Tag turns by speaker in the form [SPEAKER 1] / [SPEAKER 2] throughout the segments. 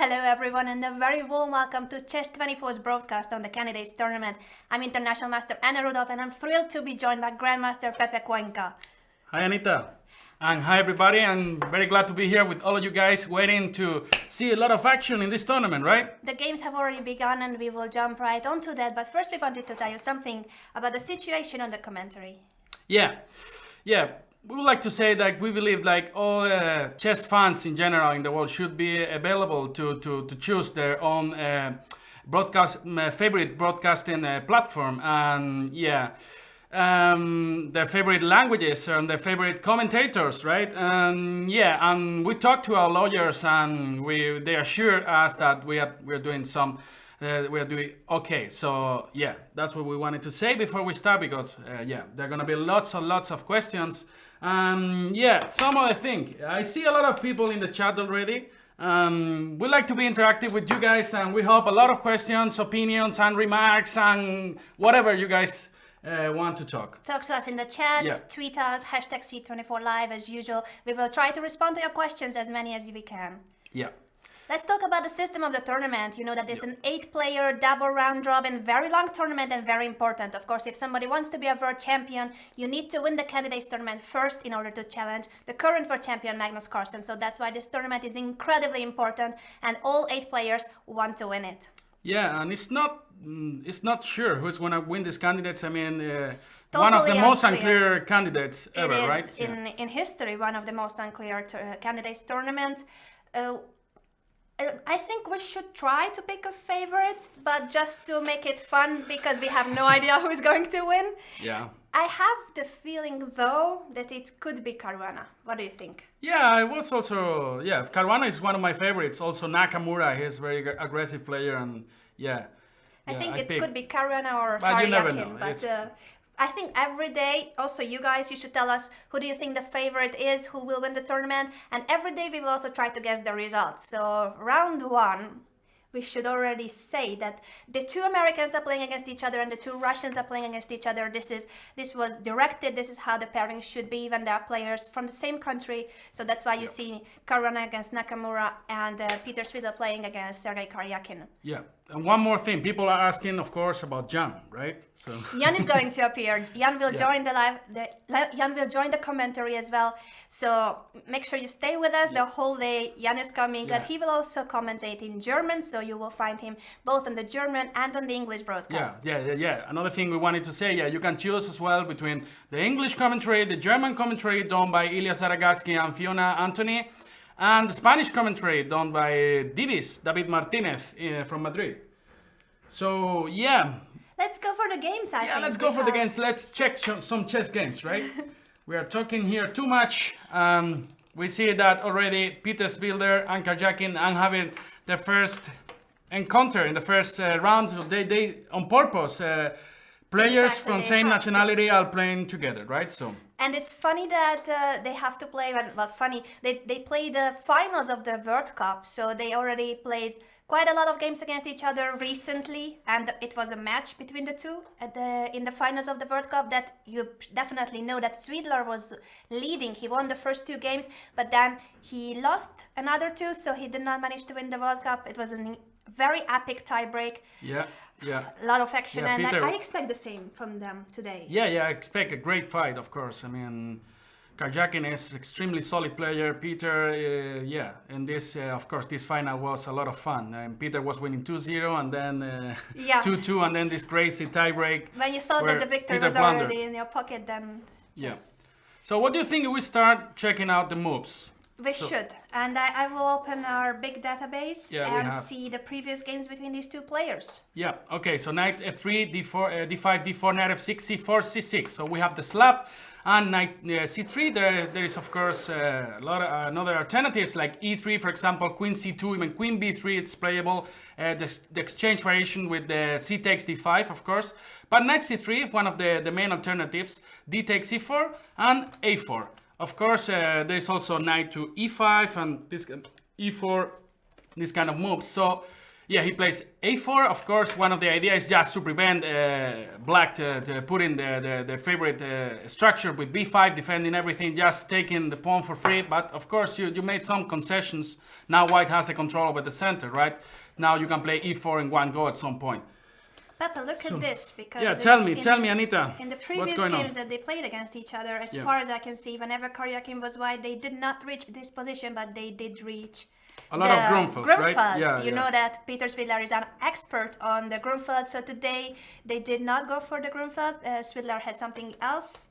[SPEAKER 1] Hello everyone and a very warm welcome to Chess24's broadcast on the Candidates Tournament. I'm International Master Anna Rudolf and I'm thrilled to be joined by Grandmaster Pepe Cuenca.
[SPEAKER 2] Hi Anita, and hi everybody. I'm very glad to be here with all of you guys waiting to see a lot of action in this tournament, right?
[SPEAKER 1] The games have already begun and we will jump right onto that, but first we wanted to tell you something about the situation on the commentary.
[SPEAKER 2] Yeah. We would like to say that we believe like all chess fans in general in the world should be available to choose their own favorite broadcasting platform, and their favorite languages and their favorite commentators, right? And we talked to our lawyers and they assured us that we're doing okay. So yeah, that's what we wanted to say before we start, because there are gonna be lots and lots of questions. Some other thing. I see a lot of people in the chat already. We like to be interactive with you guys, and we hope a lot of questions, opinions, and remarks, and whatever you guys want to talk.
[SPEAKER 1] Talk to us in the chat, Tweet us, #C24Live as usual. We will try to respond to your questions, as many as we can.
[SPEAKER 2] Yeah.
[SPEAKER 1] Let's talk about the system of the tournament. You know that it's an 8-player double round robin, very long tournament and very important. Of course, if somebody wants to be a world champion, you need to win the Candidates Tournament first in order to challenge the current world champion, Magnus Carlsen. So that's why this tournament is incredibly important and all 8 players want to win it.
[SPEAKER 2] Yeah, and it's not sure who's going to win these candidates. I mean,
[SPEAKER 1] totally
[SPEAKER 2] one of the most unclear candidates ever, right?
[SPEAKER 1] It is, in history, one of the most unclear Candidates Tournaments. I think we should try to pick a favorite, but just to make it fun, because we have no idea who's going to win.
[SPEAKER 2] Yeah.
[SPEAKER 1] I have the feeling, though, that it could be Caruana. What do you think?
[SPEAKER 2] Yeah, I was also, Caruana is one of my favorites. Also Nakamura, he's a very aggressive player, and
[SPEAKER 1] I think it could be Caruana or
[SPEAKER 2] But you never
[SPEAKER 1] Karjakin,
[SPEAKER 2] know.
[SPEAKER 1] but I think every day, also you guys, you should tell us who do you think the favorite is, who will win the tournament, and every day we will also try to guess the results. So round 1, we should already say that the 2 Americans are playing against each other and the 2 Russians are playing against each other. This was directed. This is how the pairing should be, even there are players from the same country. So that's why you see Caruana against Nakamura and Peter Swidler playing against Sergei Karjakin.
[SPEAKER 2] Yeah, and one more thing. People are asking, of course, about Jan, right? So
[SPEAKER 1] Jan is going to appear. Jan will join the live. Jan will join the commentary as well. So make sure you stay with us the whole day. Jan is coming, and he will also commentate in German. So you will find him both on the German and on the English broadcast.
[SPEAKER 2] Yeah. Another thing we wanted to say, you can choose as well between the English commentary, the German commentary done by Ilya Zaragatsky and Fiona Anthony, and the Spanish commentary done by David Martinez from Madrid. So
[SPEAKER 1] let's go for the games, I think.
[SPEAKER 2] Let's go for the games. Let's check some chess games, right? We are talking here too much. We see that already Peter Swidler and Karjakin are having their first encounter in the first round. They on purpose, players from same nationality are playing together, right? So.
[SPEAKER 1] And it's funny that they have to play, they play the finals of the World Cup, so they already played quite a lot of games against each other recently, and it was a match between the 2 in the finals of the World Cup that you definitely know that Swidler was leading. He won the first 2 games, but then he lost another 2, so he did not manage to win the World Cup. It was a very epic tiebreak.
[SPEAKER 2] Yeah.
[SPEAKER 1] A lot of action, and
[SPEAKER 2] Peter,
[SPEAKER 1] I expect the same from them today.
[SPEAKER 2] I expect a great fight, of course. I mean, Karjakin is extremely solid player. Peter, and this, of course, this final was a lot of fun. And Peter was winning 2-0, and then 2-2, and then this crazy tiebreak.
[SPEAKER 1] When you thought that the victory was already in your pocket, then just...
[SPEAKER 2] So what do you think if we start checking out the moves?
[SPEAKER 1] We should, and I will open our big database and see the previous games between these 2 players.
[SPEAKER 2] Yeah, okay, so knight f3, d4, d5, d4, knight f6, c4, c6. So we have the Slav, and knight c3. There is, of course, a lot of another alternatives like e3, for example, queen c2, even queen b3, it's playable. The exchange variation with the c takes d5, of course. But knight c3 is one of the main alternatives. D takes e4 and a4. Of course, there is also knight to e5 and this e4, this kind of moves. So Yeah, he plays a4. Of course, one of the ideas is just to prevent black to put in the favorite structure with b5, defending everything, just taking the pawn for free. But of course, you made some concessions. Now white has the control over the center, right? Now you can play e4 in one go at some point.
[SPEAKER 1] Pepe, look at this, because
[SPEAKER 2] yeah, tell me, Anita.
[SPEAKER 1] In the previous games that they played against each other, as far as I can see, whenever Karjakin was white, they did not reach this position, but they did reach
[SPEAKER 2] a lot of Grunfelds, right?
[SPEAKER 1] Yeah, you know that Peter Swidler is an expert on the Grunfeld, so today they did not go for the Grunfeld. Swidler had something else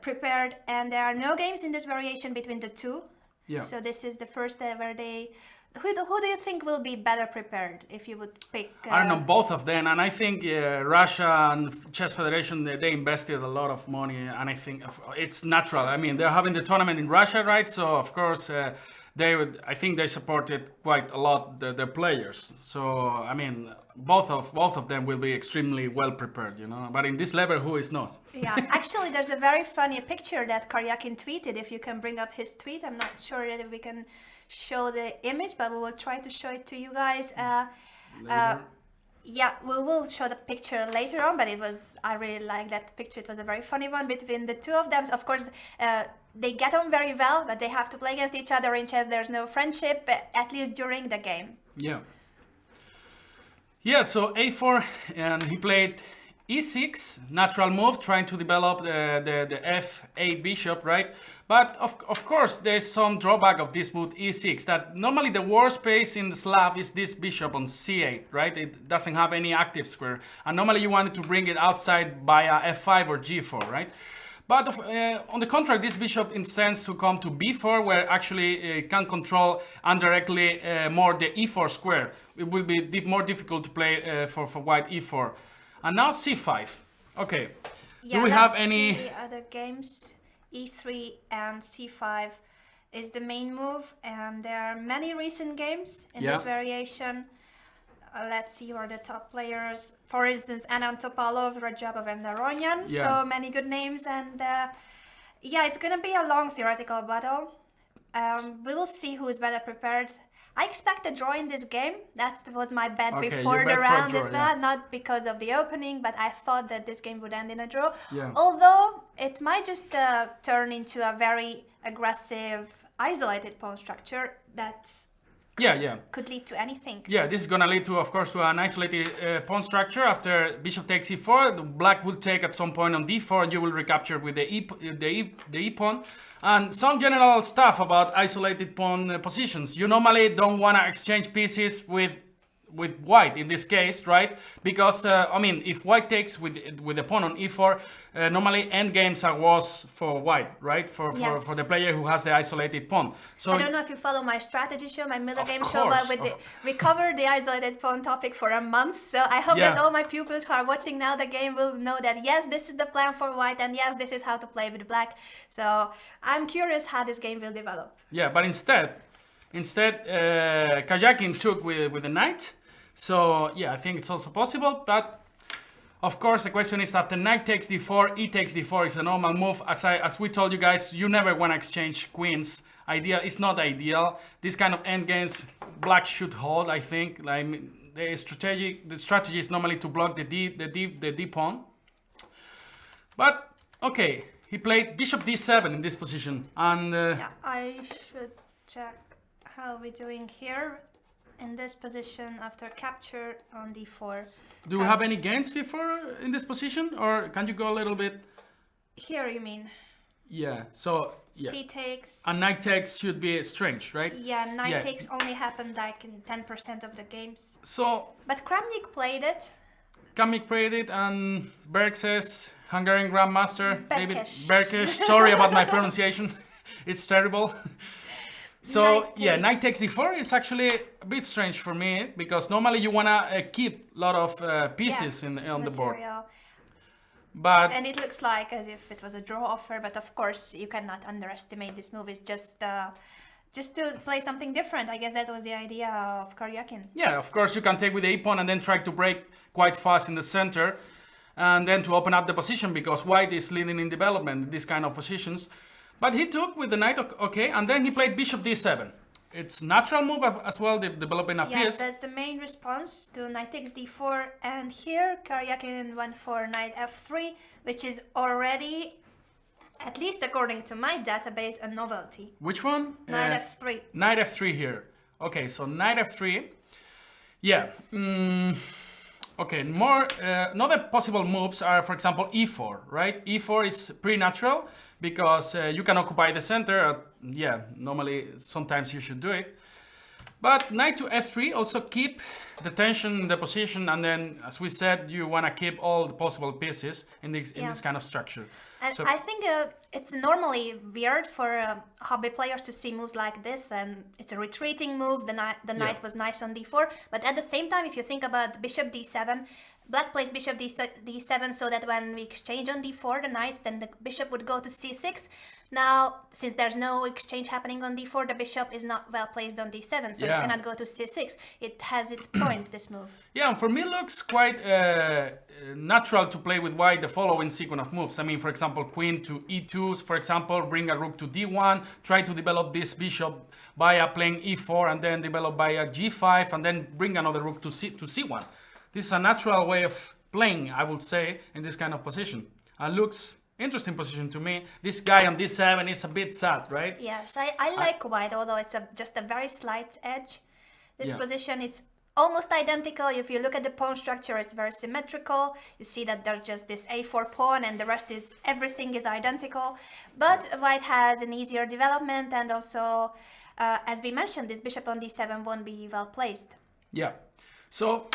[SPEAKER 1] prepared, and there are no games in this variation between the two.
[SPEAKER 2] Yeah.
[SPEAKER 1] So this is the first where they... Who do you think will be better prepared if you would pick?
[SPEAKER 2] I don't know, both of them, and I think Russia and Chess Federation, they invested a lot of money, and I think it's natural. I mean, they're having the tournament in Russia, right? So of course I think they supported quite a lot their players. So I mean, both of them will be extremely well prepared, you know. But in this level, who is not?
[SPEAKER 1] Yeah, actually, there's a very funny picture that Karjakin tweeted. If you can bring up his tweet, I'm not sure that we can show the image, but we will try to show it to you guys. Yeah, we will show the picture later on, but I really like that picture. It was a very funny one between the two of them. Of course, they get on very well, but they have to play against each other in chess. There's no friendship, at least during the game.
[SPEAKER 2] Yeah. Yeah, so a4, and he played e6, natural move, trying to develop the f8 bishop, right? But of course, there's some drawback of this move e6, that normally the worst place in the Slav is this bishop on c8, right? It doesn't have any active square. And normally you wanted to bring it outside via f5 or g4, right? But on the contrary, this bishop intends to come to b4, where actually it can control indirectly more the e4 square. It will be more difficult to play for white e4. And now c5. Okay.
[SPEAKER 1] Yeah,
[SPEAKER 2] do we have any
[SPEAKER 1] see other games? e3 and c5 is the main move, and there are many recent games in this variation. Let's see who are the top players. For instance, Anand, Topalov, Rudolf, and Aronian. So many good names, and yeah, it's gonna be a long theoretical battle. We will see who is better prepared. I expect a draw in this game. That was my bet before the round as well, not because of the opening, but I thought that this game would end in a draw.
[SPEAKER 2] Yeah.
[SPEAKER 1] Although it might just turn into a very aggressive, isolated pawn structure that could lead to anything.
[SPEAKER 2] Yeah, this is gonna lead to, of course, to an isolated pawn structure. After bishop takes e4, the black will take at some point on d4, and you will recapture with the e pawn. And some general stuff about isolated pawn positions. You normally don't wanna exchange pieces with white in this case, right? Because I mean, if white takes with the pawn on e4, normally endgames are worse for white, right? For the player who has the isolated pawn. So
[SPEAKER 1] I don't know if you follow my strategy show, my middle game show, but we covered the isolated pawn topic for a month. So I hope that all my pupils who are watching now the game will know that yes, this is the plan for white, and yes, this is how to play with black. So I'm curious how this game will develop.
[SPEAKER 2] Yeah, but instead, Karjakin took with the knight. So yeah, I think it's also possible. But of course, the question is, after knight takes d4, e takes d4 is a normal move. As we told you guys, you never want to exchange queens. It's not ideal. This kind of endgames, black should hold. I think. Like the strategy is normally to block the d pawn. But okay, he played bishop d7 in this position, and
[SPEAKER 1] yeah, I should check how we're doing here in this position after capture on d4.
[SPEAKER 2] Do you have any gains before in this position, or can you go a little bit?
[SPEAKER 1] Here, you mean?
[SPEAKER 2] Yeah. So yeah.
[SPEAKER 1] C takes.
[SPEAKER 2] And knight takes should be strange, right?
[SPEAKER 1] Yeah, knight takes only happened like in 10% of the games.
[SPEAKER 2] So.
[SPEAKER 1] But Kramnik played it. And
[SPEAKER 2] Berg says, Hungarian Grandmaster David
[SPEAKER 1] Berkesh.
[SPEAKER 2] Sorry about my pronunciation. It's terrible. So knight takes d4 is actually a bit strange for me, because normally you wanna keep a lot of pieces on the board. And
[SPEAKER 1] it looks like as if it was a draw offer, but of course you cannot underestimate this move. It's just to play something different. I guess that was the idea of Karjakin.
[SPEAKER 2] Yeah, of course you can take with the e-pawn and then try to break quite fast in the center, and then to open up the position, because white is leading in development in these kind of positions. But he took with the knight, okay, and then he played bishop d7. it's natural move as well, developing a
[SPEAKER 1] Yeah,
[SPEAKER 2] piece.
[SPEAKER 1] that's the main response to knight takes d4, and here Karjakin went for knight f3, which is already, at least according to my database, a novelty.
[SPEAKER 2] Which one?
[SPEAKER 1] Knight f3.
[SPEAKER 2] Knight f3 here. Okay, so knight f3. Yeah. Okay, more another possible moves are, for example, e4, right? e4 is pretty natural because you can occupy the center. Yeah, normally, sometimes you should do it. But knight to f3 also keep the tension in the position, and then, as we said, you want to keep all the possible pieces in this kind of structure.
[SPEAKER 1] And
[SPEAKER 2] so,
[SPEAKER 1] I think it's normally weird for hobby players to see moves like this, and it's a retreating move. The knight was nice on d4, but at the same time, if you think about bishop d7, black plays bishop d7 so that when we exchange on d4 the knights, then the bishop would go to c6. Now, since there's no exchange happening on d4, the bishop is not well placed on d7, so you cannot go to c6. It has its point, this move.
[SPEAKER 2] Yeah, and for me it looks quite natural to play with white the following sequence of moves. I mean, for example, queen to e2, for example, bring a rook to d1, try to develop this bishop via playing e4, and then develop via g5, and then bring another rook to c1. This is a natural way of playing, I would say, in this kind of position. And looks interesting position to me. This guy on d7 is a bit sad, right?
[SPEAKER 1] Yes, I like white, although it's just a very slight edge. This
[SPEAKER 2] Yeah.
[SPEAKER 1] position, it's almost identical. If you look at the pawn structure, it's very symmetrical. You see that there's just this a4 pawn, and the rest is, everything is identical. But white has an easier development, and also, as we mentioned, this bishop on d7 won't be well placed.
[SPEAKER 2] Yeah. So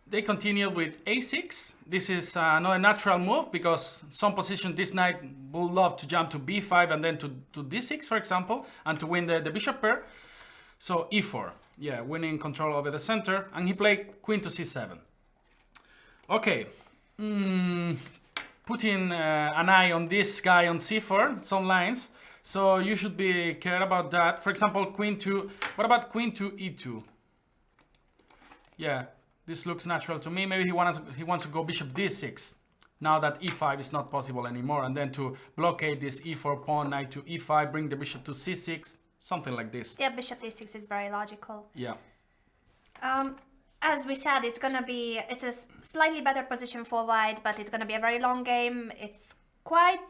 [SPEAKER 2] they continue with a6. This is another natural move because some position this knight would love to jump to b5 and then to d6, for example, and to win the bishop pair. So e4, yeah, winning control over the center, and he played queen to c7. Okay, putting an eye on this guy on c4, some lines. So you should be care about that. For example, what about queen to e2? Yeah. This looks natural to me. Maybe he wants to go bishop d6, now that e5 is not possible anymore, and then to blockade this e4 pawn, knight to e5, bring the bishop to c6, something like this.
[SPEAKER 1] Yeah, bishop d6 is very logical.
[SPEAKER 2] Yeah.
[SPEAKER 1] As we said, it's a slightly better position for white, but it's gonna be a very long game. It's quite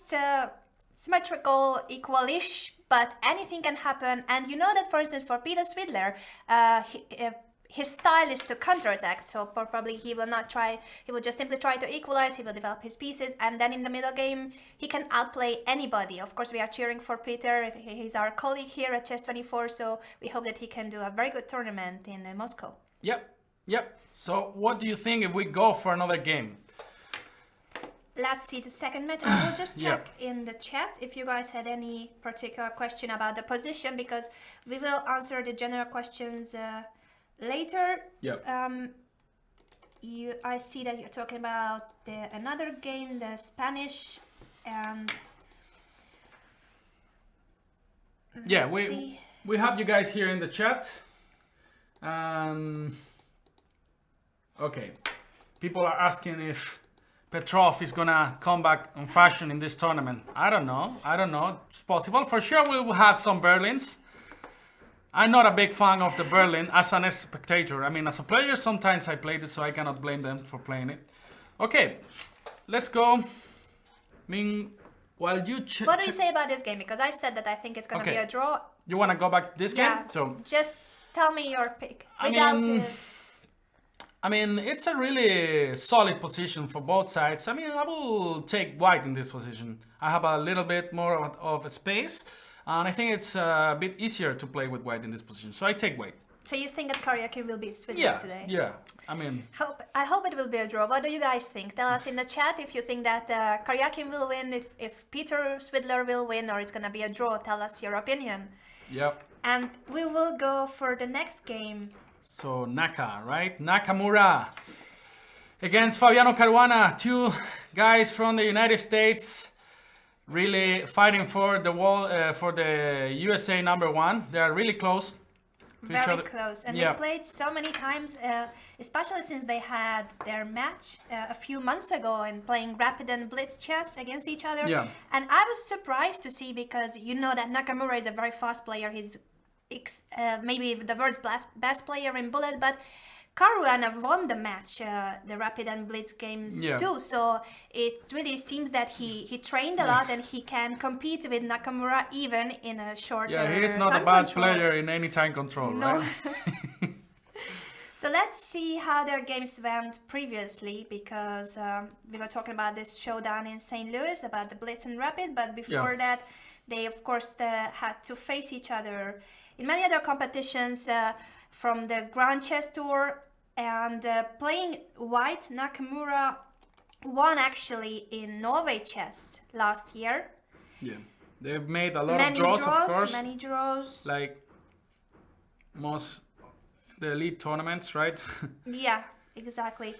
[SPEAKER 1] symmetrical, equal-ish, but anything can happen. And you know that, for instance, for Peter Swidler, his style is to counterattack, so probably he will just simply try to equalize, he will develop his pieces, and then in the middle game, he can outplay anybody. Of course, we are cheering for Peter, he's our colleague here at Chess24, so we hope that he can do a very good tournament in Moscow.
[SPEAKER 2] Yep. So what do you think if we go for another game?
[SPEAKER 1] Let's see the second match. I will just check in the chat if you guys had any particular question about the position, because we will answer the general questions later. I see that you're talking about another game, the Spanish, and
[SPEAKER 2] we have you guys here in the chat. Okay, people are asking if Petrov is gonna come back in fashion in this tournament. I don't know. It's possible. For sure, we will have some Berlins. I'm not a big fan of the Berlin as a spectator. I mean, as a player, sometimes I played it, so I cannot blame them for playing it. Okay, let's go. I mean, while you
[SPEAKER 1] what do you say about this game? Because I said that I think it's going to be a draw.
[SPEAKER 2] You want to go back to this game? So
[SPEAKER 1] just tell me your pick.
[SPEAKER 2] I mean, it's a really solid position for both sides. I mean, I will take white in this position. I have a little bit more of a space. And I think it's a bit easier to play with white in this position. So I take white.
[SPEAKER 1] So you think that Karjakin will be Swidler today?
[SPEAKER 2] Yeah. I mean,
[SPEAKER 1] I hope it will be a draw. What do you guys think? Tell us in the chat if you think that Karjakin will win, if Peter Swidler will win, or it's going to be a draw. Tell us your opinion.
[SPEAKER 2] Yep.
[SPEAKER 1] And we will go for the next game.
[SPEAKER 2] So Nakamura against Fabiano Caruana. Two guys from the United States. Really fighting for the for the USA #1. They are really close to each other.
[SPEAKER 1] Very close. And they played so many times, especially since they had their match a few months ago and playing rapid and blitz chess against each other.
[SPEAKER 2] Yeah.
[SPEAKER 1] And I was surprised to see, because you know that Nakamura is a very fast player. He's maybe the world's best player in bullet, but Caruana won the match, the rapid and blitz games too. So it really seems that he trained a lot and he can compete with Nakamura even in a shorter time control.
[SPEAKER 2] Yeah, he's not a bad player in any time control, right?
[SPEAKER 1] So let's see how their games went previously, because we were talking about this showdown in St. Louis about the blitz and rapid, but before that they of course had to face each other in many other competitions from the Grand Chess Tour, and playing white, Nakamura won actually in Norway chess last year.
[SPEAKER 2] Yeah, they've made a lot of draws, of course.
[SPEAKER 1] Many draws.
[SPEAKER 2] Like most the elite tournaments, right?
[SPEAKER 1] Yeah, exactly.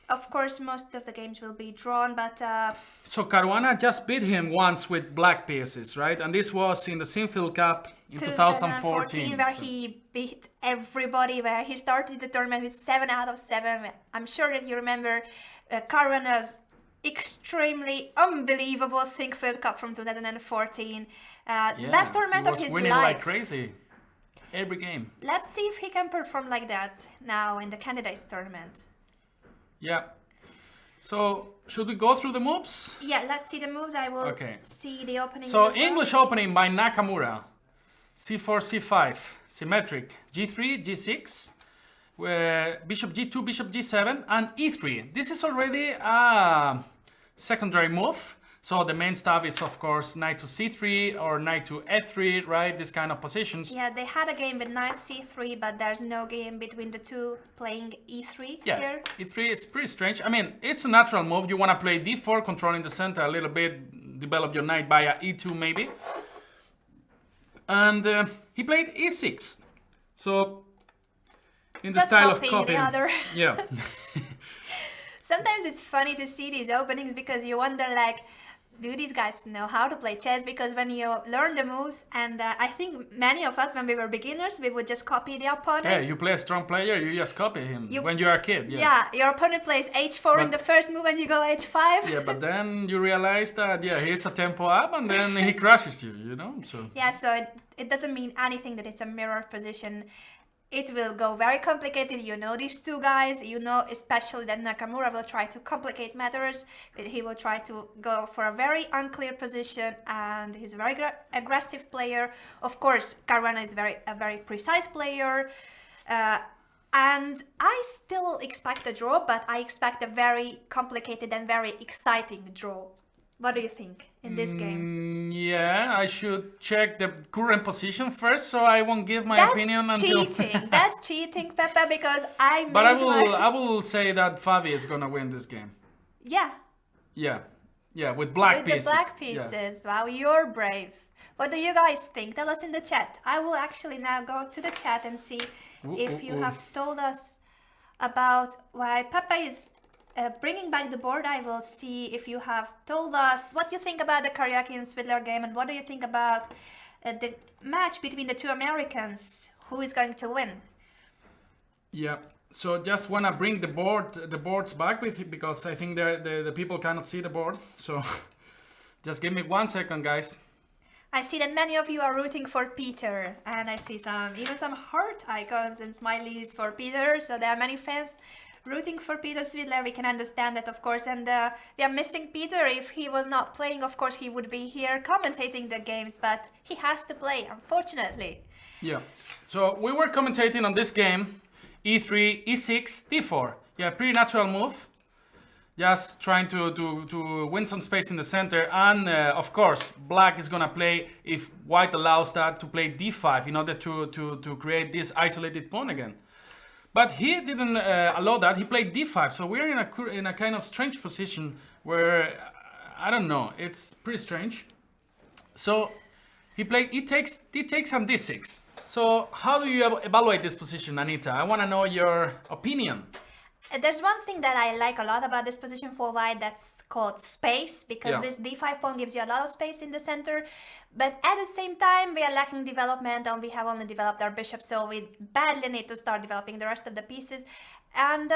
[SPEAKER 1] Of course, most of the games will be drawn, but...
[SPEAKER 2] So Caruana just beat him once with black pieces, right? And this was in the Sinfield Cup in 2014.
[SPEAKER 1] Where he beat everybody, where he started the tournament with 7 out of 7. I'm sure that you remember Caruana's extremely unbelievable Sinfield Cup from 2014. The best tournament of his life.
[SPEAKER 2] He was winning like crazy. Every game.
[SPEAKER 1] Let's see if he can perform like that now in the candidates tournament.
[SPEAKER 2] Yeah. So, should we go through the moves?
[SPEAKER 1] Yeah, let's see the moves. I will see the openings.
[SPEAKER 2] So,
[SPEAKER 1] as well.
[SPEAKER 2] English opening by Nakamura. C4, C5, symmetric. G3, G6, Bishop G2, Bishop G7, and E3. This is already a secondary move. So the main stuff is, of course, knight to c3 or knight to f3, right? This kind of positions.
[SPEAKER 1] Yeah, they had a game with knight c3, but there's no game between the two playing e3 here.
[SPEAKER 2] E3 is pretty strange. I mean, it's a natural move. You want to play d4, controlling the center a little bit, develop your knight via e2 maybe. And he played e6. So, in the style of copying.
[SPEAKER 1] The other.
[SPEAKER 2] Yeah.
[SPEAKER 1] Sometimes it's funny to see these openings because you wonder, like, do these guys know how to play chess? Because when you learn the moves, and I think many of us, when we were beginners, we would just copy the opponent.
[SPEAKER 2] Yeah, you play a strong player, you just copy him when you're a kid.
[SPEAKER 1] Yeah, your opponent plays h4 in the first move and you go h5.
[SPEAKER 2] Yeah, but then you realize that, he's a tempo up and then he crushes you, you know? So.
[SPEAKER 1] Yeah, so it doesn't mean anything that it's a mirror position. It will go very complicated. You know these two guys. You know especially that Nakamura will try to complicate matters. He will try to go for a very unclear position, and he's a very aggressive player. Of course, Caruana is a very precise player. And I still expect a draw, but I expect a very complicated and very exciting draw. What do you think in this game?
[SPEAKER 2] Yeah, I should check the current position first, so I won't give my opinion until...
[SPEAKER 1] That's cheating. That's cheating, Pepe, because I made
[SPEAKER 2] I will say that Fabi is gonna win this game.
[SPEAKER 1] Yeah.
[SPEAKER 2] Yeah, with black pieces.
[SPEAKER 1] With the black pieces. Yeah. Wow, you're brave. What do you guys think? Tell us in the chat. I will actually now go to the chat and see if you have told us about why Pepe is... bringing back the board. I will see if you have told us what you think about the Karjakin Swidler game, and what do you think about the match between the two Americans. Who is going to win?
[SPEAKER 2] Yeah, so just wanna bring the boards back with you, because I think the people cannot see the board. So just give me 1 second, guys.
[SPEAKER 1] I see that many of you are rooting for Peter, and I see even some heart icons and smileys for Peter. So there are many fans rooting for Peter Swidler. We can understand that, of course, and we are missing Peter. If he was not playing, of course, he would be here commentating the games, but he has to play, unfortunately.
[SPEAKER 2] Yeah, so we were commentating on this game, e3, e6, d4. Yeah, pretty natural move. Just trying to win some space in the center, and of course, black is gonna play, if white allows that, to play d5 in order to create this isolated pawn again. But he didn't allow that. He played d5, so we're in a kind of strange position where I don't know. It's pretty strange. So he played e takes and d6. So how do you evaluate this position, Anita? I want to know your opinion.
[SPEAKER 1] There's one thing that I like a lot about this position for white, that's called space, because this d5 pawn gives you a lot of space in the center, but at the same time we are lacking development, and we have only developed our bishop, so we badly need to start developing the rest of the pieces. And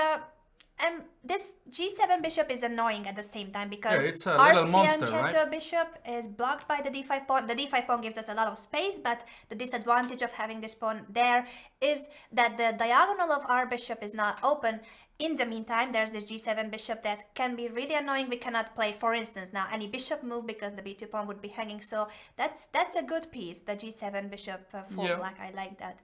[SPEAKER 1] This g7 bishop is annoying at the same time because
[SPEAKER 2] it's a
[SPEAKER 1] our
[SPEAKER 2] little monster,
[SPEAKER 1] fianchetto
[SPEAKER 2] right?
[SPEAKER 1] bishop is blocked by the d5 pawn. The d5 pawn gives us a lot of space, but the disadvantage of having this pawn there is that the diagonal of our bishop is not open. In the meantime, there's this g7 bishop that can be really annoying. We cannot play, for instance, now any bishop move because the b2 pawn would be hanging. So that's a good piece, the g7 bishop fallback. I like that.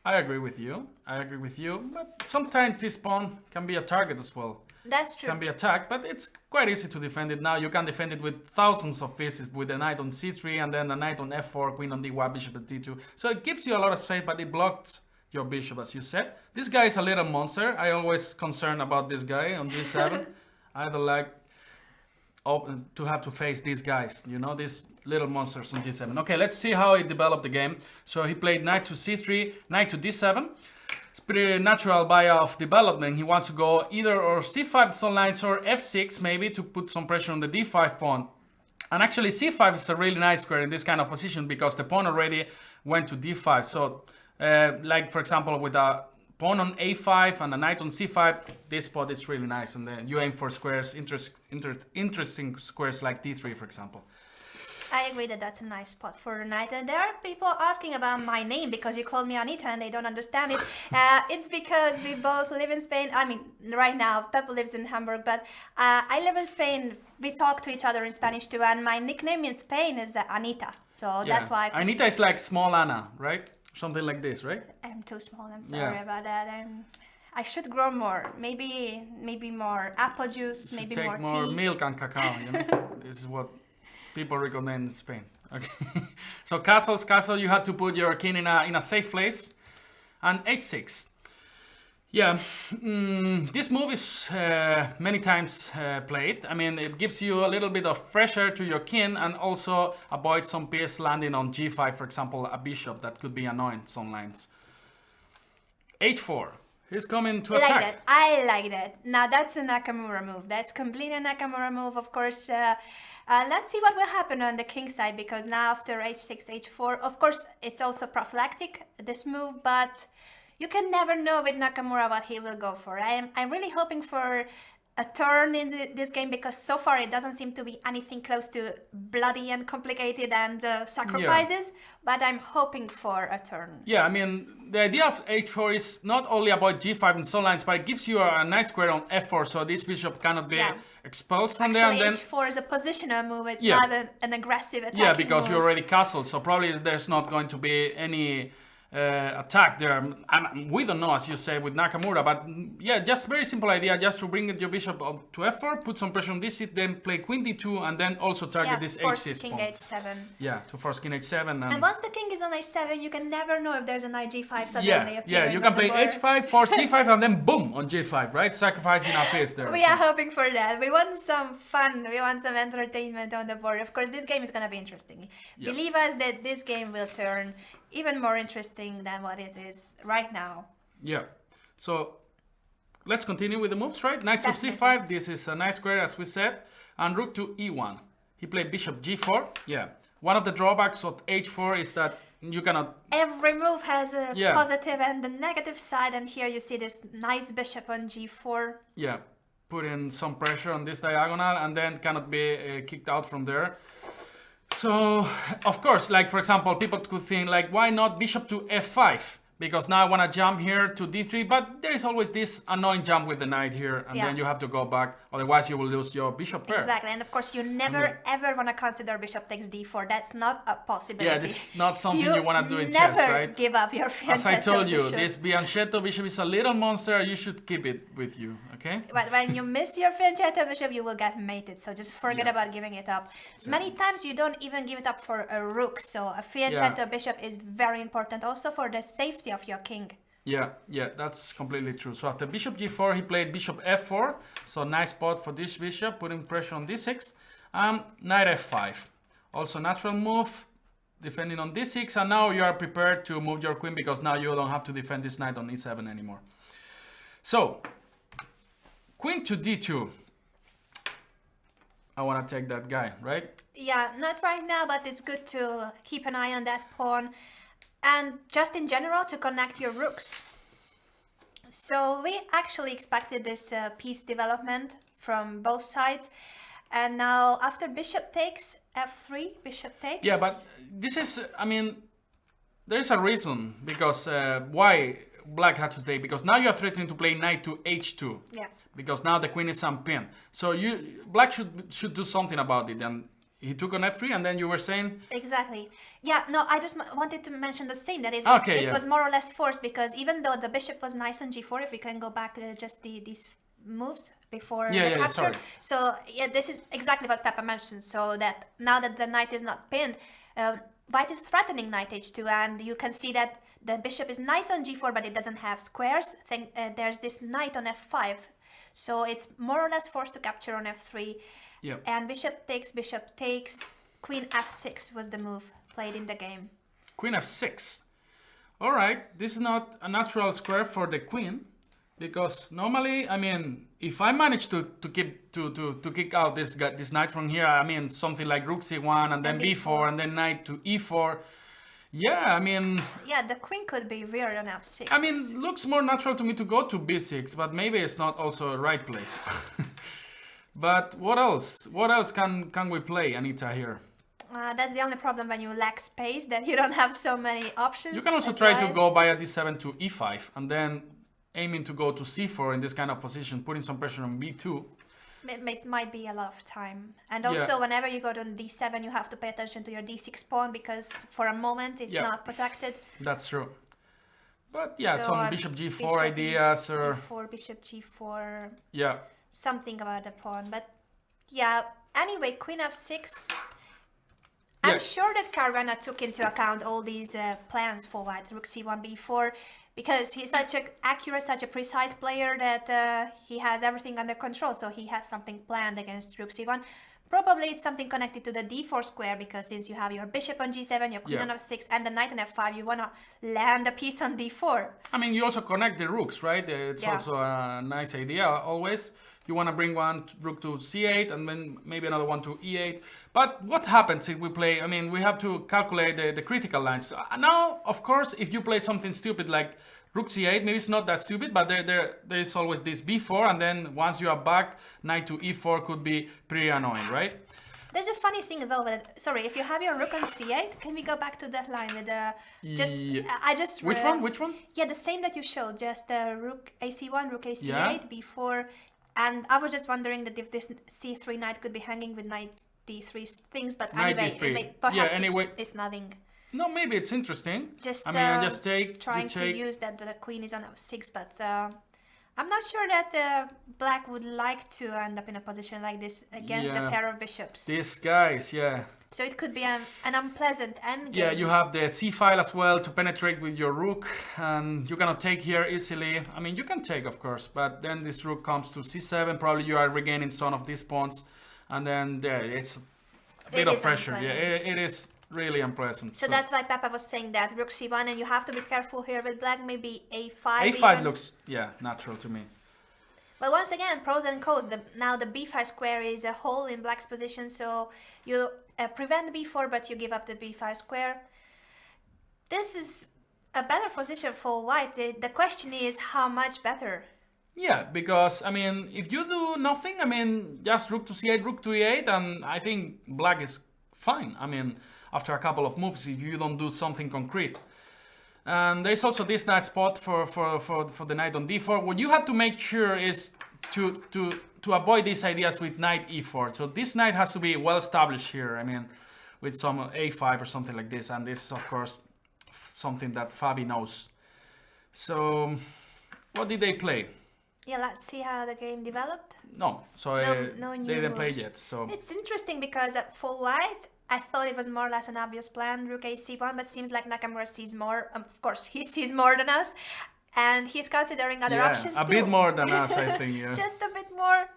[SPEAKER 2] I agree with you. But sometimes this pawn can be a target as well.
[SPEAKER 1] That's true.
[SPEAKER 2] Can be attacked, but it's quite easy to defend it now. You can defend it with thousands of pieces with the knight on c3 and then the knight on f4, queen on d1, bishop at d2. So it gives you a lot of space, but it blocks your bishop, as you said. This guy is a little monster. I always concerned about this guy on d7. I don't like to have to face these guys, you know, these little monsters on g7. Okay, let's see how he developed the game. So he played knight to c3, knight to d7. It's pretty natural by of development. He wants to go either or c5 some lines or f6 maybe to put some pressure on the d5 pawn. And actually c5 is a really nice square in this kind of position because the pawn already went to d5. So like for example with a pawn on a5 and a knight on c5, this spot is really nice. And then you aim for squares, interesting squares like d3 for example.
[SPEAKER 1] I agree that that's a nice spot for a knight. And there are people asking about my name because you called me Anita and they don't understand it. It's because we both live in Spain. I mean, right now, Pepe lives in Hamburg, but I live in Spain. We talk to each other in Spanish too. And my nickname in Spain is Anita. So that's why.
[SPEAKER 2] Anita is like small Anna, right? Something like this, right?
[SPEAKER 1] I'm too small. I'm sorry about that. I should grow more. Maybe more apple juice, maybe more tea.
[SPEAKER 2] Take more milk and cacao, you know? This is what people recommend in Spain. Okay. So castle, you had to put your king in a safe place. And h6. Yeah, this move is many times played. I mean, it gives you a little bit of pressure to your king and also avoid some piece landing on g5, for example, a bishop that could be annoying some lines. h4. He's coming to attack.
[SPEAKER 1] I like that. Now that's a Nakamura move. That's completely a Nakamura move, of course. Let's see what will happen on the king side because now after h6, h4, of course, it's also prophylactic, this move, but you can never know with Nakamura what he will go for. I'm really hoping for a turn in this game because so far it doesn't seem to be anything close to bloody and complicated and sacrifices, but I'm hoping for a turn.
[SPEAKER 2] Yeah, I mean, the idea of h4 is not only about g5 and so lines, but it gives you a nice square on f4, so this bishop cannot be expelled from there. And then
[SPEAKER 1] h4 is a positional move, it's not an aggressive attack.
[SPEAKER 2] Yeah, because you already castled, so probably there's not going to be any attack there. We don't know, as you say, with Nakamura, but yeah, just very simple idea, just to bring your bishop up to f4, put some pressure on this, then play queen d2, and then also target this h6
[SPEAKER 1] king
[SPEAKER 2] pawn.
[SPEAKER 1] h7.
[SPEAKER 2] Yeah, to force king h7.
[SPEAKER 1] And once the king is on h7, you can never know if there's an knight g5 suddenly appearing.
[SPEAKER 2] Yeah, you can play h5, force g5, and then boom, on g5, right? Sacrificing a piece there.
[SPEAKER 1] We are hoping for that. We want some fun, we want some entertainment on the board. Of course, this game is going to be interesting. Believe us that this game will turn even more interesting than what it is right now.
[SPEAKER 2] Yeah. So let's continue with the moves, right? Knights of c5. This is a knight square, as we said. And rook to e1. He played bishop g4. Yeah. One of the drawbacks of h4 is that you cannot...
[SPEAKER 1] Every move has a positive and a negative side. And here you see this nice bishop on g4.
[SPEAKER 2] Yeah. Putting some pressure on this diagonal and then cannot be kicked out from there. So, of course, like for example, people could think like, why not bishop to f5? Because now I want to jump here to d3, but there is always this annoying jump with the knight here, and then you have to go back, otherwise you will lose your bishop pair.
[SPEAKER 1] Exactly, and of course you never ever want to consider bishop takes d4. That's not a possibility.
[SPEAKER 2] Yeah, this is not something you want to do in chess, right?
[SPEAKER 1] Never give up your fianchetto
[SPEAKER 2] As I told you,
[SPEAKER 1] bishop.
[SPEAKER 2] this fianchetto bishop is a little monster. You should keep it with you, okay?
[SPEAKER 1] But when you miss your fianchetto bishop, you will get mated, so just forget about giving it up. Many times you don't even give it up for a rook, so a fianchetto bishop is very important also for the safety of your king.
[SPEAKER 2] Yeah, that's completely true. So after bishop g4, he played bishop f4. So nice spot for this bishop, putting pressure on d6. Knight f5. Also natural move, defending on d6. And now you are prepared to move your queen because now you don't have to defend this knight on e7 anymore. So, queen to d2. I want to take that guy, right?
[SPEAKER 1] Yeah, not right now, but it's good to keep an eye on that pawn. And just in general, to connect your rooks. So we actually expected this piece development from both sides. And now after bishop takes, f3, bishop takes.
[SPEAKER 2] Yeah, but this is, I mean, there's a reason because why black had to take, because now you are threatening to play knight to h2.
[SPEAKER 1] Yeah.
[SPEAKER 2] Because now the queen is unpinned. So black should do something about it. And he took on f3, and then you were saying?
[SPEAKER 1] Exactly. Yeah, no, I just wanted to mention the same, that it was more or less forced, because even though the bishop was nice on g4, if we can go back just these moves before the capture.
[SPEAKER 2] Sorry.
[SPEAKER 1] So yeah, this is exactly what Peppa mentioned. So that now that the knight is not pinned, white is threatening knight h2, and you can see that the bishop is nice on g4, but it doesn't have squares. There's this knight on f5, so it's more or less forced to capture on f3.
[SPEAKER 2] Yeah.
[SPEAKER 1] And bishop takes, queen f6 was the move played in the game.
[SPEAKER 2] Queen f6. All right, this is not a natural square for the queen, because normally, I mean, if I manage to kick out this knight from here, I mean, something like rook c1 and then b4 and then knight to e4. Yeah, I mean...
[SPEAKER 1] Yeah, the queen could be reared on f6.
[SPEAKER 2] I mean, looks more natural to me to go to b6, but maybe it's not also a right place. But what else? What else can we play, Anita, here?
[SPEAKER 1] That's the only problem when you lack space, that you don't have so many options.
[SPEAKER 2] You can also try to go via d7 to e5, and then aiming to go to c4 in this kind of position, putting some pressure on b2.
[SPEAKER 1] It might be a lot of time. And also, whenever you go to d7, you have to pay attention to your d6 pawn, because for a moment it's not protected.
[SPEAKER 2] That's true. But yeah,
[SPEAKER 1] so,
[SPEAKER 2] some bishop g4 ideas, or...
[SPEAKER 1] Bishop g4.
[SPEAKER 2] Yeah.
[SPEAKER 1] Something about the pawn, but yeah, anyway, queen f6. I'm sure that Caruana took into account all these plans for white, rook c1, b4, because he's such an accurate, such a precise player that he has everything under control, so he has something planned against rook c1. Probably it's something connected to the d4 square, because since you have your bishop on g7, your queen on f6, and the knight on f5, you want to land a piece on d4.
[SPEAKER 2] I mean, you also connect the rooks, right? It's also a nice idea, always. You want to bring one rook to c8 and then maybe another one to e8. But what happens if we play, I mean, we have to calculate the critical lines. Now, of course, if you play something stupid like rook c8, maybe it's not that stupid, but there is always this b4, and then once you are back, knight to e4 could be pretty annoying, right?
[SPEAKER 1] There's a funny thing though, that, sorry, if you have your rook on c8, can we go back to that line with the,
[SPEAKER 2] Which one?
[SPEAKER 1] Yeah, the same that you showed, just rook ac1, rook ac8, b4, and I was just wondering that if this c3 knight could be hanging with knight d3 things, but
[SPEAKER 2] knight
[SPEAKER 1] anyway,
[SPEAKER 2] d3.
[SPEAKER 1] perhaps it's nothing.
[SPEAKER 2] No, maybe it's interesting.
[SPEAKER 1] Just,
[SPEAKER 2] I mean, just
[SPEAKER 1] trying to use that the queen is on f6, but I'm not sure that black would like to end up in a position like this against the pair of bishops.
[SPEAKER 2] These guys,
[SPEAKER 1] So it could be an unpleasant endgame.
[SPEAKER 2] Yeah, you have the c file as well to penetrate with your rook, and you cannot take here easily. I mean, you can take, of course, but then this rook comes to c7. Probably you are regaining some of these pawns, and then there it's a bit of pressure.
[SPEAKER 1] Unpleasant.
[SPEAKER 2] Yeah, it is really unpleasant.
[SPEAKER 1] So that's why Peppa was saying that rook c1, and you have to be careful here with black. Maybe a5.
[SPEAKER 2] a5
[SPEAKER 1] even.
[SPEAKER 2] looks natural to me.
[SPEAKER 1] Well, once again, pros and cons. Now the b5 square is a hole in black's position, so you prevent b4, but you give up the b5 square. This is a better position for white. The question is how much better.
[SPEAKER 2] Yeah, because, I mean, if you do nothing, I mean, just rook to c8, rook to e8, and I think black is fine. I mean, after a couple of moves, if you don't do something concrete. And there's also this nice spot for the knight on d4. What you have to make sure is to avoid these ideas with knight e4. So this knight has to be well established here. I mean, with some a5 or something like this. And this is, of course, something that Fabi knows. So, what did they play?
[SPEAKER 1] Yeah, let's see how the game developed.
[SPEAKER 2] No, so
[SPEAKER 1] no new
[SPEAKER 2] they didn't play
[SPEAKER 1] moves.
[SPEAKER 2] yet. So
[SPEAKER 1] it's interesting because for white, I thought it was more or less an obvious plan, rook ac1, but seems like Nakamura sees more. Of course, he sees more than us, and he's considering other options too.
[SPEAKER 2] A bit more than us, I think. Yeah.
[SPEAKER 1] Just a bit more.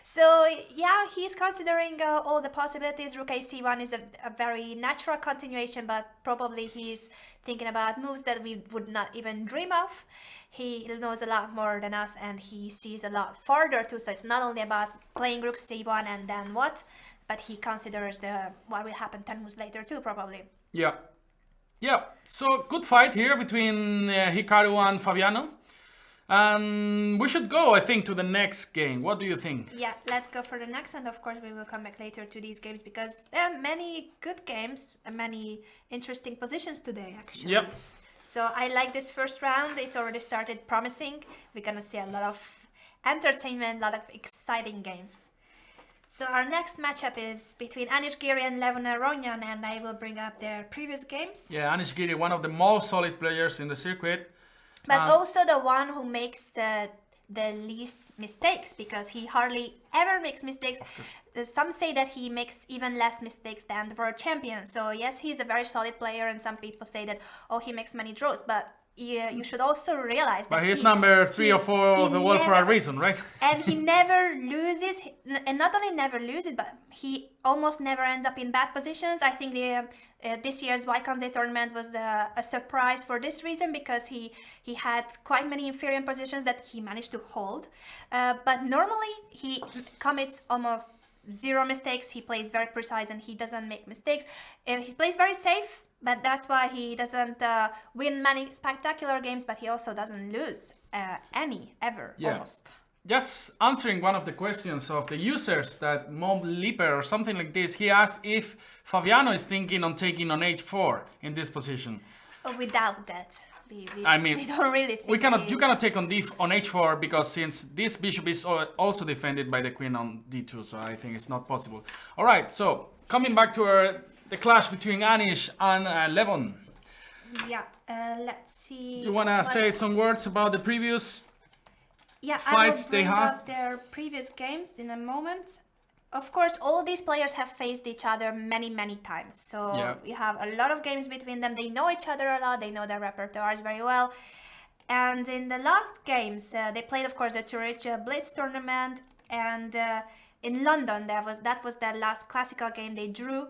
[SPEAKER 1] So yeah, he's considering all the possibilities. Rook ac1 is a very natural continuation, but probably he's thinking about moves that we would not even dream of. He knows a lot more than us, and he sees a lot farther too. So it's not only about playing rook c1 and then what, but he considers what will happen 10 moves later too, probably.
[SPEAKER 2] Yeah. So good fight here between Hikaru and Fabiano. And we should go, I think, to the next game. What do you think?
[SPEAKER 1] Yeah, let's go for the next, and of course we will come back later to these games because there are many good games and many interesting positions today, actually.
[SPEAKER 2] Yep.
[SPEAKER 1] So I like this first round. It's already started promising. We're gonna see a lot of entertainment, a lot of exciting games. So our next matchup is between Anish, Giri and Levon Aronian, and I will bring up their previous games.
[SPEAKER 2] Yeah, Anish Giri, one of the most solid players in the circuit.
[SPEAKER 1] But also the one who makes the least mistakes, because he hardly ever makes mistakes. Some say that he makes even less mistakes than the world champion. So yes, he's a very solid player, and some people say that, oh, he makes many draws. But you should also realize that
[SPEAKER 2] he's number 3 or 4 of the world for a reason, right?
[SPEAKER 1] And he never loses, and not only never loses, but he almost never ends up in bad positions. I think this year's Vaikanze tournament was a surprise for this reason, because he had quite many inferior positions that he managed to hold. But normally he commits almost 0 mistakes. He plays very precise and he doesn't make mistakes. He plays very safe. But that's why he doesn't win many spectacular games, but he also doesn't lose any, ever, almost.
[SPEAKER 2] Just answering one of the questions of the users, that Mob Leaper or something like this, he asked if Fabiano is thinking on taking on h4 in this position.
[SPEAKER 1] Without that. We don't really think
[SPEAKER 2] you cannot take on h4, because since this bishop is also defended by the queen on d2, so I think it's not possible. All right, so coming back to the clash between Anish and Levon.
[SPEAKER 1] Yeah, let's see.
[SPEAKER 2] You want to say some words about the previous fights they had?
[SPEAKER 1] I will bring up their previous games in a moment. Of course, all these players have faced each other many, many times. So we have a lot of games between them. They know each other a lot. They know their repertoires very well. And in the last games, they played, of course, the Zurich Blitz tournament. And in London, that was their last classical game. They drew.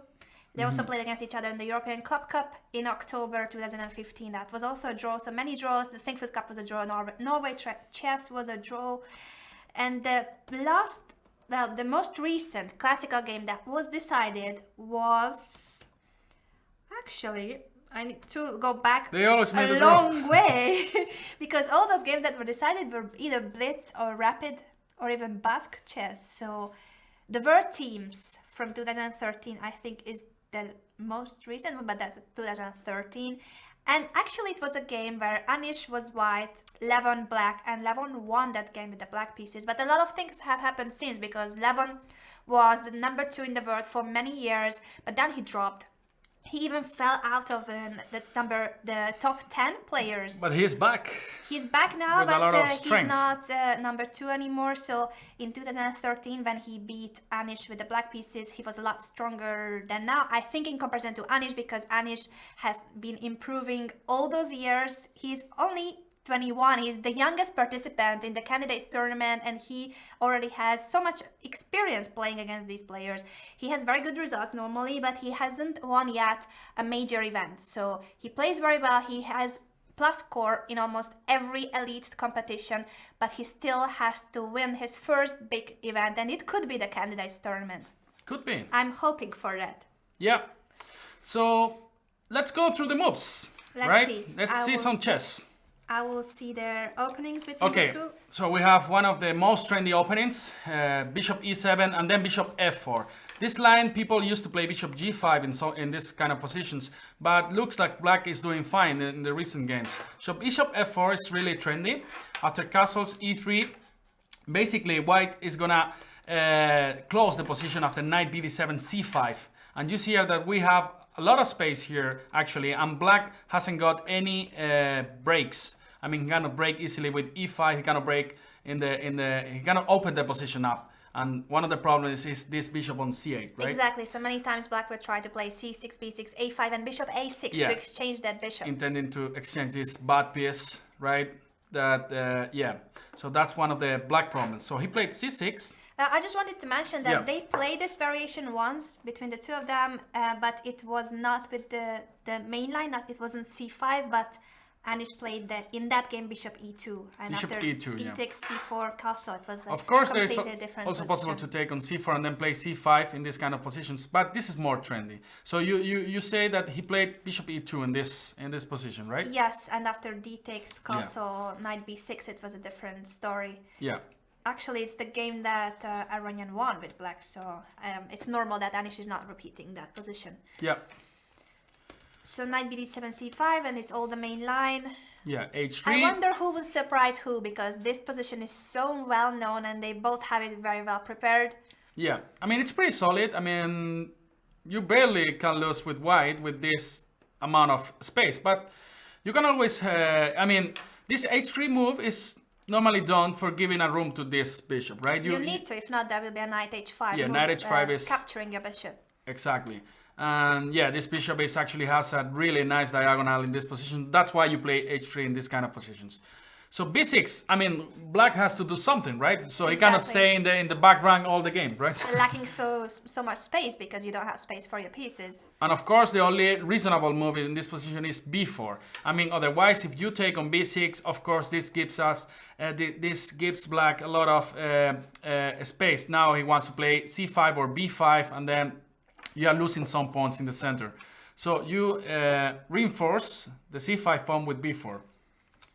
[SPEAKER 1] They also played against each other in the European Club Cup in October 2015. That was also a draw, so many draws. The Sinkfield Cup was a draw, Norway Chess was a draw. And the most recent classical game that was decided was... Actually, I need to go back a long way. Because all those games that were decided were either Blitz or Rapid or even Basque Chess. So the World Teams from 2013, I think, is the most recent one, but that's 2013. And actually it was a game where Anish was white, Levon black, and Levon won that game with the black pieces. But a lot of things have happened since, because Levon was the number 2 in the world for many years, but then he dropped. He even fell out of the top 10 players.
[SPEAKER 2] But he's back.
[SPEAKER 1] He's back now,
[SPEAKER 2] but
[SPEAKER 1] he's not number 2 anymore. So in 2013, when he beat Anish with the black pieces, he was a lot stronger than now. I think in comparison to Anish, because Anish has been improving all those years. He's only 21. He's the youngest participant in the candidates tournament, and he already has so much experience playing against these players. He has very good results normally, but he hasn't won yet a major event. So he plays very well. He has plus score in almost every elite competition, but he still has to win his first big event, and it could be the candidates tournament.
[SPEAKER 2] Could be.
[SPEAKER 1] I'm hoping for that.
[SPEAKER 2] Yeah. So let's go through the moves. Let's see some chess.
[SPEAKER 1] I will see their openings between the two.
[SPEAKER 2] So we have one of the most trendy openings, bishop e7 and then bishop f4. This line, people used to play bishop g5 in this kind of positions, but looks like black is doing fine in the recent games. So bishop f4 is really trendy. After castles e3, basically white is gonna close the position after knight bd7 c5. And you see here that we have a lot of space here actually, and black hasn't got any breaks. I mean, he cannot break easily with e5. He cannot break he cannot open the position up. And one of the problems is this bishop on c8, right?
[SPEAKER 1] Exactly. So many times black will try to play c6, b6, a5, and bishop a6 to exchange that bishop.
[SPEAKER 2] Intending to exchange this bad piece, right? So that's one of the black problems. So he played c6.
[SPEAKER 1] I just wanted to mention that they played this variation once between the two of them, but it was not with the main line. It wasn't c5, but Anish played that in that game bishop e2, and
[SPEAKER 2] Bishop
[SPEAKER 1] after
[SPEAKER 2] e2,
[SPEAKER 1] d
[SPEAKER 2] yeah.
[SPEAKER 1] takes c4 castle, it was a
[SPEAKER 2] Of course, there is
[SPEAKER 1] completely different
[SPEAKER 2] also
[SPEAKER 1] position.
[SPEAKER 2] possible to take on c4 and then play c5 in this kind of positions, but this is more trendy. So you say that he played bishop e2 in this position, right?
[SPEAKER 1] Yes, and after d takes castle, knight b6, it was a different story.
[SPEAKER 2] Yeah.
[SPEAKER 1] Actually, it's the game that Aronian won with black, so it's normal that Anish is not repeating that position.
[SPEAKER 2] Yeah.
[SPEAKER 1] So knight bd7 c5, and it's all the main line.
[SPEAKER 2] Yeah, h3.
[SPEAKER 1] I wonder who will surprise who, because this position is so well known and they both have it very well prepared.
[SPEAKER 2] Yeah, I mean, it's pretty solid. I mean, you barely can lose with white with this amount of space, but you can always, I mean, this h3 move is normally done for giving a room to this bishop, right?
[SPEAKER 1] You need to, if not, there will be a knight h5
[SPEAKER 2] yeah,
[SPEAKER 1] move,
[SPEAKER 2] knight h5 is
[SPEAKER 1] capturing your bishop.
[SPEAKER 2] Exactly. And yeah, this bishop is actually has a really nice diagonal in this position. That's why you play h3 in this kind of positions. So b6, I mean, black has to do something, right? So he cannot stay in the background all the game, right?
[SPEAKER 1] Lacking so much space because you don't have space for your pieces.
[SPEAKER 2] And of course, the only reasonable move in this position is b4. I mean, otherwise, if you take on b6, of course, this gives us this gives black a lot of space. Now he wants to play c5 or b5, and then you are losing some pawns in the center. So you reinforce the c5 pawn with b4.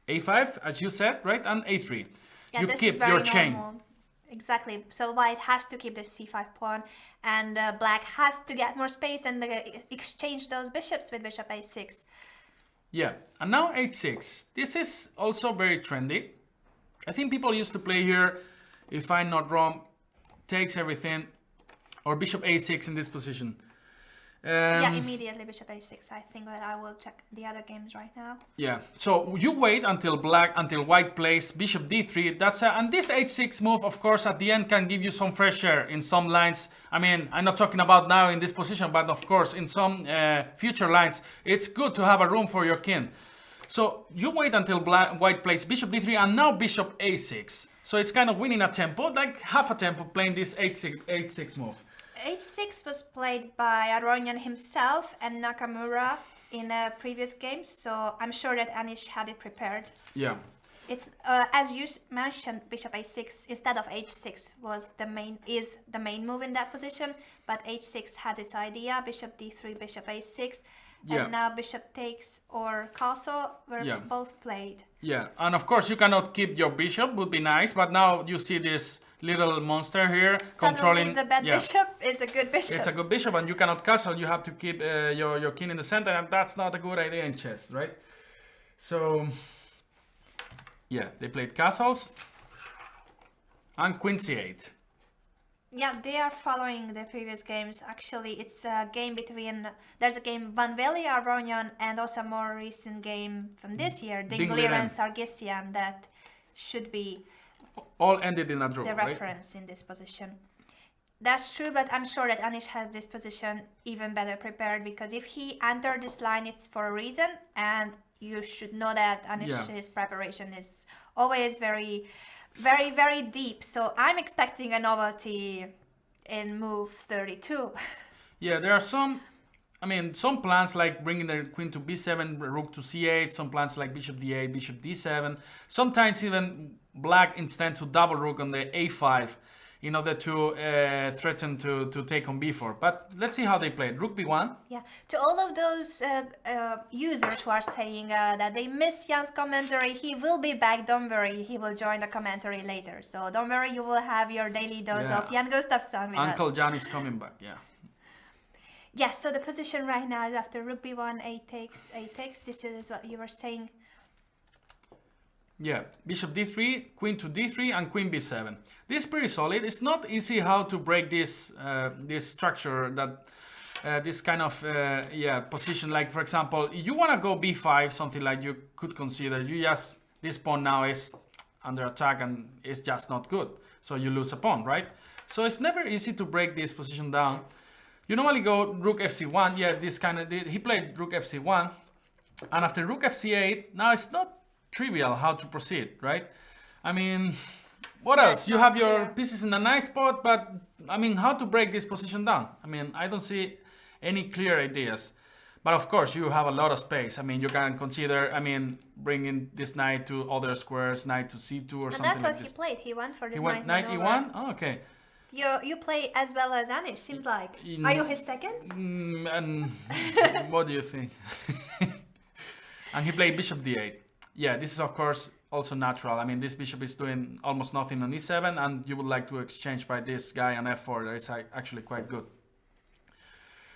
[SPEAKER 2] a5, as you said, right? And a3.
[SPEAKER 1] Yeah,
[SPEAKER 2] you
[SPEAKER 1] this
[SPEAKER 2] keep
[SPEAKER 1] is very
[SPEAKER 2] your
[SPEAKER 1] normal.
[SPEAKER 2] chain.
[SPEAKER 1] Exactly. So white has to keep the c5 pawn, and black has to get more space and exchange those bishops with bishop a6.
[SPEAKER 2] Yeah, and now h6. This is also very trendy. I think people used to play here, if I'm not wrong, takes everything, or bishop a6 in this position.
[SPEAKER 1] Yeah, immediately bishop a6. I think that I will check the other games right now.
[SPEAKER 2] Yeah, so you wait until white plays bishop d3. And this h6 move, of course, at the end can give you some fresh air in some lines. I mean, I'm not talking about now in this position, but of course, in some future lines, it's good to have a room for your king. So you wait until white plays bishop d3 and now bishop a6. So it's kind of winning a tempo, like half a tempo playing this h6 move.
[SPEAKER 1] H6 was played by Aronian himself and Nakamura in previous games, so I'm sure that Anish had it prepared.
[SPEAKER 2] Yeah.
[SPEAKER 1] It's as you mentioned, bishop a6 instead of h6 is the main move in that position, but h6 has its idea. Bishop d3, bishop a6, and now bishop takes or castle were both played.
[SPEAKER 2] Yeah, and of course you cannot keep your bishop, would be nice, but now you see this little monster here controlling.
[SPEAKER 1] The bad bishop is a good bishop.
[SPEAKER 2] It's a good bishop, and you cannot castle. You have to keep your king in the center, and that's not a good idea in chess, right? So yeah, they played castles and queen c8.
[SPEAKER 1] Yeah, they are following the previous games. Actually, it's a game between. There's a game Vanveli, Aronian, and also a more recent game from this year, Dinglier and Sargsyan, that should be
[SPEAKER 2] all ended in a draw,
[SPEAKER 1] the reference in this position. That's true, but I'm sure that Anish has this position even better prepared, because if he entered this line, it's for a reason, and you should know that Anish's preparation is always very, very, very deep. So I'm expecting a novelty in move 32.
[SPEAKER 2] Yeah, there are some plans like bringing the queen to b7, rook to c8, some plans like bishop d8, bishop d7. Sometimes even black intends to double rook on the a5 in order to threaten to take on b4. But let's see how they play. Rook b1.
[SPEAKER 1] Yeah, to all of those users who are saying that they miss Jan's commentary, he will be back, don't worry, he will join the commentary later. So don't worry, you will have your daily dose of Jan Gustafsson with
[SPEAKER 2] Uncle
[SPEAKER 1] us.
[SPEAKER 2] Jan is coming back, yeah.
[SPEAKER 1] Yes, so the position right now is after rook b1, a takes, this is what you were saying.
[SPEAKER 2] Yeah, bishop d3, queen to d3, and queen b7. This is pretty solid. It's not easy how to break this this structure, that this kind of position. Like, for example, you want to go b5, something like you could consider. This pawn now is under attack and it's just not good. So you lose a pawn, right? So it's never easy to break this position down. You normally go rook fc1. Yeah, he played rook fc1. And after rook fc8, now it's not trivial how to proceed, right? I mean, what else? You have your pieces in a nice spot, but I mean, how to break this position down? I mean, I don't see any clear ideas. But of course, you have a lot of space. I mean, you can consider, I mean, bringing this knight to other squares, knight to c2 or
[SPEAKER 1] And
[SPEAKER 2] something
[SPEAKER 1] that's what
[SPEAKER 2] like this.
[SPEAKER 1] he played. He went for this
[SPEAKER 2] He went
[SPEAKER 1] knight
[SPEAKER 2] knight
[SPEAKER 1] maneuver.
[SPEAKER 2] e1? Oh, okay.
[SPEAKER 1] You play as well as Anish, seems like. Are you his second?
[SPEAKER 2] And what do you think? And he played bishop d8. Yeah, this is of course also natural. I mean, this bishop is doing almost nothing on e7, and you would like to exchange by this guy on f4. That is actually quite good.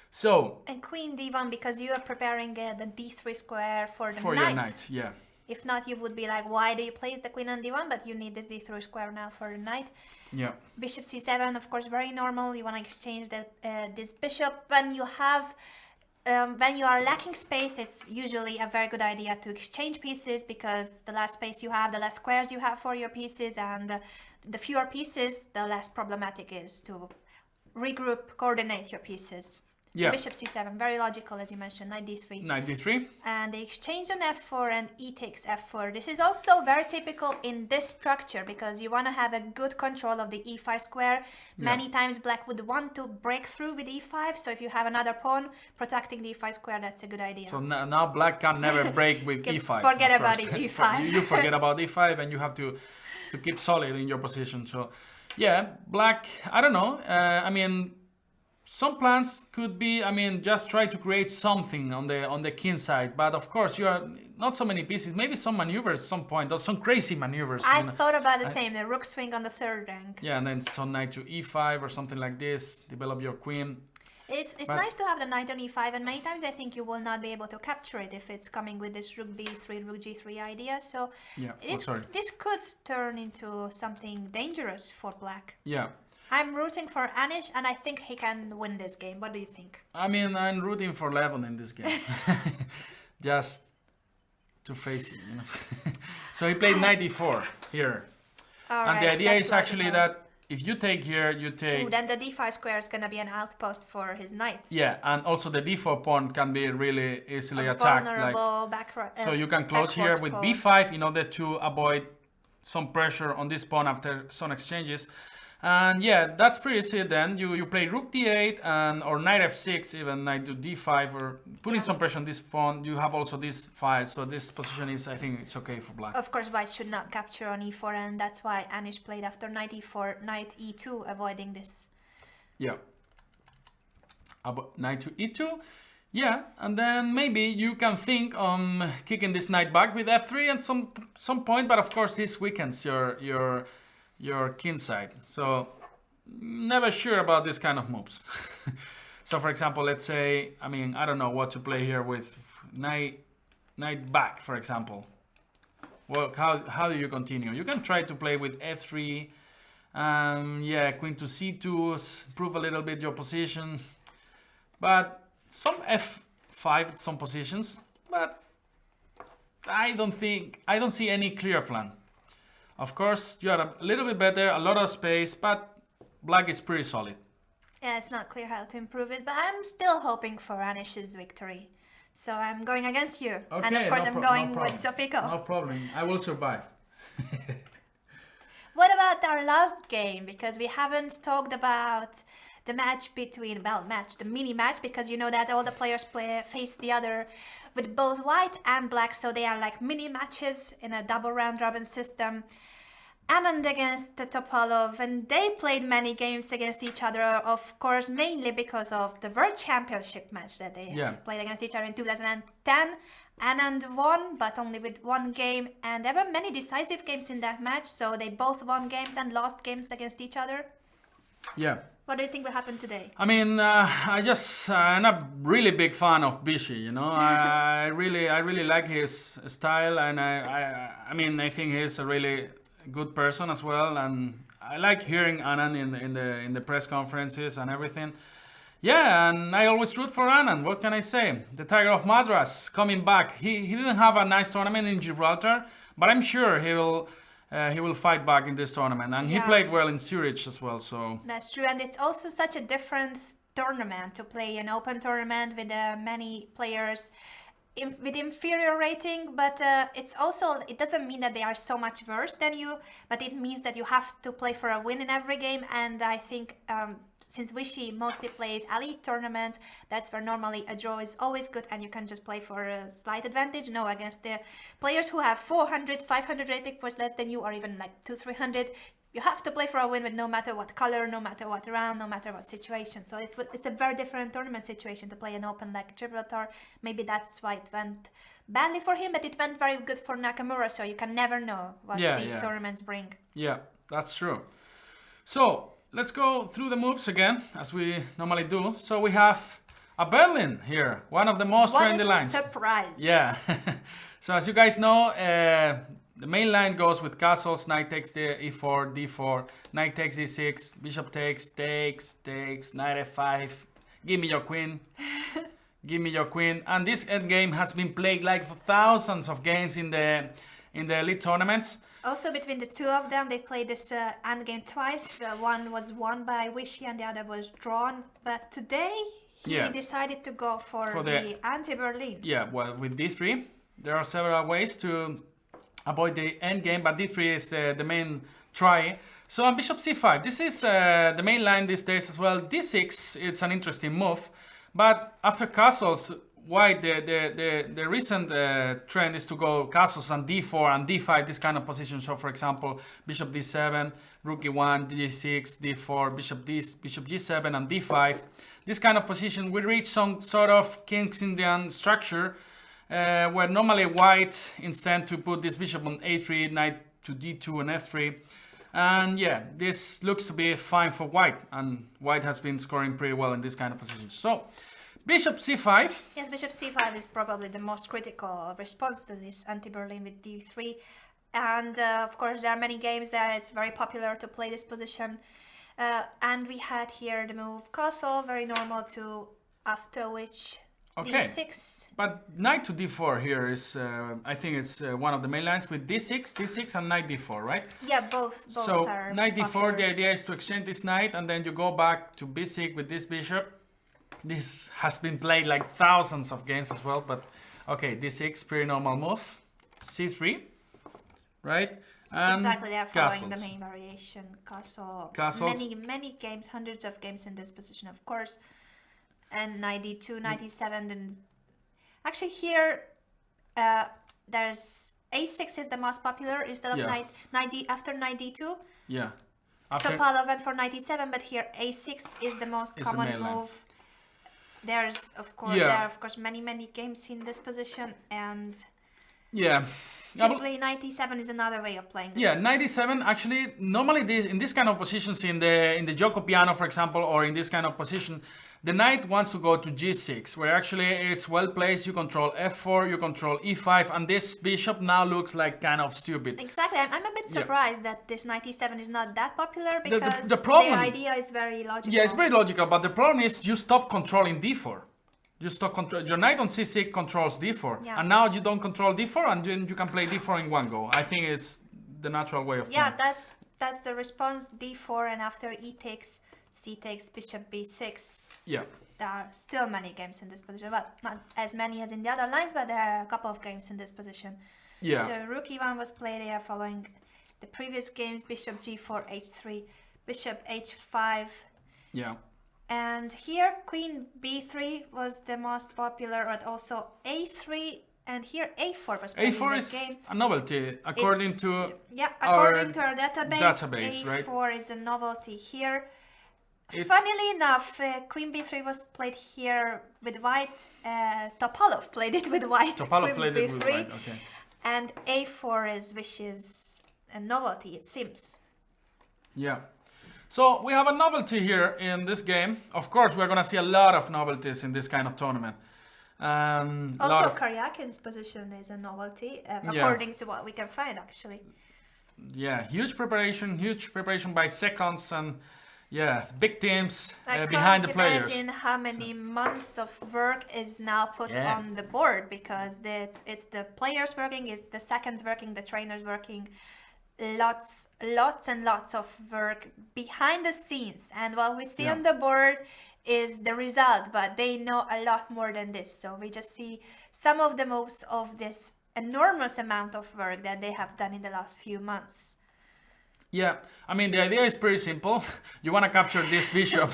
[SPEAKER 2] So.
[SPEAKER 1] And queen d1 because you are preparing the d3 square for the
[SPEAKER 2] for
[SPEAKER 1] knight.
[SPEAKER 2] your knight, yeah.
[SPEAKER 1] If not, you would be like, why do you place the queen on d1? But you need this d3 square now for the knight.
[SPEAKER 2] Yeah.
[SPEAKER 1] Bishop c7, of course, very normal. You want to exchange this bishop. When you have, when you are lacking space, it's usually a very good idea to exchange pieces because the less space you have, the less squares you have for your pieces, and the fewer pieces, the less problematic it is to regroup, coordinate your pieces. So
[SPEAKER 2] yeah.
[SPEAKER 1] bishop c7, very logical as you mentioned, knight d3.
[SPEAKER 2] Knight d3.
[SPEAKER 1] And they exchange on f4 and e takes f4. This is also very typical in this structure because you want to have a good control of the e5 square. Many times black would want to break through with e5, so if you have another pawn protecting the e5 square, that's a good idea.
[SPEAKER 2] So now black can never break with e5.
[SPEAKER 1] Forget about e5.
[SPEAKER 2] You forget about e5 and you have to keep solid in your position. So yeah, black, I don't know. I mean, some plans could be, I mean, just try to create something on the king side, but of course you are not so many pieces. Maybe some maneuvers at some point, or some crazy maneuvers.
[SPEAKER 1] I thought about the same, the rook swing on the third rank.
[SPEAKER 2] Yeah, and then some knight to e5 or something like this. Develop your queen.
[SPEAKER 1] It's nice to have the knight on e5, and many times I think you will not be able to capture it if it's coming with this rook b3, rook g3 idea. So
[SPEAKER 2] yeah,
[SPEAKER 1] this could turn into something dangerous for black.
[SPEAKER 2] Yeah.
[SPEAKER 1] I'm rooting for Anish, and I think he can win this game. What do you think?
[SPEAKER 2] I mean, I'm rooting for Levon in this game. Just to face you, you know. So he played knight e4 here. And the idea is actually that if you take here, you take...
[SPEAKER 1] Ooh, then the d5 square is going to be an outpost for his knight.
[SPEAKER 2] Yeah, and also the d4 pawn can be really easily attacked. So you can close here with b5 in order to avoid some pressure on this pawn after some exchanges. And yeah, that's pretty easy then. You play rook d8 and or knight f6, even knight to d5, or putting some pressure on this pawn. You have also this file, so this position is, I think it's okay for black.
[SPEAKER 1] Of course, white should not capture on e4, and that's why Anish played after knight e4, knight e2, avoiding this.
[SPEAKER 2] Yeah. Knight to e2. Yeah, and then maybe you can think on kicking this knight back with f3 at some point, but of course this weakens your king side, so never sure about this kind of moves. So for example, let's say, I mean, I don't know what to play here with knight back, for example. Well, how do you continue? You can try to play with f3, yeah, queen to c2, improve a little bit your position, but some f5 some positions, but I don't see any clear plan. Of course, you are a little bit better, a lot of space, but black is pretty solid.
[SPEAKER 1] Yeah, it's not clear how to improve it, but I'm still hoping for Anish's victory. So I'm going against you.
[SPEAKER 2] Okay,
[SPEAKER 1] and of course I'm going with Zopiko.
[SPEAKER 2] No problem, I will survive.
[SPEAKER 1] What about our last game? Because we haven't talked about the match between, the mini match, because you know that all the players face the other with both white and black, so they are like mini matches in a double round robin system. Anand against Topalov, and they played many games against each other, of course, mainly because of the World Championship match that they played against each other in 2010. Anand won, but only with one game, and there were many decisive games in that match, so they both won games and lost games against each other.
[SPEAKER 2] Yeah.
[SPEAKER 1] What do you think will happen today?
[SPEAKER 2] I mean, I'm a really big fan of Bishi, you know. I really like his style, and I mean, I think he's a really good person as well, and I like hearing Anand in the press conferences and everything. Yeah, and I always root for Anand. What can I say? The Tiger of Madras coming back. He didn't have a nice tournament in Gibraltar, but I'm sure he will fight back in this tournament, and he played well in Zurich as well. So
[SPEAKER 1] that's true, and it's also such a different tournament to play an open tournament with many players. with inferior rating, but it doesn't mean that they are so much worse than you, but it means that you have to play for a win in every game. And I think since Wishy mostly plays elite tournaments, that's where normally a draw is always good and you can just play for a slight advantage. No, against the players who have 400, 500 rating points less than you, or even like 200-300, you have to play for a win with no matter what color, no matter what round, no matter what situation. So it's a very different tournament situation to play an open like Gibraltar. Maybe that's why it went badly for him, but it went very good for Nakamura, so you can never know what these tournaments bring.
[SPEAKER 2] Yeah, that's true. So let's go through the moves again, as we normally do. So we have a Berlin here, one of the most trendy lines.
[SPEAKER 1] What a surprise.
[SPEAKER 2] Yeah. So as you guys know, the main line goes with castles. Knight takes the e4, d4, knight takes e6, bishop takes, knight f5. Give me your queen. Give me your queen. And this endgame has been played like for thousands of games in the elite tournaments.
[SPEAKER 1] Also, between the two of them, they played this endgame twice. One was won by Wishy and the other was drawn. But today, he decided to go for the anti-Berlin. Yeah, well, with d3, there are several ways to avoid the endgame, but d3 is the main try. So on bishop c5, this is the main line these days as well. d6, it's an interesting move, but after castles, white, the recent trend is to go castles on d4 and d5, this kind of position. So for example, bishop d7, rook e1, d6, d4, bishop g7 and d5. This kind of position will reach some sort of King's Indian structure, where normally white intend to put this bishop on a3, knight to d2 and f3. And yeah, this looks to be fine for white, and white has been scoring pretty well in this kind of position. So bishop c5. Yes, bishop c5 is probably the most critical response to this anti-Berlin with d3. And of course, there are many games that it's very popular to play this position. And we had here the move castle, very normal to, after which d6.
[SPEAKER 2] But knight to d4 here is, I think it's one of the main lines with d6, and knight d4, right?
[SPEAKER 1] Yeah, both
[SPEAKER 2] so
[SPEAKER 1] are
[SPEAKER 2] knight d4,
[SPEAKER 1] popular.
[SPEAKER 2] the idea is to exchange this knight, and then you go back to b6 with this bishop. This has been played like thousands of games as well, but okay, d6, pretty normal move. c3, right? And
[SPEAKER 1] exactly, they are following
[SPEAKER 2] castles.
[SPEAKER 1] the main variation.
[SPEAKER 2] Castles.
[SPEAKER 1] Many games, hundreds of games in this position, of course. And knight d2, knight d7, and actually here there's a6 is the most popular instead of after knight d2.
[SPEAKER 2] Yeah.
[SPEAKER 1] Topalov went for knight d7, but here a6 is the most common move. There's of course there are of course many games in this position, and simply knight d7 is another way of playing this.
[SPEAKER 2] Yeah, knight d7 actually normally in this kind of positions in the Gioco piano, for example, or in this kind of position, the knight wants to go to g6, where actually it's well placed. You control f4, you control e5, and this bishop now looks like kind of stupid.
[SPEAKER 1] Exactly, I'm a bit surprised that this knight e7 is not that popular, because
[SPEAKER 2] the problem,
[SPEAKER 1] the idea is very logical.
[SPEAKER 2] Yeah, it's very logical, but the problem is you stop controlling d4. You stop control. Your knight on c6 controls d4, and now you don't control d4, and then you can play d4 in one go. I think it's the natural way of playing.
[SPEAKER 1] Yeah, that's the response. d4, and after e takes, c takes, bishop b6.
[SPEAKER 2] Yeah.
[SPEAKER 1] There are still many games in this position. Well, not as many as in the other lines, but there are a couple of games in this position.
[SPEAKER 2] Yeah.
[SPEAKER 1] So rook e1 was played there following the previous games. Bishop g4, h3, bishop h5.
[SPEAKER 2] Yeah.
[SPEAKER 1] And here queen b3 was the most popular, but also a3, and here a4 was played
[SPEAKER 2] a4
[SPEAKER 1] in
[SPEAKER 2] is
[SPEAKER 1] the game.
[SPEAKER 2] A novelty according to
[SPEAKER 1] according to our database,
[SPEAKER 2] a4
[SPEAKER 1] right? Is a novelty here. Funnily enough, queen b3 was played here with white. Topalov played it with white.
[SPEAKER 2] Topalov played it with white, okay.
[SPEAKER 1] And a4 which is a novelty, it seems.
[SPEAKER 2] Yeah. So we have a novelty here in this game. Of course, we're going to see a lot of novelties in this kind of tournament.
[SPEAKER 1] Also, Karjakin's position is a novelty, according to what we can find, actually.
[SPEAKER 2] Yeah, huge preparation by seconds, and big teams behind the players.
[SPEAKER 1] I can't imagine how many months of work is now put on the board, because it's the players working, it's the seconds working, the trainers working. Lots and lots of work behind the scenes, and what we see on the board is the result, but they know a lot more than this. So we just see some of the most of this enormous amount of work that they have done in the last few months.
[SPEAKER 2] Yeah, I mean, the idea is pretty simple. You want to capture this bishop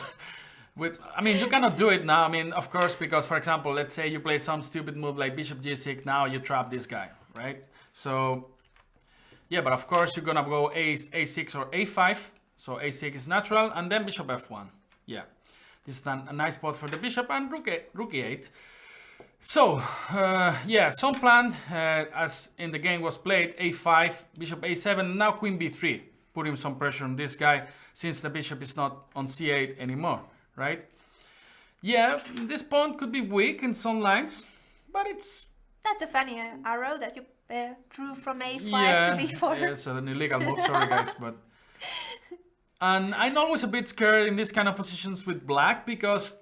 [SPEAKER 2] you cannot do it now. I mean, of course, because, for example, let's say you play some stupid move like bishop g6. Now you trap this guy, right? So, yeah, but of course, you're going to go a6 or a5. So a6 is natural, and then bishop f1. Yeah, this is a nice spot for the bishop, and rook e8. So, yeah, some plan, as in the game was played, a5, bishop a7, now queen b3. Putting some pressure on this guy, since the bishop is not on c8 anymore, right? Yeah, this pawn could be weak in some lines, but it's...
[SPEAKER 1] That's a funny arrow that you drew from a5 to d4.
[SPEAKER 2] Yeah, it's an illegal move, sorry guys, but... And I'm always a bit scared in these kind of positions with black, because,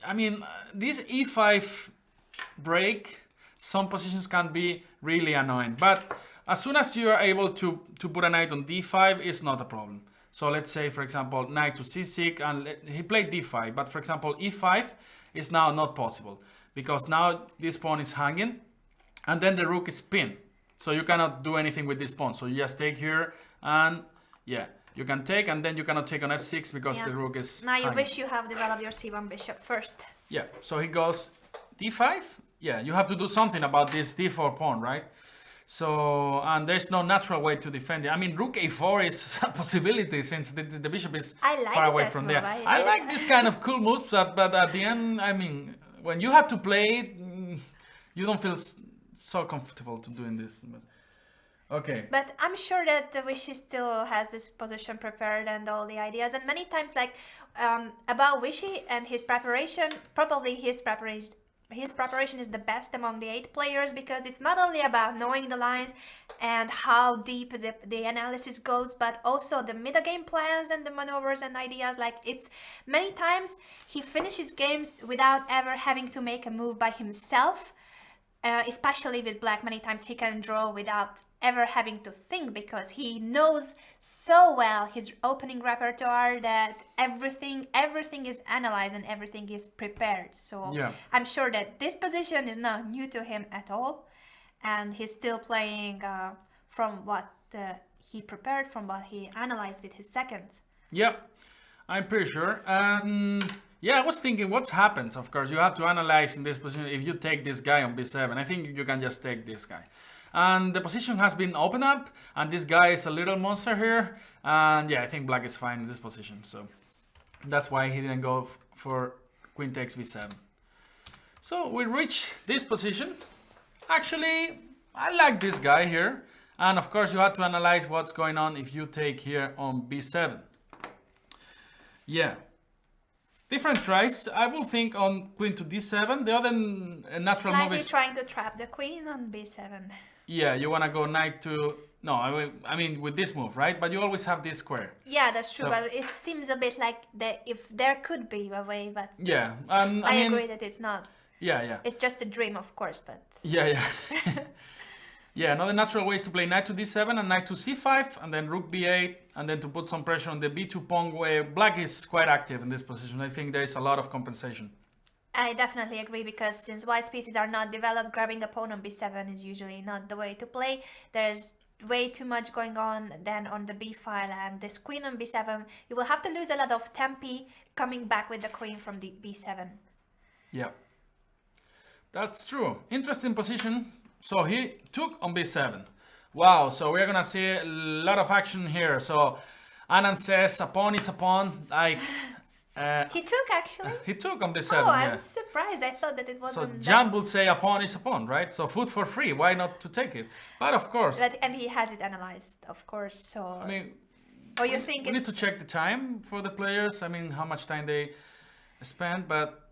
[SPEAKER 2] I mean, this e5 break, some positions can be really annoying, but as soon as you are able to put a knight on d5, it's not a problem. So let's say, for example, knight to c6, and he played d5, but for example, e5 is now not possible, because now this pawn is hanging, and then the rook is pinned. So you cannot do anything with this pawn. So you just take here, and yeah, you can take, and then you cannot take on f6 because the rook is
[SPEAKER 1] Now you
[SPEAKER 2] hanging.
[SPEAKER 1] wish you have developed your c1 bishop first.
[SPEAKER 2] Yeah, so he goes d5. Yeah, you have to do something about this d4 pawn, right? So, and there's no natural way to defend it. I mean, rook a4 is a possibility, since the bishop is far away from there. I like this kind of cool moves, but at the end, I mean, when you have to play it, you don't feel so comfortable to doing this. But, okay.
[SPEAKER 1] But I'm sure that the Vishy still has this position prepared and all the ideas. And many times, like, about Vishy and his preparation, probably his preparation is the best among the 8 players, because it's not only about knowing the lines and how deep the analysis goes, but also the metagame plans and the maneuvers and ideas. Like, it's many times he finishes games without ever having to make a move by himself, especially with black. Many times he can draw without ever having to think, because he knows so well his opening repertoire that everything is analyzed and everything is prepared. So yeah. I'm sure that this position is not new to him at all, and he's still playing from what he prepared, from what he analyzed with his seconds.
[SPEAKER 2] Yeah, I'm pretty sure. Yeah, I was thinking what happens. Of course, you have to analyze in this position. If you take this guy on b7, I think you can just take this guy. And the position has been opened up, and this guy is a little monster here. And yeah, I think black is fine in this position. So that's why he didn't go for queen takes b7. So we reach this position. Actually, I like this guy here. And of course, you have to analyze what's going on if you take here on b7. Yeah. Different tries. I will think on queen to d7. The other natural move is
[SPEAKER 1] trying to trap the queen on b7.
[SPEAKER 2] Yeah, you want to go knight to... No, I mean with this move, right? But you always have this square.
[SPEAKER 1] Yeah, that's true. So, but it seems a bit like if there could be a way, but...
[SPEAKER 2] Yeah.
[SPEAKER 1] I mean, agree that it's not.
[SPEAKER 2] Yeah, yeah.
[SPEAKER 1] It's just a dream, of course, but...
[SPEAKER 2] Yeah, yeah. Yeah, another natural way is to play knight to d7 and knight to c5, and then rook b8, and then to put some pressure on the b2 pawn, where black is quite active in this position. I think there is a lot of compensation.
[SPEAKER 1] I definitely agree, because since white pieces are not developed, grabbing a pawn on b7 is usually not the way to play. There's way too much going on then on the b file, and this queen on b7, you will have to lose a lot of tempi coming back with the queen from the b7.
[SPEAKER 2] Yeah, that's true. Interesting position. So he took on b7. Wow, so we're gonna see a lot of action here. So Anand says a pawn is a pawn. Like
[SPEAKER 1] he took, actually.
[SPEAKER 2] He took on b7.
[SPEAKER 1] Oh, I'm surprised. I thought that it wasn't.
[SPEAKER 2] So Jan would say a pawn is a pawn, right? So food for free. Why not to take it? But of course.
[SPEAKER 1] And he has it analyzed, of course. So.
[SPEAKER 2] I mean.
[SPEAKER 1] Or you think
[SPEAKER 2] we need to check the time for the players. I mean, how much time they spend, but.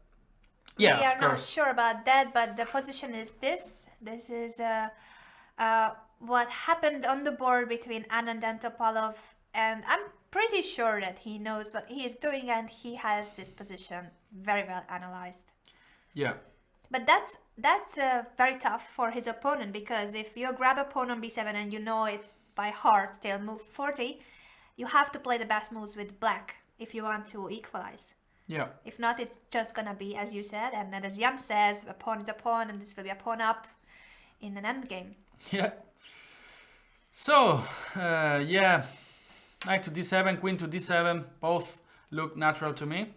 [SPEAKER 2] Yeah,
[SPEAKER 1] we are not sure about that, but the position is this. This is what happened on the board between Anand and Topalov, and I'm pretty sure that he knows what he is doing, and he has this position very well analyzed.
[SPEAKER 2] Yeah.
[SPEAKER 1] But that's very tough for his opponent, because if you grab a pawn on b7 and you know it's by heart still move 40, you have to play the best moves with black if you want to equalize.
[SPEAKER 2] Yeah.
[SPEAKER 1] If not, it's just gonna be, as you said, and then as Jan says, a pawn is a pawn, and this will be a pawn up in an endgame.
[SPEAKER 2] Yeah. So, yeah, knight to d7, queen to d7, both look natural to me.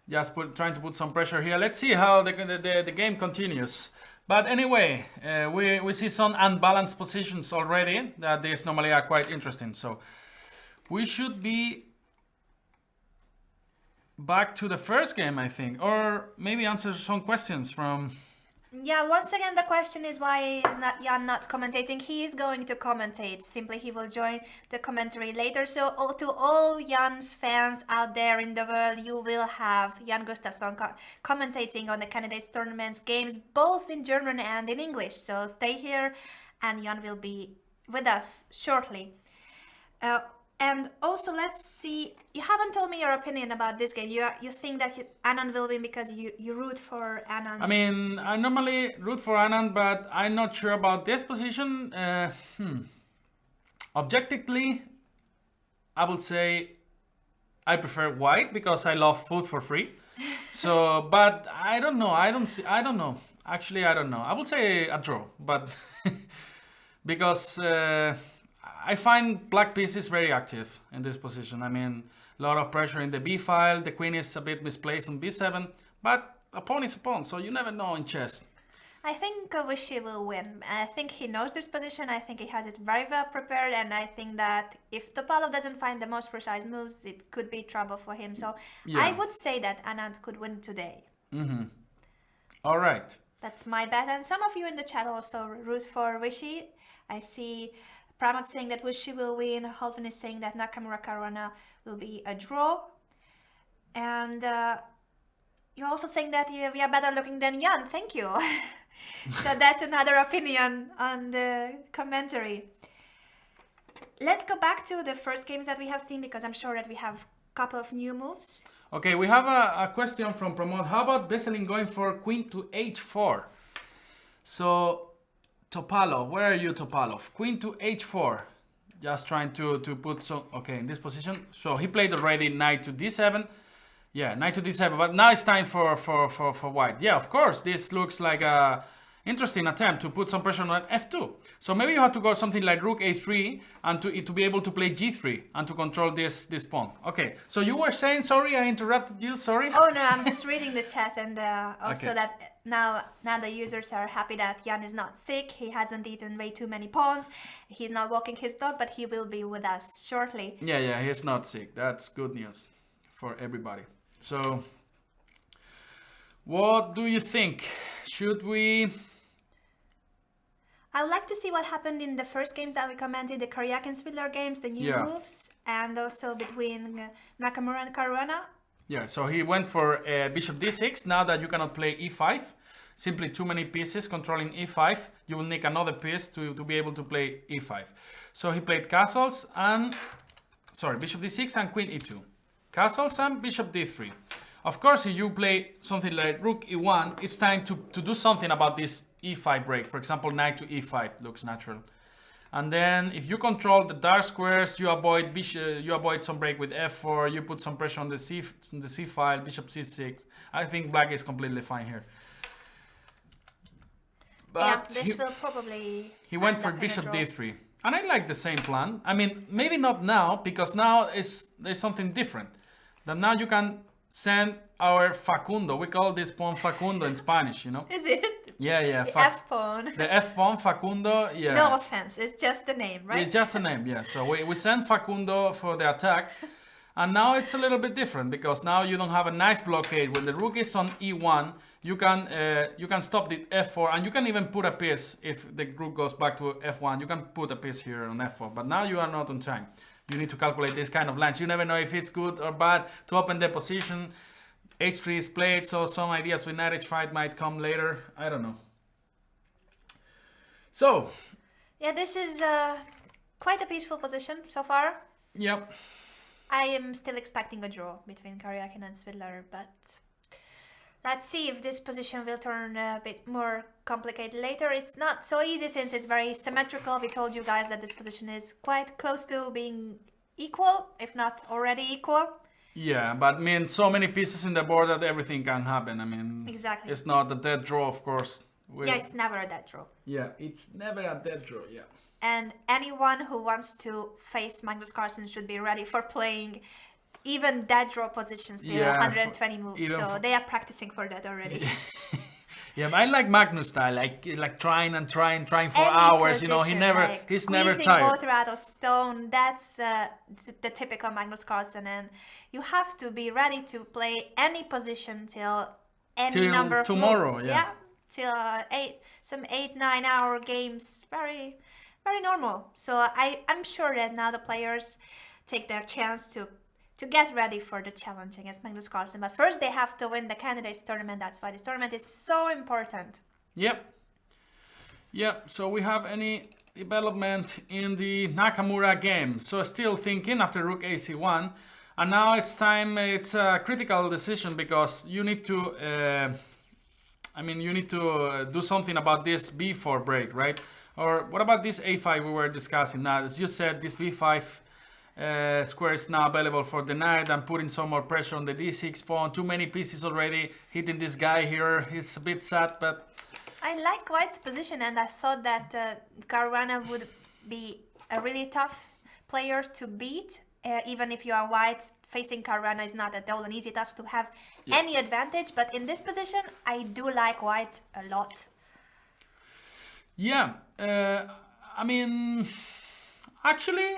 [SPEAKER 2] Just trying to put some pressure here. Let's see how the game continues. But anyway, we see some unbalanced positions already that these normally are quite interesting. So we should be back to the first game, I think, or maybe answer some questions from...
[SPEAKER 1] Yeah, once again, the question is why is Jan not commentating? He is going to commentate. Simply, he will join the commentary later. So, to all Jan's fans out there in the world, you will have Jan Gustafsson commentating on the candidates tournaments games, both in German and in English. So, stay here, and Jan will be with us shortly. And also, let's see. You haven't told me your opinion about this game. You think that Anand will win because you root for Anand.
[SPEAKER 2] I mean, I normally root for Anand, but I'm not sure about this position. Objectively, I would say I prefer white because I love food for free. So, but I don't know. I don't know. Actually, I don't know. I would say a draw, but because. I find black pieces very active in this position. I mean, a lot of pressure in the b file. The queen is a bit misplaced on b7, but a pawn is a pawn, so you never know in chess.
[SPEAKER 1] I think Vichy will win. I think he knows this position. I think he has it very well prepared, and I think that if Topalov doesn't find the most precise moves, it could be trouble for him. So yeah. I would say that Anand could win today.
[SPEAKER 2] Mm-hmm. All right.
[SPEAKER 1] That's my bet, and some of you in the chat also root for Vichy. I see Pramod saying that Vichy will win. Halvin is saying that Nakamura Caruana will be a draw. And you're also saying that we are better looking than Jan. Thank you. So that's another opinion on the commentary. Let's go back to the first games that we have seen, because I'm sure that we have a couple of new moves.
[SPEAKER 2] Okay, we have a question from Pramod. How about Veselin going for queen to h4? So... Topalov, where are you, Topalov? Queen to h4. Just trying to put some... Okay, in this position. So he played already knight to d7. Yeah, knight to d7. But now it's time for white. Yeah, of course, this looks like a interesting attempt to put some pressure on f2. So maybe you have to go something like rook a3 and to be able to play g3 and to control this pawn. Okay, so you were saying, sorry, I interrupted you, sorry?
[SPEAKER 1] Oh no, I'm just reading the chat, and also okay. That now the users are happy that Jan is not sick. He hasn't eaten way too many pawns. He's not walking his dog, but he will be with us shortly.
[SPEAKER 2] Yeah, he's not sick. That's good news for everybody. So, what do you think? Should we...
[SPEAKER 1] I would like to see what happened in the first games that we commented, the Karjakin Swidler games, the new moves, and also between Nakamura and Caruana.
[SPEAKER 2] Yeah, so he went for bishop d6. Now that you cannot play e5, simply too many pieces controlling e5, you will need another piece to be able to play e5. So he played castles and, bishop d6 and queen e2. Castles and bishop d3. Of course, if you play something like rook e1, it's time to do something about this e5 break. For example, knight to e5 looks natural. And then if you control the dark squares, you avoid some break with f4, you put some pressure on the c file, bishop c6. I think black is completely fine here. But
[SPEAKER 1] yeah, this will probably...
[SPEAKER 2] He went for bishop d3. And I like the same plan. I mean, maybe not now, because now there's something different. That now you can send our Facundo. We call this pawn Facundo in Spanish, you know?
[SPEAKER 1] Is it?
[SPEAKER 2] Yeah.
[SPEAKER 1] The F-pawn.
[SPEAKER 2] The F-pawn, Facundo, yeah.
[SPEAKER 1] No offense, it's just a name, right?
[SPEAKER 2] It's just a name, yeah. So we send Facundo for the attack. And now it's a little bit different, because now you don't have a nice blockade. When the rook is on e1, you can stop the f4, and you can even put a piece if the rook goes back to f1. You can put a piece here on f4, but now you are not on time. You need to calculate this kind of lines. You never know if it's good or bad to open the position. h3 is played, so some ideas with knight h5 might come later. I don't know. So.
[SPEAKER 1] Yeah, this is quite a peaceful position so far.
[SPEAKER 2] Yep.
[SPEAKER 1] I am still expecting a draw between Karjakin and Swidler, but let's see if this position will turn a bit more complicated later. It's not so easy since it's very symmetrical. We told you guys that this position is quite close to being equal, if not already equal.
[SPEAKER 2] Yeah, but I mean, so many pieces in the board that everything can happen. I mean,
[SPEAKER 1] Exactly.
[SPEAKER 2] it's not a dead draw, of course.
[SPEAKER 1] Yeah, it's never a dead draw.
[SPEAKER 2] Yeah, it's never a dead draw. Yeah.
[SPEAKER 1] And anyone who wants to face Magnus Carlsen should be ready for playing even dead draw positions till 120 moves. So they are practicing for that already.
[SPEAKER 2] Yeah, but I like Magnus style, like trying for
[SPEAKER 1] Any
[SPEAKER 2] hours.
[SPEAKER 1] position,
[SPEAKER 2] He's never
[SPEAKER 1] squeezing
[SPEAKER 2] tired.
[SPEAKER 1] water out of stone. That's the typical Magnus Carlsen, and you have to be ready to play any position till any number of
[SPEAKER 2] tomorrow.
[SPEAKER 1] moves.
[SPEAKER 2] Yeah.
[SPEAKER 1] Till 8-9 hour games. Very, very normal. So I'm sure that now the players take their chance to get ready for the challenge against Magnus Carlsen. But first they have to win the candidates tournament. That's why this tournament is so important.
[SPEAKER 2] Yep. So we have any development in the Nakamura game. So still thinking after rook ac1. And now it's time, it's a critical decision because you need to, do something about this b4 break, right? Or what about this a5 we were discussing now? As you said, this b5 square is now available for the knight and putting some more pressure on the d6 pawn. Too many pieces already hitting this guy here. He's a bit sad, but
[SPEAKER 1] I like White's position, and I thought that Caruana would be a really tough player to beat. Even if you are White, facing Caruana is not at all an easy task to have any advantage. But in this position, I do like White a lot.
[SPEAKER 2] Yeah, actually,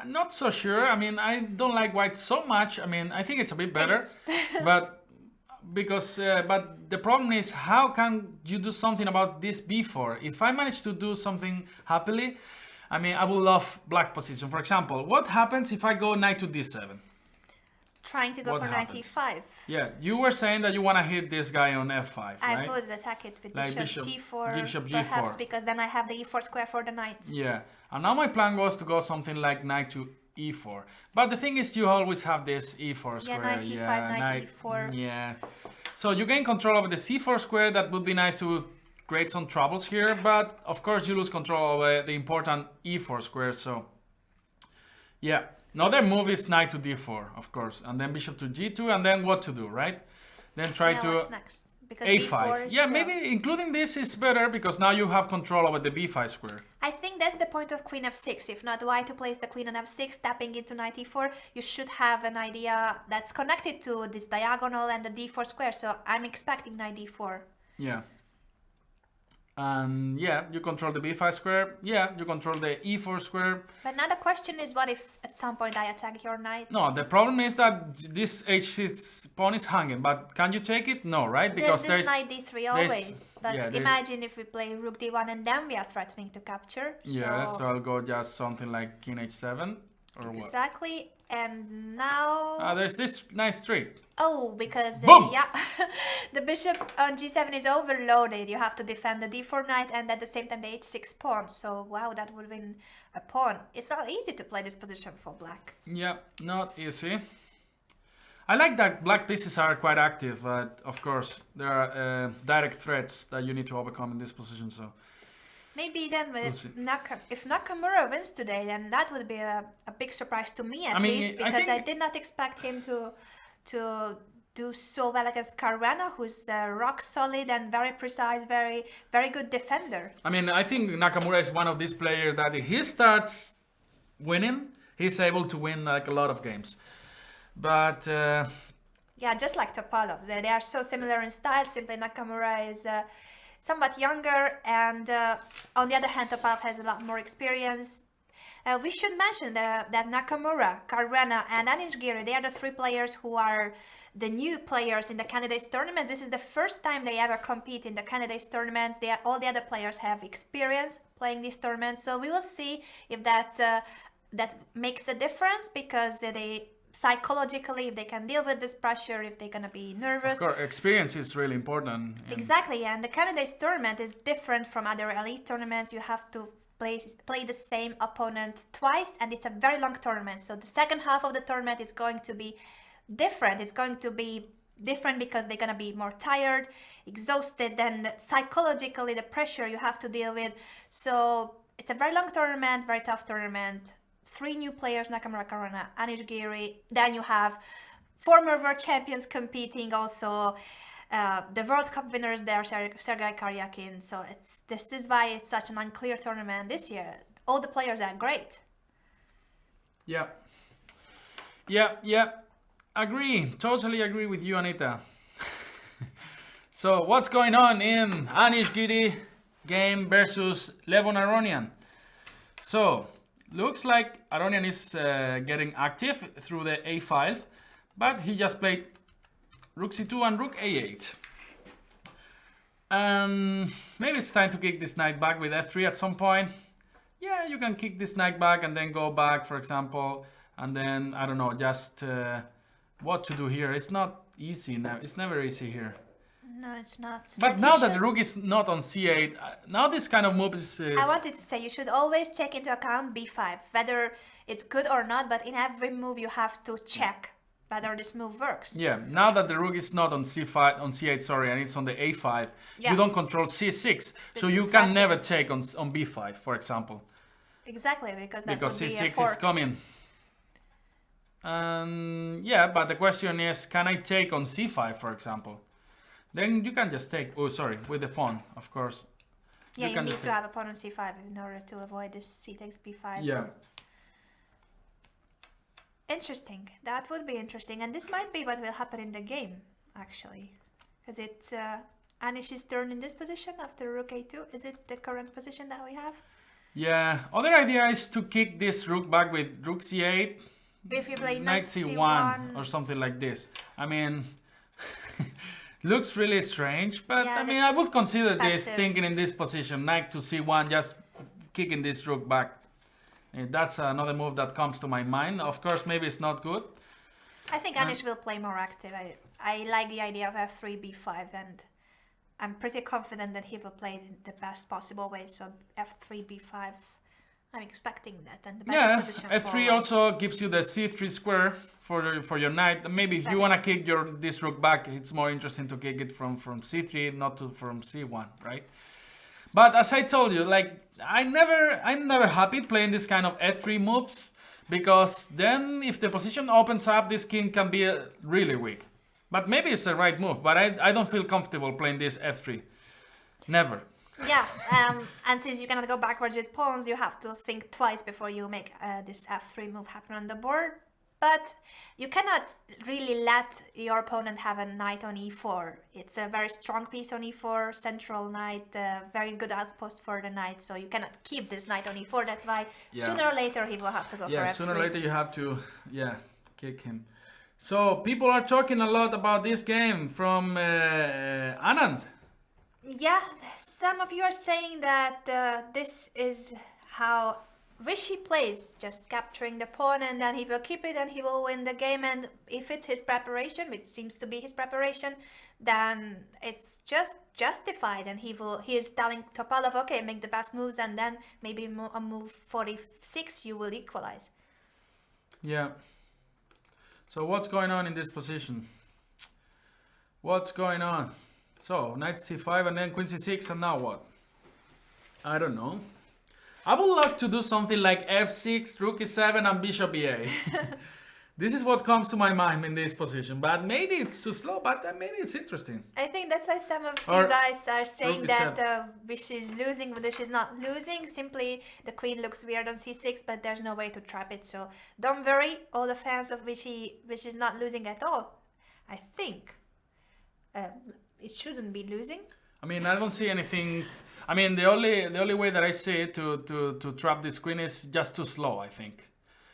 [SPEAKER 2] not so sure. I mean, I don't like White so much. I mean, I think it's a bit better, but the problem is, how can you do something about this b4? If I manage to do something happily, I mean, I would love black position. For example, what happens if I go knight to d7?
[SPEAKER 1] Trying to go for knight e5.
[SPEAKER 2] Yeah, you were saying that you want to hit this guy on f5, right?
[SPEAKER 1] I would attack it with
[SPEAKER 2] like
[SPEAKER 1] bishop g4,
[SPEAKER 2] bishop
[SPEAKER 1] perhaps,
[SPEAKER 2] g4.
[SPEAKER 1] because then I have the e4 square for the knight.
[SPEAKER 2] Yeah, and now my plan was to go something like knight to e4. But the thing is, you always have this e4 square.
[SPEAKER 1] Knight e5, knight e4.
[SPEAKER 2] Yeah. So you gain control over the c4 square. That would be nice to create some troubles here. But of course, you lose control over the important e4 square. So yeah. Another move is knight to d4, of course. And then bishop to g2. And then what to do, right? Then try to
[SPEAKER 1] what's next? Because
[SPEAKER 2] a5. Yeah, maybe including this is better because now you have control over the b5 square.
[SPEAKER 1] I think that's the point of queen f6. If not White to place the queen on f6, tapping into knight e4, you should have an idea that's connected to this diagonal and the d4 square. So I'm expecting knight d4.
[SPEAKER 2] Yeah. And yeah, you control the b5 square. Yeah, you control the e4 square.
[SPEAKER 1] But now the question is, what if at some point I attack your knight?
[SPEAKER 2] No, the problem is that this h6 pawn is hanging. But can you take it? No, right? Because
[SPEAKER 1] there's knight d3 always. But
[SPEAKER 2] yeah,
[SPEAKER 1] imagine if we play rook d1 and then we are threatening to capture.
[SPEAKER 2] Yeah, so I'll go just something like king h7 or what?
[SPEAKER 1] Exactly. And now
[SPEAKER 2] there's this nice trick.
[SPEAKER 1] Oh, because the bishop on g7 is overloaded. You have to defend the d4 knight and at the same time the h6 pawn. So wow, that would win a pawn. It's not easy to play this position for black.
[SPEAKER 2] Yeah, not easy. I like that black pieces are quite active, but of course there are direct threats that you need to overcome in this position. So
[SPEAKER 1] maybe then if Nakamura wins today, then that would be a big surprise to me at least, because I did not expect him to do so well against Caruana, who's rock solid and very precise, very, very good defender.
[SPEAKER 2] I mean, I think Nakamura is one of these players that if he starts winning, he's able to win like a lot of games. But
[SPEAKER 1] yeah, just like Topalov, they are so similar in style. Simply Nakamura is somewhat younger, and on the other hand, Topalov has a lot more experience. We should mention that Nakamura, Caruana, and Anish Giri, they are the three players who are the new players in the candidates tournament. This is the first time they ever compete in the candidates tournaments. All the other players have experience playing these tournaments, so we will see if that makes a difference, because they psychologically, if they can deal with this pressure, if they're gonna be nervous.
[SPEAKER 2] Of course, experience is really important.
[SPEAKER 1] Exactly, and the candidates tournament is different from other elite tournaments. You have to play the same opponent twice, and it's a very long tournament. So the second half of the tournament is going to be different. It's going to be different because they're gonna be more tired, exhausted, and psychologically the pressure you have to deal with. So it's a very long tournament, very tough tournament. three new players, Nakamura, Caruana, Anish, Giri. Then you have former world champions competing also. The World Cup winners there, Sergei Karjakin. So this is why it's such an unclear tournament this year. All the players are great.
[SPEAKER 2] Yeah. Agree. Totally agree with you, Anita. So what's going on in Anish Giri game versus Levon Aronian? So looks like Aronian is getting active through the A5, but he just played Rook C2 and Rook A8. And maybe it's time to kick this knight back with F3 at some point. Yeah, you can kick this knight back and then go back, for example, and then, I don't know, just what to do here. It's not easy now. It's never easy here.
[SPEAKER 1] No, it's not.
[SPEAKER 2] But now that the rook is not on C8, now this kind of move is...
[SPEAKER 1] I wanted to say you should always take into account B5, whether it's good or not, but in every move you have to check whether this move works.
[SPEAKER 2] Yeah, now that the rook is not on C8, sorry, and it's on the A5, you don't control C6, so you can never take on B5, for example.
[SPEAKER 1] Exactly, because
[SPEAKER 2] C6 is coming. Yeah, but the question is, can I take on C5, for example? Then you can just take, oh sorry, with the pawn, of course.
[SPEAKER 1] Yeah, you need to have a pawn on C5 in order to avoid this C takes B5.
[SPEAKER 2] Yeah.
[SPEAKER 1] Interesting. That would be interesting. And this might be what will happen in the game, actually. Because it's Anish's turn in this position after Rook A2. Is it the current position that we have?
[SPEAKER 2] Yeah. Other idea is to kick this rook back with Rook C8.
[SPEAKER 1] If you play
[SPEAKER 2] Knight C1 or something like this. I mean, looks really strange, but yeah, I mean, I would consider this, thinking in this position, Knight to C1, just kicking this rook back. That's another move that comes to my mind. Of course, maybe it's not good.
[SPEAKER 1] I think Anish will play more active. I like the idea of F3, B5, and I'm pretty confident that he will play in the best possible way. So F3, B5, I'm expecting that. And the better position
[SPEAKER 2] F3 forward also gives you the C3 square for your knight. Maybe if you want to kick this rook back, it's more interesting to kick it from C3, not from C1, right? But as I told you, like I'm never happy playing this kind of F3 moves, because then if the position opens up, this king can be really weak. But maybe it's the right move, but I don't feel comfortable playing this F3. Never.
[SPEAKER 1] Yeah, and since you cannot go backwards with pawns, you have to think twice before you make this F3 move happen on the board. But you cannot really let your opponent have a knight on E4. It's a very strong piece on E4, central knight, very good outpost for the knight. So you cannot keep this knight on E4. That's why sooner or later he will have to go for F3.
[SPEAKER 2] Yeah, sooner or later you have to, kick him. So people are talking a lot about this game from Anand.
[SPEAKER 1] Yeah, some of you are saying that this is how Rishi plays, just capturing the pawn, and then he will keep it and he will win the game. And if it's his preparation, which seems to be his preparation, then it's just justified, and he is telling Topalov, okay, make the best moves, and then maybe on move 46 you will equalize.
[SPEAKER 2] Yeah. So what's going on in this position? What's going on? So knight c5 and then queen c6, and now what? I don't know. I would like to do something like f6, rook e7 and bishop e8. This is what comes to my mind in this position, but maybe it's too slow, but maybe it's interesting.
[SPEAKER 1] I think that's why some of you guys are saying that Vichy is losing, but Vichy is not losing. Simply the queen looks weird on c6, but there's no way to trap it. So don't worry, all the fans of Vichy is not losing at all. I think it shouldn't be losing.
[SPEAKER 2] I mean, I don't see anything. I mean, the only way that I see it to trap this queen is just too slow, I think.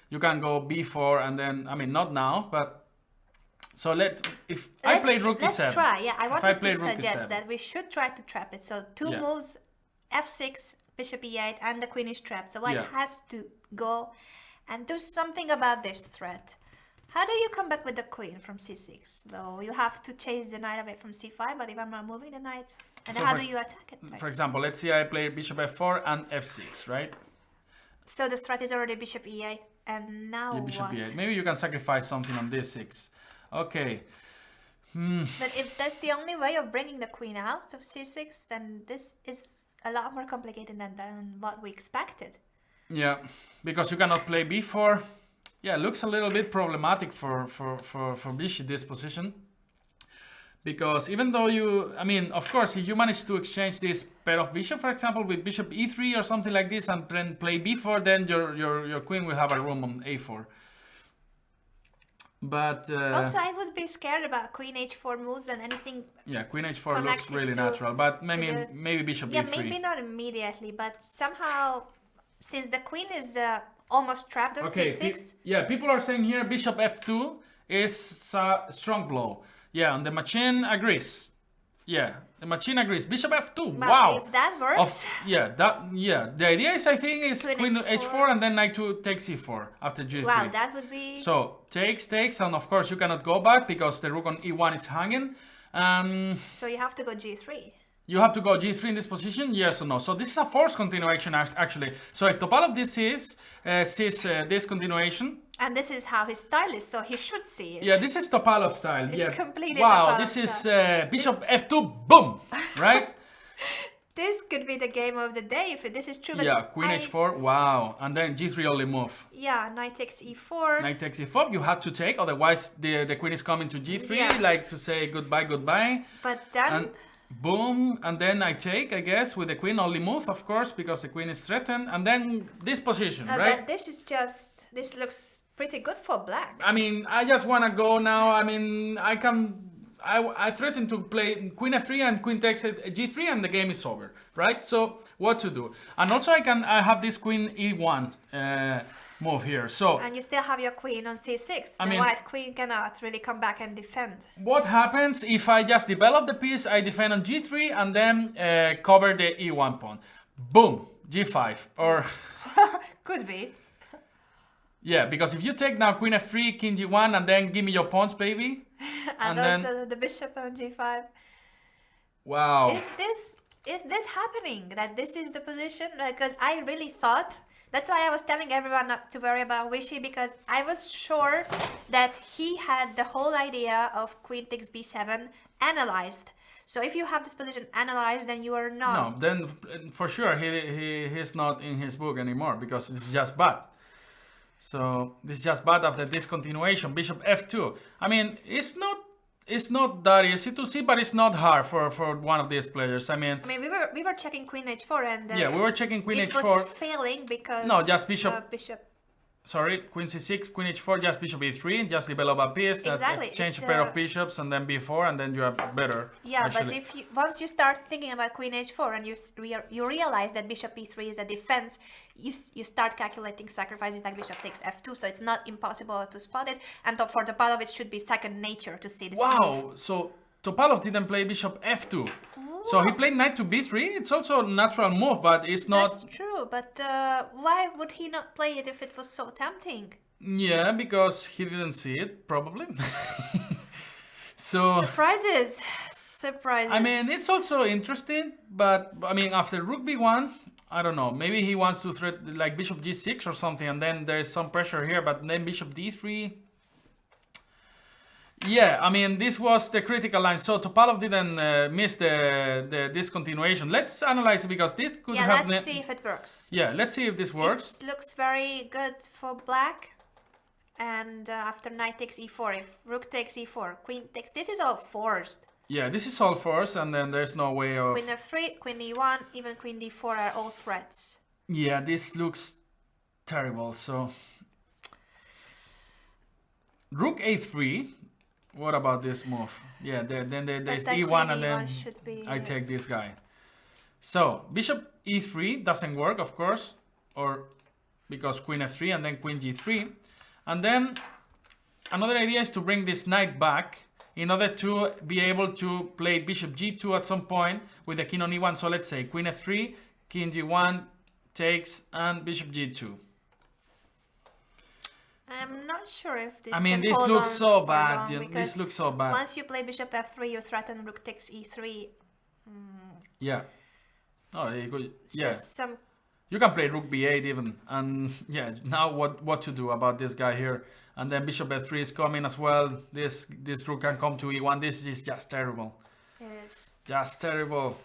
[SPEAKER 2] You can go b4 and then, I mean, not now, but so if I play rook e7.
[SPEAKER 1] Let's try. Yeah, I wanted to suggest that we should try to trap it. So two moves, f6, bishop e8, and the queen is trapped. So white has to go and do something about this threat. How do you come back with the queen from c6? Though you have to chase the knight away from c5, but if I'm not moving the knight, and so how do you attack it?
[SPEAKER 2] For example, let's see I play bishop f4 and f6, right?
[SPEAKER 1] So the threat is already bishop e8, and now
[SPEAKER 2] bishop
[SPEAKER 1] what?
[SPEAKER 2] e8. Maybe you can sacrifice something on d6. Okay.
[SPEAKER 1] But if that's the only way of bringing the queen out of c6, then this is a lot more complicated than what we expected.
[SPEAKER 2] Yeah, because you cannot play b4. Yeah, looks a little bit problematic for Vichy this position. Because even though you, I mean, of course, if you manage to exchange this pair of bishop, for example, with bishop e3 or something like this, and then play b4, then your queen will have a room on a4. But
[SPEAKER 1] also, I would be scared about queen h4 moves and anything.
[SPEAKER 2] Yeah, queen h4 looks
[SPEAKER 1] connected
[SPEAKER 2] really
[SPEAKER 1] to-
[SPEAKER 2] natural, but
[SPEAKER 1] to
[SPEAKER 2] maybe
[SPEAKER 1] the-
[SPEAKER 2] maybe bishop
[SPEAKER 1] Yeah,
[SPEAKER 2] e3.
[SPEAKER 1] maybe not immediately, but somehow, since the queen is almost trapped on
[SPEAKER 2] Okay,
[SPEAKER 1] c6.
[SPEAKER 2] yeah, people are saying here bishop f2 is a strong blow. Yeah, and the machine agrees. Yeah, the machine agrees. Bishop f2.
[SPEAKER 1] But
[SPEAKER 2] Wow.
[SPEAKER 1] if that works,
[SPEAKER 2] The idea is, I think, is
[SPEAKER 1] Queen
[SPEAKER 2] queen
[SPEAKER 1] h4.
[SPEAKER 2] h4 and then knight to takes e4 after g3.
[SPEAKER 1] wow, that would be.
[SPEAKER 2] So takes, and of course you cannot go back because the rook on e1 is hanging.
[SPEAKER 1] So you have to go g3.
[SPEAKER 2] You have to go g3 in this position, yes or no? So this is a forced continuation actually. So if Topalov sees this continuation.
[SPEAKER 1] And this is how his style is, so he should see it.
[SPEAKER 2] Yeah, this is Topalov style.
[SPEAKER 1] It's
[SPEAKER 2] yeah.
[SPEAKER 1] completely
[SPEAKER 2] Wow,
[SPEAKER 1] Topalov
[SPEAKER 2] this is
[SPEAKER 1] style.
[SPEAKER 2] bishop f2, boom, right?
[SPEAKER 1] This could be the game of the day if this is true. But
[SPEAKER 2] Yeah, queen h4, wow, and then g3 only move.
[SPEAKER 1] Yeah, knight takes e4.
[SPEAKER 2] Knight takes e4, you have to take, otherwise the queen is coming to g3,
[SPEAKER 1] Yeah.
[SPEAKER 2] like to say goodbye, goodbye.
[SPEAKER 1] But then,
[SPEAKER 2] And boom, and then I take, I guess, with the queen only move, of course, because the queen is threatened, and then this position, right?
[SPEAKER 1] but this looks pretty good for black.
[SPEAKER 2] I mean, I just want to go now. I mean, I threaten to play queen f3 and queen takes g3 and the game is over, right? So what to do? And also I have this queen e1 move here. So
[SPEAKER 1] And you still have your queen on c6.
[SPEAKER 2] I
[SPEAKER 1] The
[SPEAKER 2] mean-
[SPEAKER 1] white queen cannot really come back and defend.
[SPEAKER 2] what happens if I just develop the piece, I defend on g3 and then cover the e1 pawn? Boom, g5 or...
[SPEAKER 1] Could be.
[SPEAKER 2] Yeah, because if you take now queen f3, king g1 and then give me your pawns, baby.
[SPEAKER 1] And
[SPEAKER 2] then-
[SPEAKER 1] also the bishop on g5.
[SPEAKER 2] Wow.
[SPEAKER 1] Is this happening? That this is the position? Because I really thought, that's why I was telling everyone not to worry about Vichy, because I was sure that he had the whole idea of queen takes b7 analyzed. So if you have this position analyzed, then you are not.
[SPEAKER 2] No, then for sure he's not in his book anymore because it's just bad. So this is just bad after discontinuation. Bishop f2. I mean, it's not that easy to see, but it's not hard for one of these players. I mean,
[SPEAKER 1] we were checking queen h4 and
[SPEAKER 2] yeah, we were checking queen
[SPEAKER 1] it
[SPEAKER 2] h4.
[SPEAKER 1] was failing because
[SPEAKER 2] No, just bishop.
[SPEAKER 1] bishop.
[SPEAKER 2] Sorry, queen c6, queen h4, just bishop e3, just develop a piece,
[SPEAKER 1] Exactly,
[SPEAKER 2] exchange
[SPEAKER 1] it's,
[SPEAKER 2] a pair of bishops, and then b4, and then you are better.
[SPEAKER 1] Yeah,
[SPEAKER 2] actually.
[SPEAKER 1] but if you, once you start thinking about queen h4 and you realize that bishop e3 is a defense, you start calculating sacrifices like bishop takes f2, so it's not impossible to spot it. And for Topalov, it should be second nature to see this move.
[SPEAKER 2] Wow, so Topalov didn't play bishop f2. So he played knight to b3. It's also a natural move, but it's not...
[SPEAKER 1] That's true, but why would he not play it if it was so tempting?
[SPEAKER 2] Yeah, because he didn't see it, probably. So,
[SPEAKER 1] Surprises.
[SPEAKER 2] I mean, it's also interesting, but I mean, after rook b1, I don't know, maybe he wants to threat like bishop g6 or something, and then there's some pressure here, but then bishop d3. Yeah, I mean, this was the critical line. So Topalov didn't miss the discontinuation. Let's analyze it because this could have...
[SPEAKER 1] let's see if it works.
[SPEAKER 2] Yeah, let's see if this works.
[SPEAKER 1] It looks very good for black. And after knight takes e4, if rook takes e4, queen takes... This is all forced.
[SPEAKER 2] Yeah, this is all forced, and then there's no way of...
[SPEAKER 1] Queen f3, queen e1, even queen d4 are all threats.
[SPEAKER 2] Yeah, this looks terrible, so... Rook a3. What about this move? Yeah, then there's
[SPEAKER 1] But
[SPEAKER 2] e1 and
[SPEAKER 1] queen
[SPEAKER 2] then
[SPEAKER 1] e1 should be,
[SPEAKER 2] I take this guy. So, bishop e3 doesn't work, of course, or because queen f3 and then queen g3. And then another idea is to bring this knight back in order to be able to play bishop g2 at some point with the king on e1. So let's say queen f3, king g1 takes, and bishop g2.
[SPEAKER 1] I'm not sure if this
[SPEAKER 2] I mean,
[SPEAKER 1] can
[SPEAKER 2] this
[SPEAKER 1] hold
[SPEAKER 2] looks
[SPEAKER 1] on
[SPEAKER 2] so
[SPEAKER 1] for
[SPEAKER 2] bad.
[SPEAKER 1] long,
[SPEAKER 2] You know,
[SPEAKER 1] because
[SPEAKER 2] this looks so bad.
[SPEAKER 1] once you play bishop f3, you threaten rook takes e3.
[SPEAKER 2] Yeah. Oh, you could,
[SPEAKER 1] So
[SPEAKER 2] yeah.
[SPEAKER 1] some
[SPEAKER 2] You can play rook b8 even, and yeah, now what to do about this guy here? And then bishop f3 is coming as well. This rook can come to e1. This is just terrible.
[SPEAKER 1] is
[SPEAKER 2] Just terrible.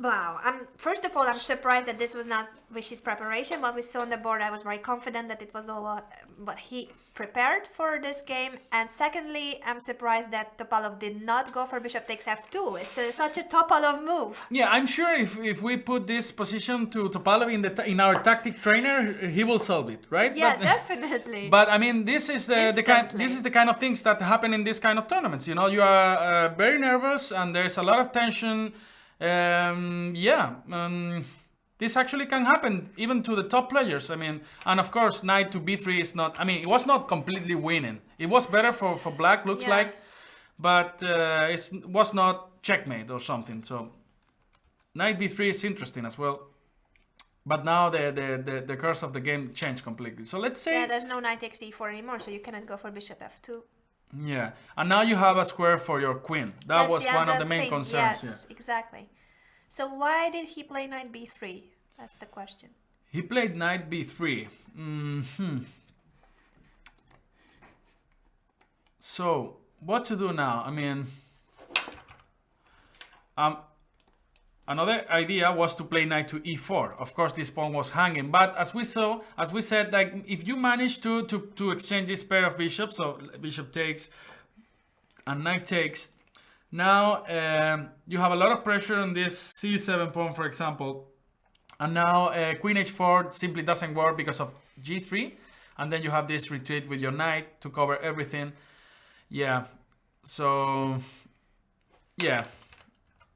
[SPEAKER 1] Wow. First of all, I'm surprised that this was not Vishy's preparation. What we saw on the board, I was very confident that it was all what he prepared for this game. And secondly, I'm surprised that Topalov did not go for bishop takes f2. It's such a Topalov move.
[SPEAKER 2] Yeah, I'm sure if we put this position to Topalov in our tactic trainer, he will solve it, right?
[SPEAKER 1] Yeah,
[SPEAKER 2] but,
[SPEAKER 1] definitely.
[SPEAKER 2] But I mean, this is the kind of things that happen in this kind of tournaments. You know, you are very nervous and there's a lot of tension. This actually can happen even to the top players. I mean, and of course, knight to b3 is not. I mean, it was not completely winning. It was better for black, looks like, but it was not checkmate or something. So knight b3 is interesting as well. But now the course of the game changed completely. So let's say
[SPEAKER 1] there's no knight takes e4 anymore, so you cannot go for bishop f2.
[SPEAKER 2] Yeah, and now you have a square for your queen. That was one of the main concerns.
[SPEAKER 1] Yes, exactly. So why did he play knight b3? That's the question.
[SPEAKER 2] He played knight b3. So what to do now? I mean, another idea was to play knight to e4. Of course, this pawn was hanging, but as we said, like if you manage to exchange this pair of bishops, so bishop takes and knight takes, now you have a lot of pressure on this c7 pawn, for example, and now queen h4 simply doesn't work because of g3, and then you have this retreat with your knight to cover everything. Yeah, so yeah.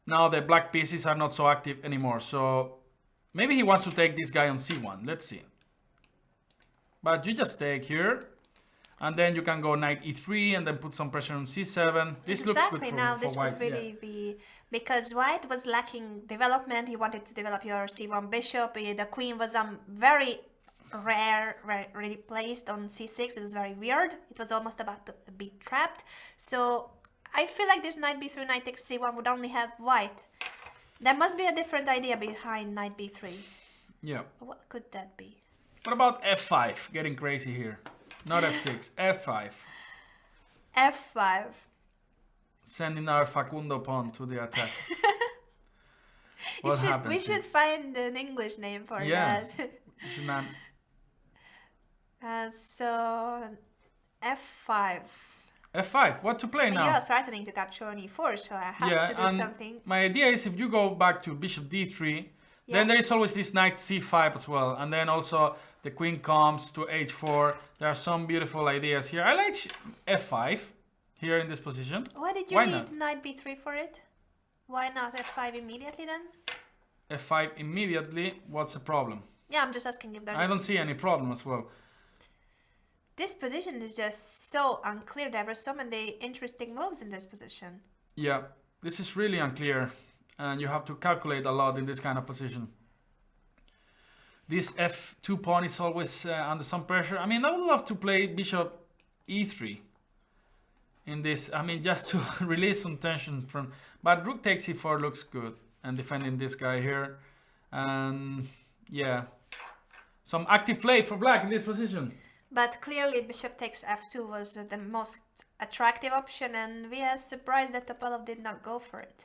[SPEAKER 2] Now the black pieces are not so active anymore, so maybe he wants to take this guy on c1. Let's see. But you just take here, and then you can go knight e3 and then put some pressure on c7. This looks good for
[SPEAKER 1] now this
[SPEAKER 2] white.
[SPEAKER 1] Would really be because white was lacking development. He wanted to develop your c1 bishop. The queen was very rarely placed on c6. It was very weird. It was almost about to be trapped. So I feel like this knight b3, knight takes c1 would only have white. There must be a different idea behind knight b3.
[SPEAKER 2] Yeah.
[SPEAKER 1] What could that be?
[SPEAKER 2] What about f5? Getting crazy here. Not f6, f5.
[SPEAKER 1] f5.
[SPEAKER 2] Sending our Facundo pawn to the attack. What happens?
[SPEAKER 1] We should find an English name for that.
[SPEAKER 2] You should not.
[SPEAKER 1] So f5.
[SPEAKER 2] f5, what to play now?
[SPEAKER 1] You're threatening to capture on e4, so I have to do something.
[SPEAKER 2] My idea is if you go back to bishop d3, then there is always this knight c5 as well, and then also the queen comes to h4. There are some beautiful ideas here. I like f5 here in this position.
[SPEAKER 1] Why did you need knight b3 for it? Why not f5 immediately then?
[SPEAKER 2] f5 immediately, what's the problem?
[SPEAKER 1] Yeah, I'm just asking if there's
[SPEAKER 2] I don't see any problem as well.
[SPEAKER 1] This position is just so unclear. There were so many interesting moves in this position.
[SPEAKER 2] Yeah, this is really unclear, and you have to calculate a lot in this kind of position. This f2 pawn is always under some pressure. I mean, I would love to play bishop e3 in this. I mean, just to release some tension from. But rook takes e4 looks good, and defending this guy here, and yeah, some active play for black in this position.
[SPEAKER 1] But clearly bishop takes f2 was the most attractive option, and we are surprised that Topalov did not go for it.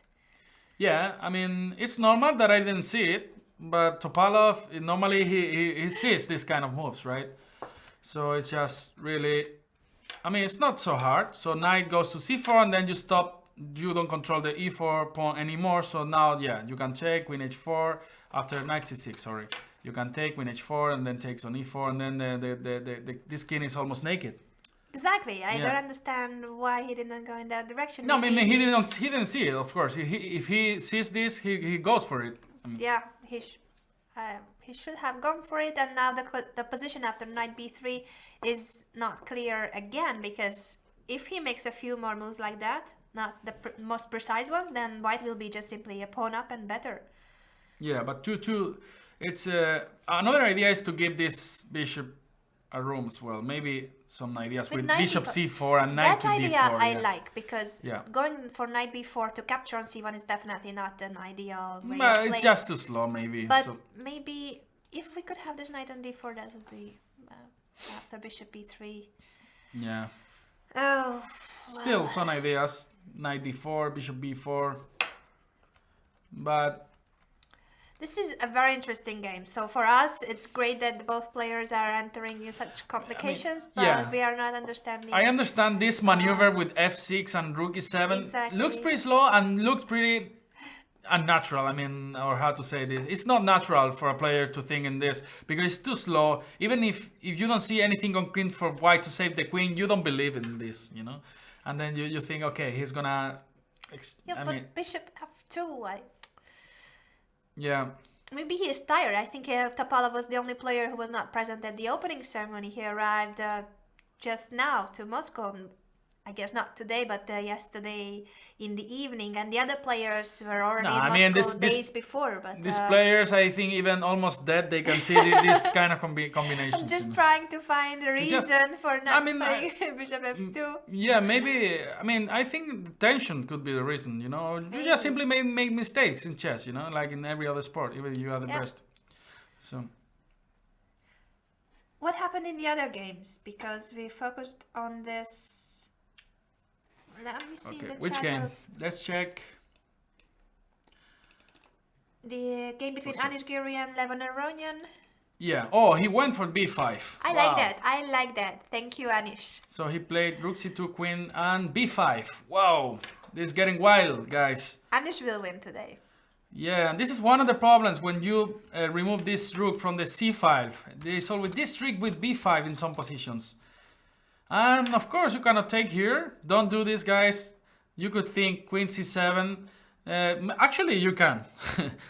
[SPEAKER 2] Yeah, I mean, it's normal that I didn't see it, but Topalov, normally he sees this kind of moves, right? So it's just really, I mean, it's not so hard. So knight goes to c4 and then you stop, you don't control the e4 pawn anymore. So now, yeah, you can take queen h4 after knight c6, sorry. You can take queen h4 and then takes on e4, and then this king is almost naked.
[SPEAKER 1] Exactly. I don't understand why he didn't go in that direction.
[SPEAKER 2] No, I mean he didn't see it. Of course, if he sees this, he goes for it. I mean,
[SPEAKER 1] yeah, he should have gone for it. And now the position after knight b3 is not clear again, because if he makes a few more moves like that, not the most precise ones, then white will be just simply a pawn up and better.
[SPEAKER 2] Yeah, but it's another idea is to give this bishop a room as well. Maybe some ideas with bishop c4 and knight to d4.
[SPEAKER 1] That idea I like, because
[SPEAKER 2] yeah,
[SPEAKER 1] going for knight b4 to capture on c1 is definitely not an ideal way
[SPEAKER 2] but
[SPEAKER 1] of
[SPEAKER 2] it's
[SPEAKER 1] playing.
[SPEAKER 2] just too slow, maybe.
[SPEAKER 1] But
[SPEAKER 2] so
[SPEAKER 1] maybe if we could have this knight on d4, that would be after bishop b3.
[SPEAKER 2] Yeah.
[SPEAKER 1] Oh.
[SPEAKER 2] Still some ideas. Knight d4, bishop b4. But
[SPEAKER 1] This is a very interesting game. So for us, it's great that both players are entering in such complications, but
[SPEAKER 2] yeah.
[SPEAKER 1] we are not understanding.
[SPEAKER 2] I understand this maneuver with f6 and rook e7.
[SPEAKER 1] Exactly.
[SPEAKER 2] Looks pretty slow and looks pretty unnatural. I mean, or how to say this? It's not natural for a player to think in this because it's too slow. Even if you don't see anything on queen for white to save the queen, you don't believe in this, you know. And then you think, okay, he's gonna.
[SPEAKER 1] Yeah, but bishop f2.
[SPEAKER 2] Yeah.
[SPEAKER 1] Maybe he is tired. I think Topalov was the only player who was not present at the opening ceremony. He arrived just now to Moscow. I guess not today, but yesterday in the evening. And the other players were already in Moscow days before. But
[SPEAKER 2] these players, I think, even almost dead, they can see this kind of combinations.
[SPEAKER 1] I'm just trying to find a reason for not playing bishop f2.
[SPEAKER 2] Yeah, maybe. I mean, I think tension could be the reason. You know, you just simply make mistakes in chess. You know, like in every other sport, even if you are the best. So.
[SPEAKER 1] What happened in the other games? Because we focused on this. Let me see the
[SPEAKER 2] which game? Let's check.
[SPEAKER 1] The game between Anish, Giri and Aronian.
[SPEAKER 2] Yeah. Oh, he went for b5.
[SPEAKER 1] I like that. I like that. Thank you, Anish.
[SPEAKER 2] So he played rook c2, queen, and b5. Wow. This is getting wild, guys.
[SPEAKER 1] Anish will win today.
[SPEAKER 2] Yeah, and this is one of the problems when you remove this rook from the c file. There is always this trick with b5 in some positions. And of course you cannot take here. Don't do this, guys. You could think queen c7. Actually you can.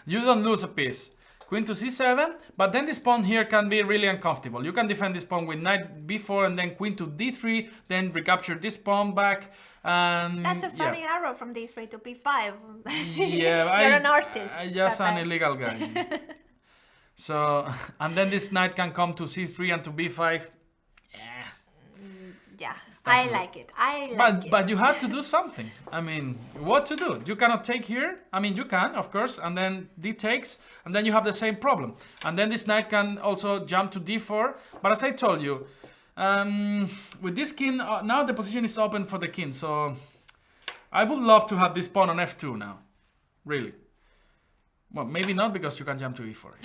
[SPEAKER 2] You don't lose a piece. Queen to c7, but then this pawn here can be really uncomfortable. You can defend this pawn with knight b4 and then queen to d3, then recapture this pawn back. And
[SPEAKER 1] that's a funny arrow from d3 to b5.
[SPEAKER 2] Yeah,
[SPEAKER 1] you're an artist.
[SPEAKER 2] I'm just an illegal guy. So, and then this knight can come to c3 and to b5.
[SPEAKER 1] Yeah, I like it. I like it.
[SPEAKER 2] But you have to do something. I mean, what to do? You cannot take here. I mean, you can, of course, and then d takes, and then you have the same problem. And then this knight can also jump to d4. But as I told you, with this king, now the position is open for the king. So I would love to have this pawn on f2 now. Really. Well, maybe not because you can jump to e4.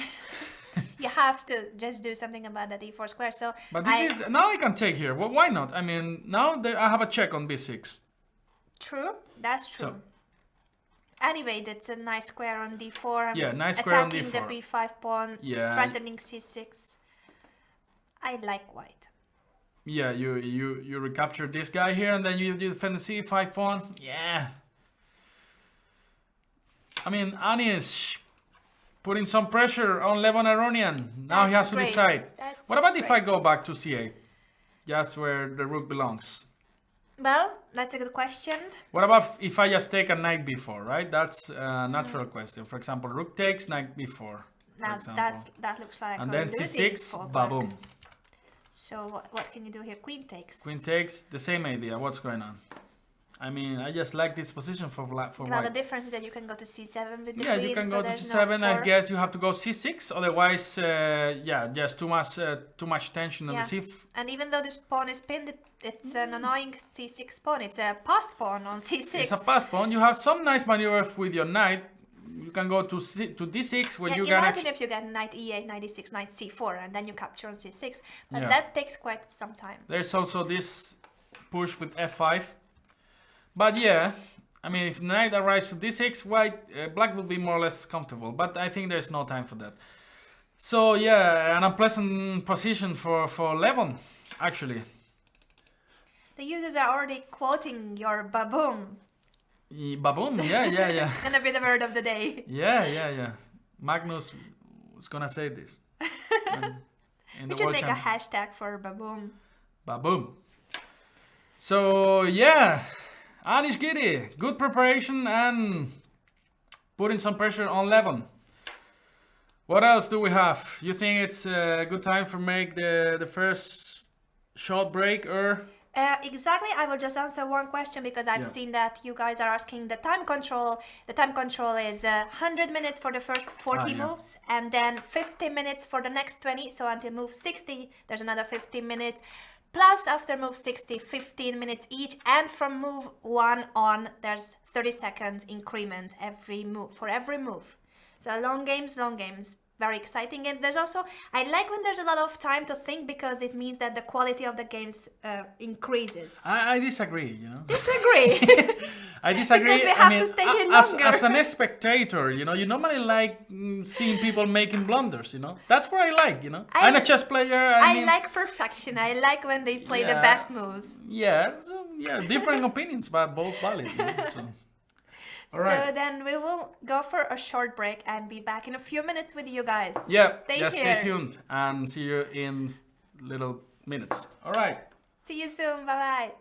[SPEAKER 1] You have to just do something about that e4 square. So,
[SPEAKER 2] but this is now I can take here. Well, why not? I mean, now I have a check on b6.
[SPEAKER 1] True, that's true.
[SPEAKER 2] So,
[SPEAKER 1] anyway, that's a nice square on d4.
[SPEAKER 2] Yeah, nice square on d4.
[SPEAKER 1] Attacking the b5 pawn, threatening c6. I like white.
[SPEAKER 2] Yeah, you recapture this guy here, and then you defend the c5 pawn. Yeah. I mean, Anish putting some pressure on Aronian. Now he has to decide. What about if I go back to c8? Just where the rook belongs.
[SPEAKER 1] Well, that's a good question.
[SPEAKER 2] What about if I just take a knight b4, right? That's a natural question. For example, rook takes, knight b4.
[SPEAKER 1] Now that looks like
[SPEAKER 2] and then c6, baboom.
[SPEAKER 1] So what can you do here? Queen takes.
[SPEAKER 2] Queen takes, the same idea. What's going on? I mean, I just like this position for white.
[SPEAKER 1] The difference is that you can go to c7 with the
[SPEAKER 2] queen.
[SPEAKER 1] Yeah,
[SPEAKER 2] you can go to c7. No, I guess you have to go c6. Otherwise, just too much tension on the c.
[SPEAKER 1] And even though this pawn is pinned, it's an annoying c6 pawn. It's a passed pawn on c6.
[SPEAKER 2] It's a passed pawn. You have some nice maneuvers with your knight. You can go to d6 where you can.
[SPEAKER 1] Imagine if you get knight e8, knight e6, knight c4, and then you capture on c6. But that takes quite some time.
[SPEAKER 2] There's also this push with f5. But yeah, I mean, if knight arrives to d6, black will be more or less comfortable. But I think there's no time for that. So yeah, an unpleasant position for Levon, actually.
[SPEAKER 1] The users are already quoting your baboom.
[SPEAKER 2] Baboom, yeah.
[SPEAKER 1] It's gonna be the word of the day.
[SPEAKER 2] Yeah. Magnus was gonna say this.
[SPEAKER 1] We should make a hashtag for baboom.
[SPEAKER 2] Baboom. So yeah. Anish, Giri, good preparation and putting some pressure on Levon. What else do we have? You think it's a good time for make the first short break or?
[SPEAKER 1] Exactly. I will just answer one question because I've seen that you guys are asking the time control. The time control is 100 minutes for the first 40 moves and then 50 minutes for the next 20. So until move 60, there's another 15 minutes. Plus, after move 60, 15 minutes each, and from move 1 on, there's 30 seconds increment for every move. So long games, very exciting games. There's also, I like when there's a lot of time to think because it means that the quality of the games increases.
[SPEAKER 2] I disagree,
[SPEAKER 1] Disagree.
[SPEAKER 2] I disagree.
[SPEAKER 1] Because we have to stay here
[SPEAKER 2] as,
[SPEAKER 1] longer.
[SPEAKER 2] as an spectator, you normally like seeing people making blunders, That's what I like, I'm a chess player. I mean,
[SPEAKER 1] like perfection. I like when they play the best moves.
[SPEAKER 2] Yeah, different opinions, but both valid. So. All right.
[SPEAKER 1] So then we will go for a short break and be back in a few minutes with you guys.
[SPEAKER 2] Yeah,
[SPEAKER 1] Stay here.
[SPEAKER 2] Stay tuned and see you in little minutes. All right.
[SPEAKER 1] See you soon. Bye-bye.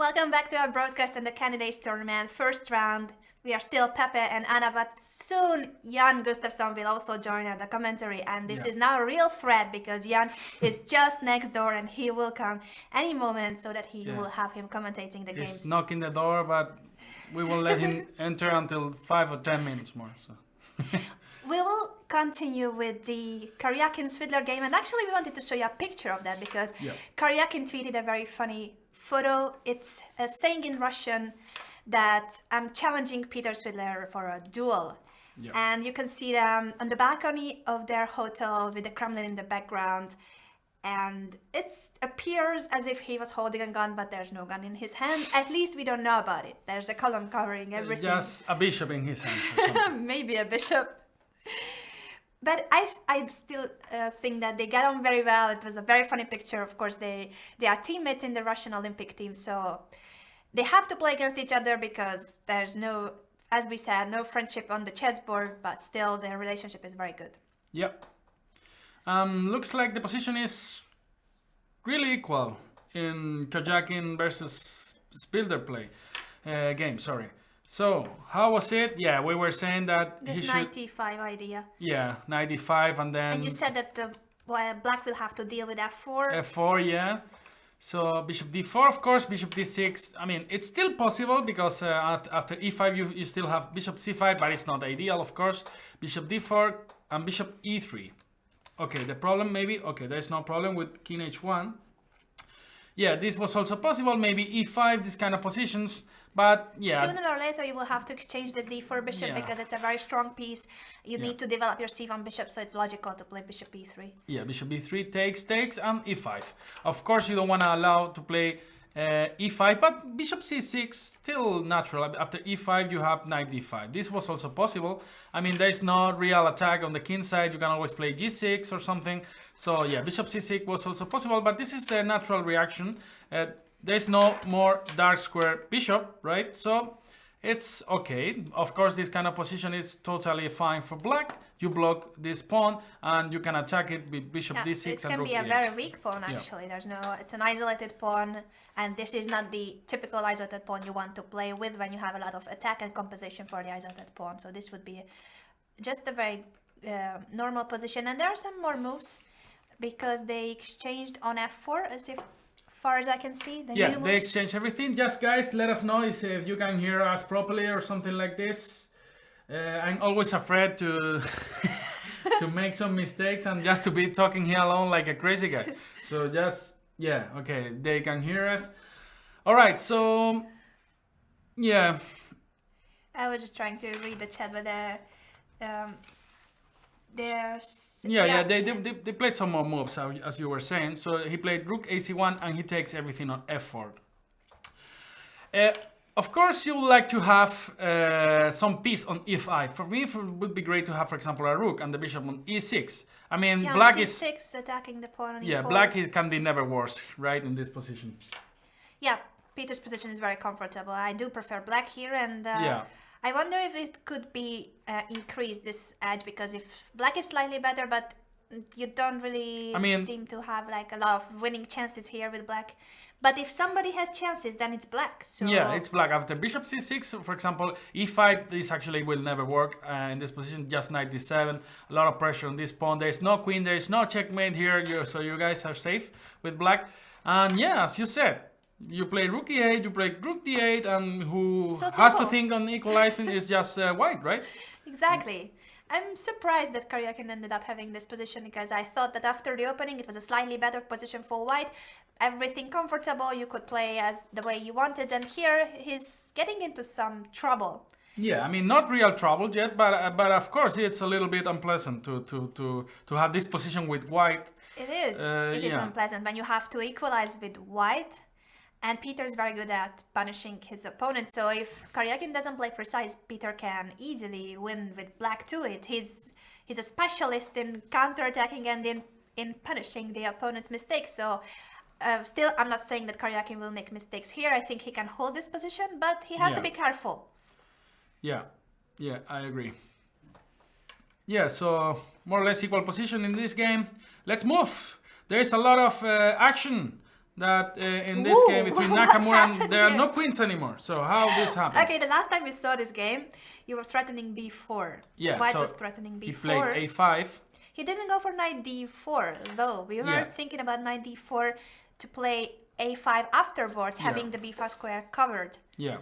[SPEAKER 1] Welcome back to our broadcast in the Candidates Tournament. First round, we are still Pepe and Anna, but soon Jan Gustafsson will also join the commentary. And this is now a real threat because Jan is just next door and he will come any moment so that he will have him commentating the games.
[SPEAKER 2] He's knocking the door, but we will let him enter until 5 or 10 minutes more. So.
[SPEAKER 1] We will continue with the Karjakin Swidler game, and actually we wanted to show you a picture of that because Karjakin tweeted a very funny photo. It's saying in Russian that I'm challenging Peter Swidler for a duel. And you can see them on the balcony of their hotel with the Kremlin in the background. And it appears as if he was holding a gun, but there's no gun in his hand. At least we don't know about it. There's a column covering everything.
[SPEAKER 2] Just a bishop in his hand or something.
[SPEAKER 1] Maybe a bishop. But I still think that they get on very well. It was a very funny picture. Of course, they are teammates in the Russian Olympic team, so they have to play against each other because there's no, as we said, no friendship on the chessboard, but still their relationship is very good.
[SPEAKER 2] Yep. Looks like the position is really equal in Karjakin versus Swidler game. Sorry. So, how was it? Yeah, we were saying that
[SPEAKER 1] this 95 idea.
[SPEAKER 2] Yeah, 95 and then...
[SPEAKER 1] And you said that black will have to deal with f4.
[SPEAKER 2] f4, yeah. So, bishop d4, of course, bishop d6. I mean, it's still possible because after e5 you still have bishop c5, but it's not ideal, of course. Bishop d4 and bishop e3. Okay, the problem maybe... Okay, there's no problem with king h1. Yeah, this was also possible, maybe e5, these kind of positions. But yeah,
[SPEAKER 1] sooner or later you will have to exchange this d4 bishop because it's a very strong piece. You need to develop your c1 bishop, so it's logical to play bishop e3. Yeah,
[SPEAKER 2] bishop e3 takes, and e5. Of course, you don't want to allow to play e5, but bishop c6 still natural. After e5, you have knight d5. This was also possible. I mean, there's no real attack on the king side. You can always play g6 or something. So yeah, bishop c6 was also possible, but this is the natural reaction. There's no more dark square bishop, right? So it's okay. Of course, this kind of position is totally fine for black. You block this pawn and you can attack it with bishop d6
[SPEAKER 1] it
[SPEAKER 2] and
[SPEAKER 1] can
[SPEAKER 2] rook
[SPEAKER 1] be a
[SPEAKER 2] e8.
[SPEAKER 1] very weak pawn actually. There's no, it's an isolated pawn, and this is not the typical isolated pawn you want to play with when you have a lot of attack and compensation for the isolated pawn. So this would be just a very normal position. And there are some more moves because they exchanged on f4 as if far as I can see,
[SPEAKER 2] they exchange everything. Just guys, let us know if you can hear us properly or something like this. I'm always afraid to to make some mistakes and just to be talking here alone like a crazy guy. So just, yeah, okay, they can hear us. All right, so, yeah.
[SPEAKER 1] I was just trying to read the chat, but
[SPEAKER 2] they played some more moves as you were saying. So he played rook ac1 and he takes everything on f4. Of course you would like to have some piece on e5. For me it would be great to have, for example, a rook and the bishop on e6. I mean, black
[SPEAKER 1] c6 is attacking the pawn on e4.
[SPEAKER 2] Black can be never worse, right, in this position.
[SPEAKER 1] Yeah, Peter's position is very comfortable. I do prefer black here, and I wonder if it could be increased, this edge, because if black is slightly better, but you don't really seem to have like a lot of winning chances here with black. But if somebody has chances, then it's black. So
[SPEAKER 2] yeah, it's black. After bishop c6, for example, e5, this actually will never work in this position. Just knight d7, a lot of pressure on this pawn. There's no queen, there's no checkmate here, so you guys are safe with black. And yeah, as you said, you play rook e8, you play rook d8, and who has to think on equalizing is just white, right?
[SPEAKER 1] Exactly. I'm surprised that Karjakin ended up having this position, because I thought that after the opening it was a slightly better position for white. Everything comfortable, you could play as the way you wanted, and here he's getting into some trouble.
[SPEAKER 2] Yeah, I mean, not real trouble yet, but of course it's a little bit unpleasant to have this position with white.
[SPEAKER 1] It is. It is unpleasant when you have to equalize with white. And Peter is very good at punishing his opponent. So if Karjakin doesn't play precise, Peter can easily win with black to it. He's a specialist in counterattacking and in punishing the opponent's mistakes. So still, I'm not saying that Karjakin will make mistakes here. I think he can hold this position, but he has to be careful.
[SPEAKER 2] Yeah, I agree. Yeah, so more or less equal position in this game. Let's move. There's a lot of action. that in this game between
[SPEAKER 1] what
[SPEAKER 2] Nakamura and
[SPEAKER 1] happened
[SPEAKER 2] there are
[SPEAKER 1] here?
[SPEAKER 2] no queens anymore. So how this happened?
[SPEAKER 1] Okay, the last time we saw this game, you were threatening b4.
[SPEAKER 2] Yeah,
[SPEAKER 1] White
[SPEAKER 2] so
[SPEAKER 1] was threatening b4.
[SPEAKER 2] he played a5.
[SPEAKER 1] He didn't go for knight d4, though. We were
[SPEAKER 2] Yeah.
[SPEAKER 1] thinking about knight d4 to play a5 afterwards, having the b5 square covered.
[SPEAKER 2] Yeah,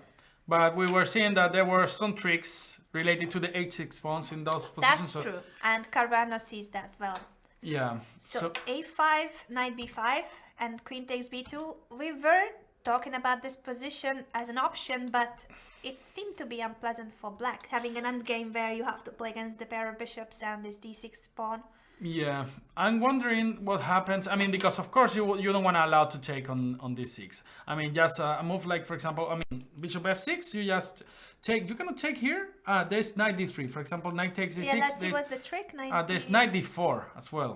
[SPEAKER 2] but we were seeing that there were some tricks related to the h6 pawns in those positions.
[SPEAKER 1] That's true, and Caruana sees that well.
[SPEAKER 2] Yeah.
[SPEAKER 1] So a5, knight b5, and queen takes b2. We were talking about this position as an option, but it seemed to be unpleasant for black, having an endgame where you have to play against the pair of bishops and this d6 pawn.
[SPEAKER 2] Yeah, I'm wondering what happens. I mean, because of course you don't want to allow to take on d6. I mean, just a move like, for example, I mean, bishop f6. You just take. You cannot take here. There's knight d3. For example, knight takes d6.
[SPEAKER 1] Yeah, let's see what's the trick.
[SPEAKER 2] There's knight d4 as well.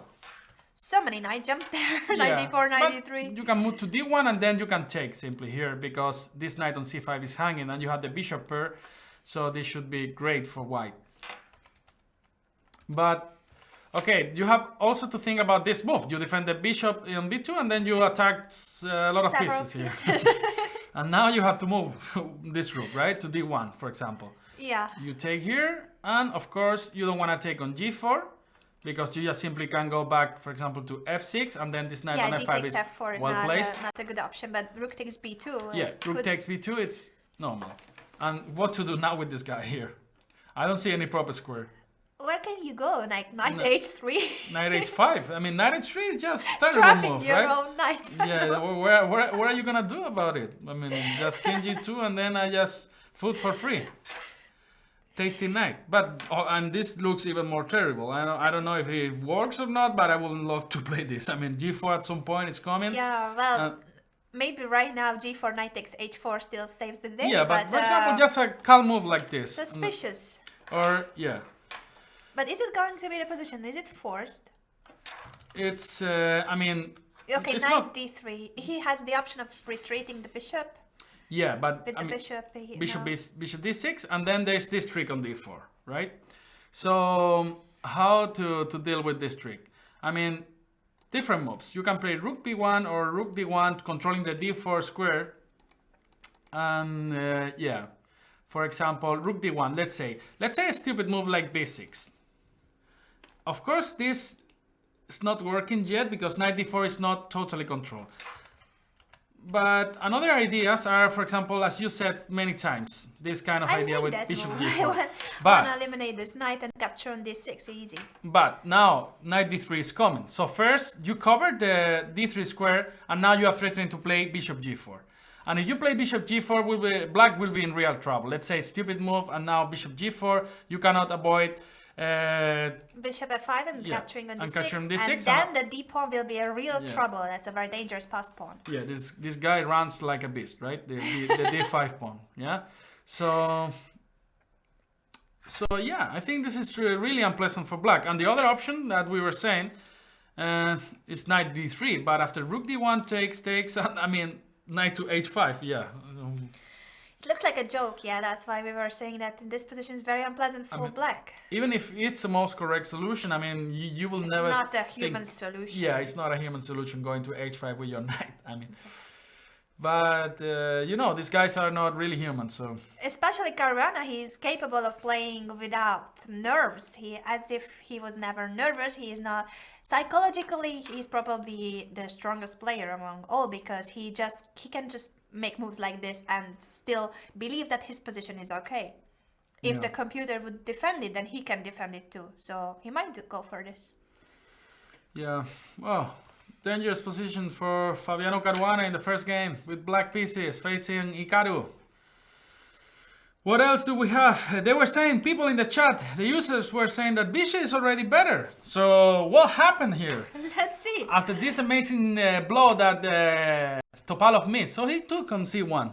[SPEAKER 1] So many knight jumps there. Knight
[SPEAKER 2] Yeah,
[SPEAKER 1] d4, knight
[SPEAKER 2] but
[SPEAKER 1] d3.
[SPEAKER 2] you can move to d1 and then you can take simply here because this knight on c5 is hanging and you have the bishop pair. So this should be great for white. But okay, you have also to think about this move. You defend the bishop on b2 and then you attack a lot of
[SPEAKER 1] Several
[SPEAKER 2] pieces here.
[SPEAKER 1] pieces.
[SPEAKER 2] And now you have to move this rook, right? To d1, for example.
[SPEAKER 1] Yeah.
[SPEAKER 2] You take here, and of course you don't want to take on g4 because you just simply can go back, for example, to f6, and then this knight
[SPEAKER 1] Yeah,
[SPEAKER 2] on
[SPEAKER 1] g
[SPEAKER 2] f5
[SPEAKER 1] takes
[SPEAKER 2] is
[SPEAKER 1] f4 is
[SPEAKER 2] well placed.
[SPEAKER 1] not a good option, but rook takes b2.
[SPEAKER 2] Yeah, rook
[SPEAKER 1] could-
[SPEAKER 2] takes b2, it's normal. And what to do now with this guy here? I don't see any proper square.
[SPEAKER 1] Where can you go? Like knight
[SPEAKER 2] No.
[SPEAKER 1] h3?
[SPEAKER 2] Knight h5. I mean, knight h3 is just terrible
[SPEAKER 1] Trapping
[SPEAKER 2] move,
[SPEAKER 1] your
[SPEAKER 2] right?
[SPEAKER 1] own knight.
[SPEAKER 2] Yeah, what are you gonna do about it? I mean, just king g2 and then I just food for free. Tasty knight. But and this looks even more terrible. I don't know if it works or not, but I would love to play this. I mean, g4 at some point it's coming.
[SPEAKER 1] Yeah, well, maybe right now g4 knight takes h4 still saves the day.
[SPEAKER 2] Yeah, but for example, just a calm move like this.
[SPEAKER 1] Suspicious.
[SPEAKER 2] Or yeah.
[SPEAKER 1] But is it going to be the position? Is it forced?
[SPEAKER 2] It's I mean,
[SPEAKER 1] Okay,
[SPEAKER 2] it's
[SPEAKER 1] knight
[SPEAKER 2] not,
[SPEAKER 1] d3. He has the option of retreating the bishop.
[SPEAKER 2] yeah, but
[SPEAKER 1] With
[SPEAKER 2] I
[SPEAKER 1] the
[SPEAKER 2] mean,
[SPEAKER 1] bishop,
[SPEAKER 2] bishop
[SPEAKER 1] no.
[SPEAKER 2] bishop d6, and then there's this trick on d4, right? So how to deal with this trick? I mean, different moves. You can play rook b1 or rook d1, controlling the d4 square. And yeah, for example, rook d1. Let's say a stupid move like b6. Of course, this is not working yet because knight d4 is not totally controlled. But another ideas are, for example, as you said many times, this kind of
[SPEAKER 1] I
[SPEAKER 2] idea
[SPEAKER 1] like
[SPEAKER 2] with
[SPEAKER 1] that
[SPEAKER 2] bishop
[SPEAKER 1] move.
[SPEAKER 2] g4.
[SPEAKER 1] I
[SPEAKER 2] But
[SPEAKER 1] want to eliminate this knight and capture on d6, easy.
[SPEAKER 2] But now knight d3 is coming. So first you cover the d3 square, and now you are threatening to play bishop g4. And if you play bishop g4, black will be in real trouble. Let's say stupid move, and now bishop g4. You cannot avoid.
[SPEAKER 1] Bishop f5 and
[SPEAKER 2] Yeah,
[SPEAKER 1] capturing on
[SPEAKER 2] and
[SPEAKER 1] d6,
[SPEAKER 2] capturing d6
[SPEAKER 1] and then the d pawn will be a real
[SPEAKER 2] Yeah.
[SPEAKER 1] trouble. That's a very dangerous passed pawn.
[SPEAKER 2] Yeah, this guy runs like a beast, right? The d5 pawn. Yeah. So yeah, I think this is really unpleasant for black. And the other option that we were saying is knight d3, but after rook d1 takes, I mean knight to h5. Yeah.
[SPEAKER 1] It looks like a joke, yeah, that's why we were saying that in this position is very unpleasant for black.
[SPEAKER 2] Even if it's the most correct solution, I mean, you will never.
[SPEAKER 1] Not a
[SPEAKER 2] think-
[SPEAKER 1] human solution.
[SPEAKER 2] Yeah, it's not a human solution going to h5 with your knight. I mean, but you know, these guys are not really human, so.
[SPEAKER 1] Especially Caruana, he's capable of playing without nerves. As if he was never nervous. He is not psychologically. He's probably the strongest player among all because he can just make moves like this and still believe that his position is okay. If the computer would defend it, then he can defend it too. So he might go for this.
[SPEAKER 2] Yeah, well, dangerous position for Fabiano Caruana in the first game with black pieces facing Hikaru. What else do we have? They were saying, people in the chat, the users were saying that Bishop is already better. So what happened here?
[SPEAKER 1] Let's see.
[SPEAKER 2] After this amazing blow that Topalov missed, so he took on c1.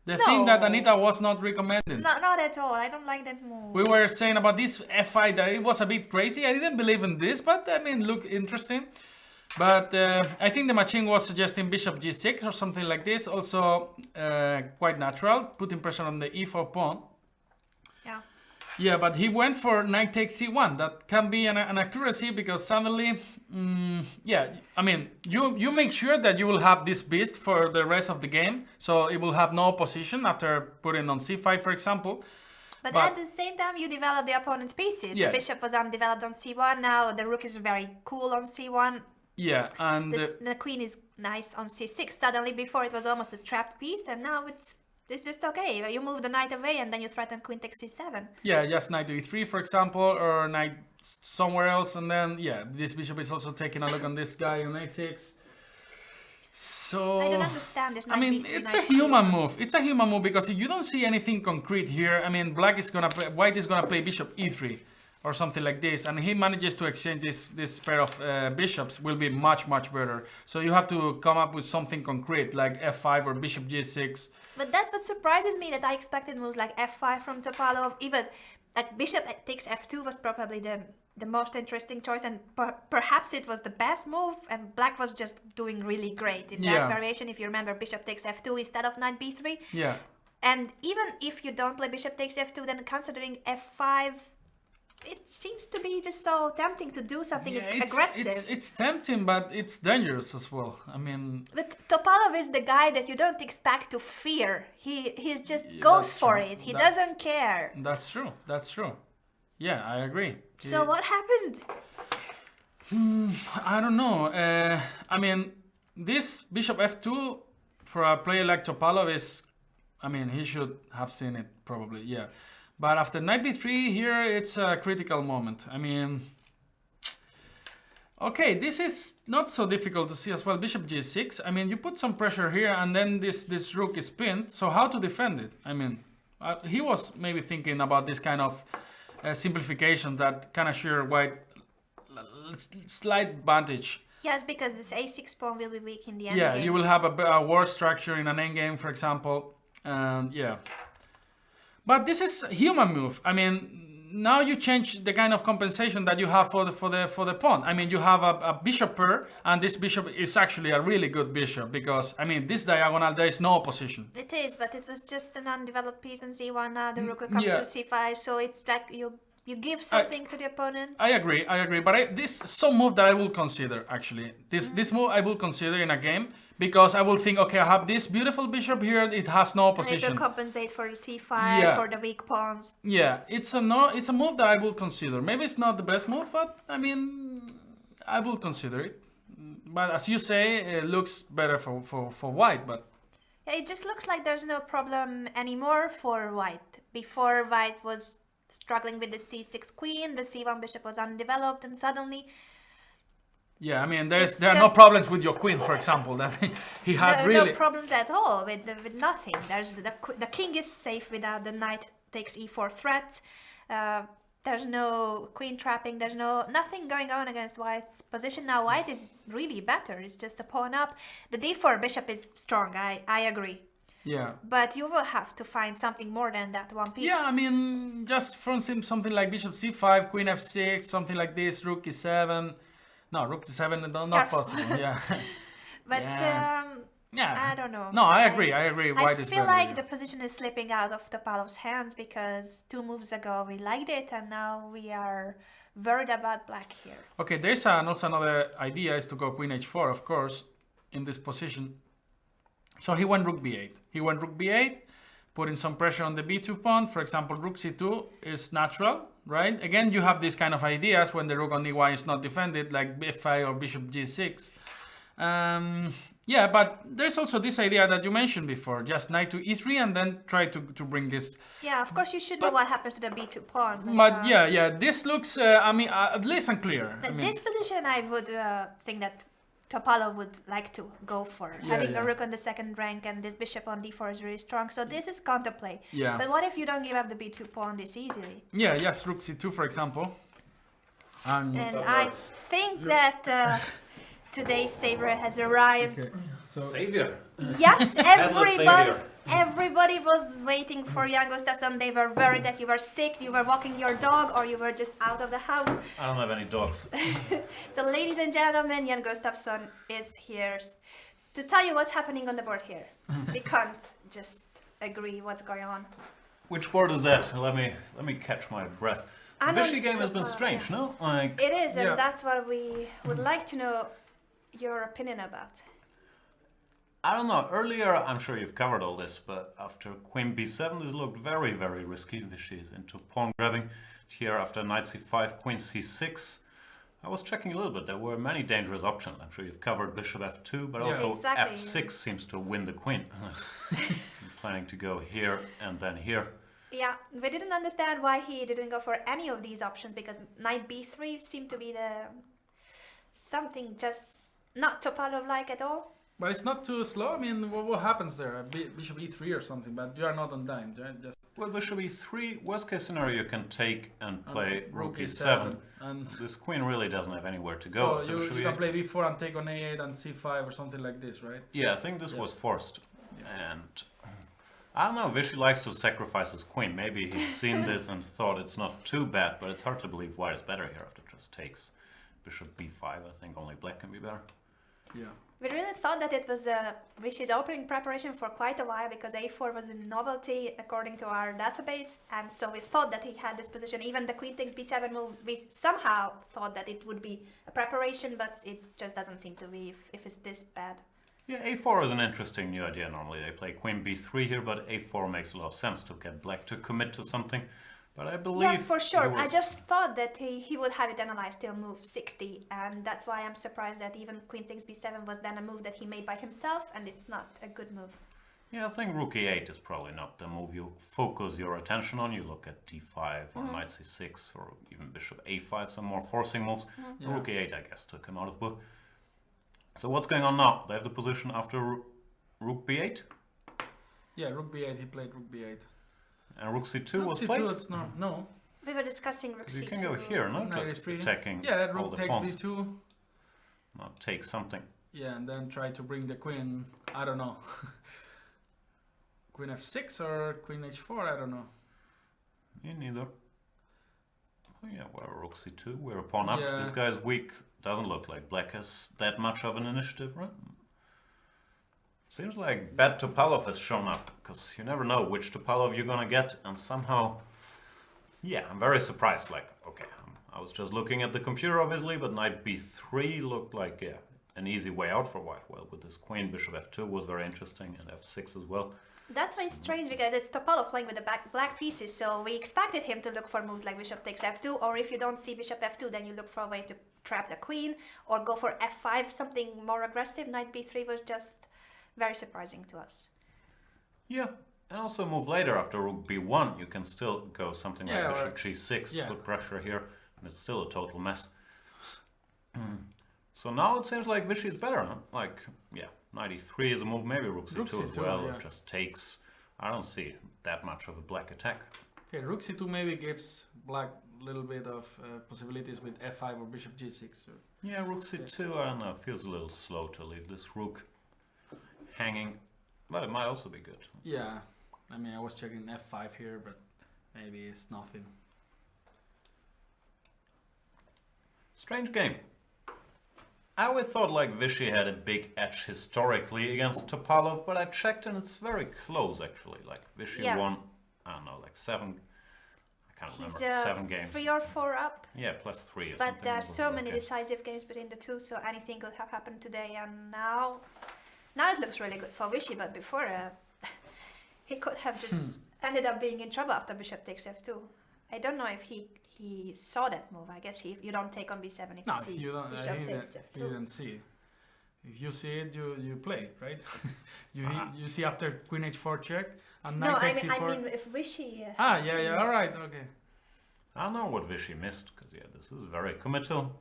[SPEAKER 2] The thing that
[SPEAKER 1] No.
[SPEAKER 2] Anita was not recommending.
[SPEAKER 1] Not at all. I don't like that move.
[SPEAKER 2] We were saying about this f5 that it was a bit crazy. I didn't believe in this, but I mean, look interesting. But I think the machine was suggesting bishop g6 or something like this. Also quite natural, putting pressure on the e4 pawn.
[SPEAKER 1] Yeah.
[SPEAKER 2] Yeah, but he went for knight takes c1. That can be an accuracy because suddenly, yeah, I mean, you make sure that you will have this beast for the rest of the game, so it will have no opposition after putting on c5, for example.
[SPEAKER 1] But at the same time, you develop the opponent's pieces.
[SPEAKER 2] Yeah.
[SPEAKER 1] The bishop was undeveloped on c1. Now the rook is very cool on c1.
[SPEAKER 2] Yeah, and
[SPEAKER 1] The queen is nice on c6. Suddenly, before it was almost a trapped piece, and now it's just okay. You move the knight away, and then you threaten queen takes c7.
[SPEAKER 2] yeah, just knight to e3, for example, or knight somewhere else, and then yeah, this bishop is also taking a look on this guy on a6. So
[SPEAKER 1] I don't understand this knight
[SPEAKER 2] I mean,
[SPEAKER 1] b3,
[SPEAKER 2] it's
[SPEAKER 1] knight
[SPEAKER 2] a human
[SPEAKER 1] c1.
[SPEAKER 2] move. It's a human move because you don't see anything concrete here. I mean, white is gonna play bishop e3 or something like this, and he manages to exchange this pair of bishops will be much better. So you have to come up with something concrete like f5 or bishop g6.
[SPEAKER 1] But that's what surprises me, that I expected moves like f5 from Topalov. Even like bishop takes f2 was probably the most interesting choice, and perhaps it was the best move, and black was just doing really great in that variation. If you remember, bishop takes f2 instead of knight b3.
[SPEAKER 2] Yeah.
[SPEAKER 1] And even if you don't play bishop takes f2, then considering f5, it seems to be just so tempting to do something aggressive.
[SPEAKER 2] It's tempting, but it's dangerous as well. I mean,
[SPEAKER 1] but Topalov is the guy that you don't expect to fear. He just goes for it. He doesn't care.
[SPEAKER 2] That's true. That's true. Yeah, I agree.
[SPEAKER 1] So what happened?
[SPEAKER 2] I don't know. I mean, this bishop f2 for a player like Topalov is, I mean, he should have seen it probably, yeah. But after knight b3 here, it's a critical moment. I mean, okay, this is not so difficult to see as well. Bishop g6. I mean, you put some pressure here, and then this rook is pinned. So how to defend it? I mean, he was maybe thinking about this kind of simplification that can assure white slight advantage.
[SPEAKER 1] Yes, because this a6 pawn will be weak in the endgame.
[SPEAKER 2] Yeah, you will have a war structure in an endgame, for example, and yeah. But this is a human move. I mean, now you change the kind of compensation that you have for the pawn. I mean, you have a bishop pair, and this bishop is actually a really good bishop because, I mean, this diagonal, there is no opposition.
[SPEAKER 1] It is, but it was just an undeveloped piece on c1. Now the rook comes to c5, so it's like you give something to the opponent.
[SPEAKER 2] I agree, but this is some move that I will consider, actually. This move I will consider in a game, because I will think, okay, I have this beautiful bishop here, it has no opposition.
[SPEAKER 1] And it will compensate for the c5, for the weak pawns.
[SPEAKER 2] Yeah, it's a move that I will consider. Maybe it's not the best move, but I mean, I will consider it. But as you say, it looks better for white, but...
[SPEAKER 1] Yeah, it just looks like there's no problem anymore for white. Before, white was struggling with the c6 queen, the c1 bishop was undeveloped, and suddenly...
[SPEAKER 2] Yeah, I mean, there are no problems with your queen, for example. That he had really
[SPEAKER 1] no problems at all with nothing. There's the king is safe without the knight takes e4 threat. There's no queen trapping. There's nothing going on against white's position. Now white is really better. It's just a pawn up. The d4 bishop is strong. I agree.
[SPEAKER 2] Yeah.
[SPEAKER 1] But you will have to find something more than that one piece.
[SPEAKER 2] Yeah, I mean, just for instance, something like bishop c5, queen f6, something like this, rook e7. No, rook e7 not possible. Yeah.
[SPEAKER 1] But
[SPEAKER 2] yeah.
[SPEAKER 1] I don't know.
[SPEAKER 2] No, I agree. White is better.
[SPEAKER 1] I feel like the position is slipping out of Topalov's hands because 2 moves ago we liked it and now we are worried about black here.
[SPEAKER 2] Okay, there's also another idea is to go queen h4, of course, in this position. So he went rook b8. Putting some pressure on the b2 pawn. For example, rook c2 is natural, right? Again, you have these kind of ideas when the rook on e1 is not defended, like f5 or bishop g6. Yeah, but there's also this idea that you mentioned before, just knight to e3 and then try to bring this.
[SPEAKER 1] Yeah, of course you should know what happens to the b2 pawn.
[SPEAKER 2] But yeah, this looks, I mean, at least unclear.
[SPEAKER 1] This position I would think that Topalov would like to go for. Having a rook on the second rank and this bishop on d4 is really strong. So this is counterplay.
[SPEAKER 2] Yeah.
[SPEAKER 1] But what if you don't give up the b2 pawn this easily?
[SPEAKER 2] Yeah, yes, rook c2, for example. And
[SPEAKER 1] I think that today's savior has arrived.
[SPEAKER 3] Okay. So
[SPEAKER 4] Savior.
[SPEAKER 1] Yes, everybody was waiting for Jan Gustafsson. They were worried that you were sick, you were walking your dog, or you were just out of the house.
[SPEAKER 4] I don't have any dogs.
[SPEAKER 1] So, ladies and gentlemen, Jan Gustafsson is here to tell you what's happening on the board here. We can't just agree what's going on.
[SPEAKER 3] Which board is that? Let me catch my breath. The
[SPEAKER 1] Anand's
[SPEAKER 3] Vichy game has been
[SPEAKER 1] Topalov,
[SPEAKER 3] strange, no? Like,
[SPEAKER 1] It is, and
[SPEAKER 2] Yeah.
[SPEAKER 1] that's what we would like to know your opinion about.
[SPEAKER 3] I don't know. Earlier, I'm sure you've covered all this, but after Queen B7, this looked very, very risky. Vichy is into pawn grabbing. Here, after Knight C5, Queen C6. I was checking a little bit. There were many dangerous options. I'm sure you've covered Bishop F2, but also
[SPEAKER 1] Exactly.
[SPEAKER 3] F6 seems to win the queen. I'm planning to go here and then here.
[SPEAKER 1] Yeah, we didn't understand why he didn't go for any of these options because knight b3 seemed to be the something just not Topalov-like at all.
[SPEAKER 2] But it's not too slow. I mean, what happens there? Bishop E3 or something, but you are not on time. Just
[SPEAKER 3] Well, Bishop E3, worst case scenario, you can take and play Rook
[SPEAKER 2] Rook
[SPEAKER 3] E7.
[SPEAKER 2] and
[SPEAKER 3] This queen really doesn't have anywhere to
[SPEAKER 2] so
[SPEAKER 3] go. after Bishop
[SPEAKER 2] you can
[SPEAKER 3] E8.
[SPEAKER 2] play B4 and take on A8 and C5 or something like this, right?
[SPEAKER 3] Yeah, I think this
[SPEAKER 2] Yeah.
[SPEAKER 3] was forced. And I don't know, Vichy likes to sacrifice his queen. Maybe he's seen this and thought it's not too bad, but it's hard to believe white is better here after just takes Bishop B5. I think only black can be better.
[SPEAKER 2] Yeah.
[SPEAKER 1] We really thought that it was Rishi's opening preparation for quite a while because a4 was a novelty according to our database, and so we thought that he had this position. Even the queen takes b7 move, we somehow thought that it would be a preparation, but it just doesn't seem to be if it's this bad.
[SPEAKER 3] Yeah, A4 is an interesting new idea. Normally they play Queen B3 here, but A4 makes a lot of sense to get black to commit to something. But I believe...
[SPEAKER 1] Yeah, for sure.
[SPEAKER 3] there
[SPEAKER 1] I
[SPEAKER 3] was-
[SPEAKER 1] just thought that he would have it analyzed till move 60, and that's why I'm surprised that even queen takes b7 was then a move that he made by himself, and it's not a good move.
[SPEAKER 3] Yeah, I think Rook E8 is probably not the move you focus your attention on. You look at D5 or Knight C6 or even Bishop A5, some more forcing moves.
[SPEAKER 2] Yeah.
[SPEAKER 3] Rook E8, I guess, took him out of book. So what's going on now? They have the position after Rook B8,
[SPEAKER 2] Yeah, Rook B8. He played Rook B8.
[SPEAKER 3] and Rook C2
[SPEAKER 2] Rook
[SPEAKER 3] was
[SPEAKER 2] C2,
[SPEAKER 3] played.
[SPEAKER 2] it's no.
[SPEAKER 1] We were discussing rook
[SPEAKER 3] 'Cause you
[SPEAKER 1] c2.
[SPEAKER 3] can go here, no?
[SPEAKER 2] Knight
[SPEAKER 3] Just
[SPEAKER 2] H3.
[SPEAKER 3] attacking
[SPEAKER 2] Yeah,
[SPEAKER 3] all
[SPEAKER 2] Rook
[SPEAKER 3] the
[SPEAKER 2] takes
[SPEAKER 3] pawns.
[SPEAKER 2] B2.
[SPEAKER 3] Not take something.
[SPEAKER 2] Yeah, and then try to bring the queen. I don't know. Queen F6 or Queen H4. I don't know.
[SPEAKER 3] Me neither. Oh, yeah, well, Rook C2, we're a pawn up.
[SPEAKER 2] Yeah.
[SPEAKER 3] This guy's weak. Doesn't look like black has that much of an initiative, right? Seems like bad Topalov has shown up, because you never know which Topalov you're gonna get, and somehow, yeah, I'm very surprised. Like, okay, I was just looking at the computer, obviously, but Knight B3 looked like, yeah, an easy way out for white. Well, with this queen, Bishop F2 was very interesting, and F6 as well.
[SPEAKER 1] That's why it's strange because it's Topalov playing with the black pieces, so we expected him to look for moves like bishop takes f2, or if you don't see bishop f2, then you look for a way to trap the queen, or go for f5, something more aggressive. Knight b3 was just very surprising to us.
[SPEAKER 3] Yeah, and also move later after Rook B1, you can still go something like
[SPEAKER 2] Yeah,
[SPEAKER 3] Bishop
[SPEAKER 2] or-
[SPEAKER 3] G6 to
[SPEAKER 2] yeah.
[SPEAKER 3] put pressure here, and it's still a total mess. So now it seems like Vichy is better, no? Like, yeah, Knight E3 is a move, maybe Rook C2,
[SPEAKER 2] Rook
[SPEAKER 3] as
[SPEAKER 2] C2,
[SPEAKER 3] well,
[SPEAKER 2] yeah.
[SPEAKER 3] it just takes, I don't see that much of a black attack.
[SPEAKER 2] Okay, Rook C2 maybe gives black a little bit of possibilities with F5 or Bishop G6.
[SPEAKER 3] Yeah, Rook C2, I don't know, feels a little slow to leave this Rook hanging, but it might also be good.
[SPEAKER 2] Yeah, I mean I was checking F5 here, but maybe it's nothing.
[SPEAKER 3] Strange game. I always thought like Vichy had a big edge historically against Topalov, but I checked and it's very close actually. Like Vichy
[SPEAKER 1] Yeah.
[SPEAKER 3] won, I don't know, like 7, I can't
[SPEAKER 1] He's
[SPEAKER 3] remember, 7 games.
[SPEAKER 1] 3 or 4 up,
[SPEAKER 3] Yeah, plus 3 or
[SPEAKER 1] but
[SPEAKER 3] something.
[SPEAKER 1] there are
[SPEAKER 3] It was
[SPEAKER 1] so many
[SPEAKER 3] okay.
[SPEAKER 1] decisive games between the two, so anything could have happened today, and now it looks really good for Vichy, but before he could have just ended up being in trouble after bishop takes f2. I don't know if he saw that move. I guess you don't take on b7 if
[SPEAKER 2] No,
[SPEAKER 1] you
[SPEAKER 2] if
[SPEAKER 1] see
[SPEAKER 2] you don't,
[SPEAKER 1] bishop
[SPEAKER 2] he
[SPEAKER 1] takes
[SPEAKER 2] didn't, he
[SPEAKER 1] f2.
[SPEAKER 2] didn't see. If you see it, you play it, right? you
[SPEAKER 3] Ah.
[SPEAKER 2] you see after Queen H4 check and
[SPEAKER 1] No,
[SPEAKER 2] Knight
[SPEAKER 1] I
[SPEAKER 2] takes
[SPEAKER 1] mean,
[SPEAKER 2] E4.
[SPEAKER 1] if Vichy.
[SPEAKER 2] Ah, yeah, all right, okay.
[SPEAKER 3] I don't know what Vichy missed, because yeah, this is very committal.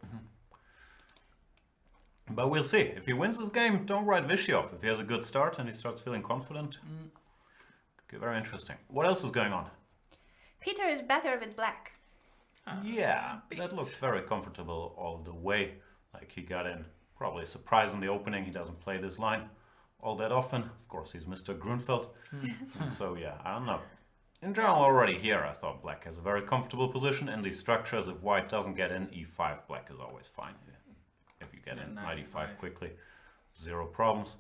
[SPEAKER 3] But we'll see. If he wins this game, don't write Vichy off. If he has a good start and he starts feeling confident, could be very interesting. What else is going on?
[SPEAKER 1] Peter is better with black.
[SPEAKER 3] Yeah, that looked very comfortable all the way. Like he got in, probably a surprise in the opening. He doesn't play this line all that often. Of course, he's Mr. Grunfeld. So yeah, I don't know. In general, already here, I thought black has a very comfortable position in these structures. If white doesn't get in, e5, black is always fine. If you get
[SPEAKER 2] Yeah,
[SPEAKER 3] in
[SPEAKER 2] knight
[SPEAKER 3] knight e5
[SPEAKER 2] e5.
[SPEAKER 3] quickly, zero problems.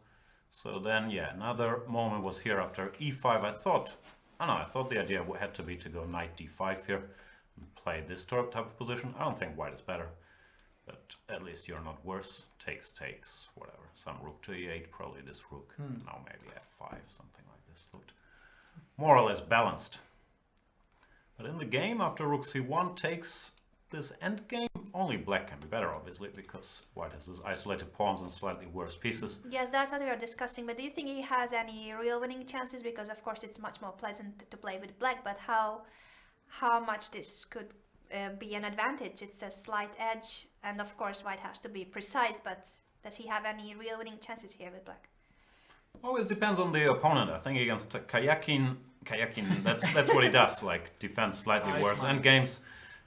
[SPEAKER 3] So then, yeah, another moment was here after e5. I thought, I don't know, I thought the idea had to be to go knight d5 here and play this type of position. I don't think white is better, but at least you're not worse. Takes, whatever. Some rook to e8, probably this rook. Now maybe f5, something like this. Looked more or less balanced. But in the game, after rook c1 takes this endgame, only black can be better, obviously, because white has these isolated pawns and slightly worse pieces.
[SPEAKER 1] Yes, that's what we are discussing, but do you think he has any real winning chances? Because of course it's much more pleasant to play with black, but how much this could be an advantage? It's a slight edge, and of course white has to be precise, but does he have any real winning chances here with black?
[SPEAKER 3] Always depends on the opponent. I think against Karjakin, that's what he does, like defend slightly worse endgames,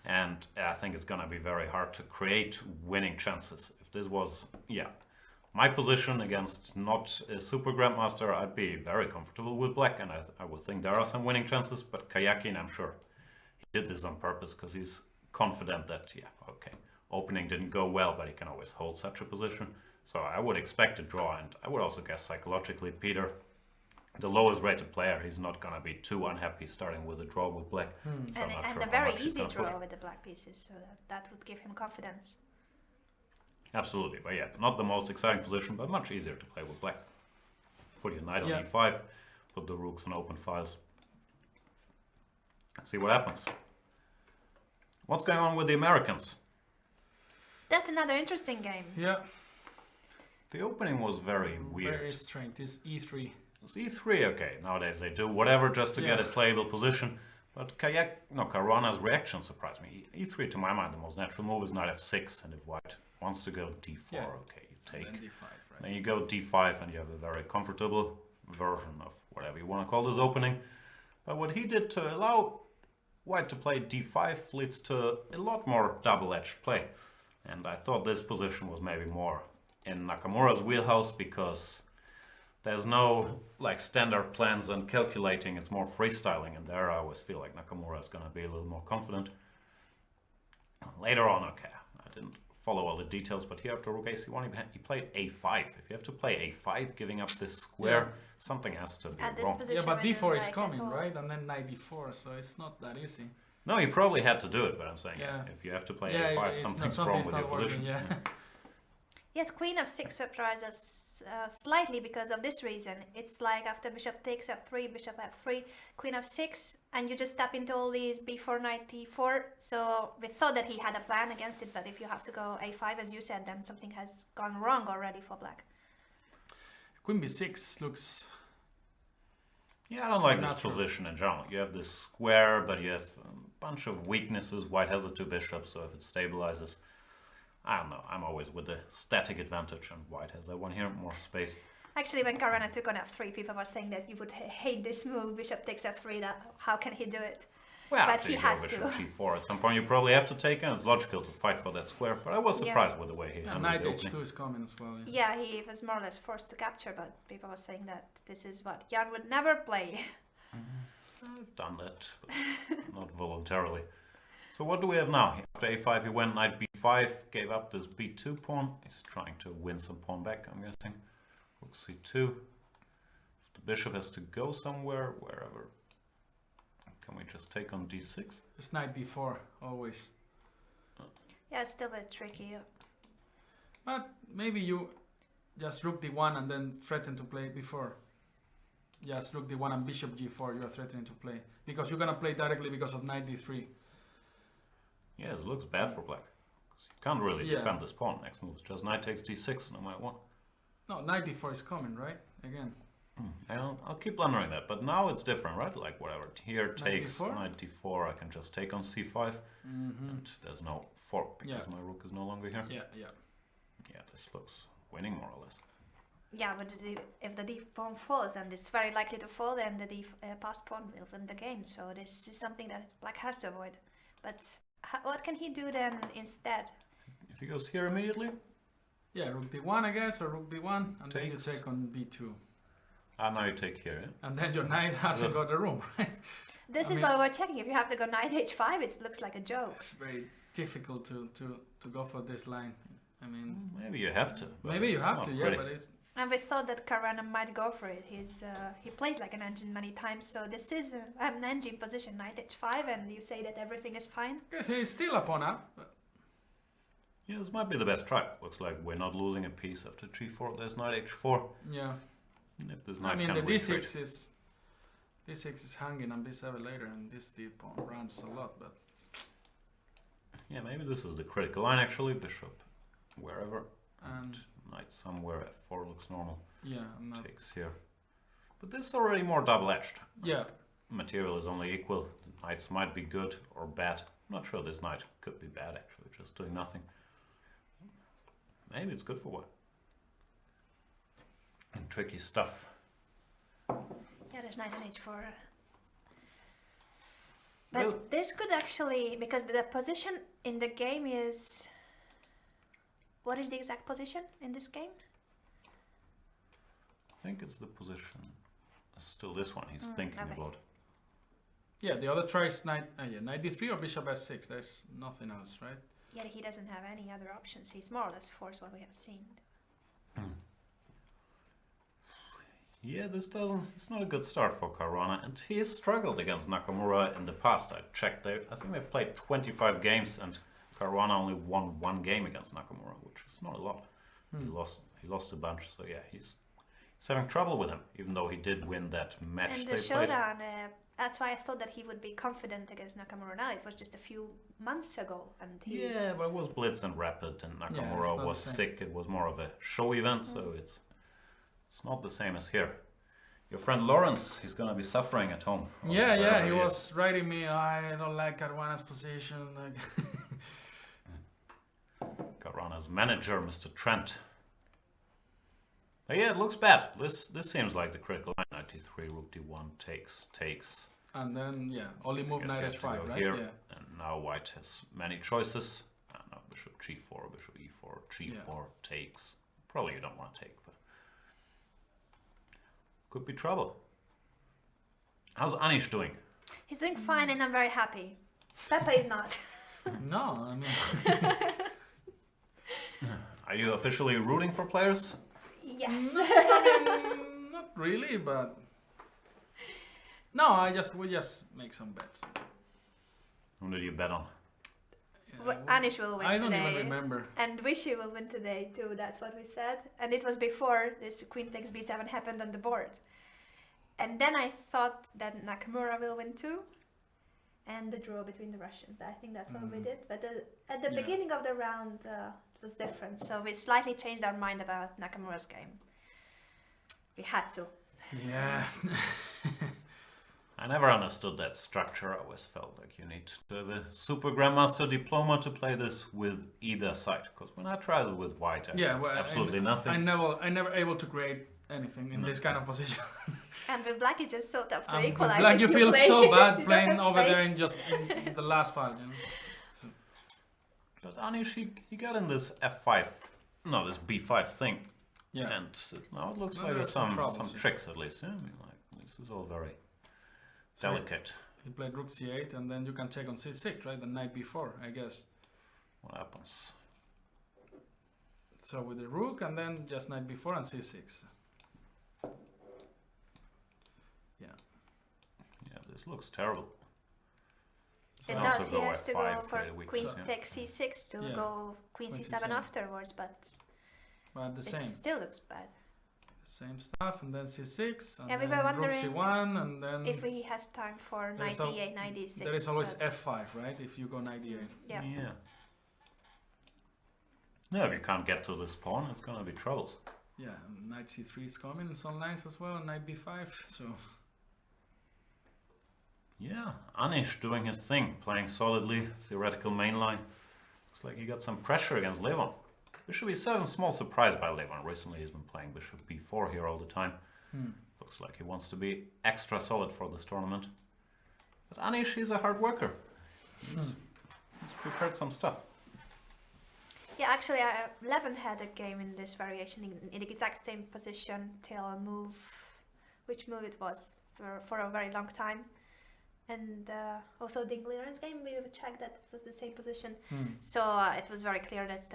[SPEAKER 3] and I think it's gonna be very hard to create winning chances. If this was, my position against not a super grandmaster, I'd be very comfortable with black, and I would think there are some winning chances, but Karjakin, I'm sure he did this on purpose, because he's confident that, opening didn't go well, but he can always hold such a position. So I would expect a draw, and I would also guess psychologically Peter, the lowest rated player, he's not going to be too unhappy starting with a draw with black. So
[SPEAKER 1] And a very easy draw with the black pieces, so that would give him confidence.
[SPEAKER 3] Absolutely, but not the most exciting position, but much easier to play with black. Put your knight on e5, put the rooks on open files. See what happens. What's going on with the Americans?
[SPEAKER 1] That's another interesting game.
[SPEAKER 2] Yeah.
[SPEAKER 3] The opening was very weird.
[SPEAKER 2] Very strange. This e3.
[SPEAKER 3] It's e3, okay. Nowadays they do whatever just to get a playable position. But Caruana's reaction surprised me. E3, to my mind, the most natural move is knight f6, and if white wants to go d4, okay, you take.
[SPEAKER 2] And then d5, right?
[SPEAKER 3] Then you go d5, and you have a very comfortable version of whatever you want to call this opening. But what he did to allow white to play d5 leads to a lot more double-edged play. And I thought this position was maybe more in Nakamura's wheelhouse, because there's no standard plans and calculating, it's more freestyling, and there I always feel like Nakamura is going to be a little more confident. Later on, I didn't follow all the details, but here after rook a1 he played a5. If you have to play a5, giving up this square, something has to be wrong.
[SPEAKER 2] Yeah, but d4 is coming, right? And then knight d4, so it's not that easy.
[SPEAKER 3] No, he probably had to do it, but I'm saying if you have to play a5, something's wrong with your position.
[SPEAKER 1] Yes, queen of6 surprises slightly because of this reason. It's like after bishop takes f3, bishop f3, queen f6, and you just tap into all these b4, knight d4. So we thought that he had a plan against it, but if you have to go a5, as you said, then something has gone wrong already for black.
[SPEAKER 2] Queen b6 looks...
[SPEAKER 3] Yeah, I don't like this position in general. You have this square, but you have a bunch of weaknesses. White has the two bishops, so if it stabilizes, I don't know. I'm always with the static advantage, and white has that one here, more space.
[SPEAKER 1] Actually, when Caruana took on f3, people were saying that you would hate this move, bishop takes f3, that how can he do it?
[SPEAKER 3] Well,
[SPEAKER 1] but
[SPEAKER 3] after
[SPEAKER 1] he
[SPEAKER 3] you
[SPEAKER 1] has
[SPEAKER 3] go
[SPEAKER 1] to.
[SPEAKER 3] bishop g4, at some point you probably have to take it, and it's logical to fight for that square, but I was surprised with the way he handled
[SPEAKER 2] knight
[SPEAKER 3] the opening.
[SPEAKER 2] h2 is coming as well.
[SPEAKER 1] Yeah, he was more or less forced to capture, but people were saying that this is what Jan would never play.
[SPEAKER 3] I've done that, but not voluntarily. So what do we have now? After a5 he went knight b5, gave up this b2 pawn. He's trying to win some pawn back, I'm guessing. Rook c2. If the bishop has to go somewhere, wherever. Can we just take on d6?
[SPEAKER 2] It's knight d4, always.
[SPEAKER 1] Yeah, it's still a bit tricky.
[SPEAKER 2] But maybe you just rook d1 and then threaten to play before. Just rook d1 and bishop g4 you are threatening to play. Because you're going to play directly because of knight d3.
[SPEAKER 3] Yeah, it looks bad for black. Because you can't really defend this pawn. Next move is just knight takes d6 no matter what.
[SPEAKER 2] No, knight d4 is coming, right? Again.
[SPEAKER 3] I'll keep blundering that, but now it's different, right? Like whatever, here takes
[SPEAKER 2] d4?
[SPEAKER 3] knight d4, I can just take on c5, and there's no fork because my rook is no longer here.
[SPEAKER 2] Yeah.
[SPEAKER 3] Yeah, this looks winning more or less.
[SPEAKER 1] Yeah, but if the d pawn falls, and it's very likely to fall, then the d passed pawn will win the game. So this is something that black has to avoid. But what can he do then instead?
[SPEAKER 3] If he goes here immediately?
[SPEAKER 2] Yeah, rook d1 I guess, or rook b1, and then you
[SPEAKER 3] Takes.
[SPEAKER 2] take on b2.
[SPEAKER 3] Now you take here, yeah?
[SPEAKER 2] And then your knight hasn't got the room, right?
[SPEAKER 1] This is why we're checking. If you have to go knight h5, it looks like a joke.
[SPEAKER 2] It's very difficult to go for this line. I mean...
[SPEAKER 3] Maybe you have to.
[SPEAKER 2] Maybe you have to, yeah, but it's...
[SPEAKER 1] And we thought that Caruana might go for it. He plays like an engine many times, so this is an engine position, knight h5, and you say that everything is fine.
[SPEAKER 2] Yes, he's still a pawn up. But
[SPEAKER 3] Yeah, this might be the best try. Looks like we're not losing a piece after g4. There's knight h4.
[SPEAKER 2] yeah,
[SPEAKER 3] And if this
[SPEAKER 2] I
[SPEAKER 3] knight
[SPEAKER 2] mean
[SPEAKER 3] can
[SPEAKER 2] the
[SPEAKER 3] retreat.
[SPEAKER 2] d6 is hanging on b7 later, and this d pawn runs a lot. But
[SPEAKER 3] Yeah, maybe this is the critical line actually. Bishop wherever.
[SPEAKER 2] and
[SPEAKER 3] Knight somewhere. f4 looks normal.
[SPEAKER 2] yeah, I'm not,
[SPEAKER 3] Takes here. But this is already more double-edged.
[SPEAKER 2] yeah,
[SPEAKER 3] Material is only equal. The knights might be good or bad. I'm not sure this knight could be bad actually, just doing nothing. Maybe it's good for what? And tricky stuff.
[SPEAKER 1] Yeah, there's knight on h4. But
[SPEAKER 3] Well-
[SPEAKER 1] this could actually, because the position in the game is... What is the exact position in this game?
[SPEAKER 3] I think it's the position. Still this one he's thinking
[SPEAKER 1] okay.
[SPEAKER 3] about.
[SPEAKER 2] yeah. The other try is knight d3 or bishop f6. There's nothing else, right?
[SPEAKER 1] Yeah, he doesn't have any other options. He's more or less forced what we have seen.
[SPEAKER 3] Yeah, it's not a good start for Caruana, and he has struggled against Nakamura in the past. I checked there. I think they've played 25 games, and Caruana only won 1 game against Nakamura, which is not a lot. He lost a bunch, so yeah, he's having trouble with him, even though he did win that match
[SPEAKER 1] And
[SPEAKER 3] they
[SPEAKER 1] the
[SPEAKER 3] played.
[SPEAKER 1] showdown, that's why I thought that he would be confident against Nakamura now. It was just a few months ago, and he...
[SPEAKER 3] Yeah, but it was blitz and rapid, and
[SPEAKER 2] Yeah,
[SPEAKER 3] Nakamura
[SPEAKER 2] it's not
[SPEAKER 3] was
[SPEAKER 2] the same.
[SPEAKER 3] sick. It was more of a show event, so it's not the same as here. Your friend Lawrence, he's gonna be suffering at home. or
[SPEAKER 2] Yeah,
[SPEAKER 3] wherever
[SPEAKER 2] he
[SPEAKER 3] is.
[SPEAKER 2] was writing me. I don't like Caruana's position. Like
[SPEAKER 3] Caruana's manager, Mr. Trent. But yeah, it looks bad. This seems like the critical line. Knight d3, rook d1, takes.
[SPEAKER 2] and then yeah, only move
[SPEAKER 3] Guess
[SPEAKER 2] knight
[SPEAKER 3] he has to
[SPEAKER 2] h5,
[SPEAKER 3] go
[SPEAKER 2] right?
[SPEAKER 3] here,
[SPEAKER 2] Yeah.
[SPEAKER 3] and now white has many choices. Now bishop g4, bishop e4, g4 takes. Probably you don't want to take, but could be trouble. How's Anish doing?
[SPEAKER 1] He's doing fine, and I'm very happy. Pepe is not.
[SPEAKER 2] No, I mean
[SPEAKER 3] Are you officially rooting for players?
[SPEAKER 1] Yes.
[SPEAKER 2] not really, but no, we just make some bets.
[SPEAKER 3] Who did you bet on?
[SPEAKER 2] Yeah,
[SPEAKER 1] Anish will win
[SPEAKER 2] I don't
[SPEAKER 1] today.
[SPEAKER 2] even remember.
[SPEAKER 1] And Wishy will win today too, that's what we said. And it was before this queen takes b7 happened on the board. And then I thought that Nakamura will win too. And the draw between the Russians. I think that's what we did. But at the
[SPEAKER 2] Yeah.
[SPEAKER 1] beginning of the round, it was different. So we slightly changed our mind about Nakamura's game. We had to.
[SPEAKER 2] Yeah.
[SPEAKER 3] I never understood that structure. I always felt like you need to have a super grandmaster diploma to play this with either side. Because when I tried it with white, I
[SPEAKER 2] Yeah,
[SPEAKER 3] had
[SPEAKER 2] well,
[SPEAKER 3] absolutely
[SPEAKER 2] I
[SPEAKER 3] nothing.
[SPEAKER 2] never able to create anything in this kind of position.
[SPEAKER 1] And with black, it's just so tough to
[SPEAKER 2] With
[SPEAKER 1] equalize.
[SPEAKER 2] black,
[SPEAKER 1] if
[SPEAKER 2] you feel
[SPEAKER 1] play-
[SPEAKER 2] so
[SPEAKER 1] you
[SPEAKER 2] bad
[SPEAKER 1] don't
[SPEAKER 2] playing
[SPEAKER 1] have
[SPEAKER 2] over there
[SPEAKER 1] space.
[SPEAKER 2] in just in the last file, you know.
[SPEAKER 3] But Anish, he got in this f5, no, this b5 thing.
[SPEAKER 2] Yeah.
[SPEAKER 3] And now it looks
[SPEAKER 2] Now
[SPEAKER 3] like
[SPEAKER 2] there's
[SPEAKER 3] there's
[SPEAKER 2] some
[SPEAKER 3] some
[SPEAKER 2] troubles, yeah.
[SPEAKER 3] tricks at least. Yeah? I mean, like, this is all very
[SPEAKER 2] So
[SPEAKER 3] delicate.
[SPEAKER 2] He played rook c8, and then you can take on c6, right? The knight b4, I guess.
[SPEAKER 3] What happens?
[SPEAKER 2] So with the rook, and then just knight b4 and c6. Yeah.
[SPEAKER 3] Yeah, this looks terrible.
[SPEAKER 1] It
[SPEAKER 3] can
[SPEAKER 1] does.
[SPEAKER 3] also
[SPEAKER 1] He
[SPEAKER 3] go
[SPEAKER 1] has to
[SPEAKER 3] F5
[SPEAKER 1] go for
[SPEAKER 3] for the weak
[SPEAKER 1] queen
[SPEAKER 3] side.
[SPEAKER 1] takes c6 to
[SPEAKER 2] Yeah.
[SPEAKER 1] go queen
[SPEAKER 2] Queen
[SPEAKER 1] c7
[SPEAKER 2] C7.
[SPEAKER 1] afterwards, but
[SPEAKER 2] But the
[SPEAKER 1] it
[SPEAKER 2] same.
[SPEAKER 1] still looks bad.
[SPEAKER 2] The same stuff, and then c6, and
[SPEAKER 1] Yeah, we
[SPEAKER 2] then
[SPEAKER 1] were
[SPEAKER 2] rook
[SPEAKER 1] wondering
[SPEAKER 2] c1, and then
[SPEAKER 1] If he has time for
[SPEAKER 2] There's
[SPEAKER 1] knight
[SPEAKER 2] al-
[SPEAKER 1] e8, knight d6.
[SPEAKER 2] there is always
[SPEAKER 1] but-
[SPEAKER 2] f5, right? If you go knight d8.
[SPEAKER 1] Yeah.
[SPEAKER 3] Yeah, if you can't get to this pawn, it's gonna be troubles.
[SPEAKER 2] Yeah, and knight c3 is coming in some lines as well, and knight b5, so...
[SPEAKER 3] Yeah, Anish doing his thing, playing solidly, theoretical mainline. Looks like he got some pressure against Levon. Bishop e7, small surprise by Levon. Recently he's been playing bishop b4 here all the time. Looks like he wants to be extra solid for this tournament. But Anish, he's a hard worker. He's prepared some stuff.
[SPEAKER 1] Yeah, actually, Levin had a game in this variation in the exact same position till a move, which move it was for a very long time. And also the clearance game, we checked that it was the same position. So it was very clear that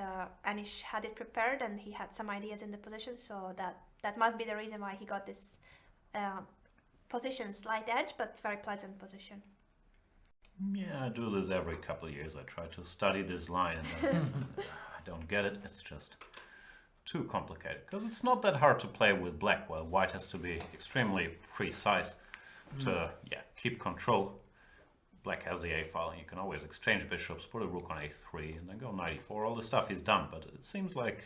[SPEAKER 1] Anish had it prepared and he had some ideas in the position. So that must be the reason why he got this position, slight edge, but very pleasant position.
[SPEAKER 3] Yeah, I do this every couple of years. I try to study this line and I don't get it. It's just too complicated. Because it's not that hard to play with black, while white has to be extremely precise to keep control. Black has the A file and you can always exchange bishops, put a rook on A3 and then go knight E4. All the stuff he's done, but it seems like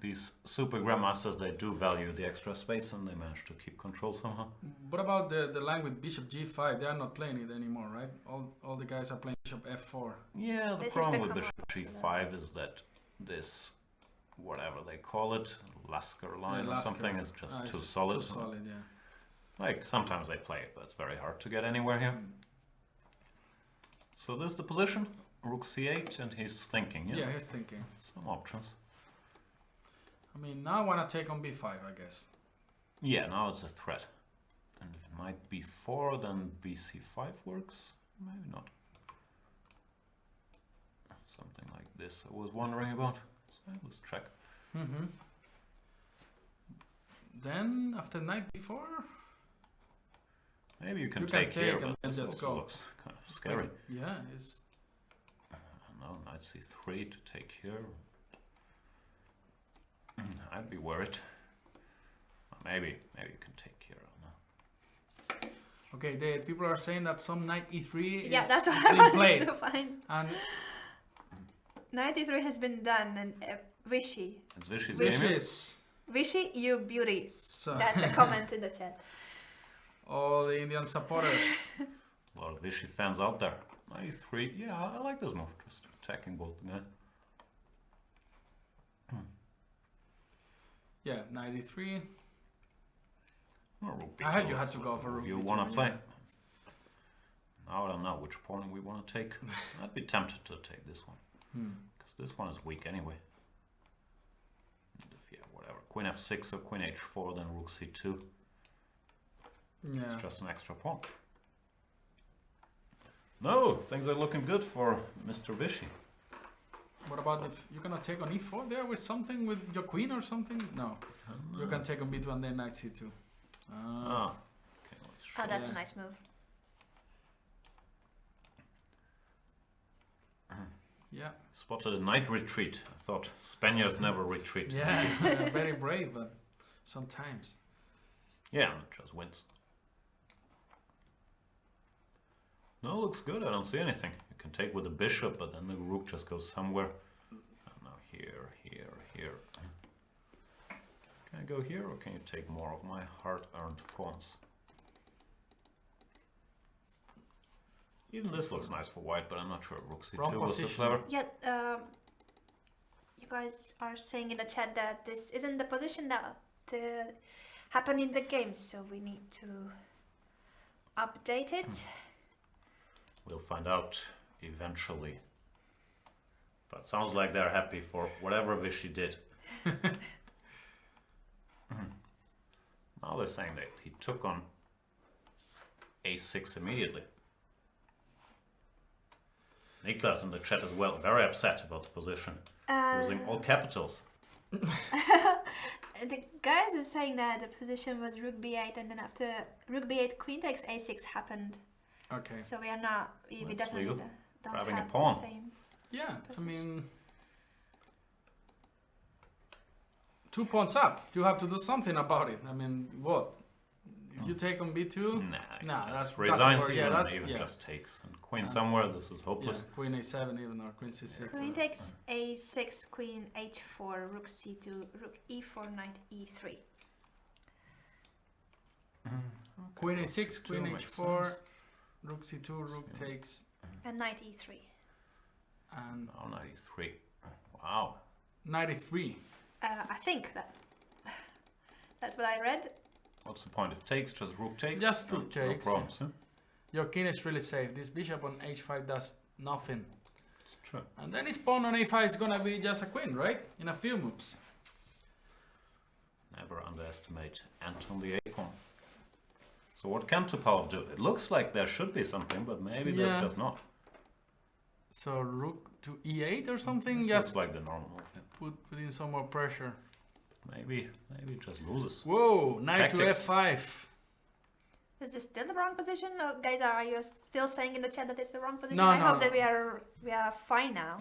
[SPEAKER 3] these super grandmasters, they do value the extra space and they manage to keep control somehow.
[SPEAKER 2] What about the line with bishop G5? They are not playing it anymore, right? All the guys are playing bishop F4.
[SPEAKER 3] Yeah, the problem with bishop G5 is that this, whatever they call it, Lasker line or something, is just too solid.
[SPEAKER 2] Too solid, yeah.
[SPEAKER 3] Like, sometimes they play it, but it's very hard to get anywhere here. So this is the position, rook c8, and he's thinking,
[SPEAKER 2] Yeah, he's thinking.
[SPEAKER 3] some options.
[SPEAKER 2] I mean, now I want to take on b5, I guess.
[SPEAKER 3] Yeah, now it's a threat. And if knight b4, then bc5 works? Maybe not. Something like this I was wondering about. So let's check.
[SPEAKER 2] Then, after knight b4...
[SPEAKER 3] Maybe you can take here, but
[SPEAKER 2] and
[SPEAKER 3] this
[SPEAKER 2] just
[SPEAKER 3] also
[SPEAKER 2] go.
[SPEAKER 3] looks kind of scary.
[SPEAKER 2] Yeah, it's...
[SPEAKER 3] I don't know, knight c3 to take here. I'd be worried. Maybe you can take here. I don't know.
[SPEAKER 2] Okay, the people are saying that some knight e3
[SPEAKER 1] Yeah,
[SPEAKER 2] is
[SPEAKER 1] that's what
[SPEAKER 2] being
[SPEAKER 1] I wanted
[SPEAKER 2] played.
[SPEAKER 1] to find.
[SPEAKER 2] And
[SPEAKER 1] Knight e3 has been done, and Vichy.
[SPEAKER 3] It's Vichy's
[SPEAKER 2] which
[SPEAKER 3] game.
[SPEAKER 2] is
[SPEAKER 1] Vichy, you beauty.
[SPEAKER 2] so
[SPEAKER 1] That's a comment in the chat.
[SPEAKER 2] all the Indian supporters.
[SPEAKER 3] A lot of Vichy fans out there. Knight e3, yeah, I like this move. Just attacking both the guy.
[SPEAKER 2] Yeah, knight e3.
[SPEAKER 3] Or rook
[SPEAKER 2] I heard
[SPEAKER 3] b2,
[SPEAKER 2] you had to
[SPEAKER 3] so
[SPEAKER 2] go for
[SPEAKER 3] if
[SPEAKER 2] rook
[SPEAKER 3] you
[SPEAKER 2] b2,
[SPEAKER 3] want to
[SPEAKER 2] yeah.
[SPEAKER 3] play. Now I don't know which pawn we want to take. I'd be tempted to take this one. Because this one is weak anyway. And if, whatever. Queen f6 or queen h4, then rook c2.
[SPEAKER 2] Yeah.
[SPEAKER 3] It's just an extra pawn. No, things are looking good for Mr. Vichy.
[SPEAKER 2] What about if you're gonna take on e4 there with something with your queen or something? No. You can take on b2 and then knight c2.
[SPEAKER 3] Ah, okay, let's show.
[SPEAKER 1] Oh, that's
[SPEAKER 2] Yeah.
[SPEAKER 1] a nice move.
[SPEAKER 2] Yeah.
[SPEAKER 3] Spotted a knight retreat. I thought Spaniards never retreat.
[SPEAKER 2] Yeah, it's very brave, but sometimes.
[SPEAKER 3] Yeah, and it just wins. No, looks good. I don't see anything. You can take with the bishop, but then the rook just goes somewhere. And now here, here, here. Can I go here, or can you take more of my hard-earned pawns? Even this looks nice for white, but I'm not sure rook
[SPEAKER 2] Wrong
[SPEAKER 3] c2 was so
[SPEAKER 2] position.
[SPEAKER 3] clever.
[SPEAKER 1] Yeah, you guys are saying in the chat that this isn't the position that happened in the game, so we need to update it.
[SPEAKER 3] We'll find out eventually. But sounds like they're happy for whatever Vichy did. Now they're saying that he took on a6 immediately. Niklas in the chat as well, very upset about the position, using all capitals.
[SPEAKER 1] The guys are saying that the position was rook b8, and then after rook b8, queen takes a6 happened.
[SPEAKER 2] Okay.
[SPEAKER 1] So we are not. We
[SPEAKER 3] That's
[SPEAKER 1] definitely
[SPEAKER 3] legal.
[SPEAKER 1] don't
[SPEAKER 3] Grabbing a
[SPEAKER 1] have
[SPEAKER 3] pawn.
[SPEAKER 1] the same.
[SPEAKER 2] Yeah, I mean, 2 pawns up. You have to do something about it. I mean, what? If you take on b2,
[SPEAKER 3] Nah,
[SPEAKER 2] that's
[SPEAKER 3] resigns
[SPEAKER 2] where-
[SPEAKER 3] even,
[SPEAKER 2] that's-
[SPEAKER 3] even
[SPEAKER 2] yeah.
[SPEAKER 3] just takes. And queen somewhere, this is hopeless.
[SPEAKER 2] Yeah, queen a7 even or queen c6.
[SPEAKER 1] Queen takes a6, queen h4, rook c2, rook e4, knight e3.
[SPEAKER 2] Queen
[SPEAKER 3] rook
[SPEAKER 2] a6,
[SPEAKER 3] c2
[SPEAKER 2] queen
[SPEAKER 3] makes
[SPEAKER 2] h4,
[SPEAKER 3] sense.
[SPEAKER 2] rook c2, rook takes,
[SPEAKER 1] And knight e3.
[SPEAKER 2] and
[SPEAKER 3] Oh, knight e3. Wow.
[SPEAKER 2] knight e3.
[SPEAKER 1] I think that's what I read.
[SPEAKER 3] What's the point? If takes, just rook takes?
[SPEAKER 2] Just rook
[SPEAKER 3] No
[SPEAKER 2] takes.
[SPEAKER 3] problems, huh?
[SPEAKER 2] Your king is really safe. This bishop on h5 does nothing.
[SPEAKER 3] It's true.
[SPEAKER 2] And then his pawn on a5 is gonna be just a queen, right? In a few moves.
[SPEAKER 3] Never underestimate Anton the A pawn. So what can Topalov do? It looks like there should be something, but maybe there's just not.
[SPEAKER 2] So rook to e8 or something?
[SPEAKER 3] This
[SPEAKER 2] Just
[SPEAKER 3] looks like the normal move. Yeah.
[SPEAKER 2] put in some more pressure.
[SPEAKER 3] Maybe it just loses.
[SPEAKER 2] Whoa, knight
[SPEAKER 3] Tactics.
[SPEAKER 2] to f5.
[SPEAKER 1] Is this still the wrong position? Or guys, are you still saying in the chat that it's the wrong position?
[SPEAKER 2] No,
[SPEAKER 1] I
[SPEAKER 2] no,
[SPEAKER 1] hope
[SPEAKER 2] no.
[SPEAKER 1] that we are fine now.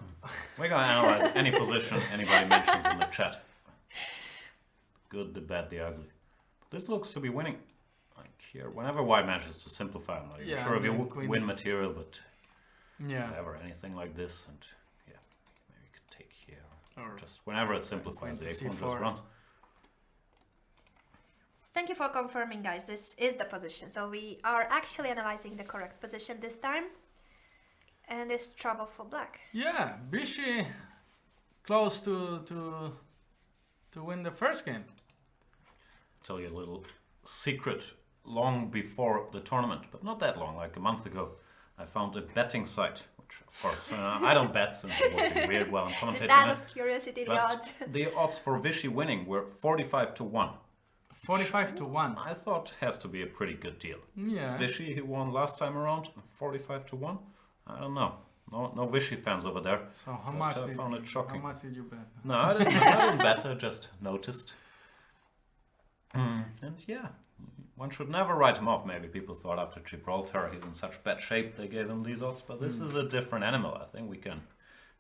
[SPEAKER 3] We're gonna analyze any position anybody mentions in the chat. Good, the bad, the ugly. This looks to be winning. Like here, whenever white manages to simplify, I'm not even sure if you
[SPEAKER 2] queen.
[SPEAKER 3] win material, but
[SPEAKER 2] Yeah.
[SPEAKER 3] whatever, anything like this, and yeah, maybe you could take here.
[SPEAKER 2] Or
[SPEAKER 3] Just whenever it simplifies,
[SPEAKER 2] queen
[SPEAKER 3] the
[SPEAKER 2] to
[SPEAKER 3] a pawn just
[SPEAKER 2] c4.
[SPEAKER 3] runs.
[SPEAKER 1] Thank you for confirming, guys. This is the position. So we are actually analyzing the correct position this time. And it's trouble for black.
[SPEAKER 2] Yeah, Vichy close to win the first game.
[SPEAKER 3] Tell you a little secret. Long before the tournament, but not that long, like a month ago, I found a betting site, which of course I don't bet since it would be weird while I'm
[SPEAKER 1] Just
[SPEAKER 3] commentating
[SPEAKER 1] out
[SPEAKER 3] it.
[SPEAKER 1] of curiosity, the
[SPEAKER 3] But
[SPEAKER 1] odds.
[SPEAKER 3] the odds for Vichy winning were 45 to 1.
[SPEAKER 2] 45 to 1.
[SPEAKER 3] I thought has to be a pretty good deal.
[SPEAKER 2] Yeah.
[SPEAKER 3] Vichy, who won last time around, 45 to 1? I don't know. No Vichy fans over there.
[SPEAKER 2] So how
[SPEAKER 3] But
[SPEAKER 2] much?
[SPEAKER 3] I found it shocking.
[SPEAKER 2] How much did you bet?
[SPEAKER 3] No, I didn't bet, I just noticed. And yeah, one should never write him off. Maybe people thought after Gibraltar he's in such bad shape they gave him these odds, but this is a different animal. I think we can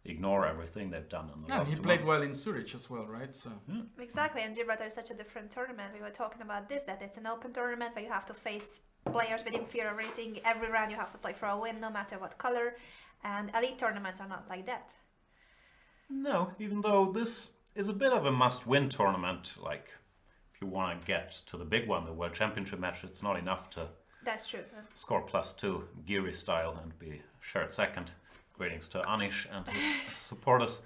[SPEAKER 3] ignore everything they've done in the
[SPEAKER 2] Yeah,
[SPEAKER 3] last
[SPEAKER 2] he
[SPEAKER 3] 2
[SPEAKER 2] played
[SPEAKER 3] months.
[SPEAKER 2] well in Zurich as well, right? So
[SPEAKER 1] Exactly, and Gibraltar is such a different tournament. We were talking about this, that it's an open tournament where you have to face players with inferior rating. Every round you have to play for a win, no matter what color. And elite tournaments are not like that.
[SPEAKER 3] No, even though this is a bit of a must-win tournament, like if you want to get to the big one, the World Championship match, it's not enough to
[SPEAKER 1] That's true.
[SPEAKER 3] score +2 Giri style and be shared second. Greetings to Anish and his supporters.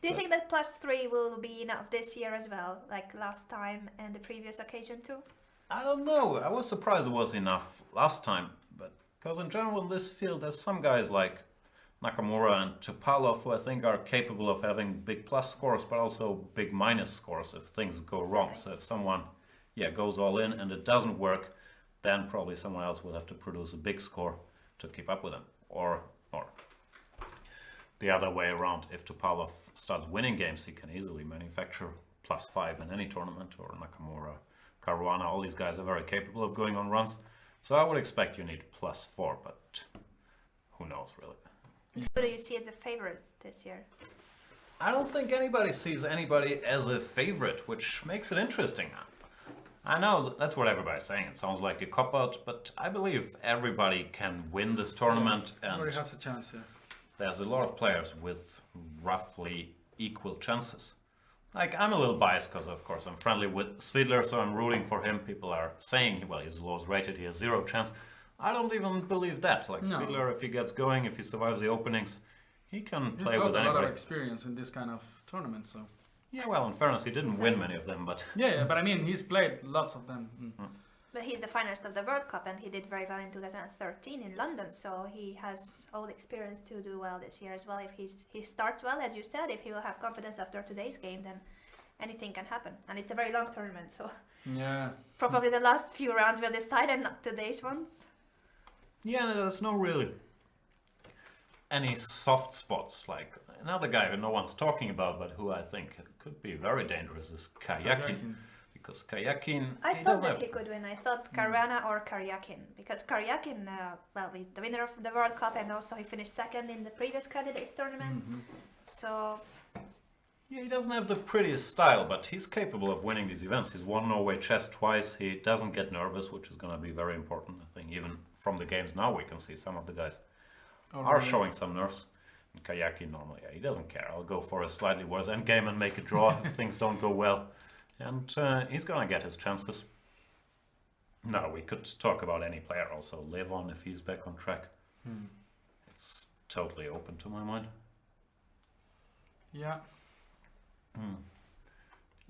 [SPEAKER 1] Do you think that +3 will be enough this year as well, like last time and the previous occasion too?
[SPEAKER 3] I don't know. I was surprised it was enough last time, but because in general in this field there's some guys like Nakamura and Topalov who I think are capable of having big plus scores but also big minus scores if things go wrong. So if someone goes all in and it doesn't work, then probably someone else will have to produce a big score to keep up with them. Or the other way around, if Topalov starts winning games, he can easily manufacture +5 in any tournament, or Nakamura, Caruana, all these guys are very capable of going on runs. So I would expect you need +4, but who knows really.
[SPEAKER 1] Who do you see as a favorite this year?
[SPEAKER 3] I don't think anybody sees anybody as a favorite, which makes it interesting. I know that's what everybody's saying. It sounds like a cop-out, but I believe everybody can win this tournament, and
[SPEAKER 2] everybody has a chance here.
[SPEAKER 3] there's a lot of players with roughly equal chances. Like, I'm a little biased because, of course, I'm friendly with Swidler, so I'm rooting for him. People are saying, well, he's lowest rated, he has 0 chance. I don't even believe that. Like,
[SPEAKER 2] No.
[SPEAKER 3] Swidler, if he gets going, if he survives the openings, he can
[SPEAKER 2] He's
[SPEAKER 3] play
[SPEAKER 2] got
[SPEAKER 3] with
[SPEAKER 2] a lot
[SPEAKER 3] anybody.
[SPEAKER 2] of experience in this kind of tournament, so.
[SPEAKER 3] Yeah, well, in fairness, he didn't win many of them, but
[SPEAKER 2] Yeah, but I mean, he's played lots of them.
[SPEAKER 1] But he's the finalist of the World Cup and he did very well in 2013 in London, so he has all the experience to do well this year as well. If he starts well, as you said, if he will have confidence after today's game, then anything can happen. And it's a very long tournament, so
[SPEAKER 2] Yeah.
[SPEAKER 1] probably the last few rounds will decide and not today's ones.
[SPEAKER 3] yeah, there's no really any soft spots. Like, another guy who no one's talking about, but who I think could be very dangerous is Karjakin. Because Karjakin,
[SPEAKER 1] I
[SPEAKER 3] he
[SPEAKER 1] thought
[SPEAKER 3] doesn't
[SPEAKER 1] that
[SPEAKER 3] have...
[SPEAKER 1] he could win. I thought Caruana or Karjakin. Because Karjakin, he's the winner of the World Cup and also he finished second in the previous candidates tournament. So,
[SPEAKER 3] Yeah, he doesn't have the prettiest style, but he's capable of winning these events. He's won Norway chess twice. He doesn't get nervous, which is going to be very important. I think even from the games now we can see some of the guys are showing some nerves. And Karjakin normally, he doesn't care. I'll go for a slightly worse endgame and make a draw if things don't go well. And he's going to get his chances. No, we could talk about any player also. Levon, if he's back on track. It's totally open to my mind.
[SPEAKER 2] Yeah.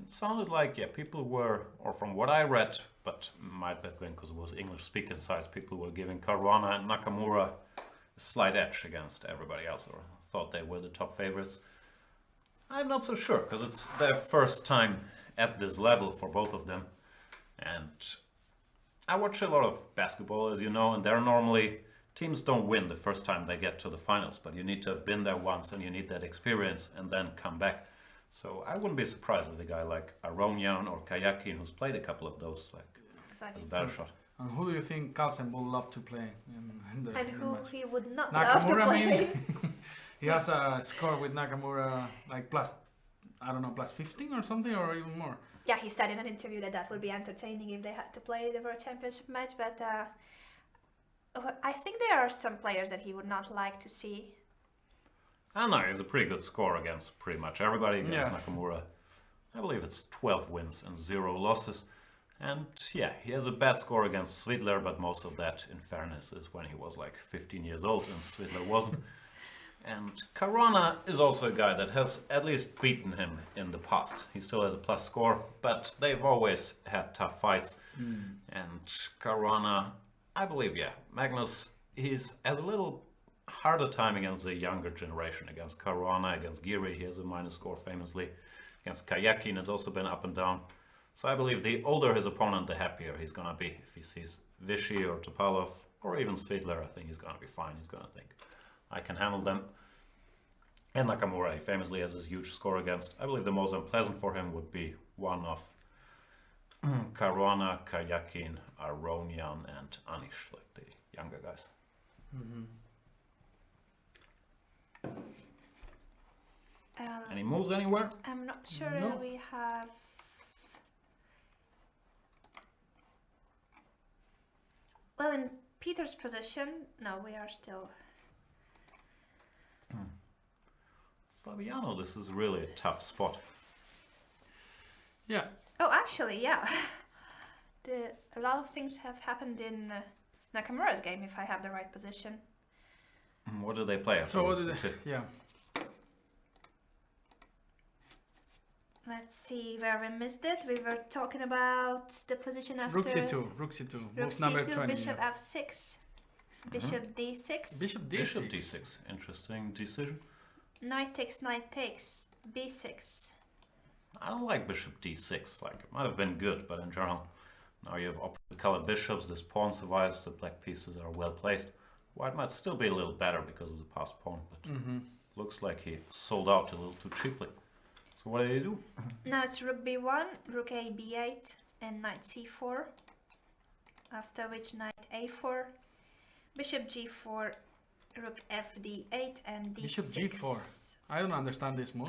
[SPEAKER 3] It sounded like, people were, or from what I read, but might have been because it was English-speaking sites, people were giving Caruana and Nakamura a slight edge against everybody else, or thought they were the top favorites. I'm not so sure, because it's their first time at this level for both of them. And I watch a lot of basketball, as you know, and they're normally teams don't win the first time they get to the finals, but you need to have been there once and you need that experience and then come back. So I wouldn't be surprised if a guy like Aronian or Karjakin, who's played a couple of those, like
[SPEAKER 1] Exactly.
[SPEAKER 3] has a better shot.
[SPEAKER 2] And who do you think Carlsen would love to play in the
[SPEAKER 1] And
[SPEAKER 2] in the
[SPEAKER 1] who
[SPEAKER 2] match?
[SPEAKER 1] he would not love to
[SPEAKER 2] Nakamura,
[SPEAKER 1] play.
[SPEAKER 2] maybe? He has a score with Nakamura like plus, I don't know, plus 15 or something, or even more.
[SPEAKER 1] Yeah, he said in an interview that that would be entertaining if they had to play the World Championship match, but I think there are some players that he would not like to see.
[SPEAKER 3] I know, he's a pretty good score against pretty much everybody against
[SPEAKER 2] Yeah.
[SPEAKER 3] Nakamura. I believe it's 12 wins and 0 losses. And yeah, he has a bad score against Swidler, but most of that, in fairness, is when he was like 15 years old and Swidler wasn't. And Caruana is also a guy that has at least beaten him in the past. He still has a plus score, but they've always had tough fights. And Caruana, I believe, yeah, Magnus, has a little harder time against the younger generation. Against Caruana, against Giri, he has a minus score famously. Against Karjakin, it's also been up and down. So I believe the older his opponent, the happier he's going to be. If he sees Vichy or Topalov or even Swidler, I think he's going to be fine. He's going to think, I can handle them. And Nakamura, he famously has this huge score against. I believe the most unpleasant for him would be one of Caruana, Karjakin, Aronian, and Anish, like the younger guys. Any moves anywhere?
[SPEAKER 1] I'm not sure
[SPEAKER 2] No.
[SPEAKER 1] we have. Well, in Peter's position, no, we are still.
[SPEAKER 3] Fabiano, this is really a tough spot.
[SPEAKER 2] Yeah.
[SPEAKER 1] Oh, actually, yeah. A lot of things have happened in Nakamura's game if I have the right position.
[SPEAKER 3] What do they play?
[SPEAKER 2] So what
[SPEAKER 3] afterwards?
[SPEAKER 2] did yeah.
[SPEAKER 1] Let's see where we missed it. We were talking about the position after
[SPEAKER 2] Rook C2, Rook C2,
[SPEAKER 1] Rook
[SPEAKER 2] move number
[SPEAKER 1] C2,
[SPEAKER 2] 20.
[SPEAKER 1] Bishop
[SPEAKER 2] yeah.
[SPEAKER 1] F6, Bishop D6,
[SPEAKER 2] Bishop D6.
[SPEAKER 3] Bishop D6. Interesting decision.
[SPEAKER 1] Knight takes, B6.
[SPEAKER 3] I don't like Bishop D6. Like, it might have been good, but in general, now you have opposite colored bishops. This pawn survives. The black pieces are well placed. White might still be a little better because of the passed pawn, but looks like he sold out a little too cheaply. So what do you do?
[SPEAKER 1] Now it's Rook B1, Rook A B8, and Knight C4. After which Knight A4, Bishop G4, Rook F D8, and D6.
[SPEAKER 2] Bishop G4. I don't understand this move.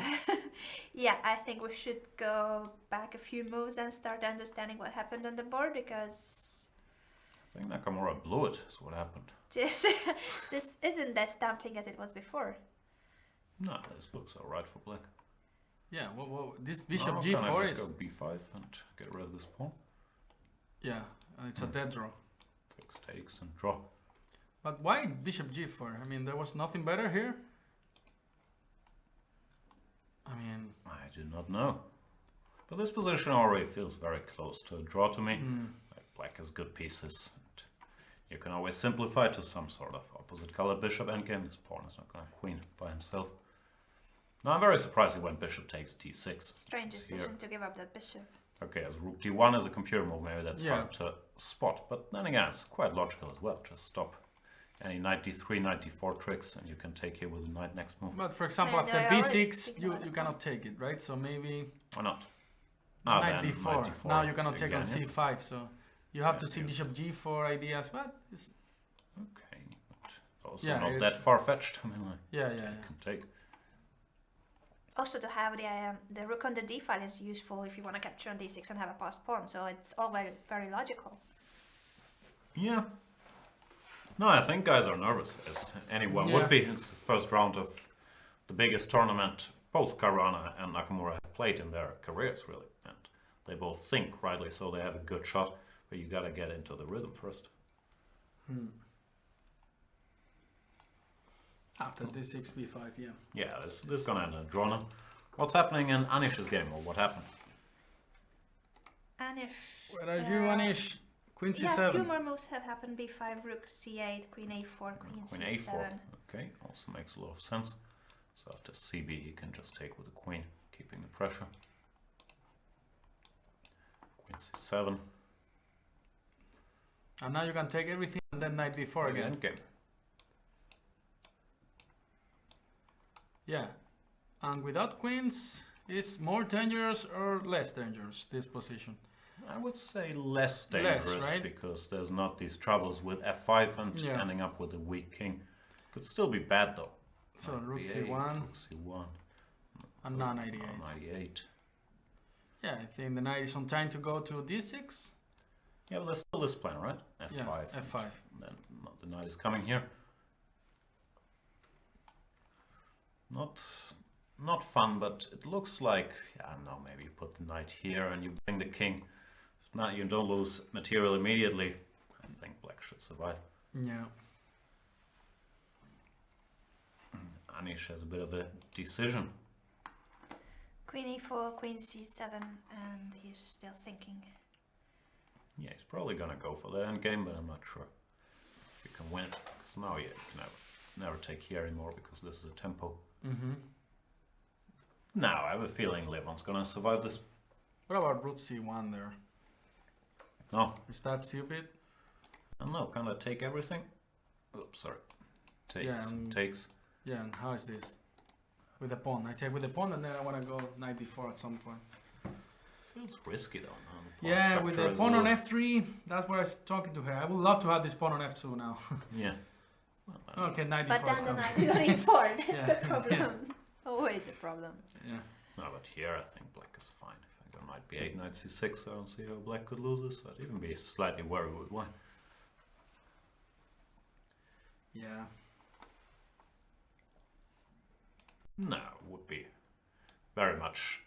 [SPEAKER 1] Yeah, I think we should go back a few moves and start understanding what happened on the board, because
[SPEAKER 3] I think Nakamura blew it, is what happened.
[SPEAKER 1] this isn't as tempting as it was before.
[SPEAKER 3] No, this looks alright for black.
[SPEAKER 2] Yeah, well, this Bishop
[SPEAKER 3] Now, can I
[SPEAKER 2] G4
[SPEAKER 3] just
[SPEAKER 2] is...
[SPEAKER 3] go B5 and get rid of this pawn?
[SPEAKER 2] Yeah, it's a dead draw.
[SPEAKER 3] Takes and draw.
[SPEAKER 2] But why Bishop G4? I mean, there was nothing better here? I mean...
[SPEAKER 3] I do not know. But this position already feels very close to a draw to me. Like, black has good pieces. And you can always simplify to some sort of opposite color bishop endgame. This pawn is not going to queen by himself. Now I'm very surprised he went bishop takes d6.
[SPEAKER 1] Strange
[SPEAKER 3] It's
[SPEAKER 1] decision
[SPEAKER 3] here.
[SPEAKER 1] to give up that bishop.
[SPEAKER 3] Okay, as rook d1 is a computer move, maybe that's
[SPEAKER 2] Yeah.
[SPEAKER 3] hard to spot. But then again, it's quite logical as well. Just stop any knight d3, knight d4 tricks, and you can take here with the knight next move.
[SPEAKER 2] But for example,
[SPEAKER 1] And
[SPEAKER 2] after
[SPEAKER 1] I already
[SPEAKER 2] B6,
[SPEAKER 1] think
[SPEAKER 2] you
[SPEAKER 1] about it.
[SPEAKER 2] cannot take it, right? So maybe
[SPEAKER 3] Why not?
[SPEAKER 2] knight
[SPEAKER 3] then
[SPEAKER 2] D4. Now you cannot take on
[SPEAKER 3] again, yeah.
[SPEAKER 2] C5, so you have
[SPEAKER 3] Yeah,
[SPEAKER 2] to see
[SPEAKER 3] yeah.
[SPEAKER 2] Bishop G4 ideas. But it's,
[SPEAKER 3] Okay, but also
[SPEAKER 2] Yeah,
[SPEAKER 3] not
[SPEAKER 2] it's-
[SPEAKER 3] that far-fetched. I mean, like,
[SPEAKER 2] yeah,
[SPEAKER 3] you
[SPEAKER 2] yeah.
[SPEAKER 3] can take.
[SPEAKER 1] Also, to have the rook on the d file is useful if you want to capture on d6 and have a passed pawn, so it's all very logical.
[SPEAKER 3] Yeah. No, I think guys are nervous, as anyone
[SPEAKER 2] Yeah.
[SPEAKER 3] would be. It's the first round of the biggest tournament both Caruana and Nakamura have played in their careers, really. And they both think, rightly so, they have a good shot, but you gotta get into the rhythm first.
[SPEAKER 2] After D6, B5, yeah.
[SPEAKER 3] Yeah, this is gonna end in a draw now. What's happening in Anish's game, or what happened?
[SPEAKER 1] Anish.
[SPEAKER 2] Where are you, Anish? Queen
[SPEAKER 1] Yeah, a few
[SPEAKER 2] C7.
[SPEAKER 1] more moves have happened. b5, rook c8, queen a4, queen
[SPEAKER 3] Queen
[SPEAKER 1] c7.
[SPEAKER 3] a4. Okay, also makes a lot of sense. So after cb, he can just take with the queen, keeping the pressure. Queen c7.
[SPEAKER 2] And now you can take everything and then knight d4
[SPEAKER 3] Maybe
[SPEAKER 2] again.
[SPEAKER 3] endgame.
[SPEAKER 2] Yeah. And without queens, is more dangerous or less dangerous, this position?
[SPEAKER 3] I would say less dangerous,
[SPEAKER 2] right?
[SPEAKER 3] because there's not these troubles with f5 and
[SPEAKER 2] Yeah.
[SPEAKER 3] ending up with a weak king. Could still be bad though.
[SPEAKER 2] So
[SPEAKER 3] Knight
[SPEAKER 2] rook
[SPEAKER 3] b8,
[SPEAKER 2] c1
[SPEAKER 3] rook c1,
[SPEAKER 2] and now knight e8.
[SPEAKER 3] knight e8.
[SPEAKER 2] Yeah, I think the knight is on time to go to d6.
[SPEAKER 3] Yeah, but there's still this plan, right? f5.
[SPEAKER 2] Yeah, f5.
[SPEAKER 3] And then the knight is coming here. Not fun, but it looks like, I don't know, maybe you put the knight here and you bring the king. If not, you don't lose material immediately. I think black should survive.
[SPEAKER 2] Yeah.
[SPEAKER 3] Anish has a bit of a decision.
[SPEAKER 1] Queen e4, queen c7, and he's still thinking.
[SPEAKER 3] Yeah, he's probably gonna go for that endgame, but I'm not sure if he can win it. Because now, yeah, you can never take here anymore because this is a tempo.
[SPEAKER 2] Mm-hmm.
[SPEAKER 3] Now I have a feeling Levon's gonna survive this.
[SPEAKER 2] What about rook c1 there?
[SPEAKER 3] No,
[SPEAKER 2] Is that stupid?
[SPEAKER 3] I don't know. Can I take everything? Oops, sorry. Takes,
[SPEAKER 2] Yeah,
[SPEAKER 3] takes.
[SPEAKER 2] Yeah, and how is this? With the pawn. I take with the pawn and then I want to go knight d4 at some point.
[SPEAKER 3] Feels risky though. No? The pawn
[SPEAKER 2] Yeah, with
[SPEAKER 3] structure
[SPEAKER 2] the
[SPEAKER 3] is
[SPEAKER 2] pawn
[SPEAKER 3] a
[SPEAKER 2] on
[SPEAKER 3] little-
[SPEAKER 2] f3, that's what I was talking to her. I would love to have this pawn on f2 now.
[SPEAKER 3] Yeah. Well,
[SPEAKER 2] Okay, knight d4
[SPEAKER 1] But
[SPEAKER 2] is
[SPEAKER 1] then the
[SPEAKER 2] coming.
[SPEAKER 1] knight is on e4, that's
[SPEAKER 2] Yeah.
[SPEAKER 1] the problem. Always a problem.
[SPEAKER 2] Yeah.
[SPEAKER 3] no, but here I think black is fine. If I go knight b8, knight c6, I don't see how black could lose this. I'd even be slightly worried with why.
[SPEAKER 2] Yeah.
[SPEAKER 3] No, it would be very much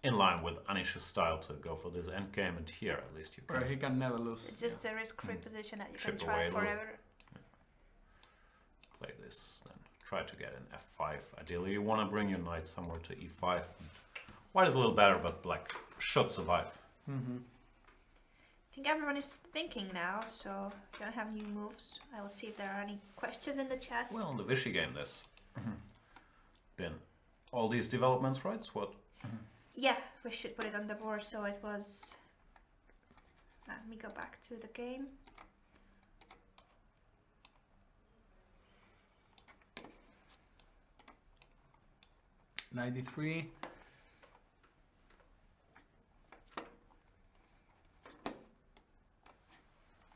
[SPEAKER 3] in line with Anish's style to go for this endgame, and here at least you
[SPEAKER 2] Where
[SPEAKER 3] can
[SPEAKER 2] he can never lose.
[SPEAKER 1] It's just a risk-free position that you
[SPEAKER 3] Chip
[SPEAKER 1] can
[SPEAKER 3] away
[SPEAKER 1] try
[SPEAKER 3] a little.
[SPEAKER 1] forever.
[SPEAKER 3] play this, then try to get an f5. Ideally, you want to bring your knight somewhere to e5. White is a little better, but black should survive.
[SPEAKER 2] Mm-hmm.
[SPEAKER 1] I think everyone is thinking now, so we're gonna have new moves. I will see if there are any questions in the chat.
[SPEAKER 3] Well, in the Vichy game, there's been all these developments, right? What?
[SPEAKER 1] Yeah, we should put it on the board. So it was. Let me go back to the game.
[SPEAKER 2] Knight d3.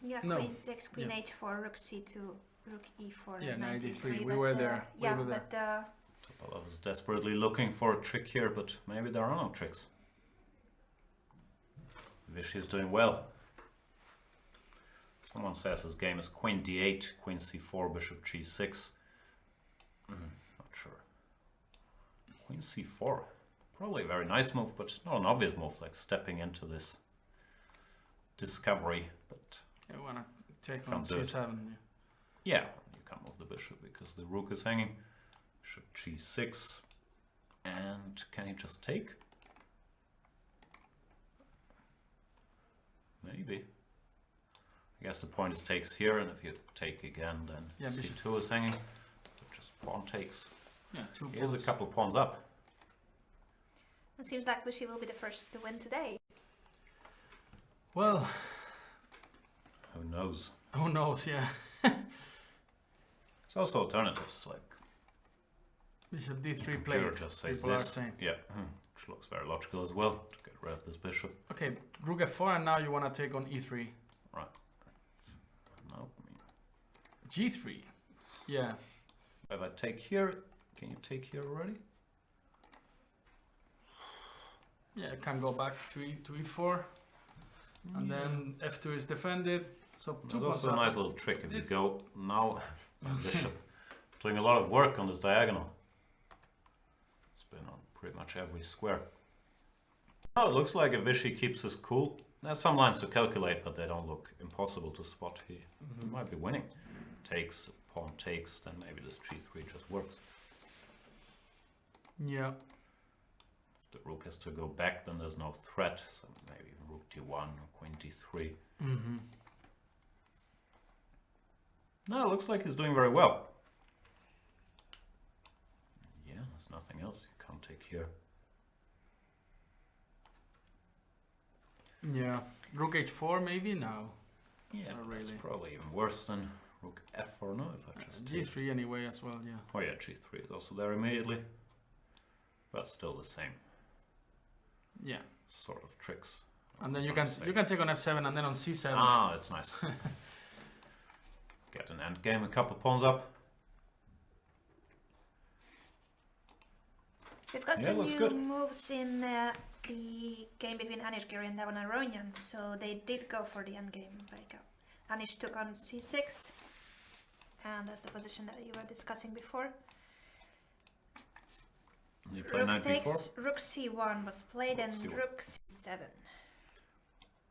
[SPEAKER 1] Yeah,
[SPEAKER 2] No.
[SPEAKER 1] queen takes queen
[SPEAKER 2] Yeah.
[SPEAKER 1] h4, rook c2, rook e4,
[SPEAKER 2] Yeah,
[SPEAKER 1] knight
[SPEAKER 2] knight
[SPEAKER 1] d3.
[SPEAKER 2] d3. We
[SPEAKER 1] but,
[SPEAKER 2] were there. We
[SPEAKER 1] Yeah,
[SPEAKER 2] were there.
[SPEAKER 1] but
[SPEAKER 3] Topalov is desperately looking for a trick here, but maybe there are no tricks. Vichy is doing well. Someone says his game is queen d8, queen c4, bishop g6. Not sure. Queen c4. Probably a very nice move, but not an obvious move, like stepping into this discovery. But
[SPEAKER 2] I want to take on
[SPEAKER 3] Can't do it.
[SPEAKER 2] c7.
[SPEAKER 3] yeah, you can't move the bishop because the rook is hanging. Bishop g6. And can he just take? Maybe. I guess the point is takes here, and if you take again, then
[SPEAKER 2] Yeah, bishop.
[SPEAKER 3] c2 is hanging. So just pawn takes.
[SPEAKER 2] Yeah, two
[SPEAKER 3] Here's a
[SPEAKER 2] pawns.
[SPEAKER 3] couple pawns up.
[SPEAKER 1] it seems like Vichy will be the first to win today.
[SPEAKER 2] Well,
[SPEAKER 3] Who knows?
[SPEAKER 2] who knows, yeah.
[SPEAKER 3] There's also alternatives, like
[SPEAKER 2] Bishop d3
[SPEAKER 3] computer
[SPEAKER 2] plate.
[SPEAKER 3] just says
[SPEAKER 2] People are
[SPEAKER 3] this.
[SPEAKER 2] saying.
[SPEAKER 3] Yeah, which looks very logical as well, to get rid of this bishop.
[SPEAKER 2] Okay, rook f4 and now you want to take on e3.
[SPEAKER 3] Right. No,
[SPEAKER 2] g3. Yeah.
[SPEAKER 3] if I take here, can you take here already?
[SPEAKER 2] Yeah, it can go back to e4. And then f2 is defended. So two
[SPEAKER 3] There's
[SPEAKER 2] pawns
[SPEAKER 3] also a
[SPEAKER 2] up.
[SPEAKER 3] nice little trick if
[SPEAKER 2] This-
[SPEAKER 3] you go now. Bishop doing a lot of work on this diagonal. It's been on pretty much every square. Oh, it looks like if Vichy keeps his cool. There's some lines to calculate, but they don't look impossible to spot. He might be winning. Takes, if pawn takes, then maybe this g3 just works.
[SPEAKER 2] Yeah.
[SPEAKER 3] If the rook has to go back, then there's no threat. So maybe even rook d1 or queen d3.
[SPEAKER 2] Mm-hmm.
[SPEAKER 3] No, it looks like he's doing very well. Yeah, there's nothing else. You can't take here.
[SPEAKER 2] Yeah. Rook h4 maybe now.
[SPEAKER 3] Yeah,
[SPEAKER 2] Not
[SPEAKER 3] it's
[SPEAKER 2] really.
[SPEAKER 3] probably even worse than rook f4, no? If I just take-
[SPEAKER 2] G3 anyway as well, yeah.
[SPEAKER 3] Oh yeah, g3 is also there immediately. But still the same
[SPEAKER 2] Yeah.
[SPEAKER 3] sort of tricks.
[SPEAKER 2] And then
[SPEAKER 3] I
[SPEAKER 2] you
[SPEAKER 3] wanna
[SPEAKER 2] can
[SPEAKER 3] say.
[SPEAKER 2] you can take on f7 and then on c7.
[SPEAKER 3] Ah, that's nice. Get an endgame, a couple pawns up.
[SPEAKER 1] We've got
[SPEAKER 3] Yeah,
[SPEAKER 1] some
[SPEAKER 3] looks
[SPEAKER 1] new
[SPEAKER 3] good.
[SPEAKER 1] moves in the game between Anish, Giri and Aronian, so they did go for the endgame breakup. Anish took on c6, and that's the position that you were discussing before.
[SPEAKER 3] You play
[SPEAKER 1] Rook
[SPEAKER 3] knight
[SPEAKER 1] takes,
[SPEAKER 3] b4.
[SPEAKER 1] rook c1 was played,
[SPEAKER 3] Rook
[SPEAKER 1] and
[SPEAKER 3] c1.
[SPEAKER 1] rook c7.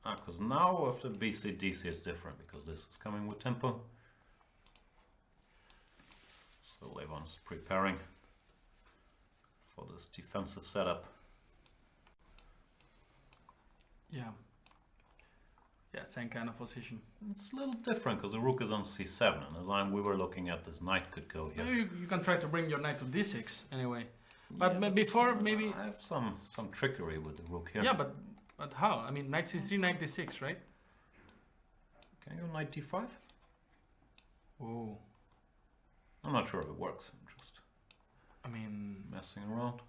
[SPEAKER 3] Ah, because now after BC, DC is different because this is coming with tempo. So Levon's preparing for this defensive setup.
[SPEAKER 2] Yeah. Yeah, same kind of position.
[SPEAKER 3] It's a little different because the rook is on c7 and the line we were looking at, this knight could go here.
[SPEAKER 2] Maybe you can try to bring your knight to d6 anyway. But
[SPEAKER 3] Yeah,
[SPEAKER 2] before maybe.
[SPEAKER 3] I have some trickery with the rook here.
[SPEAKER 2] Yeah, but how? I mean, knight c3, knight d6, right?
[SPEAKER 3] Can you go knight d5?
[SPEAKER 2] Oh,
[SPEAKER 3] I'm not sure if it works. I'm just
[SPEAKER 2] I mean,
[SPEAKER 3] messing around.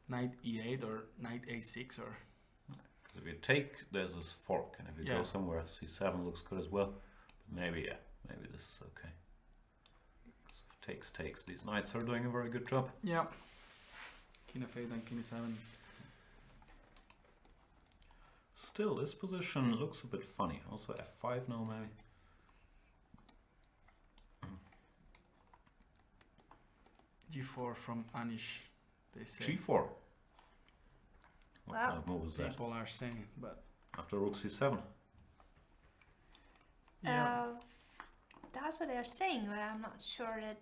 [SPEAKER 2] knight e8 or knight a6 or.
[SPEAKER 3] Because if you take, there's this fork, and if you
[SPEAKER 2] Yeah.
[SPEAKER 3] go somewhere, c7 looks good as well. But maybe this is okay. 'Cause if takes, these knights are doing a very good job.
[SPEAKER 2] Yeah. King f8 and king e7.
[SPEAKER 3] Still, this position looks a bit funny. Also f5 now, maybe.
[SPEAKER 2] g4 from Anish, they say.
[SPEAKER 3] g4. What
[SPEAKER 1] Wow.
[SPEAKER 3] kind of move is that?
[SPEAKER 2] People are saying, but
[SPEAKER 3] After rook c7.
[SPEAKER 2] yeah.
[SPEAKER 1] That's what they're saying, but I'm not sure that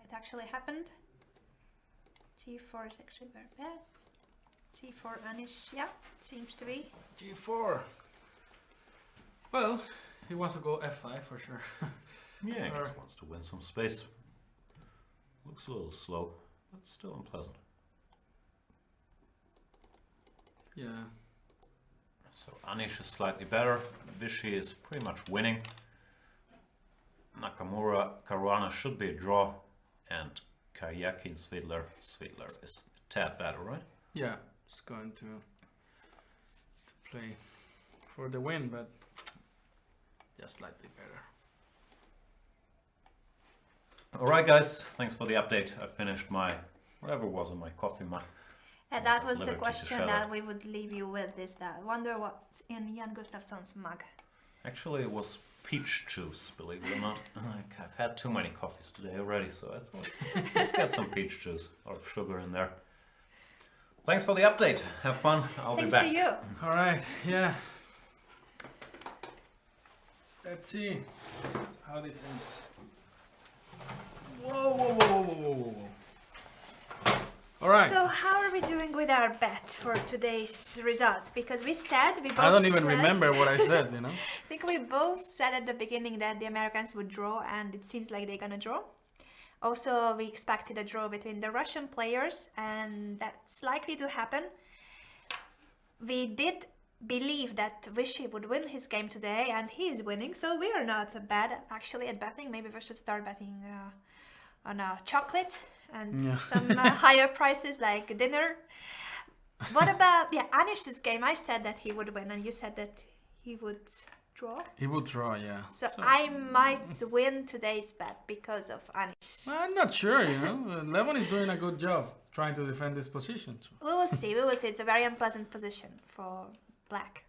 [SPEAKER 1] it actually happened. G4 is actually very bad. G4 Anish, yeah, seems to be.
[SPEAKER 2] g4. Well, he wants to go f5 for sure.
[SPEAKER 3] Yeah, he
[SPEAKER 2] Or-
[SPEAKER 3] just wants to win some space. Looks a little slow, but still unpleasant.
[SPEAKER 2] Yeah.
[SPEAKER 3] So Anish is slightly better. Vichy is pretty much winning. Nakamura, Caruana should be a draw. And Karjakin, Swidler is a tad better, right?
[SPEAKER 2] Yeah, it's going to play for the win, but just slightly better.
[SPEAKER 3] Alright guys, thanks for the update. I finished my, whatever was in my coffee mug.
[SPEAKER 1] And that was the
[SPEAKER 3] Liberty to
[SPEAKER 1] question
[SPEAKER 3] share
[SPEAKER 1] that
[SPEAKER 3] that.
[SPEAKER 1] we would leave you with, is that wonder what's in Jan Gustafsson's mug.
[SPEAKER 3] Actually it was peach juice, believe it or not. I've had too many coffees today already, so I thought, let's get some peach juice or sugar in there. Thanks for the update. Have fun. I'll be
[SPEAKER 1] Thanks
[SPEAKER 3] back.
[SPEAKER 1] to you.
[SPEAKER 2] All right, yeah. Let's see how this ends. Whoa, whoa, whoa, whoa, whoa, whoa, whoa. All right.
[SPEAKER 1] So how are we doing with our bet for today's results? Because we both
[SPEAKER 2] I don't even
[SPEAKER 1] said-
[SPEAKER 2] remember what I said, you know?
[SPEAKER 1] I think we both said at the beginning that the Americans would draw, and it seems like they're gonna draw. Also, we expected a draw between the Russian players, and that's likely to happen. We did believe that Vichy would win his game today, and he is winning, so we are not bad actually at betting. Maybe we should start betting on chocolate and
[SPEAKER 2] Yeah.
[SPEAKER 1] some higher prices like dinner. What about Anish's game? I said that he would win, and you said that he would draw.
[SPEAKER 2] He will draw, yeah.
[SPEAKER 1] So I might win today's bet because of Anish.
[SPEAKER 2] I'm not sure, you know? Levon is doing a good job trying to defend this position. So.
[SPEAKER 1] We will see. We will see. It's a very unpleasant position for Black.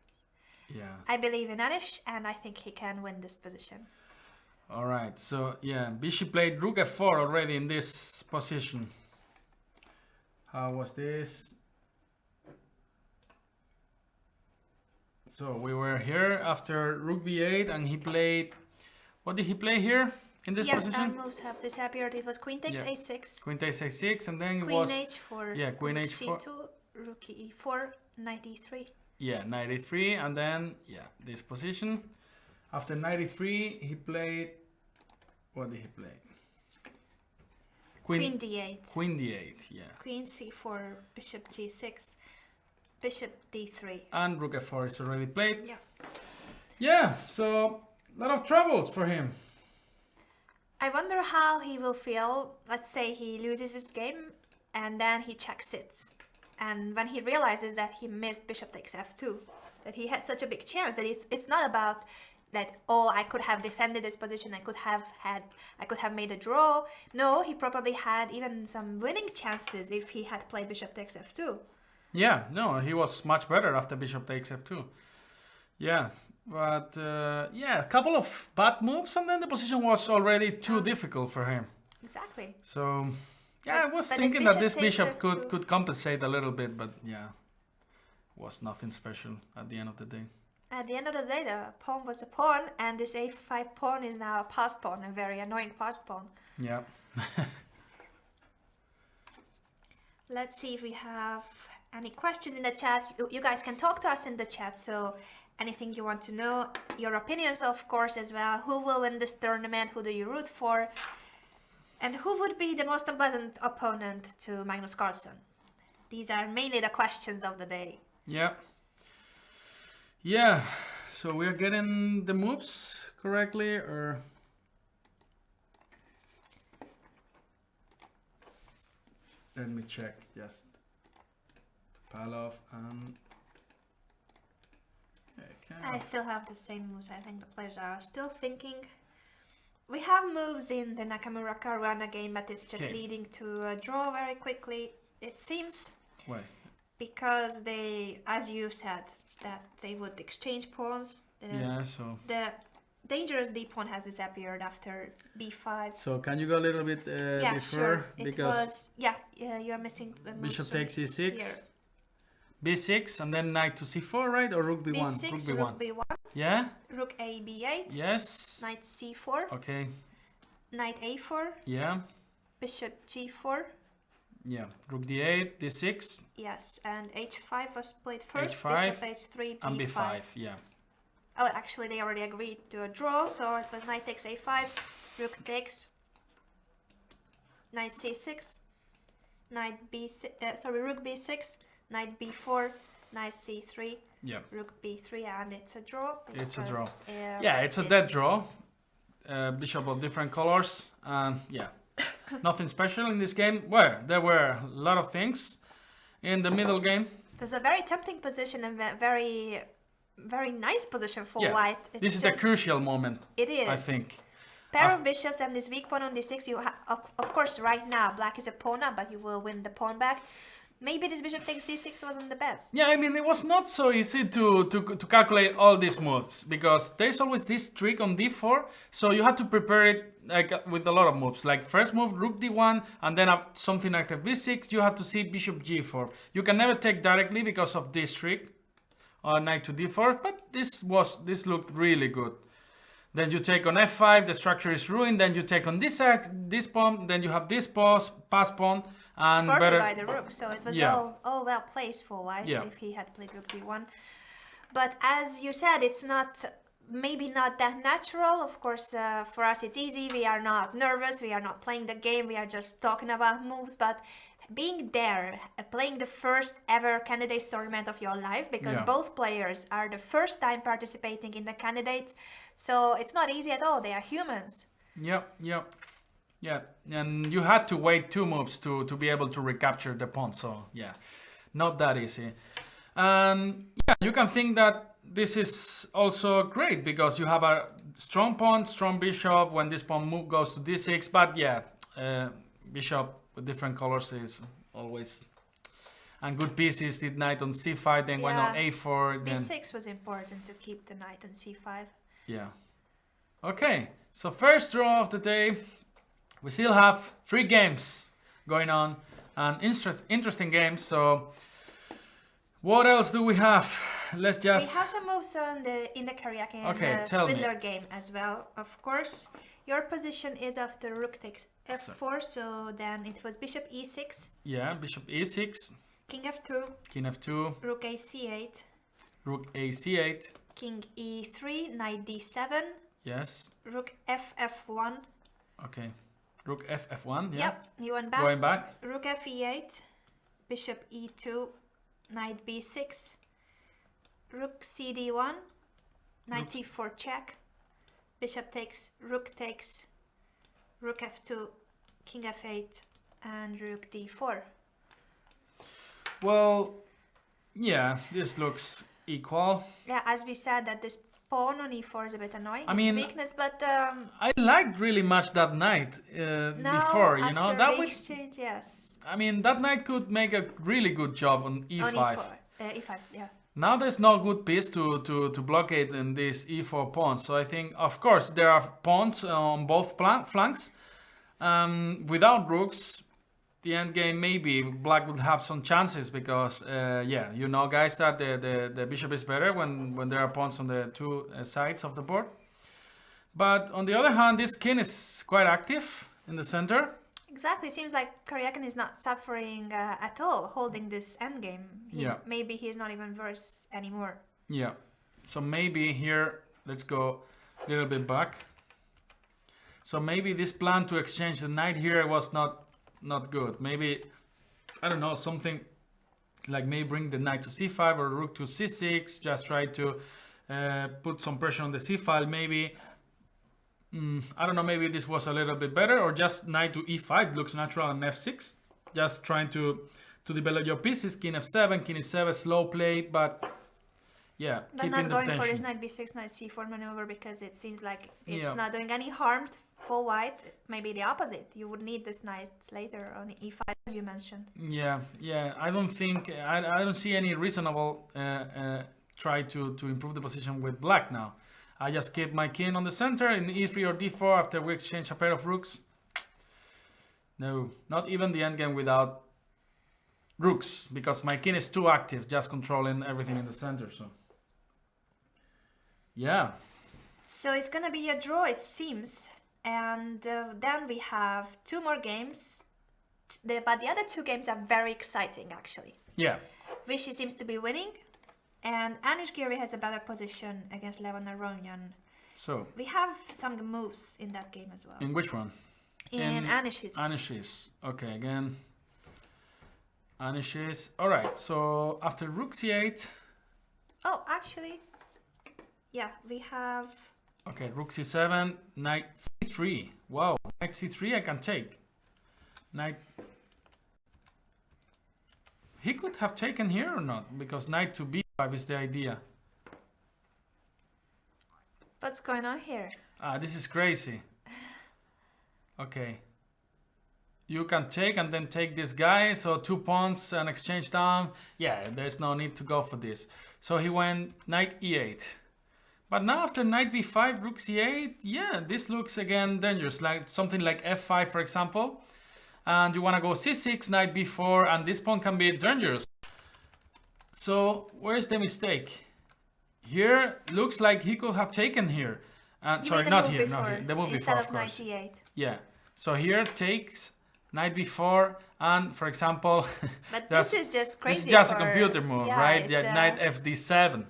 [SPEAKER 2] Yeah.
[SPEAKER 1] I believe in Anish, and I think he can win this position.
[SPEAKER 2] All right, so yeah, Vichy played rook f4 already in this position. How was this? So we were here after rook b8, and he played. What did he play here in this
[SPEAKER 1] Yes,
[SPEAKER 2] position?
[SPEAKER 1] moves have disappeared. It was queen takes
[SPEAKER 2] Yeah.
[SPEAKER 1] a6,
[SPEAKER 2] Queen takes a6, and then it
[SPEAKER 1] queen
[SPEAKER 2] was
[SPEAKER 1] h4,
[SPEAKER 2] yeah, queen
[SPEAKER 1] rook
[SPEAKER 2] h4.
[SPEAKER 1] c2, rook e4, knight e3.
[SPEAKER 2] yeah, 93, and then yeah, this position. After 93, he played. What did he play?
[SPEAKER 1] Queen d8,
[SPEAKER 2] Queen d8, yeah.
[SPEAKER 1] queen c4, bishop g6, bishop d3.
[SPEAKER 2] And rook f4 is already played.
[SPEAKER 1] Yeah.
[SPEAKER 2] Yeah, so a lot of troubles for him.
[SPEAKER 1] I wonder how he will feel. Let's say he loses this game and then he checks it. And when he realizes that he missed bishop takes f2, that he had such a big chance, that it's not about that, oh, I could have defended this position, I could have made a draw. No, he probably had even some winning chances if he had played bishop takes f2.
[SPEAKER 2] Yeah, no, he was much better after bishop takes f2. Yeah, but yeah, a couple of bad moves and then the position was already too difficult for him.
[SPEAKER 1] Exactly.
[SPEAKER 2] So, yeah, I was
[SPEAKER 1] But
[SPEAKER 2] thinking
[SPEAKER 1] his
[SPEAKER 2] that this
[SPEAKER 1] bishop takes
[SPEAKER 2] bishop
[SPEAKER 1] f2.
[SPEAKER 2] could compensate a little bit, but yeah, was nothing special at the end of the day.
[SPEAKER 1] At the end of the day, the pawn was a pawn, and this a5 pawn is now a passed pawn, a very annoying passed pawn.
[SPEAKER 2] Yeah.
[SPEAKER 1] Let's see if we have any questions in the chat. You guys can talk to us in the chat, so anything you want to know, your opinions of course as well. Who will win this tournament? Who do you root for? And who would be the most unpleasant opponent to Magnus Carlsen? These are mainly the questions of the day.
[SPEAKER 2] Yeah. Yeah, so we're getting the moves correctly, or let me check just Topalov and
[SPEAKER 1] I still have the same moves. I think the players are still thinking. We have moves in the Nakamura Caruana game, but it's just leading to a draw very quickly. It seems
[SPEAKER 2] why?
[SPEAKER 1] because they, as you said, that they would exchange pawns.
[SPEAKER 2] Yeah, so
[SPEAKER 1] The dangerous d pawn has disappeared after b5.
[SPEAKER 2] so can you go a little bit
[SPEAKER 1] Yeah,
[SPEAKER 2] before,
[SPEAKER 1] sure.
[SPEAKER 2] because
[SPEAKER 1] It was, yeah, you are missing the moves
[SPEAKER 2] bishop
[SPEAKER 1] from
[SPEAKER 2] takes e6,
[SPEAKER 1] here.
[SPEAKER 2] b6, and then knight to c4, right? Or rook b1?
[SPEAKER 1] b6, rook b1,
[SPEAKER 2] Yeah.
[SPEAKER 1] rook a b8,
[SPEAKER 2] Yes.
[SPEAKER 1] knight c4,
[SPEAKER 2] Okay.
[SPEAKER 1] knight a4,
[SPEAKER 2] Yeah.
[SPEAKER 1] bishop g4.
[SPEAKER 2] Yeah. Rook d8, d6,
[SPEAKER 1] Yes, and h5 was played first,
[SPEAKER 2] H5
[SPEAKER 1] bishop h3, b5.
[SPEAKER 2] and b5. Yeah.
[SPEAKER 1] Oh, actually they already agreed to a draw, so it was knight takes a5, rook takes, knight c6, knight b6, rook b6, knight b4, knight c3,
[SPEAKER 2] Yeah.
[SPEAKER 1] rook b3, and it's a draw.
[SPEAKER 2] It's a draw.
[SPEAKER 1] because,
[SPEAKER 2] Yeah, it's a dead draw. Bishop of different colors. Yeah, nothing special in this game. Well, there were a lot of things in the middle game.
[SPEAKER 1] It was a very tempting position and very, very nice position for
[SPEAKER 2] Yeah,
[SPEAKER 1] white. It's
[SPEAKER 2] this is the
[SPEAKER 1] just-
[SPEAKER 2] crucial moment,
[SPEAKER 1] It is.
[SPEAKER 2] I think.
[SPEAKER 1] Pair of bishops and this weak pawn on d6. Of course, right now black is a pawn up, but you will win the pawn back. Maybe this bishop takes d6 wasn't the best.
[SPEAKER 2] Yeah, I mean, it was not so easy to calculate all these moves, because there's always this trick on d4, so you had to prepare it like with a lot of moves. Like first move rook d1, and then something like the b6, you have to see bishop g4. You can never take directly because of this trick, or knight to d4, but this looked really good. Then you take on f5, the structure is ruined. Then you take on this pawn, then you have this pass pawn, and
[SPEAKER 1] Supported
[SPEAKER 2] better.
[SPEAKER 1] by the rook, so it was
[SPEAKER 2] Yeah.
[SPEAKER 1] all well placed for white
[SPEAKER 2] Yeah.
[SPEAKER 1] if he had played rook d1. But as you said, it's maybe not that natural. Of course, for us it's easy. We are not nervous. We are not playing the game. We are just talking about moves. But being there, playing the first ever candidates tournament of your life, because
[SPEAKER 2] Yeah.
[SPEAKER 1] both players are the first time participating in the candidates, so it's not easy at all. They are humans.
[SPEAKER 2] Yeah, and you had to wait 2 moves to be able to recapture the pawn, so yeah, not that easy. And yeah, you can think that this is also great because you have a strong pawn, strong bishop when this pawn goes to d6, but yeah, bishop with different colors is always, and good pieces, did knight on c5, then went on
[SPEAKER 1] Yeah.
[SPEAKER 2] a4, then
[SPEAKER 1] b6 was important to keep the knight on c5.
[SPEAKER 2] yeah. Okay, so first draw of the day. We still have 3 games going on, and interesting games. So, what else do we have? Let's
[SPEAKER 1] We
[SPEAKER 2] just.
[SPEAKER 1] have some moves in the Karjakin
[SPEAKER 2] Okay,
[SPEAKER 1] and
[SPEAKER 2] tell me.
[SPEAKER 1] Swidler game as well, of course. Your position is after rook takes f4, so then it was bishop e6,
[SPEAKER 2] Yeah, bishop e6,
[SPEAKER 1] king f2,
[SPEAKER 2] king f2,
[SPEAKER 1] rook a c8,
[SPEAKER 2] rook a c8.
[SPEAKER 1] king e3, knight d7,
[SPEAKER 2] Yes.
[SPEAKER 1] rook f1.
[SPEAKER 2] Okay. Rook f1. Yeah.
[SPEAKER 1] Yep, you went back.
[SPEAKER 2] Going back.
[SPEAKER 1] Rook fe8, bishop e2, knight b6, rook cd1, Knight c4 check. Bishop takes, rook f2, king f8, and rook d4.
[SPEAKER 2] Well, yeah, this looks equal.
[SPEAKER 1] Yeah, as we said, that this pawn on e4 is a bit annoying.
[SPEAKER 2] I mean,
[SPEAKER 1] it's weakness, but
[SPEAKER 2] I liked really much that knight before, you know.
[SPEAKER 1] after
[SPEAKER 2] That
[SPEAKER 1] the
[SPEAKER 2] would,
[SPEAKER 1] exchange, yes.
[SPEAKER 2] I mean, that knight could make a really good job on e5.
[SPEAKER 1] On e4, e5, yeah.
[SPEAKER 2] Now there's no good piece to blockade in this e4 pawn. So I think, of course, there are pawns on both flanks. Without rooks, the endgame maybe black would have some chances because, yeah, you know, guys, that the bishop is better when there are pawns on the two sides of the board. But on the other hand, this king is quite active in the center.
[SPEAKER 1] Exactly. It seems like Karjakin is not suffering at all holding this endgame.
[SPEAKER 2] Yeah.
[SPEAKER 1] Maybe he's not even worse anymore.
[SPEAKER 2] Yeah. So maybe here, let's go a little bit back. So maybe this plan to exchange the knight here was not good. Maybe, I don't know, something like maybe bring the knight to c5 or rook to c6. Just try to put some pressure on the c file. Maybe, I don't know, maybe this was a little bit better, or just knight to e5 looks natural on f6. Just trying to develop your pieces. King f7, king e7, slow play, but yeah,
[SPEAKER 1] But
[SPEAKER 2] keeping
[SPEAKER 1] not
[SPEAKER 2] the
[SPEAKER 1] going for
[SPEAKER 2] tension.
[SPEAKER 1] this knight b6, knight c4 maneuver because it seems like it's
[SPEAKER 2] Yeah.
[SPEAKER 1] not doing any harm for white. Maybe the opposite. You would need this knight later on e5, as you mentioned.
[SPEAKER 2] Yeah, I don't think I don't see any reasonable try to improve the position with black now. I just keep my king on the center in e3 or d4 after we exchange a pair of rooks. No, not even the endgame without rooks, because my king is too active, just controlling everything in the center. So yeah,
[SPEAKER 1] So it's gonna be a draw, it seems. And then we have two more games. But the other two games are very exciting, actually.
[SPEAKER 2] yeah.
[SPEAKER 1] Vishy seems to be winning. And Anish Giri has a better position against Levon Aronian.
[SPEAKER 2] So
[SPEAKER 1] We have some moves in that game as well.
[SPEAKER 2] in which one?
[SPEAKER 1] In Anish's.
[SPEAKER 2] Anish's. Okay, again. Anish's. All right. So after rook c8.
[SPEAKER 1] Oh, actually, yeah, we have.
[SPEAKER 2] Okay, rook c7, knight c3. Wow, knight c3 I can take. Knight. He could have taken here or not, because knight to b5 is the idea.
[SPEAKER 1] What's going on here?
[SPEAKER 2] Ah, this is crazy. Okay. You can take and then take this guy, so 2 pawns and exchange down. Yeah, there's no need to go for this. So he went knight e8. But now after knight b5, rook c8, yeah, this looks again dangerous, like something like f5, for example. And you want to go c6, knight b4, and this pawn can be dangerous. So where's the mistake? Here looks like he could have taken here.
[SPEAKER 1] You
[SPEAKER 2] Sorry,
[SPEAKER 1] mean the
[SPEAKER 2] not
[SPEAKER 1] move
[SPEAKER 2] here,
[SPEAKER 1] before,
[SPEAKER 2] not here. The move
[SPEAKER 1] instead
[SPEAKER 2] before,
[SPEAKER 1] of
[SPEAKER 2] of
[SPEAKER 1] knight
[SPEAKER 2] course.
[SPEAKER 1] e8.
[SPEAKER 2] Yeah. So here takes knight b4, and for example,
[SPEAKER 1] But
[SPEAKER 2] that's-
[SPEAKER 1] this is just crazy.
[SPEAKER 2] this is just a
[SPEAKER 1] for-
[SPEAKER 2] computer move,
[SPEAKER 1] yeah,
[SPEAKER 2] right?
[SPEAKER 1] it's,
[SPEAKER 2] Yeah, knight fd7.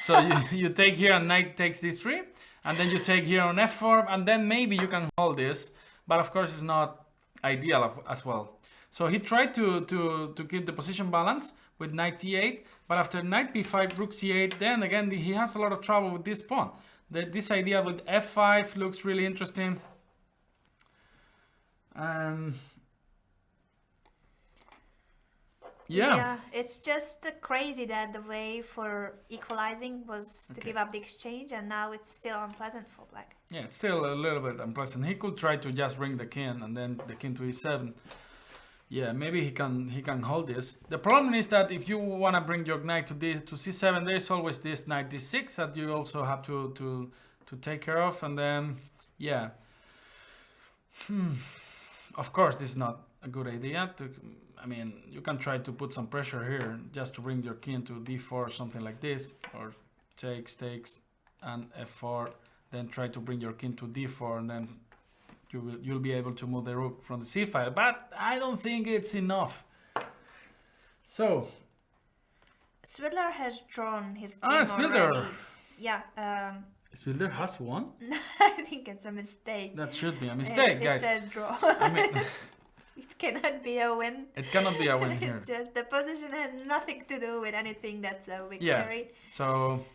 [SPEAKER 2] So you take here and knight takes d3, and then you take here on f4, and then maybe you can hold this, but of course it's not ideal as well. So he tried to keep the position balance with knight t8, but after knight b5, rook c8, then again he has a lot of trouble with this pawn. This idea with f5 looks really interesting. Yeah.
[SPEAKER 1] It's just crazy that the way for equalizing was to give up the exchange, and now it's still unpleasant for black.
[SPEAKER 2] Yeah, it's still a little bit unpleasant. He could try to just ring the king and then the king to e7. Yeah, maybe he can hold this. The problem is that if you want to bring your knight to c7, there is always this knight d6 that you also have to take care of, and then yeah. Of course, this is not a good idea. I mean, you can try to put some pressure here just to bring your king to d4 or something like this, or takes, and f4. Then try to bring your king to d4, and then you'll be able to move the rook from the c file. But I don't think it's enough. So
[SPEAKER 1] Swidler has drawn his game
[SPEAKER 2] Swidler.
[SPEAKER 1] already. Yeah,
[SPEAKER 2] Swidler has won.
[SPEAKER 1] I think it's a mistake.
[SPEAKER 2] That should be a mistake, guys.
[SPEAKER 1] It's a draw.
[SPEAKER 2] I mean,
[SPEAKER 1] It cannot be a win.
[SPEAKER 2] it cannot be a win here.
[SPEAKER 1] It's just the position has nothing to do with anything that's a victory.
[SPEAKER 2] Yeah. So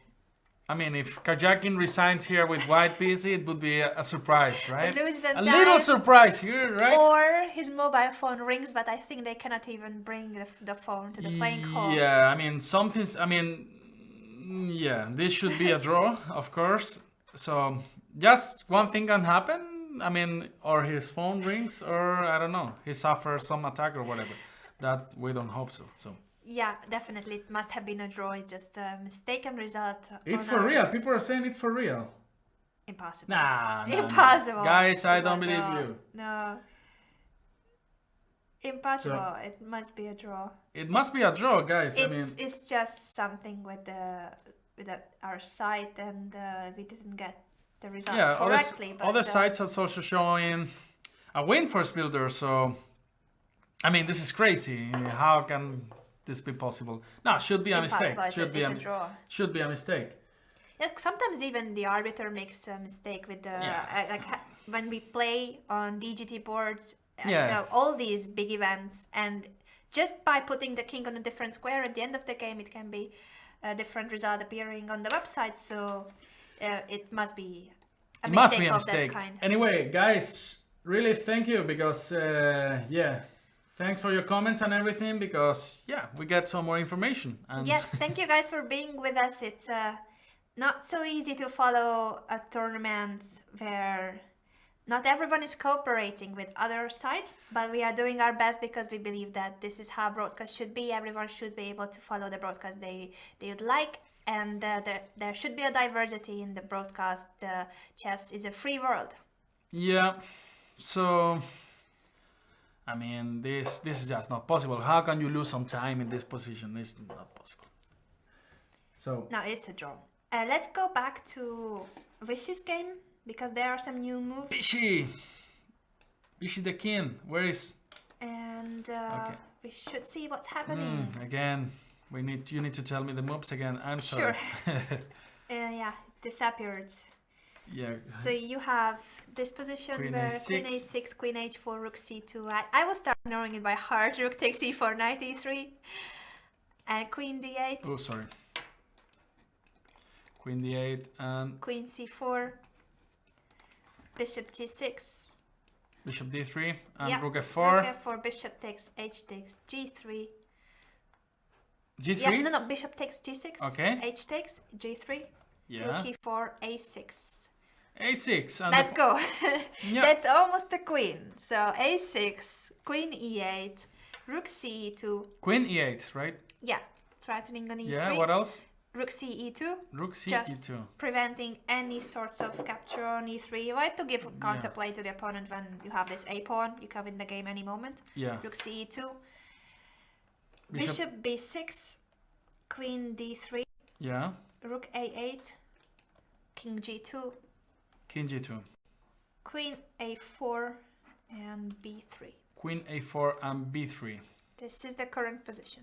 [SPEAKER 2] I mean, if Karjakin resigns here with white PC, it would be a surprise, right?
[SPEAKER 1] Loses
[SPEAKER 2] A
[SPEAKER 1] time.
[SPEAKER 2] little surprise here, right?
[SPEAKER 1] Or his mobile phone rings, but I think they cannot even bring the phone to the playing hall.
[SPEAKER 2] Yeah, I mean, yeah, this should be a draw, of course. So just one thing can happen. I mean, or his phone rings, or I don't know, he suffers some attack or whatever. That we don't hope so. So
[SPEAKER 1] Yeah, definitely. It must have been a draw. It's just a mistaken result.
[SPEAKER 2] it's
[SPEAKER 1] on
[SPEAKER 2] for real.
[SPEAKER 1] ours.
[SPEAKER 2] People are saying it's for real.
[SPEAKER 1] Impossible.
[SPEAKER 2] Nah,
[SPEAKER 1] Impossible.
[SPEAKER 2] Guys, I don't believe you.
[SPEAKER 1] No. Impossible. It must be a draw.
[SPEAKER 2] It must be a draw, guys.
[SPEAKER 1] It's just something with our site, and we didn't get the result correctly.
[SPEAKER 2] Other sites are also showing a win for Swidler. So, I mean, this is crazy. How can this be possible? No, should be a mistake.
[SPEAKER 1] It's a draw.
[SPEAKER 2] Should be a mistake.
[SPEAKER 1] Yeah, sometimes even the arbiter makes a mistake with the when we play on DGT boards at all these big events, and just by putting the king on a different square at the end of the game, it can be a different result appearing on the website. So it must be a mistake of that kind.
[SPEAKER 2] Anyway, guys, really thank you because thanks for your comments and everything because we get some more information. And
[SPEAKER 1] Thank you guys for being with us. It's not so easy to follow a tournament where not everyone is cooperating with other sites, but we are doing our best because we believe that this is how broadcast should be. Everyone should be able to follow the broadcast they would like, and there should be a diversity in the broadcast. Chess is a free world.
[SPEAKER 2] Yeah, so I mean, this is just not possible. How can you lose some time in this position? This is not possible. So
[SPEAKER 1] no, it's a draw. Let's go back to Vishy's game because there are some new moves.
[SPEAKER 2] Vishy the king. Where is?
[SPEAKER 1] And we should see what's happening.
[SPEAKER 2] Again, you need to tell me the moves again. I'm sorry.
[SPEAKER 1] Sure. It disappeared.
[SPEAKER 2] Yeah.
[SPEAKER 1] So you have this position
[SPEAKER 2] Queen
[SPEAKER 1] where
[SPEAKER 2] A6.
[SPEAKER 1] Queen A6, Queen H4, Rook C2. I will start knowing it by heart. Rook takes E4, Knight E3, and Queen D8.
[SPEAKER 2] Oh, sorry. Queen D8 and
[SPEAKER 1] Queen C4, Bishop G6.
[SPEAKER 2] Bishop D3 and
[SPEAKER 1] Yeah,
[SPEAKER 2] Rook F4.
[SPEAKER 1] Rook F4, Bishop takes H takes G3.
[SPEAKER 2] G3?
[SPEAKER 1] Yeah, no, Bishop takes G6.
[SPEAKER 2] Okay.
[SPEAKER 1] H takes G3.
[SPEAKER 2] Yeah.
[SPEAKER 1] Rook E4, A6.
[SPEAKER 2] A6. And
[SPEAKER 1] Let's go.
[SPEAKER 2] Yeah.
[SPEAKER 1] That's almost the queen. So A6, Queen E8, Rook C2.
[SPEAKER 2] Queen E8, right?
[SPEAKER 1] Yeah, threatening on E3.
[SPEAKER 2] Yeah, what else?
[SPEAKER 1] Rook C E2.
[SPEAKER 2] Rook C
[SPEAKER 1] Just
[SPEAKER 2] E2.
[SPEAKER 1] preventing any sorts of capture on E3. You like to give counterplay to the opponent when you have this A pawn. You can win the game any moment.
[SPEAKER 2] Yeah.
[SPEAKER 1] Rook C E2. Bishop B6. Queen D3.
[SPEAKER 2] Yeah.
[SPEAKER 1] Rook A8. King G2.
[SPEAKER 2] King G2.
[SPEAKER 1] Queen A4 and B3.
[SPEAKER 2] Queen A4 and B3.
[SPEAKER 1] This is the current position.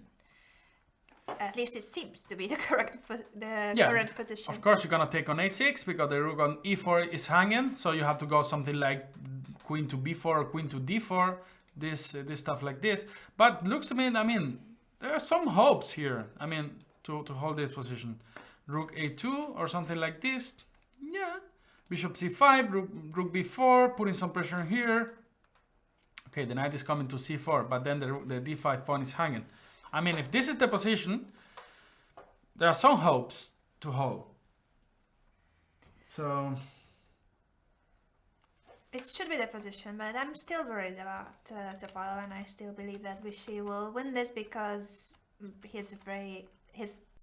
[SPEAKER 1] At least it seems to be the current position.
[SPEAKER 2] Of course, you're gonna take on A6 because the rook on E4 is hanging, so you have to go something like Queen to B4 or Queen to D4. This stuff like this. But looks to me, I mean, there are some hopes here. I mean, to hold this position. Rook A2 or something like this. Yeah. Bishop C5, Rook B4, putting some pressure here. Okay, the knight is coming to C4, but then the D5 pawn is hanging. I mean, if this is the position, there are some hopes to hold. So
[SPEAKER 1] it should be the position, but I'm still worried about Topalov, and I still believe that Vishy will win this because his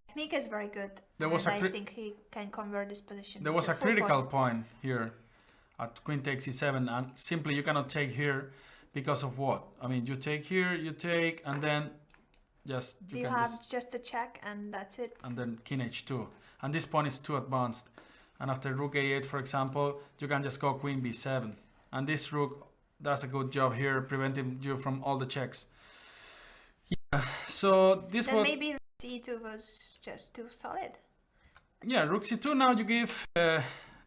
[SPEAKER 1] technique is very good. I think he can convert this position.
[SPEAKER 2] There was a critical point here at Queen takes E7, and simply you cannot take here because of what? I mean, you take here, you take, and then you
[SPEAKER 1] have just a check, and that's it.
[SPEAKER 2] And then King H2, and this pawn is too advanced. And after Rook A8, for example, you can just go Queen B7, and this Rook does a good job here, preventing you from all the checks. Yeah. So this was
[SPEAKER 1] maybe Rook C2 was just too solid.
[SPEAKER 2] Yeah, Rook C2. Now you give.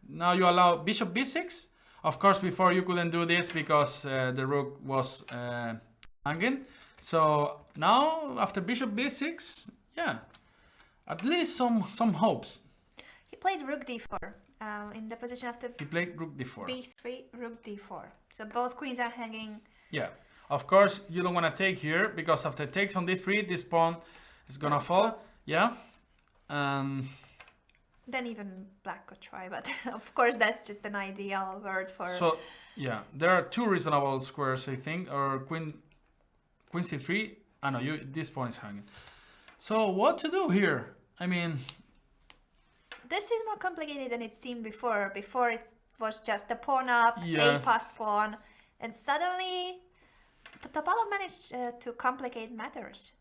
[SPEAKER 2] Now you allow Bishop B6. Of course, before you couldn't do this because the Rook was hanging. So now after Bishop B6, yeah, at least some hopes.
[SPEAKER 1] He played rook d4 in the position after
[SPEAKER 2] He played rook d4.
[SPEAKER 1] b3, rook d4. So both queens are hanging.
[SPEAKER 2] Yeah. Of course, you don't want to take here because after takes on d3, this pawn is gonna fall. Yeah.
[SPEAKER 1] Then even black could try, but of course that's just an ideal word for.
[SPEAKER 2] So yeah, there are two reasonable squares, I think, or queen c3. I know this pawn is hanging. So what to do here? I mean,
[SPEAKER 1] this is more complicated than it seemed before. Before it was just a pawn up,
[SPEAKER 2] Yeah.
[SPEAKER 1] a passed pawn, and suddenly Topalov managed to complicate matters.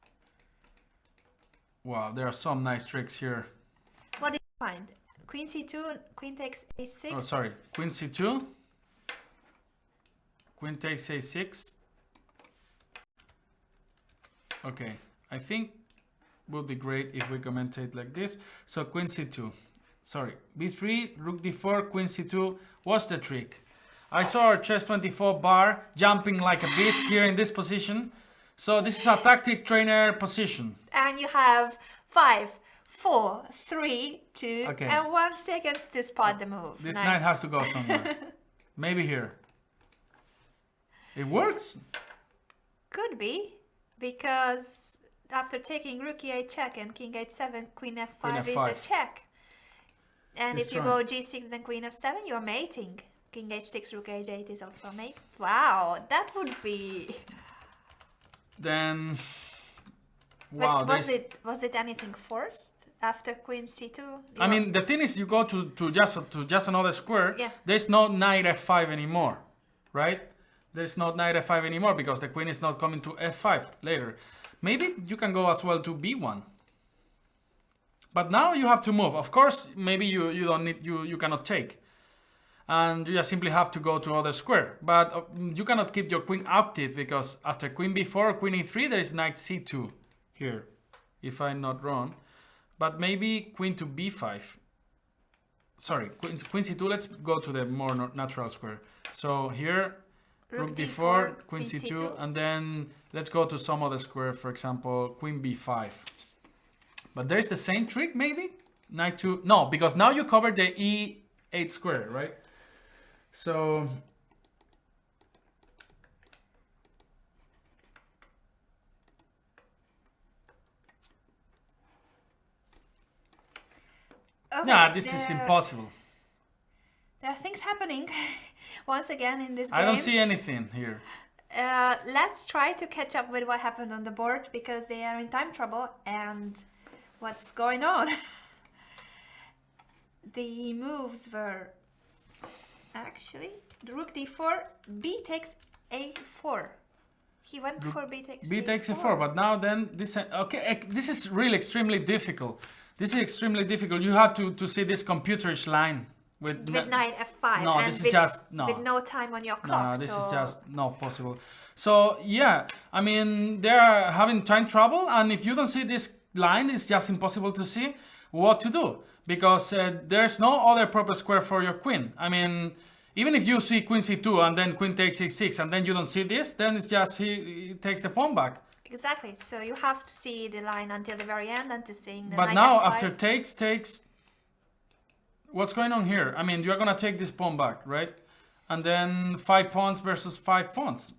[SPEAKER 2] wow, there are some nice tricks here.
[SPEAKER 1] What did you find? Queen c2, queen takes a6.
[SPEAKER 2] Oh, sorry, queen c2. Queen takes a6. Okay, I think would be great if we commentate like this. So queen c2. Sorry, b3, rook d4, queen c2. What's the trick? I saw our chess 24 bar jumping like a beast here in this position. So this is a tactic trainer position.
[SPEAKER 1] And you have 5, 4, 3, 2,
[SPEAKER 2] Okay.
[SPEAKER 1] and 1 second to spot the move.
[SPEAKER 2] This
[SPEAKER 1] Nice.
[SPEAKER 2] knight has to go somewhere. Maybe here. It works.
[SPEAKER 1] Could be, because after taking rook e8 check and king h7, queen f5 is a
[SPEAKER 2] f5.
[SPEAKER 1] check. And
[SPEAKER 2] It's
[SPEAKER 1] if you
[SPEAKER 2] strong.
[SPEAKER 1] go g6, then queen f7, you're mating. King h6, rook h8 is also mate. Wow, that would be.
[SPEAKER 2] Then,
[SPEAKER 1] But
[SPEAKER 2] wow.
[SPEAKER 1] was it anything forced after queen c2?
[SPEAKER 2] I mean, the thing is, you go to just another square.
[SPEAKER 1] Yeah.
[SPEAKER 2] There's no knight f5 anymore, right? There's not knight f5 anymore because the queen is not coming to f5 later. Maybe you can go as well to b1. But now you have to move. Of course, maybe you don't need you cannot take, and you just simply have to go to other square. But you cannot keep your queen active because after queen b4, queen e3, there is knight c2 here, if I'm not wrong. But maybe queen to b5. Sorry, queen c2. Let's go to the more natural square. So here, rook d4, queen c2, and then let's go to some other square. For example, queen b5. But there's the same trick, maybe? Knight to... No, because now you cover the e8 square, right? So...
[SPEAKER 1] Okay,
[SPEAKER 2] yeah, this is impossible.
[SPEAKER 1] There are things happening once again in this game.
[SPEAKER 2] I don't see anything here.
[SPEAKER 1] Let's try to catch up with what happened on the board because they are in time trouble and what's going on. The moves were actually rook d4, b takes a4. He went for b takes
[SPEAKER 2] B takes a4, but now then this... Okay, this is really extremely difficult. This is extremely difficult. You have to see this computerish line with
[SPEAKER 1] knight f5.
[SPEAKER 2] No,
[SPEAKER 1] and
[SPEAKER 2] this is
[SPEAKER 1] with,
[SPEAKER 2] just... No.
[SPEAKER 1] with no time on your clock.
[SPEAKER 2] No, this
[SPEAKER 1] so
[SPEAKER 2] is just not possible. So yeah, I mean, they're having time trouble, and if you don't see this line, it's just impossible to see what to do because there's no other proper square for your queen. I mean, even if you see queen c2 and then queen takes a6 and then you don't see this, then it's just he takes the pawn back.
[SPEAKER 1] Exactly. So you have to see the line until the very end and to seeing the
[SPEAKER 2] But
[SPEAKER 1] knight
[SPEAKER 2] now
[SPEAKER 1] f5.
[SPEAKER 2] after takes, what's going on here? I mean, you're gonna take this pawn back, right? And then 5 pawns versus 5 pawns.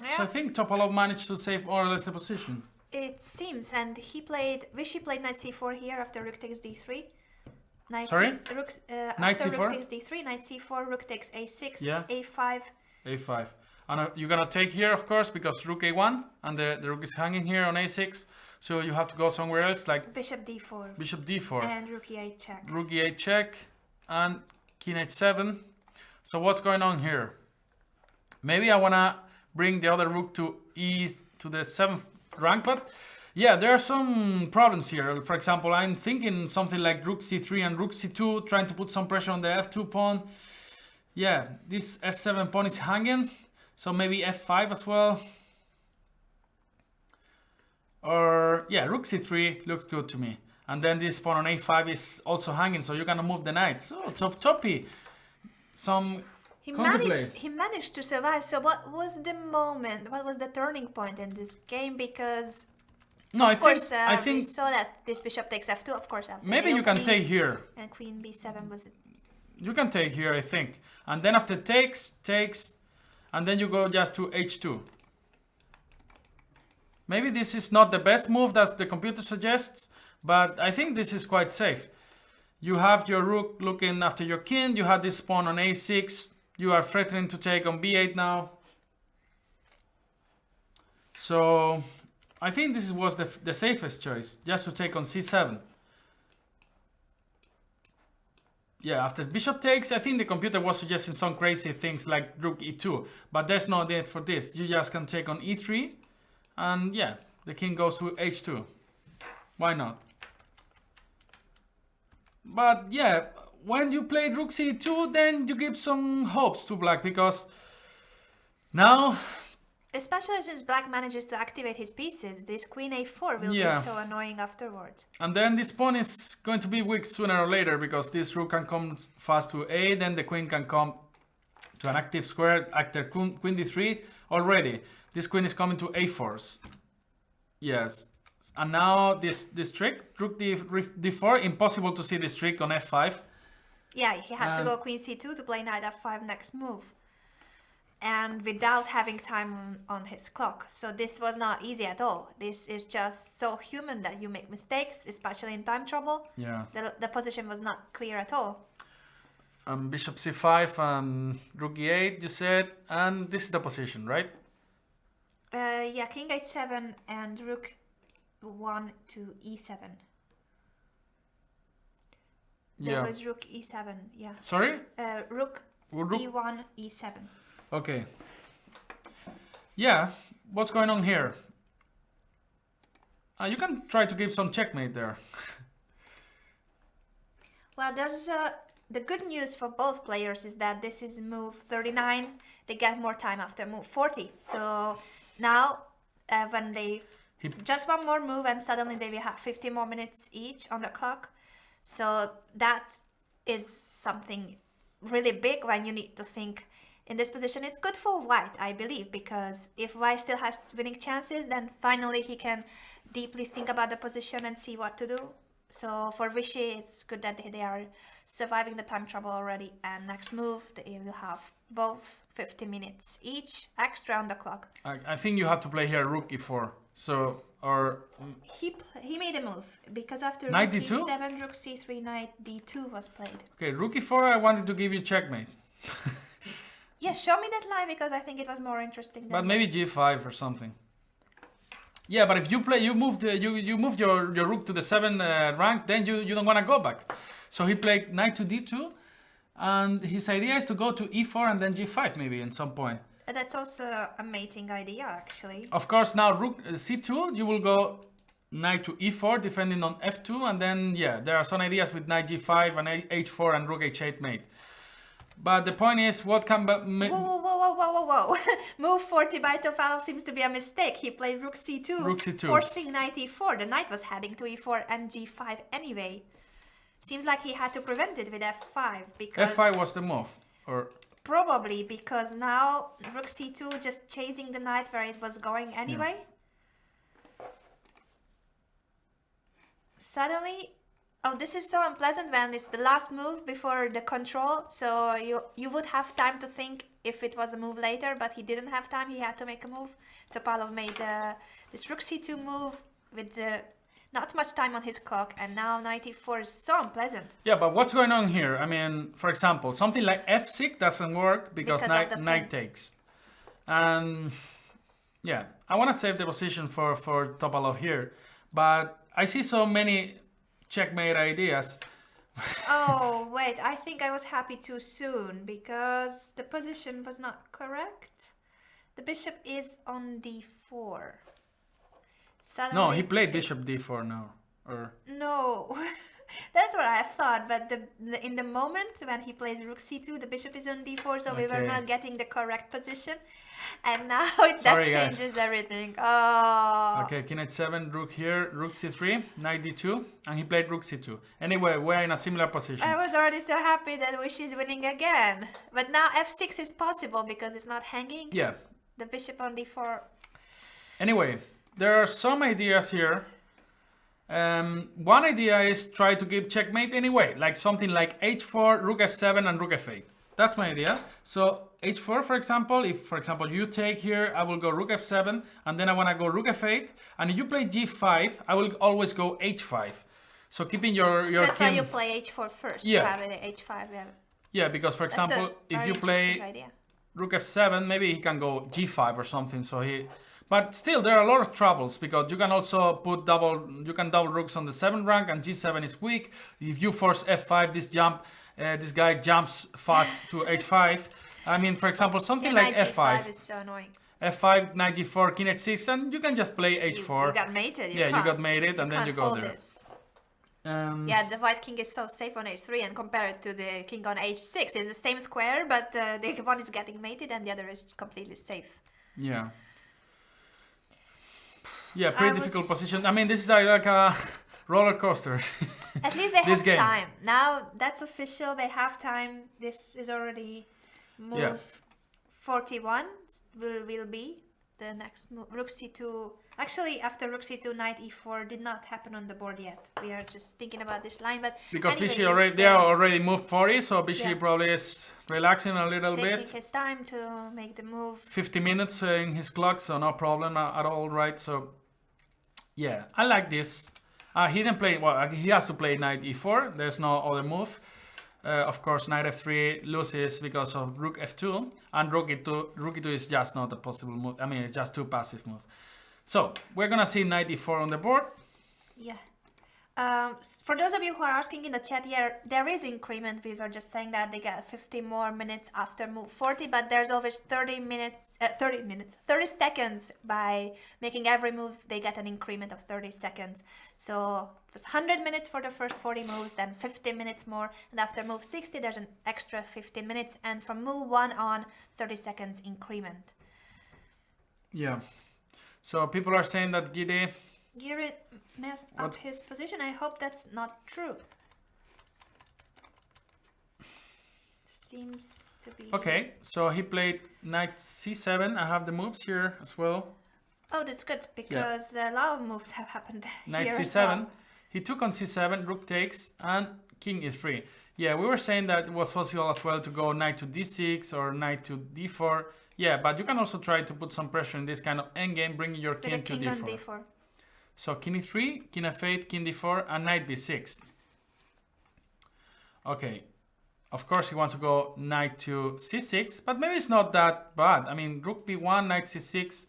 [SPEAKER 1] Yeah.
[SPEAKER 2] So I think Topalov managed to save more or less the position.
[SPEAKER 1] It seems, and Vishy played knight c4 here after rook takes d3. Knight
[SPEAKER 2] Sorry? Knight
[SPEAKER 1] after
[SPEAKER 2] c4?
[SPEAKER 1] rook takes d3, knight c4, rook takes a6,
[SPEAKER 2] Yeah.
[SPEAKER 1] a5.
[SPEAKER 2] A5. And you're gonna take here, of course, because rook a1, and the rook is hanging here on a6. So you have to go somewhere else, like
[SPEAKER 1] Bishop d4.
[SPEAKER 2] bishop d4.
[SPEAKER 1] And rook e8 check.
[SPEAKER 2] Rook e8 check, and king h7. So what's going on here? Maybe I wanna bring the other rook to the 7th rank, but yeah, there are some problems here. For example, I'm thinking something like rook c3 and rook c2, trying to put some pressure on the f2 pawn. Yeah, this f7 pawn is hanging, so maybe f5 as well. Or yeah, rook c3 looks good to me. And then this pawn on a5 is also hanging, so you're gonna move the knight. So Toppy, some
[SPEAKER 1] He
[SPEAKER 2] contemplate.
[SPEAKER 1] managed to survive. So what was the moment? What was the turning point in this game? Because
[SPEAKER 2] No,
[SPEAKER 1] of course,
[SPEAKER 2] I
[SPEAKER 1] we
[SPEAKER 2] think
[SPEAKER 1] saw that this bishop takes f2. Of course, after
[SPEAKER 2] maybe
[SPEAKER 1] the
[SPEAKER 2] you can
[SPEAKER 1] opening,
[SPEAKER 2] take here.
[SPEAKER 1] and queen b7 was...
[SPEAKER 2] You can take here, I think. And then after takes, and then you go just to h2. Maybe this is not the best move that the computer suggests, but I think this is quite safe. You have your rook looking after your king, you have this pawn on a6, you are threatening to take on b8 now. So I think this was the safest choice, just to take on c7. Yeah, after bishop takes, I think the computer was suggesting some crazy things like rook e2, but there's no need for this. You just can take on e3, and yeah, the king goes to h2. Why not? But yeah, when you play rook c2, then you give some hopes to black, because now...
[SPEAKER 1] Especially since black manages to activate his pieces, this queen a4 will be so annoying afterwards.
[SPEAKER 2] And then this pawn is going to be weak sooner or later, because this rook can come fast to a, then the queen can come to an active square after queen d3 already. This queen is coming to a4. Yes. And now this trick, rook d4, impossible to see this trick on f5.
[SPEAKER 1] Yeah, he had to go queen c2 to play knight f5 next move. And without having time on his clock. So this was not easy at all. This is just so human that you make mistakes, especially in time trouble.
[SPEAKER 2] Yeah.
[SPEAKER 1] The position was not clear at all.
[SPEAKER 2] Bishop c5 and rook e8, you said, and this is the position, right?
[SPEAKER 1] Yeah, king h7 and rook 1 to e7. There was rook e7, yeah.
[SPEAKER 2] Sorry?
[SPEAKER 1] Rook e1, e7.
[SPEAKER 2] Okay. Yeah, what's going on here? You can try to give some checkmate there.
[SPEAKER 1] Well, there's the good news for both players is that this is move 39. They get more time after move 40. So now, when they just one more move, and suddenly they will have 50 more minutes each on the clock. So that is something really big when you need to think. In this position, it's good for white, I believe, because if white still has winning chances, then finally he can deeply think about the position and see what to do. So for Vishy, it's good that they are surviving the time trouble already, and next move, they will have both 50 minutes each extra on the clock.
[SPEAKER 2] I think you have to play here rook e4. So, or...
[SPEAKER 1] He made a move, because after
[SPEAKER 2] knight
[SPEAKER 1] rook
[SPEAKER 2] d2?
[SPEAKER 1] e7, rook c3, knight d2 was played.
[SPEAKER 2] Okay, rook e4, I wanted to give you checkmate.
[SPEAKER 1] Yes, show me that line, because I think it was more interesting than...
[SPEAKER 2] But maybe g5 or something. Yeah, but if you play, you move your rook to the 7 rank, then you don't want to go back. So he played knight to d2, and his idea is to go to e4 and then g5 maybe at some point.
[SPEAKER 1] That's also a mating idea, actually.
[SPEAKER 2] Of course, now rook c2, you will go knight to e4, defending on f2, and then yeah, there are some ideas with knight g5 and h4 and rook h8 mate. But the point is, what can...
[SPEAKER 1] Whoa. Move 40 by Topalov seems to be a mistake. He played rook c2, forcing knight e4. The knight was heading to e4 and g5 anyway. Seems like he had to prevent it with f5, because...
[SPEAKER 2] f5 was the move, or...
[SPEAKER 1] Probably, because now rook c2 just chasing the knight where it was going anyway. Yeah. Suddenly... Oh, this is so unpleasant when it's the last move before the control, so you would have time to think if it was a move later, but he didn't have time, he had to make a move. Topalov made this rook c2 move with not much time on his clock, and now knight e4 is so unpleasant.
[SPEAKER 2] Yeah, but what's going on here? I mean, for example, something like f6 doesn't work because knight takes. And yeah, I want to save the position for Topalov here, but I see so many checkmate ideas.
[SPEAKER 1] Oh, wait, I think I was happy too soon, because the position was not correct. The bishop is on d4. Suddenly
[SPEAKER 2] no, he played bishop d4 now. Or
[SPEAKER 1] no, that's what I thought, but in the moment when he plays rook c2, the bishop is on d4, so we were not getting the correct position. And now that changes everything. Oh.
[SPEAKER 2] Okay, king h7, rook here, rook c3, knight d2, and he played rook c2. Anyway, we're in a similar position.
[SPEAKER 1] I was already so happy that Wish is winning again. But now f6 is possible because it's not hanging.
[SPEAKER 2] Yeah.
[SPEAKER 1] The bishop on d4.
[SPEAKER 2] Anyway, there are some ideas here One idea is try to give checkmate anyway, like something like h4, rook f7, and rook f8. That's my idea. So h4, for example, if for example you take here, I will go rook f7, and then I want to go rook f8. And if you play g5, I will always go h5. So keeping your
[SPEAKER 1] That's why
[SPEAKER 2] king.
[SPEAKER 1] you play h4 first.
[SPEAKER 2] Yeah.
[SPEAKER 1] To have it h5. Yeah.
[SPEAKER 2] Yeah, because for
[SPEAKER 1] That's a
[SPEAKER 2] example, if
[SPEAKER 1] very
[SPEAKER 2] you play
[SPEAKER 1] interesting idea.
[SPEAKER 2] rook f7, maybe he can go g5 or something. So he, but still there are a lot of troubles because you can also put double rooks on the 7th rank, and g7 is weak. If you force f5, this guy jumps fast to h5. I mean, for example, something like
[SPEAKER 1] knight
[SPEAKER 2] f5.
[SPEAKER 1] g5 is so annoying.
[SPEAKER 2] f5, knight g4, king h6, and you can just play h4.
[SPEAKER 1] You got mated.
[SPEAKER 2] Yeah, you got mated, and then you go there.
[SPEAKER 1] Yeah, the white king is so safe on h3, and compared to the king on h6, it's the same square, but the one is getting mated and the other is completely safe.
[SPEAKER 2] Yeah. Yeah, pretty difficult position. I mean, this is like a roller coaster.
[SPEAKER 1] At least they have
[SPEAKER 2] game.
[SPEAKER 1] time. Now that's official. They have time. This is already move 41 will be the next move. Rook c2. Actually, after rook c2, knight e4 did not happen on the board yet. We are just thinking about this line, but
[SPEAKER 2] because
[SPEAKER 1] anyway,
[SPEAKER 2] Bishi already are already moved 40, so Bishi probably is relaxing a little
[SPEAKER 1] taking
[SPEAKER 2] bit.
[SPEAKER 1] his time to make the move.
[SPEAKER 2] 50 minutes in his clock, so no problem at all, right? So yeah, I like this. He didn't play. Well, he has to play knight e4. There's no other move. Of course, knight f3 loses because of rook f2, and rook e2. Rook e2 is just not a possible move. I mean, it's just too passive move. So we're gonna see knight e4 on the board.
[SPEAKER 1] Yeah. For those of you who are asking in the chat here, there is increment. We were just saying that they get 50 more minutes after move 40, but there's always 30 seconds by making every move. They get an increment of 30 seconds. So it was 100 minutes for the first 40 moves, then 50 minutes more, and after move 60, there's an extra 15 minutes, and from move 1 on, 30 seconds increment.
[SPEAKER 2] Yeah. So people are saying that Giri
[SPEAKER 1] messed up his position. I hope that's not true. Seems to be...
[SPEAKER 2] Okay, so he played knight c7. I have the moves here as well.
[SPEAKER 1] Oh, that's good, because a lot of moves have happened
[SPEAKER 2] Knight
[SPEAKER 1] here
[SPEAKER 2] c7.
[SPEAKER 1] as well.
[SPEAKER 2] He took on c7, rook takes, and king e3. Yeah, we were saying that it was possible as well to go knight to d6 or knight to d4. Yeah, but you can also try to put some pressure in this kind of endgame, bringing your king to d4.
[SPEAKER 1] On d4.
[SPEAKER 2] So king e3, king f8, king d4, and knight b6. Okay, of course he wants to go knight to c6, but maybe it's not that bad. I mean, rook b1, knight c6,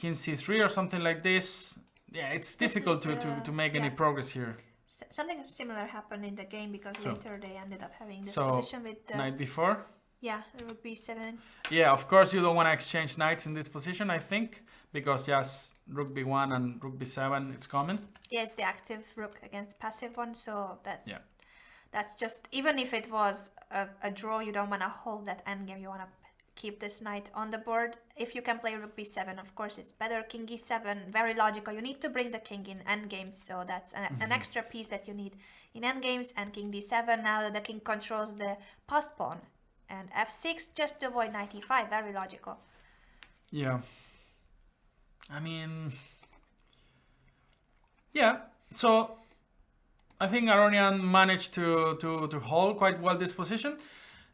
[SPEAKER 2] king c3 or something like this. Yeah, it's difficult to make any progress here.
[SPEAKER 1] Something similar happened in the game, because later they ended up having this
[SPEAKER 2] so
[SPEAKER 1] position with...
[SPEAKER 2] knight b4?
[SPEAKER 1] Yeah, rook b7.
[SPEAKER 2] Yeah, of course you don't want to exchange knights in this position, I think, because just rook b1 and rook b7, it's common.
[SPEAKER 1] Yeah, it's the active rook against passive one, so that's just, even if it was a draw, you don't want to hold that endgame, you want to keep this knight on the board. If you can play rook b7, of course it's better. King e7, very logical. You need to bring the king in endgames, so that's an extra piece that you need in endgames. And king d7, now the king controls the passed pawn. And f6, just to avoid knight e5, very logical.
[SPEAKER 2] Yeah. I mean... Yeah, so I think Aronian managed to hold quite well this position.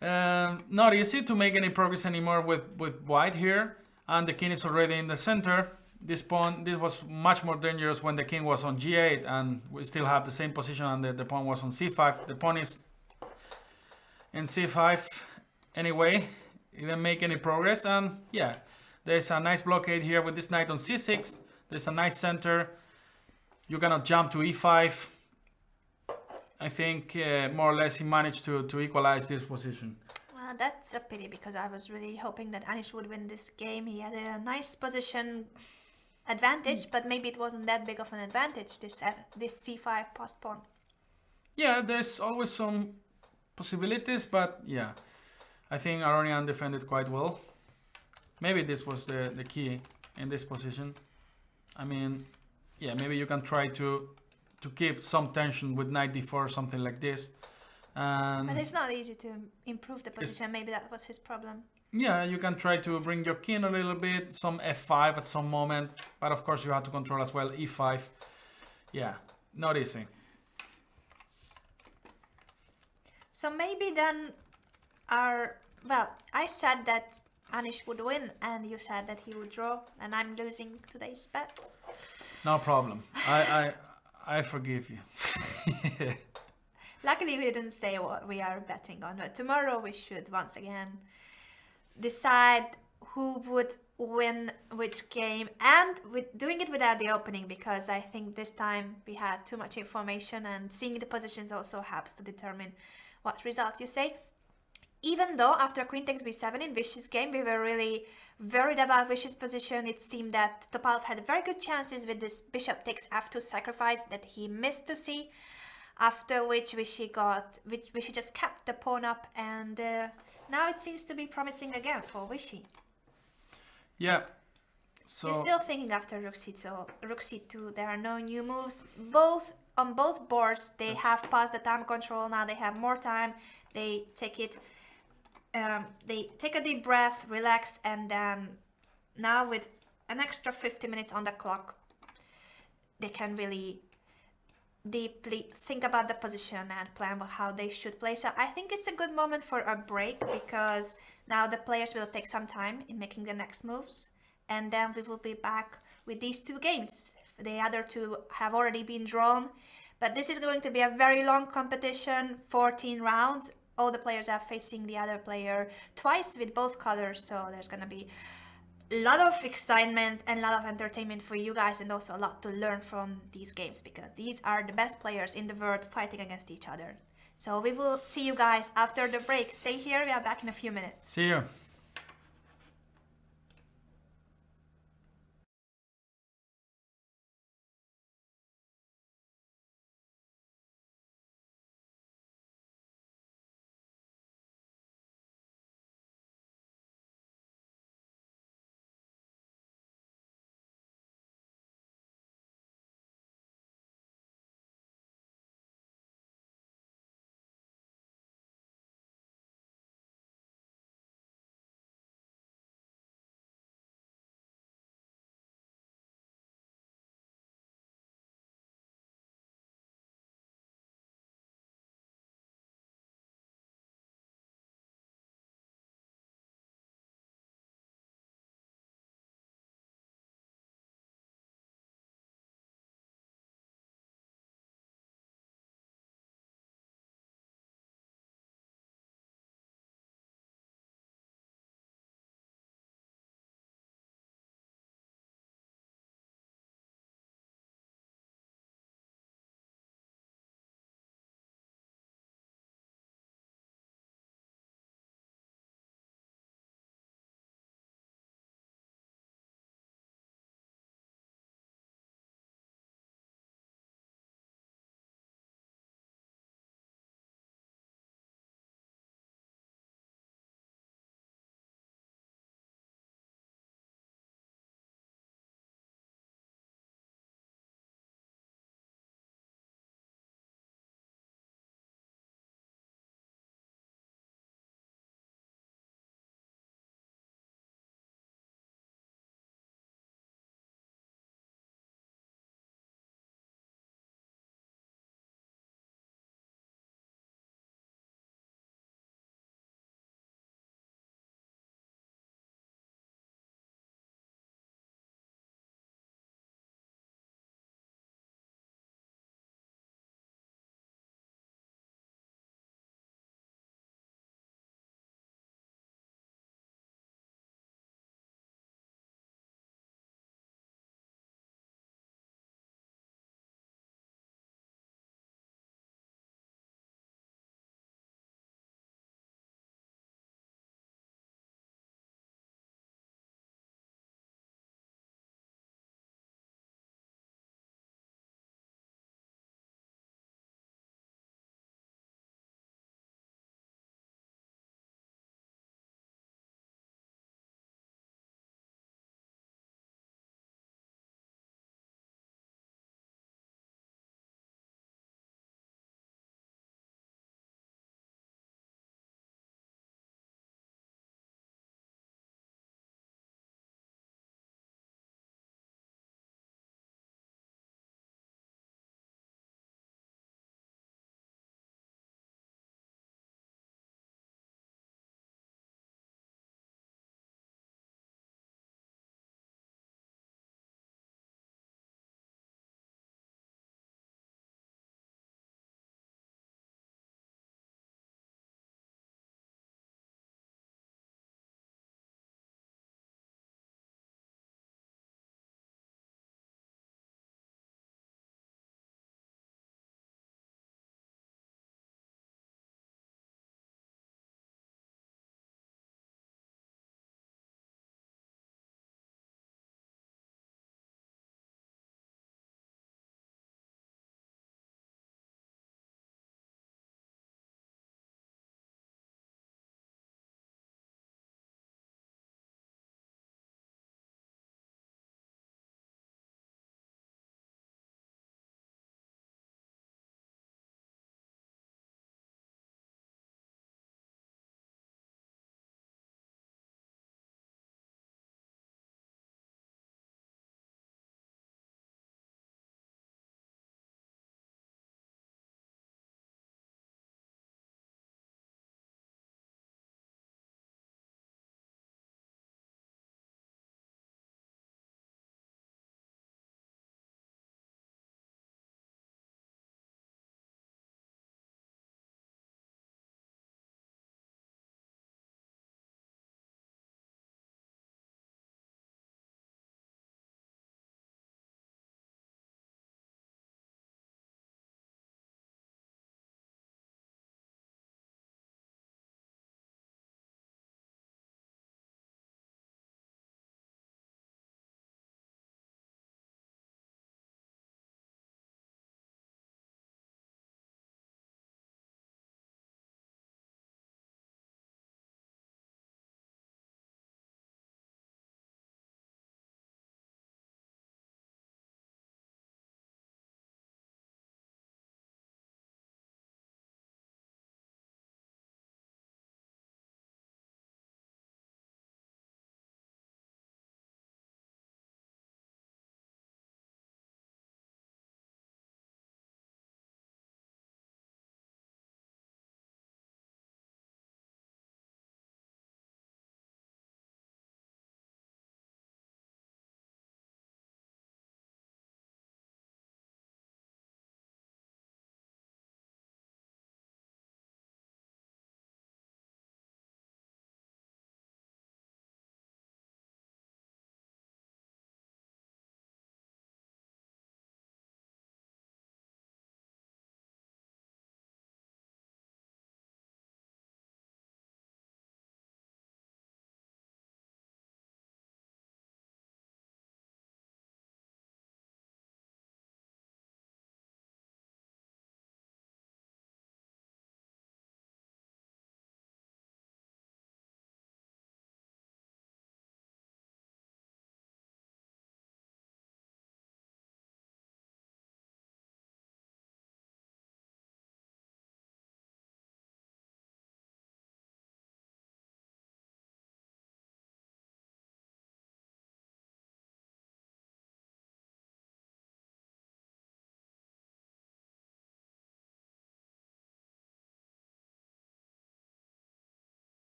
[SPEAKER 2] Not easy to make any progress anymore with white here, and the king is already in the center. This was much more dangerous when the king was on g8, and we still have the same position, and the pawn was on c5. The pawn is in c5 anyway. It didn't make any progress, and yeah, there's a nice blockade here with this knight on c6. There's a nice center. You cannot jump to e5. I think more or less he managed to equalize this position.
[SPEAKER 1] Well, that's a pity, because I was really hoping that Anish would win this game. He had a nice position advantage, but maybe it wasn't that big of an advantage, this c5 passed pawn.
[SPEAKER 2] Yeah, there's always some possibilities, but yeah, I think Aronian defended quite well. Maybe this was the key in this position. I mean, yeah, maybe you can try to keep some tension with knight d4 or something like this.
[SPEAKER 1] But it's not easy to improve the position. Maybe that was his problem.
[SPEAKER 2] Yeah, you can try to bring your king a little bit, some f5 at some moment, but of course you have to control as well e5. Yeah, not easy.
[SPEAKER 1] So maybe then I said that Anish would win, and you said that he would draw, and I'm losing today's bet.
[SPEAKER 2] No problem. I forgive you.
[SPEAKER 1] Luckily, we didn't say what we are betting on, but tomorrow we should once again decide who would win which game, and with doing it without the opening, because I think this time we had too much information, and seeing the positions also helps to determine what result you say. Even though after queen takes b7 in Vish's game, we were really worried about Vish's position. It seemed that Topalov had very good chances with this bishop takes f2 sacrifice that he missed to see, after which Vishy just kept the pawn up, and now it seems to be promising again for Vishy.
[SPEAKER 2] Yeah. So
[SPEAKER 1] You're still thinking after rook c2, there are no new moves. On both boards, they have passed the time control. Now they have more time. They take it. They take a deep breath, relax, and then now with an extra 50 minutes on the clock, they can really deeply think about the position and plan how they should play. So I think it's a good moment for a break, because now the players will take some time in making the next moves, and then we will be back with these two games. The other two have already been drawn, but this is going to be a very long competition, 14 rounds. All the players are facing the other player twice with both colors, so there's gonna be a lot of excitement and a lot of entertainment for you guys, and also a lot to learn from these games, because these are the best players in the world fighting against each other. So we will see you guys after the break. Stay here, we are back in a few minutes.
[SPEAKER 2] see you.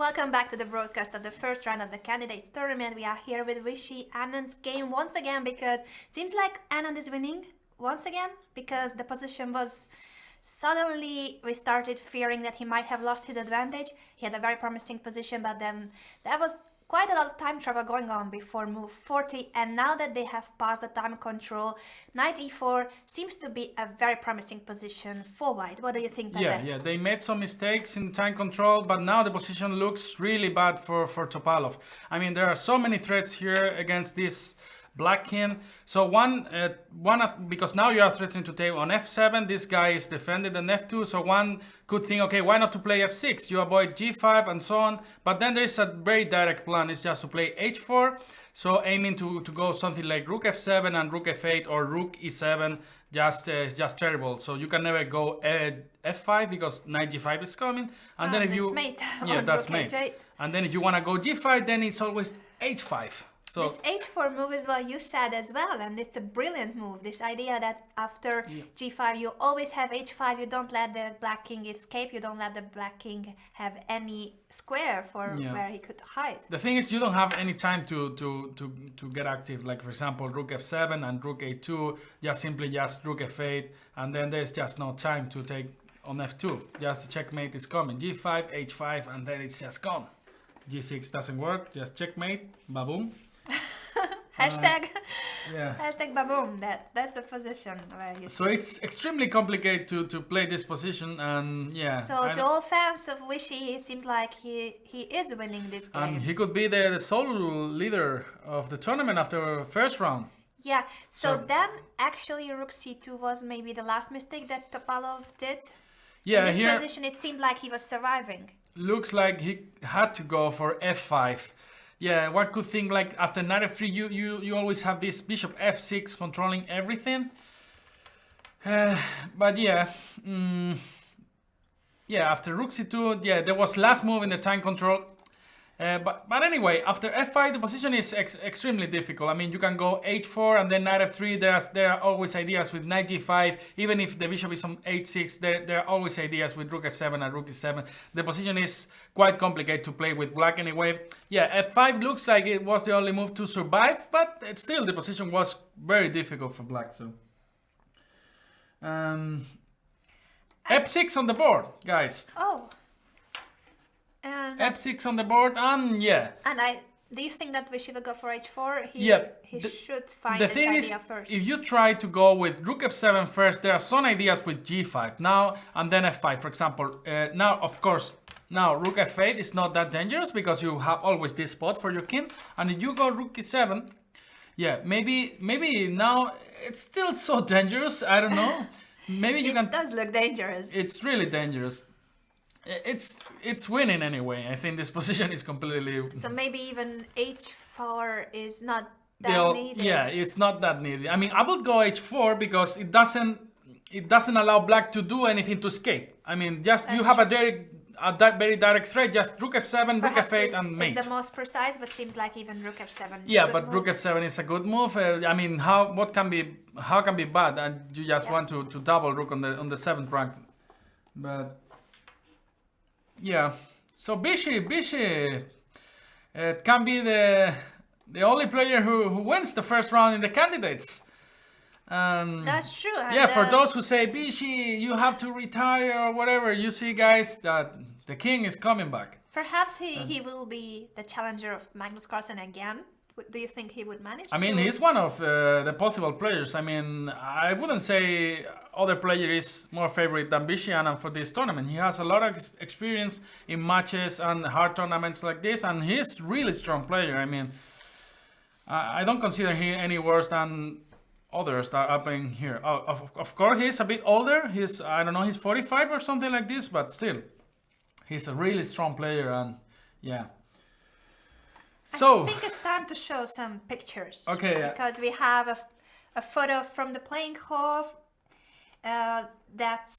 [SPEAKER 1] Welcome back to the broadcast of the first round of the candidates tournament. We are here with Rishi Anand's game once again because seems like Anand is winning once again because the position was suddenly we started fearing that he might have lost his advantage. He had a very promising position, but then there was quite a lot of time travel going on before move 40, and now that they have passed the time control, knight e4 seems to be a very promising position for white. What do you think, Pepe?
[SPEAKER 2] Yeah, they made some mistakes in time control, but now the position looks really bad for Topalov. I mean, there are so many threats here against this black king. So because now you are threatening to take on f7, this guy is defended on f2, so one could think, okay, why not to play f6? You avoid g5 and so on, but then there is a very direct plan, it's just to play h4, so aiming to go something like rook f7 and rook f8 or rook e7, is just terrible. So you can never go f5 because knight g5 is coming, and then if you
[SPEAKER 1] mate.
[SPEAKER 2] Yeah, that's
[SPEAKER 1] rook
[SPEAKER 2] mate.
[SPEAKER 1] h8.
[SPEAKER 2] And then if you want to go g5, then it's always h5. So
[SPEAKER 1] this h4 move is what you said as well, and it's a brilliant move. This idea that after g5 you always have h5, you don't let the black king escape, you don't let the black king have any square for where he could hide.
[SPEAKER 2] the thing is, you don't have any time to get active. Like for example, rook f7 and rook a2, just rook f8, and then there's just no time to take on f2. Just checkmate is coming. g5, h5, and then it's just gone. g6 doesn't work, just checkmate, baboom.
[SPEAKER 1] Hashtag
[SPEAKER 2] Yeah.
[SPEAKER 1] hashtag baboom. That's the position where you
[SPEAKER 2] So it's extremely complicated to play this position, and yeah.
[SPEAKER 1] So to all fans of Wishy, it seems like he is winning this game.
[SPEAKER 2] And he could be the sole leader of the tournament after first round.
[SPEAKER 1] Yeah, so then actually rook c2 was maybe the last mistake that Topalov did.
[SPEAKER 2] Yeah,
[SPEAKER 1] In this
[SPEAKER 2] here
[SPEAKER 1] position it seemed like he was surviving.
[SPEAKER 2] looks like he had to go for f5. Yeah, one could think like after knight f3, you always have this bishop f6 controlling everything. But yeah, after rook c2, there was last move in the time control. But anyway, after f5, the position is extremely difficult. I mean, you can go h4 and then knight f3. There are always ideas with knight g5. Even if the bishop is on h6, there are always ideas with rook f7 and rook e7. The position is quite complicated to play with black anyway. Yeah, f5 looks like it was the only move to survive, but still the position was very difficult for black. So f6 on the board, guys.
[SPEAKER 1] Oh. And
[SPEAKER 2] f6 on the board, and
[SPEAKER 1] do you think that Wishy will go for h4? He should find
[SPEAKER 2] the
[SPEAKER 1] this
[SPEAKER 2] thing
[SPEAKER 1] idea
[SPEAKER 2] is,
[SPEAKER 1] first.
[SPEAKER 2] if you try to go with rook f7 first, there are some ideas with g5 now and then f5, for example. Now, of course, rook f8 is not that dangerous because you have always this spot for your king. And if you go rook e7, maybe now it's still so dangerous. I don't know. Maybe you can.
[SPEAKER 1] It does look dangerous.
[SPEAKER 2] It's really dangerous. It's winning anyway. I think this position is completely.
[SPEAKER 1] So maybe even h4 is not that needed.
[SPEAKER 2] Yeah, it's not that needed. I mean, I would go h4 because it doesn't allow black to do anything to escape. I mean, just you have a very direct threat. Just rook f7,
[SPEAKER 1] Perhaps
[SPEAKER 2] rook f8, and mate.
[SPEAKER 1] It's the most precise, but seems like even rook f7 is
[SPEAKER 2] Yeah,
[SPEAKER 1] a good
[SPEAKER 2] but
[SPEAKER 1] move.
[SPEAKER 2] rook f7 is a good move. I mean, how can be bad? And you just want to double rook on the 7th rank, but. Yeah, so Bishi can be the only player who wins the first round in the candidates.
[SPEAKER 1] That's true.
[SPEAKER 2] Yeah, for those who say Bishi, you have to retire or whatever, you see, guys, that the king is coming back.
[SPEAKER 1] Perhaps he will be the challenger of Magnus Carlsen again. Do you think he would manage?
[SPEAKER 2] I mean, he's one of the possible players. I mean, I wouldn't say other player is more favorite than Bishi for this tournament. He has a lot of experience in matches and hard tournaments like this, and he's really strong player. I mean, I don't consider him any worse than others that are playing here. Of course, he's a bit older. I don't know, he's 45 or something like this, but still, he's a really strong player, and yeah. So
[SPEAKER 1] I think it's time to show some pictures.
[SPEAKER 2] Okay.
[SPEAKER 1] Because we have a photo from the playing hall that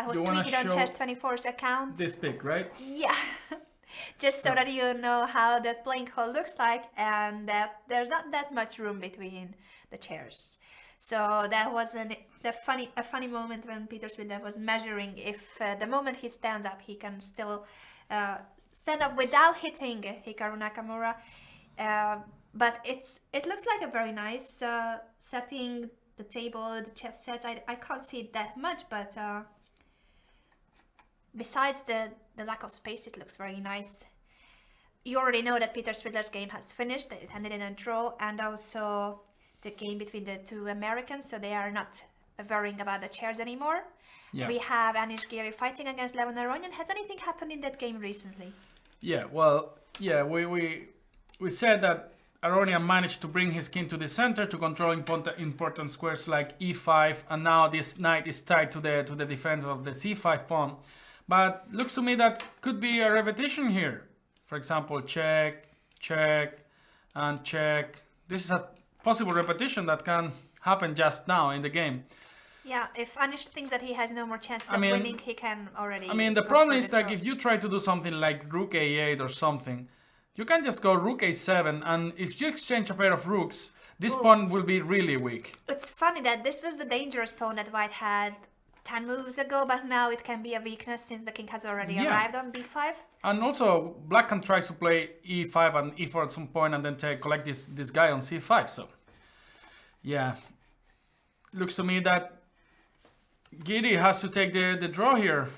[SPEAKER 1] was tweeted on Chess24's account.
[SPEAKER 2] This pic, right?
[SPEAKER 1] Yeah. Just so that you know how the playing hall looks like, and that there's not that much room between the chairs. So that was a funny moment when Peter Swidler was measuring if the moment he stands up he can still stand up without hitting Hikaru Nakamura. But it looks like a very nice setting. The table, the chess sets. I can't see it that much, but besides the lack of space, it looks very nice. You already know that Peter Swidler's game has finished. It ended in a draw, and also the game between the two Americans, so they are not worrying about the chairs anymore.
[SPEAKER 2] Yeah.
[SPEAKER 1] We have Anish Giri fighting against Levon Aronian. Has anything happened in that game recently?
[SPEAKER 2] Yeah, well, yeah, we said that Aronian managed to bring his king to the center to control important squares like e5, and now this knight is tied to the defense of the c5 pawn. But looks to me that could be a repetition here. For example, check, check, and check. This is a possible repetition that can happen just now in the game.
[SPEAKER 1] Yeah, if Anish thinks that he has no more chances of winning, he can already.
[SPEAKER 2] I mean, the problem is that if you try to do something like rook a8 or something, you can just go rook a7, and if you exchange a pair of rooks, this pawn will be really weak.
[SPEAKER 1] It's funny that this was the dangerous pawn that White had 10 moves ago, but now it can be a weakness since the king has already arrived on b5.
[SPEAKER 2] And also, black can try to play e5 and e4 at some point and then collect this guy on c5, so... Yeah. Looks to me that Giri has to take the draw here.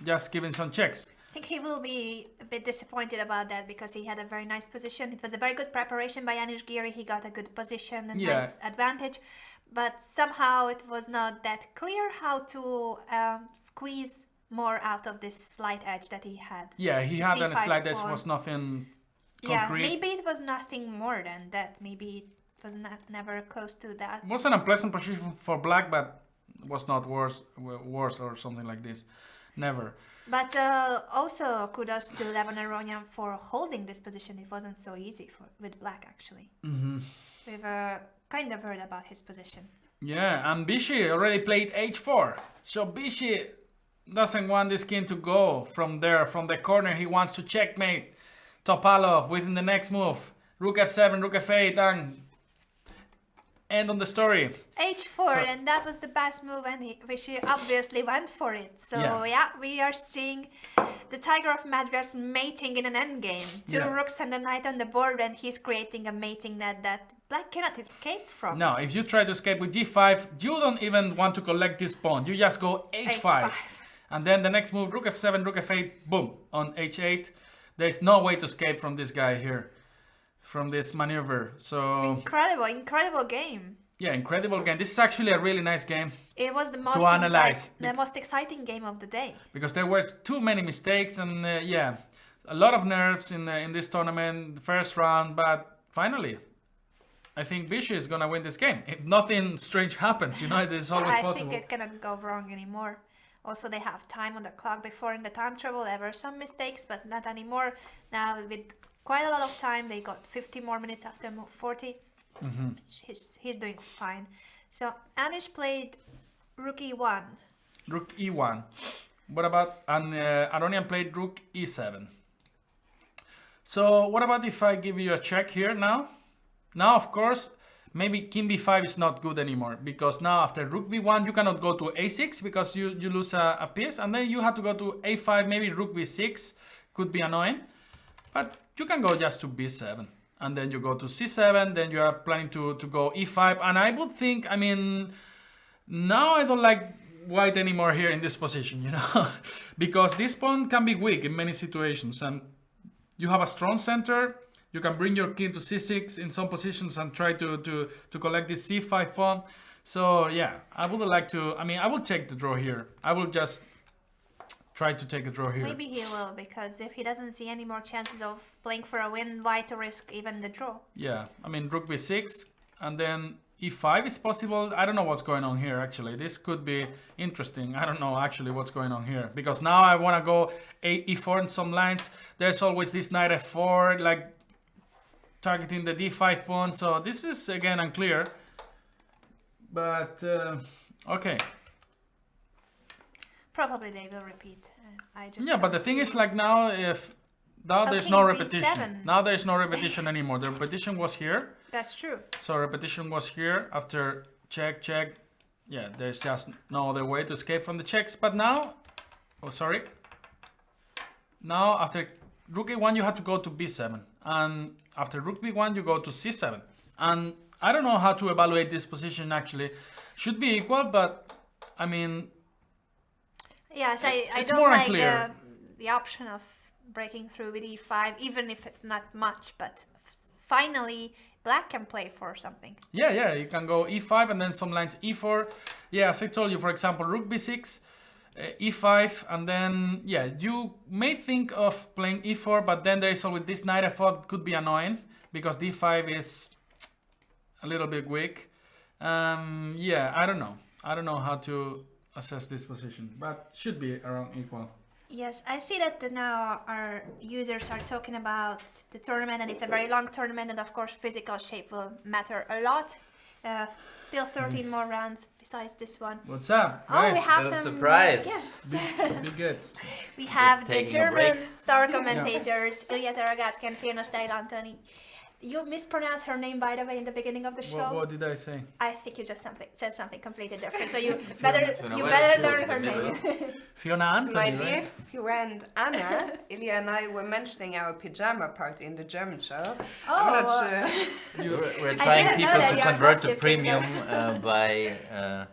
[SPEAKER 2] Just giving some checks.
[SPEAKER 1] I think he will be a bit disappointed about that because he had a very nice position. It was a very good preparation by Anish Giri. He got a good position and nice advantage. But somehow it was not that clear how to squeeze more out of this slight edge that he had.
[SPEAKER 2] Yeah, he had a slight edge, was nothing concrete.
[SPEAKER 1] Yeah, maybe it was nothing more than that. Maybe it was never close to that.
[SPEAKER 2] It was an unpleasant position for black, but was not worse or something like this. Never.
[SPEAKER 1] But also kudos to Levon Aronian for holding this position. It wasn't so easy with black, actually.
[SPEAKER 2] Mm-hmm.
[SPEAKER 1] We've kind of heard about his position.
[SPEAKER 2] Yeah, and Bishi already played h4. So Bishi doesn't want this king to go from there, from the corner. He wants to checkmate Topalov within the next move. Rook f7, rook f8, and end on the story.
[SPEAKER 1] h4, and that was the best move, and Bishi obviously went for it. So yeah, we are seeing the Tiger of Madras mating in an endgame. Two rooks and a knight on the board, and he's creating a mating net that black cannot escape from.
[SPEAKER 2] No, if you try to escape with g5, you don't even want to collect this pawn. You just go h5. And then the next move, rook f7, rook f8, boom, on h8. There's no way to escape from this guy here, from this maneuver. So
[SPEAKER 1] incredible game.
[SPEAKER 2] Yeah, incredible game. This is actually a really nice game.
[SPEAKER 1] It was the most exciting game of the day.
[SPEAKER 2] Because there were too many mistakes and yeah, a lot of nerves in this tournament, the first round, but finally, I think Bishi is gonna win this game. If nothing strange happens, you know, it is always possible.
[SPEAKER 1] I think it cannot go wrong anymore. Also, they have time on the clock. Before in the time trouble, there were some mistakes, but not anymore. Now, with quite a lot of time, they got 50 more minutes after move 40.
[SPEAKER 2] Mm-hmm.
[SPEAKER 1] He's doing fine. So, Anish played rook e1.
[SPEAKER 2] Rook e1. What about... And Aronian played rook e7. So, what about if I give you a check here now? Now, of course... Maybe king b5 is not good anymore, because now after rook b1 you cannot go to a6 because you lose a piece, and then you have to go to a5, maybe rook b6 could be annoying, but you can go just to b7 and then you go to c7, then you are planning to go e5, and I would think, I mean, now I don't like white anymore here in this position, you know, because this pawn can be weak in many situations, and you have a strong center. You can bring your king to c6 in some positions and try to collect this c5 pawn. So yeah, I would like to, I mean, I will take the draw here. I will just try to take a draw here.
[SPEAKER 1] Maybe he will, because if he doesn't see any more chances of playing for a win, why to risk even the draw?
[SPEAKER 2] Yeah, I mean, rook b6 and then e5 is possible. I don't know what's going on here, actually. This could be interesting. I don't know actually what's going on here, because now I want to go e4 in some lines. There's always this knight f4, like targeting the d5 pawn, so this is again unclear, but okay.
[SPEAKER 1] Probably they will repeat.
[SPEAKER 2] Yeah, but the thing is, like, now there's no repetition.
[SPEAKER 1] B7.
[SPEAKER 2] Now there's no repetition anymore. The repetition was here.
[SPEAKER 1] That's true.
[SPEAKER 2] So repetition was here after check, check. Yeah, there's just no other way to escape from the checks. But now, oh sorry. now after rook a1 you have to go to b7, and after rook b1 you go to c7. And I don't know how to evaluate this position actually. Should be equal, but I mean,
[SPEAKER 1] Yes, I
[SPEAKER 2] it's
[SPEAKER 1] don't
[SPEAKER 2] more
[SPEAKER 1] like
[SPEAKER 2] unclear.
[SPEAKER 1] the option of breaking through with e5, even if it's not much, but finally black can play for something.
[SPEAKER 2] yeah, you can go e5 and then some lines e4. Yeah, as I told you, for example, rook b6, e5, and then, yeah, you may think of playing e4, but then there is always this knight f4 could be annoying, because d5 is a little bit weak. Yeah, I don't know. I don't know how to assess this position, but should be around equal.
[SPEAKER 1] Yes, I see that now our users are talking about the tournament, and it's a very long tournament, and of course physical shape will matter a lot. Still 13 more rounds besides this one.
[SPEAKER 2] What's up,
[SPEAKER 1] Oh, we
[SPEAKER 2] guys?
[SPEAKER 1] have
[SPEAKER 4] Little
[SPEAKER 1] some
[SPEAKER 4] surprise.
[SPEAKER 1] Yeah.
[SPEAKER 2] Be good.
[SPEAKER 1] We have the
[SPEAKER 4] taking a break.
[SPEAKER 1] German star commentators, Ilya Zaragatsky and Fiona Style-Antoni. You mispronounced her name, by the way, in the beginning of the show.
[SPEAKER 2] What did I say?
[SPEAKER 1] I think you just said something completely different. So you
[SPEAKER 4] Fiona,
[SPEAKER 1] better
[SPEAKER 4] well,
[SPEAKER 1] learn her
[SPEAKER 4] Fiona.
[SPEAKER 1] name.
[SPEAKER 2] Fiona
[SPEAKER 5] My
[SPEAKER 2] Antoni,
[SPEAKER 5] dear
[SPEAKER 2] right?
[SPEAKER 5] friend Anna, Ilya and I were mentioning our pajama party in the German show.
[SPEAKER 1] Oh,
[SPEAKER 5] I'm not sure.
[SPEAKER 4] We're
[SPEAKER 1] I
[SPEAKER 4] trying
[SPEAKER 1] didn't know
[SPEAKER 4] people
[SPEAKER 1] that
[SPEAKER 4] to
[SPEAKER 1] you're
[SPEAKER 4] convert to
[SPEAKER 1] gossiping.
[SPEAKER 4] premium by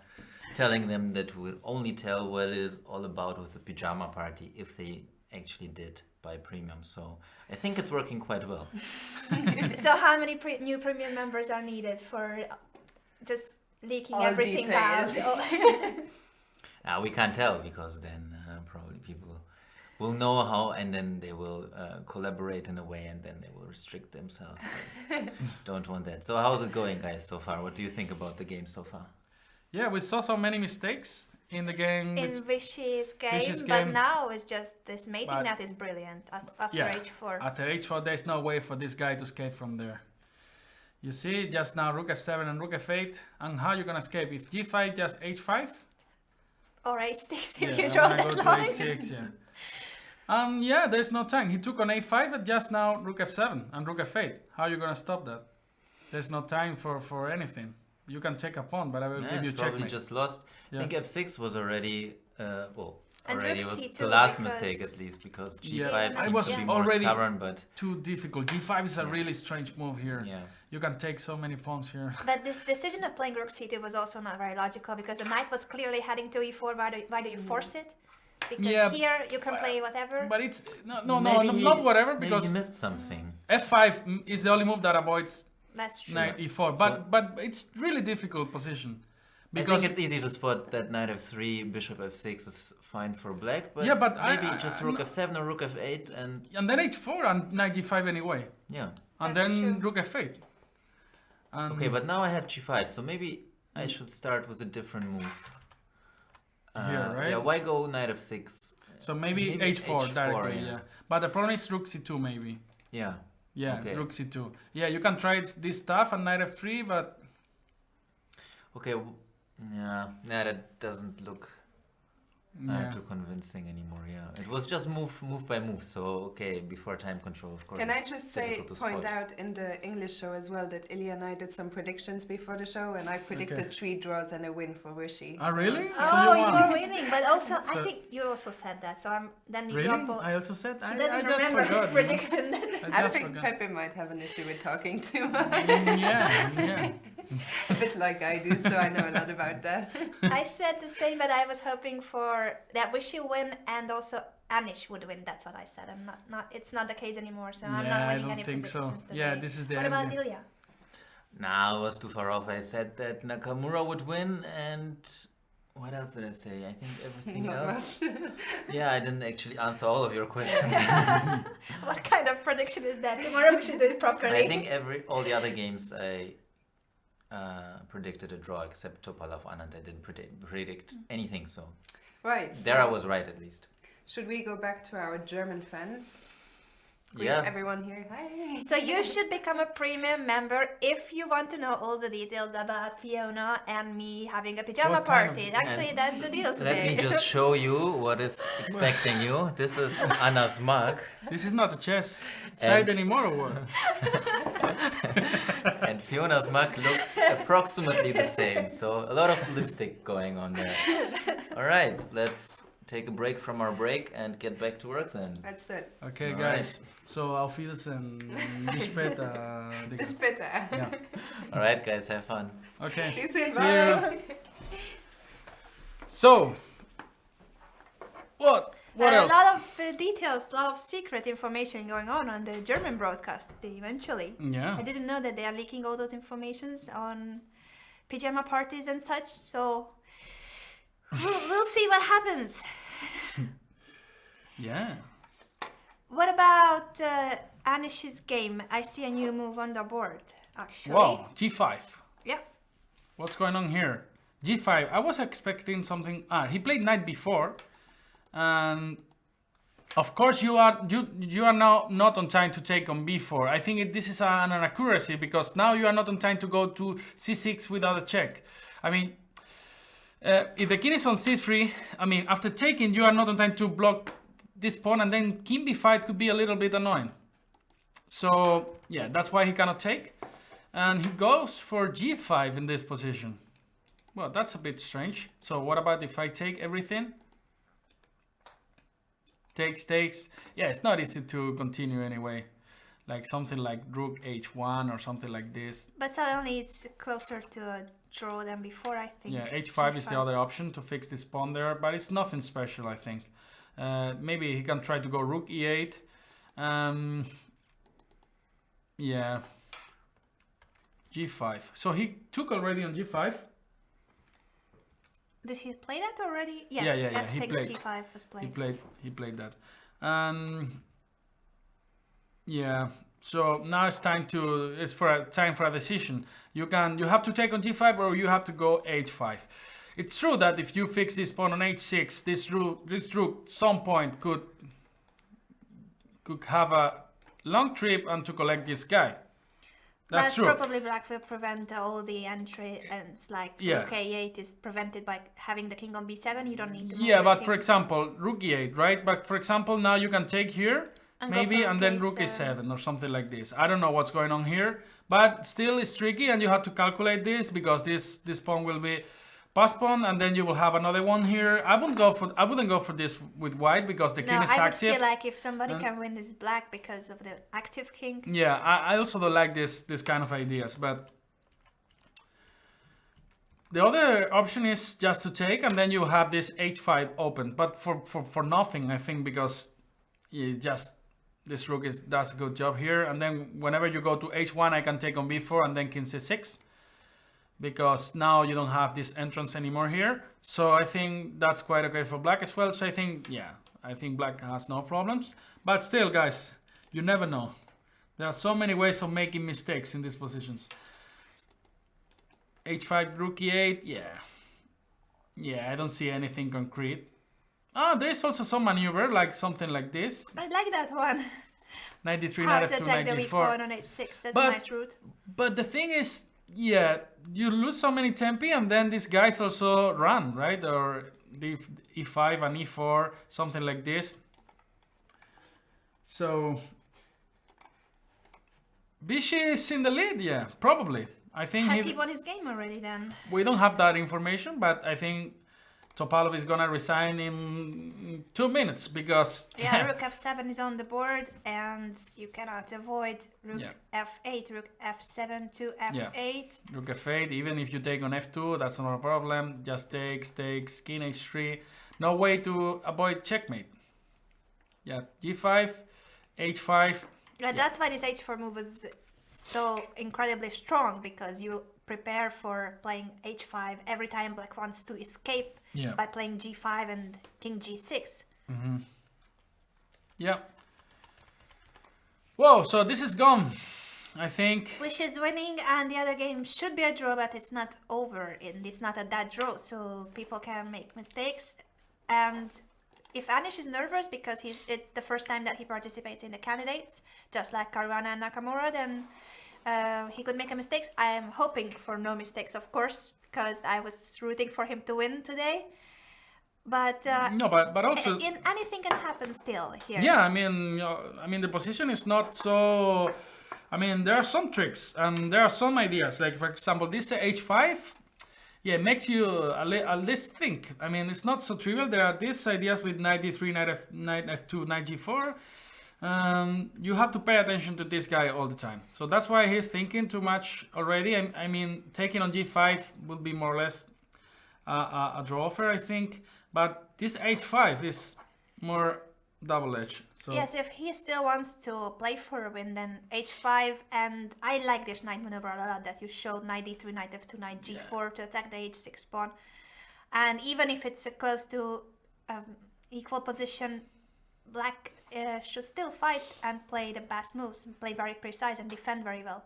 [SPEAKER 4] telling them that we'll only tell what it is all about with the pajama party if they actually did buy premium. So I think it's working quite well.
[SPEAKER 1] So how many new premium members are needed for just leaking
[SPEAKER 5] All
[SPEAKER 1] everything
[SPEAKER 5] details.
[SPEAKER 1] out? Oh.
[SPEAKER 4] We can't tell because then probably people will know how, and then they will collaborate in a way, and then they will restrict themselves. So don't want that. So how's it going, guys, so far? What do you think about the game so far?
[SPEAKER 2] Yeah, we saw so many mistakes in the game.
[SPEAKER 1] In Vishy's game,
[SPEAKER 2] Vishy's
[SPEAKER 1] but
[SPEAKER 2] game.
[SPEAKER 1] now it's just this mating
[SPEAKER 2] But-
[SPEAKER 1] net is brilliant after
[SPEAKER 2] Yeah,
[SPEAKER 1] h4.
[SPEAKER 2] After h4, there's no way for this guy to escape from there. You see, just now rook f7 and rook f8. And how you gonna escape? If g5, just h5?
[SPEAKER 1] Or h6
[SPEAKER 2] Yeah,
[SPEAKER 1] if you
[SPEAKER 2] I'm
[SPEAKER 1] draw
[SPEAKER 2] gonna
[SPEAKER 1] that
[SPEAKER 2] go to
[SPEAKER 1] line.
[SPEAKER 2] h6, yeah. Yeah, there's no time. He took on a5 and just now rook f7 and rook f8. How you gonna stop that? There's no time for anything. You can take a pawn, but I will
[SPEAKER 4] Yeah,
[SPEAKER 2] give
[SPEAKER 4] it's
[SPEAKER 2] you
[SPEAKER 4] probably
[SPEAKER 2] checkmate.
[SPEAKER 4] just lost.
[SPEAKER 2] Yeah.
[SPEAKER 4] I think f6 was already,
[SPEAKER 1] And
[SPEAKER 4] already
[SPEAKER 1] rook
[SPEAKER 4] was
[SPEAKER 1] c2
[SPEAKER 4] the last
[SPEAKER 1] because-
[SPEAKER 4] mistake at least, because g5
[SPEAKER 2] Yeah, I
[SPEAKER 4] seems
[SPEAKER 2] was
[SPEAKER 4] to be more
[SPEAKER 2] already-
[SPEAKER 4] stubborn, but
[SPEAKER 2] Too difficult. g5 is a
[SPEAKER 4] Yeah.
[SPEAKER 2] really strange move here.
[SPEAKER 4] yeah.
[SPEAKER 2] You can take so many pawns here.
[SPEAKER 1] But this decision of playing rook c2 was also not very logical because the knight was clearly heading to e4. Why do you force it? Because
[SPEAKER 2] Yeah,
[SPEAKER 1] here you can play whatever.
[SPEAKER 2] But it's no,
[SPEAKER 4] Maybe
[SPEAKER 2] not whatever,
[SPEAKER 4] Maybe
[SPEAKER 2] because
[SPEAKER 4] he missed something.
[SPEAKER 2] f5 is the only move that avoids
[SPEAKER 1] That's true.
[SPEAKER 2] knight e4.
[SPEAKER 4] So-
[SPEAKER 2] But it's really difficult position.
[SPEAKER 4] I think it's easy to spot that knight f3, bishop f6 is fine for black, but
[SPEAKER 2] Yeah, but
[SPEAKER 4] maybe
[SPEAKER 2] I-
[SPEAKER 4] just
[SPEAKER 2] I'm
[SPEAKER 4] rook
[SPEAKER 2] not-
[SPEAKER 4] f7 or rook f8, and
[SPEAKER 2] and then h4 and knight g5 anyway,
[SPEAKER 4] yeah.
[SPEAKER 2] and
[SPEAKER 1] That's
[SPEAKER 2] then
[SPEAKER 1] true.
[SPEAKER 2] rook f8. And
[SPEAKER 4] Okay, but now I have g5, so maybe I should start with a different move.
[SPEAKER 2] Here, right?
[SPEAKER 4] Yeah, why go knight f6?
[SPEAKER 2] so maybe
[SPEAKER 4] maybe
[SPEAKER 2] h4
[SPEAKER 4] h4,
[SPEAKER 2] directly,
[SPEAKER 4] yeah.
[SPEAKER 2] yeah. But the problem is rook c2 maybe.
[SPEAKER 4] Yeah.
[SPEAKER 2] Yeah,
[SPEAKER 4] Okay.
[SPEAKER 2] rook c2. Yeah, you can try this stuff and knight f3, but
[SPEAKER 4] Okay, yeah, that doesn't look
[SPEAKER 2] yeah.
[SPEAKER 4] too convincing anymore. Yeah, it was just move by move. So okay, before time control, of course.
[SPEAKER 5] Can I
[SPEAKER 4] it's
[SPEAKER 5] just say,
[SPEAKER 4] difficult to
[SPEAKER 5] point
[SPEAKER 4] spot.
[SPEAKER 5] out in the English show as well that Ilya and I did some predictions before the show, and I predicted
[SPEAKER 2] Okay.
[SPEAKER 5] 3 draws and a win for Rishi.
[SPEAKER 2] Ah, really? So
[SPEAKER 1] Oh,
[SPEAKER 2] you
[SPEAKER 1] you
[SPEAKER 2] won.
[SPEAKER 1] were winning, but also I
[SPEAKER 2] So-
[SPEAKER 1] think you also said that. So then you
[SPEAKER 2] Really?
[SPEAKER 1] are both.
[SPEAKER 2] I also said
[SPEAKER 1] He
[SPEAKER 2] I
[SPEAKER 1] doesn't
[SPEAKER 2] just
[SPEAKER 1] remember
[SPEAKER 2] forgot.
[SPEAKER 1] his prediction.
[SPEAKER 5] I
[SPEAKER 2] just
[SPEAKER 5] think
[SPEAKER 2] forgot.
[SPEAKER 5] Pepe might have an issue with talking too much,
[SPEAKER 2] Yeah.
[SPEAKER 5] a bit like I do, so I know a lot about that.
[SPEAKER 1] I said the same, but I was hoping for that Wishy win and also Anish would win. That's what I said. I'm not. It's not the case anymore. So I'm
[SPEAKER 2] Yeah,
[SPEAKER 1] not
[SPEAKER 2] I
[SPEAKER 1] winning
[SPEAKER 2] don't
[SPEAKER 1] any
[SPEAKER 2] think so.
[SPEAKER 1] predictions today.
[SPEAKER 2] Yeah, this is the
[SPEAKER 1] What
[SPEAKER 2] end.
[SPEAKER 1] about
[SPEAKER 2] yeah.
[SPEAKER 1] Ilya?
[SPEAKER 4] Nah, it was too far off. I said that Nakamura would win, and what else did I say? I think everything
[SPEAKER 5] Not
[SPEAKER 4] else.
[SPEAKER 5] much.
[SPEAKER 4] Yeah, I didn't actually answer all of your questions.
[SPEAKER 1] What kind of prediction is that? Tomorrow we should do it properly.
[SPEAKER 4] I think all the other games I predicted a draw except Topalov Anand. I didn't predict anything, so
[SPEAKER 5] Right.
[SPEAKER 4] there I
[SPEAKER 5] so
[SPEAKER 4] was right at least.
[SPEAKER 5] Should we go back to our German fans? Greet
[SPEAKER 4] Yeah.
[SPEAKER 5] everyone here. Hi.
[SPEAKER 1] So you should become a premium member if you want to know all the details about Fiona and me having a pajama
[SPEAKER 2] What kind of-
[SPEAKER 1] party. Actually, that's the deal
[SPEAKER 4] Let
[SPEAKER 1] today.
[SPEAKER 4] me just show you what is expecting you. This is Anna's mug,
[SPEAKER 2] This is not a chess side
[SPEAKER 4] And-
[SPEAKER 2] anymore, or what?
[SPEAKER 4] and Fiona's mug looks approximately the same. So a lot of lipstick going on there. All right, let's take a break from our break and get back to work then.
[SPEAKER 5] That's it.
[SPEAKER 2] Okay,
[SPEAKER 4] All
[SPEAKER 2] guys. So auf Wiedersehen. Bis später.
[SPEAKER 5] Bis später.
[SPEAKER 2] Yeah.
[SPEAKER 4] All right, guys, have fun.
[SPEAKER 2] Okay.
[SPEAKER 5] See you soon.
[SPEAKER 2] See
[SPEAKER 5] Bye.
[SPEAKER 2] So, what else?
[SPEAKER 1] A lot of details, a lot of secret information going on the German broadcast eventually.
[SPEAKER 2] Yeah.
[SPEAKER 1] I didn't know that they are leaking all those informations on pajama parties and such, so we'll see what happens.
[SPEAKER 2] Yeah.
[SPEAKER 1] What about Anish's game? I see a new move on the board, actually.
[SPEAKER 2] Wow, G5.
[SPEAKER 1] Yeah.
[SPEAKER 2] What's going on here? G5. I was expecting something. He played knight before, and of course you are now not on time to take on b4. I think this is an inaccuracy because now you are not on time to go to c6 without a check. I mean, if the king is on c3, I mean, after taking, you are not on time to block this pawn, and then king b5 could be a little bit annoying. So yeah, that's why he cannot take, and he goes for g5 in this position. Well, that's a bit strange. So what about if I take everything? Takes. Yeah, it's not easy to continue anyway. Like something like rook h1 or something like this.
[SPEAKER 1] But suddenly it's closer to a draw than before, I think.
[SPEAKER 2] Yeah, h5 is the other option to fix this pawn there, but it's nothing special, I think. Maybe he can try to go rook e8. Yeah. g5. So he took already on g5.
[SPEAKER 1] Did he play that already? Yes,
[SPEAKER 2] Yeah.
[SPEAKER 1] F
[SPEAKER 2] He
[SPEAKER 1] takes
[SPEAKER 2] played.
[SPEAKER 1] g5 was played.
[SPEAKER 2] He played that. Yeah. So now it's time for a decision. You have to take on g5 or you have to go h5. It's true that if you fix this pawn on h6, this rook some point could have a long trip and to collect this guy. That's true.
[SPEAKER 1] Probably black will prevent all the entries, like
[SPEAKER 2] Yeah.
[SPEAKER 1] rook a8 is prevented by having the king on b7. You don't need to move
[SPEAKER 2] Yeah,
[SPEAKER 1] the
[SPEAKER 2] but
[SPEAKER 1] king.
[SPEAKER 2] for example, rook e8, right? But for example, now you can take here,
[SPEAKER 1] And go
[SPEAKER 2] maybe,
[SPEAKER 1] for
[SPEAKER 2] and then
[SPEAKER 1] rook
[SPEAKER 2] rook
[SPEAKER 1] a7.
[SPEAKER 2] a7 or something like this. I don't know what's going on here, but still it's tricky, and you have to calculate this because this pawn will be pass pawn, and then you will have another one here. I wouldn't go for this with white because the king
[SPEAKER 1] No,
[SPEAKER 2] is
[SPEAKER 1] I would
[SPEAKER 2] active.
[SPEAKER 1] feel like if somebody can win this black because of the active king.
[SPEAKER 2] Yeah, I also don't like this kind of ideas, but the other option is just to take, and then you have this h5 open, but for nothing, I think, because this rook does a good job here, and then whenever you go to h1, I can take on b4 and then king c6, because now you don't have this entrance anymore here. So I think that's quite okay for black as well. So I think black has no problems, but still, guys, you never know. There are so many ways of making mistakes in these positions. h5, rook e8, yeah, I don't see anything concrete. There is also some maneuver, like something like this.
[SPEAKER 1] I like that one.
[SPEAKER 2] 93,
[SPEAKER 1] How
[SPEAKER 2] knight
[SPEAKER 1] to
[SPEAKER 2] f2,
[SPEAKER 1] attack
[SPEAKER 2] knight
[SPEAKER 1] the weak
[SPEAKER 2] g4.
[SPEAKER 1] pawn on h6. That's
[SPEAKER 2] But-
[SPEAKER 1] a nice route.
[SPEAKER 2] But the thing is, yeah, you lose so many tempi, and then these guys also run, right? Or e5 and e4, something like this. So Bishi is in the lead, yeah, probably. I think
[SPEAKER 1] Has he won his game already then?
[SPEAKER 2] we don't have that information, but I think Topalov is gonna resign in 2 minutes because
[SPEAKER 1] Yeah, rook f7 is on the board, and you cannot avoid rook
[SPEAKER 2] Yeah.
[SPEAKER 1] f8, rook f7 to f8.
[SPEAKER 2] rook f8, even if you take on f2, that's not a problem. Just takes, king h3. No way to avoid checkmate. Yeah, g5, h5.
[SPEAKER 1] Yeah, that's why this h4 move was so incredibly strong, because you prepare for playing h5 every time black wants to escape
[SPEAKER 2] Yeah.
[SPEAKER 1] by playing g5 and king g6.
[SPEAKER 2] Yeah. Whoa, so this is gone, I think.
[SPEAKER 1] Which is winning, and the other game should be a draw, but it's not over. It's not a dead draw, so people can make mistakes. And if Anish is nervous because it's the first time that he participates in the candidates, just like Caruana and Nakamura, then he could make a mistake. I am hoping for no mistakes, of course, because I was rooting for him to win today. But
[SPEAKER 2] No, but also,
[SPEAKER 1] anything can happen still here.
[SPEAKER 2] yeah, I mean, the position is not so. I mean, there are some tricks and there are some ideas. Like for example, this h5. yeah, it makes you at least think. I mean, it's not so trivial. There are these ideas with knight d3, knight f2, knight g4. You have to pay attention to this guy all the time. So that's why he's thinking too much already. I mean, taking on g5 will be more or less a draw offer, I think. But this h5 is more double-edged. So
[SPEAKER 1] Yes, if he still wants to play for a win, then h5, and I like this knight maneuver a lot that you showed, knight d3, knight f2, knight g4 to attack the h6 pawn. And even if it's close to equal position, black should still fight and play the best moves, play very precise and defend very well.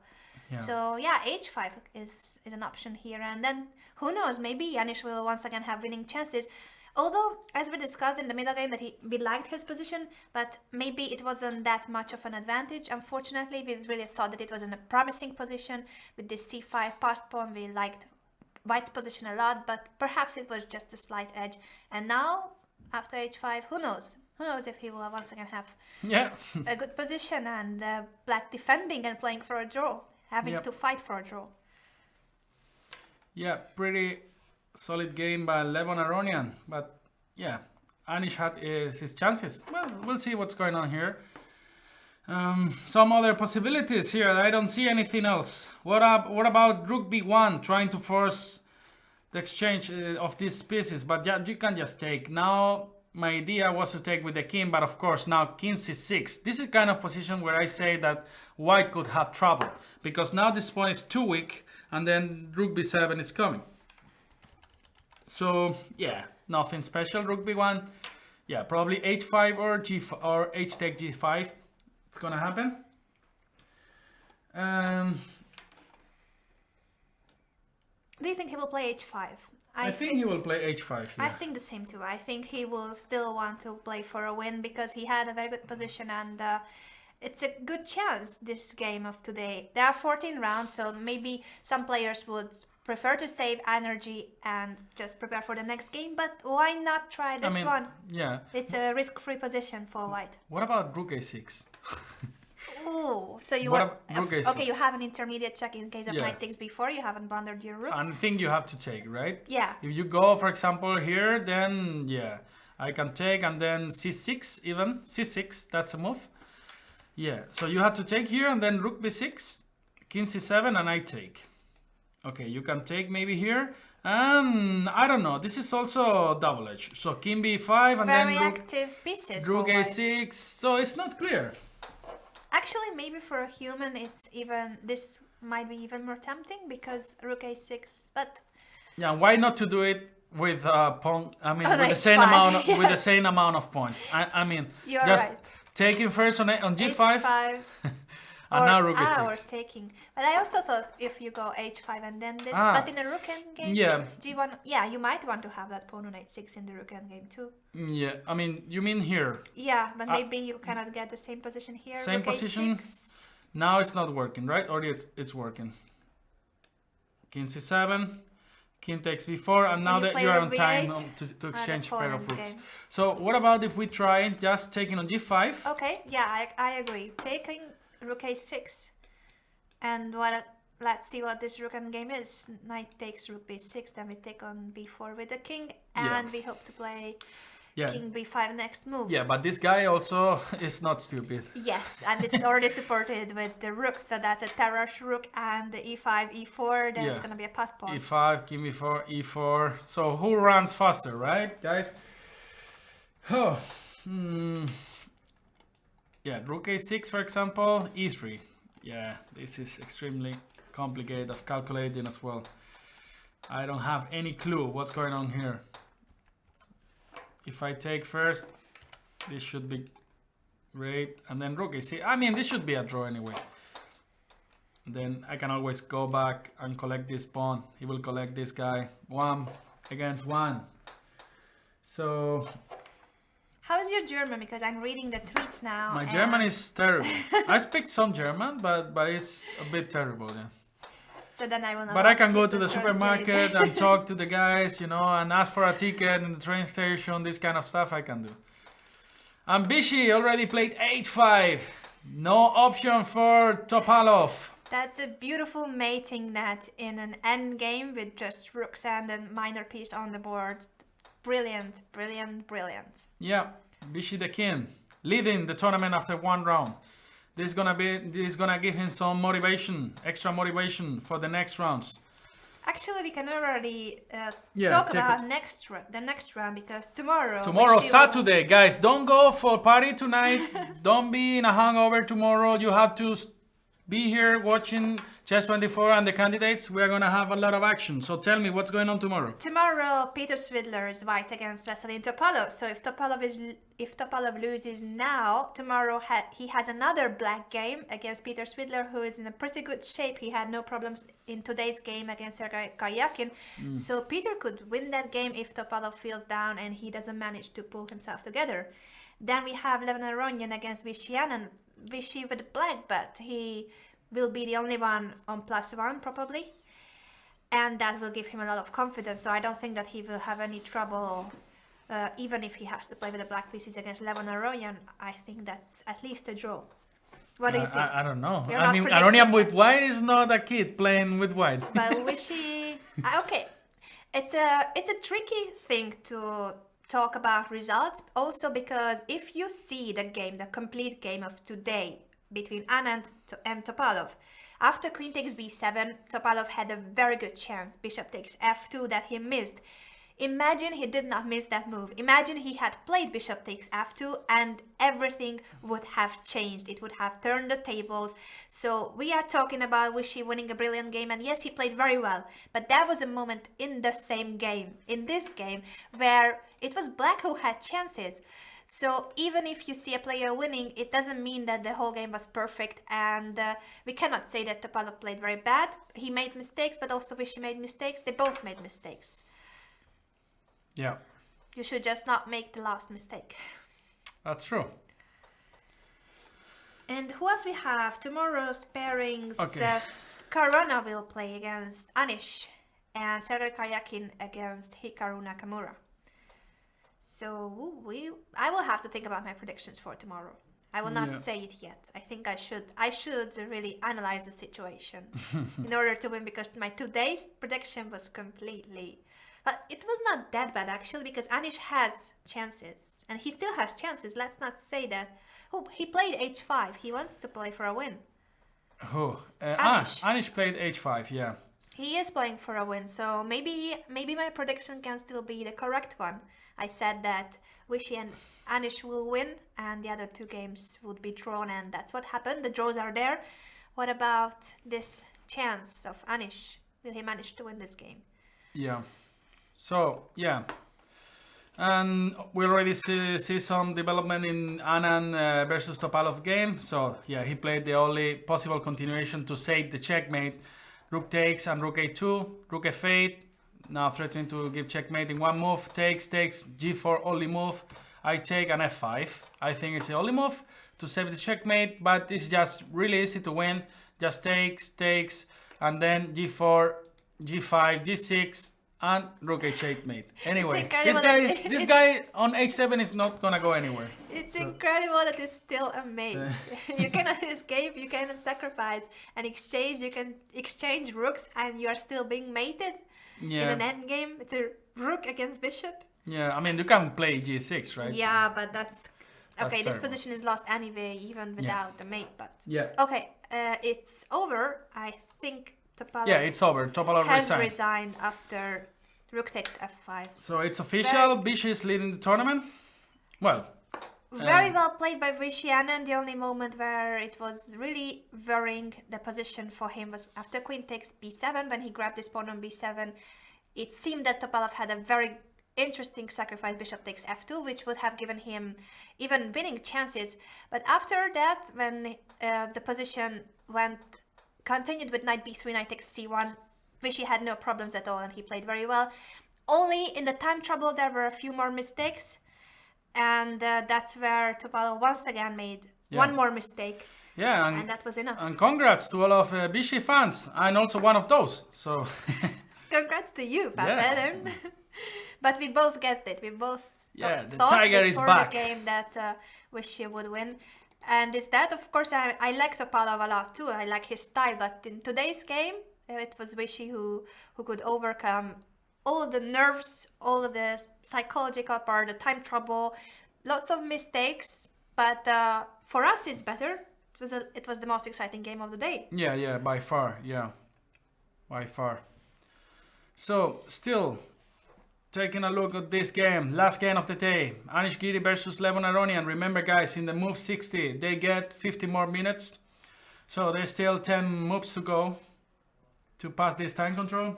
[SPEAKER 2] yeah.
[SPEAKER 1] So yeah, h5 is an option here, and then who knows, maybe Anish will once again have winning chances. Although, as we discussed in the middle game, that we liked his position, but maybe it wasn't that much of an advantage. Unfortunately, we really thought that it was in a promising position with this c5 passed pawn. We liked White's position a lot, but perhaps it was just a slight edge. And now, after h5, who knows? Who knows if he will once again have
[SPEAKER 2] Yeah.
[SPEAKER 1] a good position and black defending and playing for a draw, having
[SPEAKER 2] Yep.
[SPEAKER 1] to fight for a draw.
[SPEAKER 2] Yeah, pretty solid game by Levon Aronian. But yeah, Anish had his chances. Well, we'll see what's going on here. Some other possibilities here. I don't see anything else. What about Rook b1, trying to force the exchange of these pieces? But you can just take. Now, my idea was to take with the king, but of course now king c6. This is kind of position where I say that white could have trouble, because now this pawn is too weak, and then rook b7 is coming. So yeah, nothing special. Rook b1, yeah, probably h5 or g5 or h take g5. It's gonna happen.
[SPEAKER 1] Do you think he will play h5?
[SPEAKER 2] I think he will play h5.
[SPEAKER 1] I
[SPEAKER 2] Yeah.
[SPEAKER 1] think the same too. I think he will still want to play for a win because he had a very good position, and it's a good chance this game of today. There are 14 rounds, so maybe some players would prefer to save energy and just prepare for the next game, but why not try this one?
[SPEAKER 2] Yeah.
[SPEAKER 1] It's a risk-free position for white.
[SPEAKER 2] What about rook a6?
[SPEAKER 1] Oh, so you
[SPEAKER 2] What
[SPEAKER 1] want...
[SPEAKER 2] ab- rook a6?
[SPEAKER 1] Okay, you have an intermediate check in case of
[SPEAKER 2] Yeah.
[SPEAKER 1] knight takes b4. You haven't blundered your rook.
[SPEAKER 2] I think you have to take, right?
[SPEAKER 1] Yeah.
[SPEAKER 2] If you go, for example, here, then yeah, I can take, and then c6 even. c6, that's a move. Yeah, so you have to take here, and then rook b6, king c7, and I take. Okay, you can take maybe here, and I don't know, this is also double-edged. So king b5, and
[SPEAKER 1] Very
[SPEAKER 2] then rook,
[SPEAKER 1] active pieces
[SPEAKER 2] rook
[SPEAKER 1] for white.
[SPEAKER 2] a6, so it's not clear.
[SPEAKER 1] Actually, maybe for a human, this might be even more tempting because rook a6. But
[SPEAKER 2] Yeah, why not to do it with pawn? I mean,
[SPEAKER 1] On
[SPEAKER 2] with the
[SPEAKER 1] h5,
[SPEAKER 2] same amount,
[SPEAKER 1] yeah.
[SPEAKER 2] with the same amount of points. I mean,
[SPEAKER 1] you're
[SPEAKER 2] just
[SPEAKER 1] right.
[SPEAKER 2] taking first on g5,
[SPEAKER 1] h5
[SPEAKER 2] and now rook
[SPEAKER 1] or
[SPEAKER 2] a6.
[SPEAKER 1] taking. But I also thought if you go h5 and then this,
[SPEAKER 2] Ah.
[SPEAKER 1] but in a rook endgame,
[SPEAKER 2] Yeah,
[SPEAKER 1] g1. Yeah, you might want to have that pawn on h6 in the rook endgame too.
[SPEAKER 2] yeah. I mean, you mean here?
[SPEAKER 1] Yeah, but maybe you cannot get the same position here.
[SPEAKER 2] Same
[SPEAKER 1] rook
[SPEAKER 2] position?
[SPEAKER 1] a6.
[SPEAKER 2] Now it's not working, right? Or it's working. King c7, king takes b4, and
[SPEAKER 1] Can
[SPEAKER 2] now
[SPEAKER 1] you
[SPEAKER 2] that
[SPEAKER 1] play
[SPEAKER 2] you are
[SPEAKER 1] rook
[SPEAKER 2] on time
[SPEAKER 1] b8?
[SPEAKER 2] to exchange
[SPEAKER 1] pawn
[SPEAKER 2] pair of rooks.
[SPEAKER 1] endgame.
[SPEAKER 2] So what about if we try just taking on g5?
[SPEAKER 1] Okay, yeah, I agree. Taking rook a6, and let's see what this rook endgame is. Knight takes rook b6, then we take on b4 with the king,
[SPEAKER 2] Yeah.
[SPEAKER 1] and we hope to play
[SPEAKER 2] Yeah,
[SPEAKER 1] king b5 next move.
[SPEAKER 2] yeah, but this guy also is not stupid.
[SPEAKER 1] Yes, and it's already supported with the rook, so that's a terrace rook and the e5, e4. There's
[SPEAKER 2] Yeah.
[SPEAKER 1] gonna be a pass pawn.
[SPEAKER 2] e5, king b4, e4. So who runs faster, right, guys? Oh, yeah, rook a6, for example, e3. Yeah, this is extremely complicated of calculating as well. I don't have any clue what's going on here. If I take first, this should be great, and then rook a6. I mean, this should be a draw anyway. Then I can always go back and collect this pawn. He will collect this guy. 1 against 1. So
[SPEAKER 1] How is your German? Because I'm reading the tweets now.
[SPEAKER 2] my
[SPEAKER 1] and-
[SPEAKER 2] German is terrible. I speak some German, but it's a bit terrible, yeah.
[SPEAKER 1] So then I will not
[SPEAKER 2] But I
[SPEAKER 1] ask
[SPEAKER 2] can
[SPEAKER 1] you
[SPEAKER 2] go to the
[SPEAKER 1] translate.
[SPEAKER 2] supermarket and talk to the guys, you know, and ask for a ticket in the train station. This kind of stuff I can do. And Bishi already played h5. No option for Topalov.
[SPEAKER 1] That's a beautiful mating net in an endgame with just rooks and a minor piece on the board. Brilliant, brilliant, brilliant.
[SPEAKER 2] Yeah, Vichy the king, leading the tournament after one round. This is gonna give him some motivation, extra motivation for the next rounds.
[SPEAKER 1] Actually, we can already
[SPEAKER 2] Yeah,
[SPEAKER 1] talk
[SPEAKER 2] take
[SPEAKER 1] about the next round because tomorrow.
[SPEAKER 2] Tomorrow,
[SPEAKER 1] Vichy will-
[SPEAKER 2] Saturday, guys, don't go for party tonight. Don't be in a hangover tomorrow. You have to be here watching Chess24 and the candidates. We are gonna have a lot of action. So tell me what's going on tomorrow.
[SPEAKER 1] Tomorrow, Peter Swidler is white against Topalov. So if Topalov loses now, tomorrow he has another black game against Peter Swidler, who is in a pretty good shape. He had no problems in today's game against Karjakin. So Peter could win that game if Topalov feels down and he doesn't manage to pull himself together. Then we have Aronian against Vichy Anand. Vichy with black, but he will be the only one on +1 probably. And that will give him a lot of confidence. So I don't think that he will have any trouble, even if he has to play with the black pieces against Aronian. I think that's at least a draw. What do you think?
[SPEAKER 2] I don't know.
[SPEAKER 1] You're
[SPEAKER 2] I
[SPEAKER 1] not
[SPEAKER 2] mean,
[SPEAKER 1] predicting
[SPEAKER 2] Aronian
[SPEAKER 1] that.
[SPEAKER 2] with white is not a kid playing with white.
[SPEAKER 1] But Vichy, okay, it's a tricky thing to talk about results. Also because if you see the complete game of today between Anand and Topalov. After queen takes b7, Topalov had a very good chance. Bishop takes f2 that he missed. Imagine he did not miss that move. Imagine he had played bishop takes f2 and everything would have changed. It would have turned the tables. So we are talking about Vichy winning a brilliant game, and yes, he played very well. But there was a moment in the same game, in this game, where it was black who had chances. So even if you see a player winning, it doesn't mean that the whole game was perfect, and we cannot say that Topalov played very bad. He made mistakes, but also Vichy made mistakes. They both made mistakes.
[SPEAKER 2] Yeah,
[SPEAKER 1] You should just not make the last mistake.
[SPEAKER 2] that's true.
[SPEAKER 1] And who else we have? Tomorrow's pairings.
[SPEAKER 2] Okay.
[SPEAKER 1] Caruana will play against Anish, and Sergei Karjakin against Hikaru Nakamura. So I will have to think about my predictions for tomorrow. I will not
[SPEAKER 2] Yeah.
[SPEAKER 1] say it yet. I think I should really analyze the situation in order to win, because my today's prediction was completely, but it was not that bad actually, because Anish has chances and he still has chances. Let's not say that. Oh, he played h5. He wants to play for a win.
[SPEAKER 2] Who?
[SPEAKER 1] Anish.
[SPEAKER 2] Anish played h5, yeah.
[SPEAKER 1] He is playing for a win, so maybe my prediction can still be the correct one. I said that Vichy and Anish will win and the other two games would be drawn, and that's what happened. The draws are there. What about this chance of Anish? Will he manage to win this game?
[SPEAKER 2] Yeah. So, yeah. And we already see some development in Anand versus Topalov game. So, yeah, he played the only possible continuation to save the checkmate. Rook takes and rook a2, rook f8. Now threatening to give checkmate in one move. Takes, g4 only move. I take an f5. I think it's the only move to save the checkmate, but it's just really easy to win. Just takes, and then g4, g5, g6, and rook h8 mate. Anyway, this guy on h7 is not gonna go anywhere.
[SPEAKER 1] It's incredible that it's still a mate. You cannot escape, you cannot sacrifice and exchange. You can exchange rooks and you are still being mated in an endgame. It's a rook against bishop.
[SPEAKER 2] Yeah, I mean, you can play g6, right?
[SPEAKER 1] Yeah, but that's okay. This
[SPEAKER 2] terrible.
[SPEAKER 1] position is lost anyway, even without the mate. But
[SPEAKER 2] Yeah.
[SPEAKER 1] okay, it's over. I think Topalov
[SPEAKER 2] Yeah, it's over. Topalov
[SPEAKER 1] has
[SPEAKER 2] resigned.
[SPEAKER 1] resigned after rook takes f5.
[SPEAKER 2] So it's official. Vichy is leading the tournament. Well,
[SPEAKER 1] Very well played by Vichy Anand. The only moment where it was really worrying the position for him was after queen takes b7, when he grabbed his pawn on b7. It seemed that Topalov had a very interesting sacrifice, bishop takes f2, which would have given him even winning chances. But after that, when the position continued with knight b3, knight takes c1, Vichy had no problems at all and he played very well. Only in the time trouble there were a few more mistakes, and that's where Topalov once again made one more mistake,
[SPEAKER 2] yeah,
[SPEAKER 1] and that was enough.
[SPEAKER 2] and congrats to all of Vichy fans. I'm also one of those. So
[SPEAKER 1] Congrats to you, Pavel.
[SPEAKER 2] Yeah.
[SPEAKER 1] But we both guessed it. We both
[SPEAKER 2] Yeah, the
[SPEAKER 1] thought
[SPEAKER 2] tiger is
[SPEAKER 1] before
[SPEAKER 2] back.
[SPEAKER 1] the game that Vichy would win. And is that, of course, I like Topalov a lot too. I like his style, but in today's game, it was Wishy who could overcome all the nerves, all of the psychological part, the time trouble, lots of mistakes. But for us, it's better. It was the most exciting game of the day.
[SPEAKER 2] Yeah, by far, by far. So, still taking a look at this game, last game of the day, Anish Giri versus Levon Aronian. Remember, guys, in the move 60, they get 50 more minutes. So there's still 10 moves to go to pass this time control.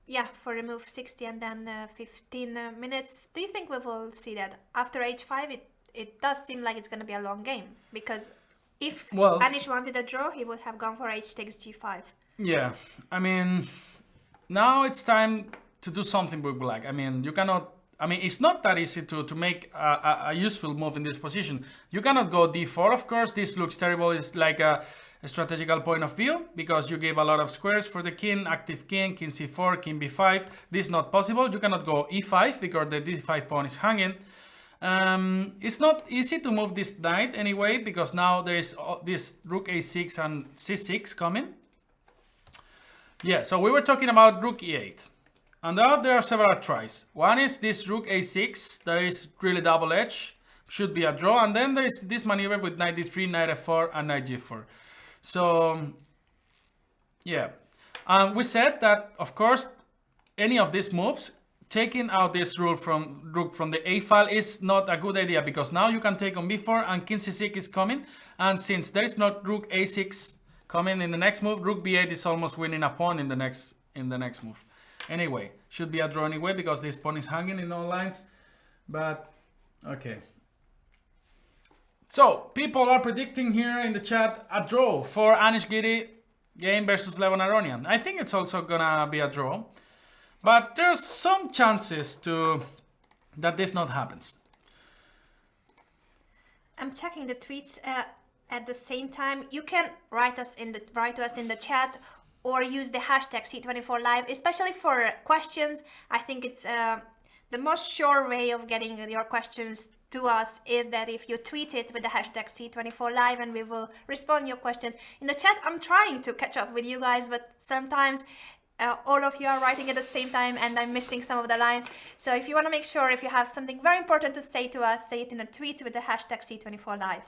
[SPEAKER 1] Yeah, for the move 60 and then 15 minutes. Do you think we will see that after H5? It does seem like it's going to be a long game, because if Anish wanted a draw, he would have gone for H takes G5.
[SPEAKER 2] Yeah, I mean, now it's time to do something with black. I mean, you cannot. I mean, it's not that easy to make a useful move in this position. You cannot go D4, of course. This looks terrible. It's like a strategical point of view, because you gave a lot of squares for the king, active king C4, king B5. This is not possible. You cannot go E5 because the D5 pawn is hanging. It's not easy to move this knight anyway, because now there is this rook A6 and C6 coming. Yeah, so we were talking about rook E8. And now there are several tries. One is this rook A6, that is really double edge, should be a draw. And then there is this maneuver with knight D3, knight F4 and knight G4. So, yeah. We said that, of course, any of these moves, taking out this rook from the A file is not a good idea, because now you can take on B4 and king C6 is coming. And since there is not rook A6 coming in the next move, rook B8 is almost winning a pawn in the next move. Anyway, should be a draw anyway, because this pawn is hanging in all lines. But, okay. So, people are predicting here in the chat a draw for Anish Giri game versus Levon Aronian. I think it's also gonna be a draw. But there's some chances that this not happens.
[SPEAKER 1] I'm checking the tweets at the same time. You can write to us in the chat, or use the hashtag C24Live, especially for questions. I think it's the most sure way of getting your questions to us is that if you tweet it with the hashtag C24Live, and we will respond your questions. In the chat, I'm trying to catch up with you guys, but sometimes all of you are writing at the same time and I'm missing some of the lines. So if you want to make sure, if you have something very important to say to us, say it in a tweet with the hashtag C24Live.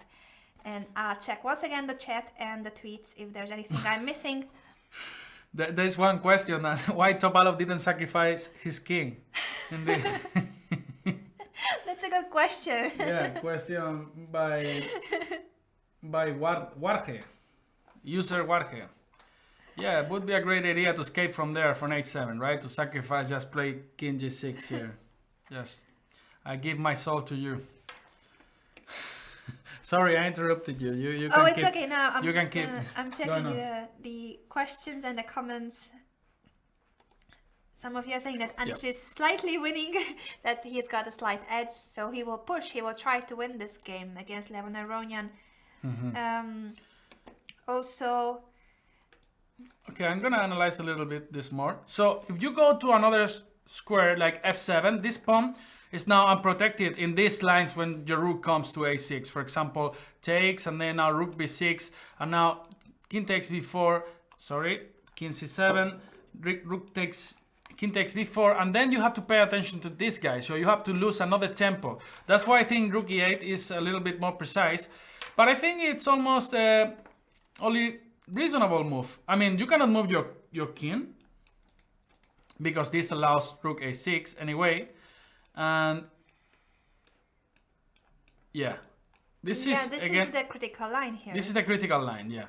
[SPEAKER 1] And I'll check once again the chat and the tweets if there's anything I'm missing.
[SPEAKER 2] There's one question, why Topalov didn't sacrifice his king?
[SPEAKER 1] That's a good question.
[SPEAKER 2] Yeah, question by Warge, user Warge. Yeah, it would be a great idea to escape from there for H7, right? To sacrifice, just play king G6 here. Yes, I give my soul to you. Sorry, I interrupted you. You can
[SPEAKER 1] it's okay now. I'm checking the questions and the comments. Some of you are saying that Anish is slightly winning, that he's got a slight edge, so he will push. He will try to win this game against Levon Aronian. Also.
[SPEAKER 2] Okay, I'm gonna analyze a little bit this more. So if you go to another square like F7, this pawn is now unprotected in these lines when your rook comes to A6. For example, takes, and then now rook B6, and now king takes B4, sorry, king C7, rook takes, king takes B4, and then you have to pay attention to this guy, so you have to lose another tempo. That's why I think rook E8 is a little bit more precise, but I think it's almost only reasonable move. I mean, you cannot move your king, because this allows rook A6 anyway. And yeah, this is
[SPEAKER 1] the critical line here.
[SPEAKER 2] This is the critical line, yeah.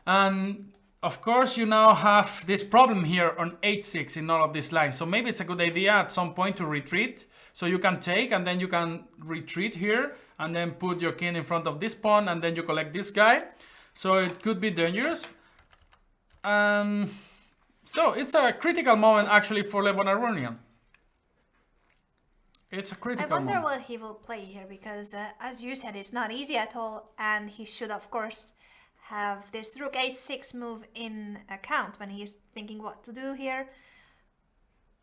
[SPEAKER 2] And of course, you now have this problem here on H6 in all of these lines. So maybe it's a good idea at some point to retreat. So you can take, and then you can retreat here, and then put your king in front of this pawn, and then you collect this guy. So it could be dangerous. So it's a critical moment actually for Levon Aronian. It's a critical moment.
[SPEAKER 1] I wonder what he will play here, because as you said, it's not easy at all, and he should of course have this rook A6 move in account when he's thinking what to do here.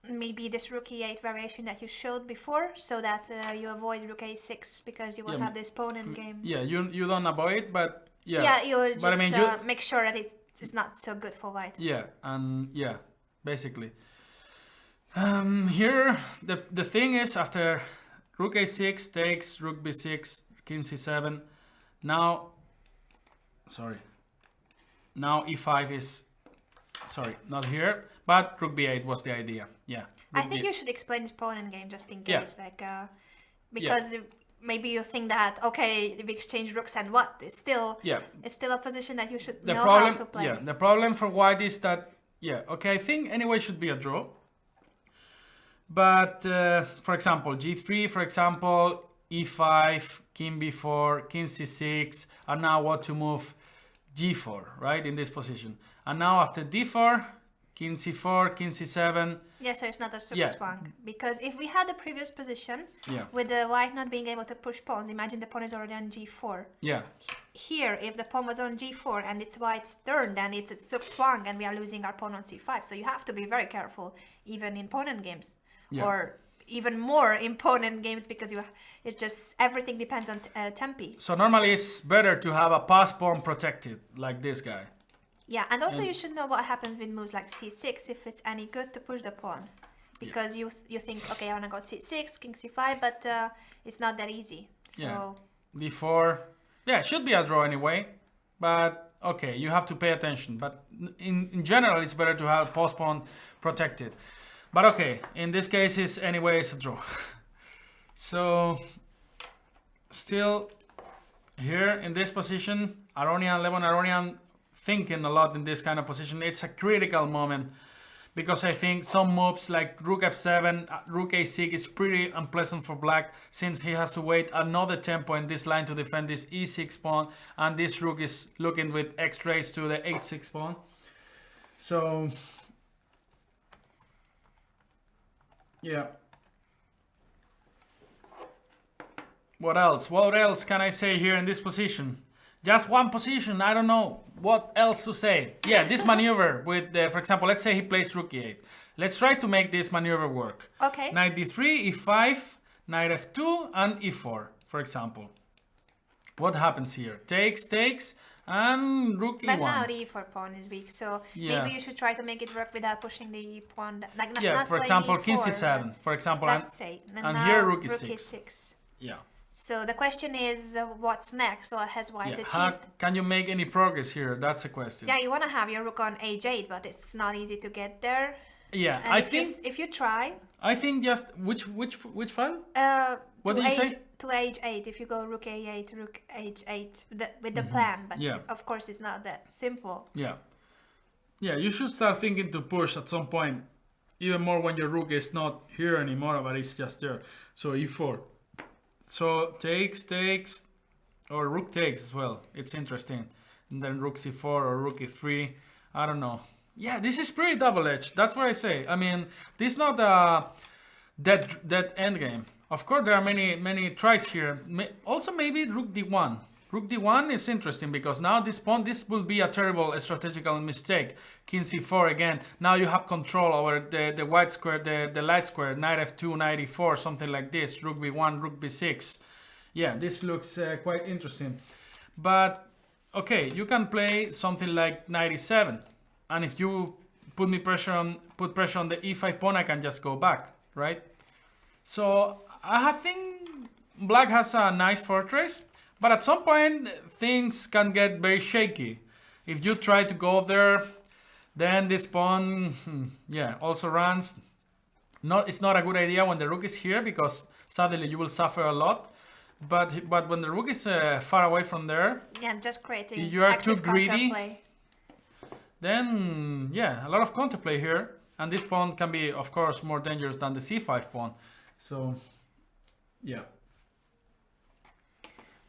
[SPEAKER 1] maybe this rook e8 variation that you showed before, so that you avoid rook a6 because you will
[SPEAKER 2] Yeah,
[SPEAKER 1] have this pawn in game.
[SPEAKER 2] Yeah, you don't avoid, but yeah.
[SPEAKER 1] Yeah, you just
[SPEAKER 2] But I mean,
[SPEAKER 1] make sure that it's not so good for white.
[SPEAKER 2] Yeah, and yeah, basically. Here, the thing is, after rook a6 takes rook b6, king c7. Now, sorry. Now e5 is, sorry, not here, but rook b8 was the idea. Yeah.
[SPEAKER 1] I think you should explain this pawn in game just in
[SPEAKER 2] Yeah.
[SPEAKER 1] case, like, because maybe you think that okay, we exchange rooks and what? It's still a position that you should know how to play.
[SPEAKER 2] Yeah, the problem for white is that I think anyway should be a draw. But for example, g3, for example, e5, king b4, king c6, and now what to move g4, right, in this position. And now after d4, king c4, king c7.
[SPEAKER 1] Yeah, so it's not a super swang. Because if we had the previous position with the white not being able to push pawns, imagine the pawn is already on g4.
[SPEAKER 2] Yeah.
[SPEAKER 1] Here, if the pawn was on g4 and it's white's turn, then it's a sub swang and we are losing our pawn on c5. So you have to be very careful, even in pawn games.
[SPEAKER 2] Yeah.
[SPEAKER 1] Or even more in pawn games, because it's just everything depends on tempi.
[SPEAKER 2] So normally it's better to have a pass pawn protected, like this guy.
[SPEAKER 1] Yeah, and also you should know what happens with moves like c6, if it's any good to push the pawn. Because you think, okay, I want to go c6, king c5, but it's not that easy. So
[SPEAKER 2] d4, it should be a draw anyway, but okay, you have to pay attention. But in general, it's better to have pass pawn protected. But okay, in this case, it's a draw. So, still here in this position, Aronian thinking a lot in this kind of position. It's a critical moment because I think some moves like rook f7, rook a6 is pretty unpleasant for black, since he has to wait another tempo in this line to defend this e6 pawn, and this rook is looking with x-rays to the h6 pawn. So yeah. What else? What else can I say here in this position? Just one position, I don't know what else to say. Yeah, this maneuver with, for example, let's say he plays rook e8. Let's try to make this maneuver work.
[SPEAKER 1] Okay.
[SPEAKER 2] Knight d3, e5, knight f2, and e4, for example. What happens here? Takes, and rook e1.
[SPEAKER 1] But now the e4 pawn is weak, so maybe you should try to make it work without pushing the pawn. Like not
[SPEAKER 2] for example,
[SPEAKER 1] e4,
[SPEAKER 2] king c7, for example,
[SPEAKER 1] let's say.
[SPEAKER 2] And here rook e6.
[SPEAKER 1] e6.
[SPEAKER 2] Yeah.
[SPEAKER 1] So the question is, what's next? What has white achieved?
[SPEAKER 2] How can you make any progress here? That's a question.
[SPEAKER 1] Yeah, you want to have your rook on h8, but it's not easy to get there.
[SPEAKER 2] Yeah,
[SPEAKER 1] and if you try.
[SPEAKER 2] I think just which file? What did you say?
[SPEAKER 1] To h8. If you go rook a8, rook h8 with the plan, but of course it's not that simple.
[SPEAKER 2] Yeah. Yeah, you should start thinking to push at some point, even more when your rook is not here anymore, but it's just there. So e4. So takes, or rook takes as well. It's interesting. And then rook c4 or rook e3. I don't know. Yeah, this is pretty double-edged. That's what I say. I mean, this is not a dead endgame. Of course, there are many tries here. Also, maybe rook d1. Rook d1 is interesting because now this will be a terrible strategical mistake. King c4 again. Now you have control over the white square, the light square. Knight f2, knight e4, something like this. Rook b1, rook b6. Yeah, this looks quite interesting. But okay, you can play something like knight e7, and if you put pressure on the e5 pawn, I can just go back, right? So I think black has a nice fortress. But at some point, things can get very shaky. If you try to go there, then this pawn, also runs. It's not a good idea when the rook is here, because suddenly you will suffer a lot. But when the rook is far away from there,
[SPEAKER 1] just creating.
[SPEAKER 2] If you are too greedy,
[SPEAKER 1] counterplay.
[SPEAKER 2] Then a lot of counterplay here, and this pawn can be, of course, more dangerous than the c5 pawn. So, yeah.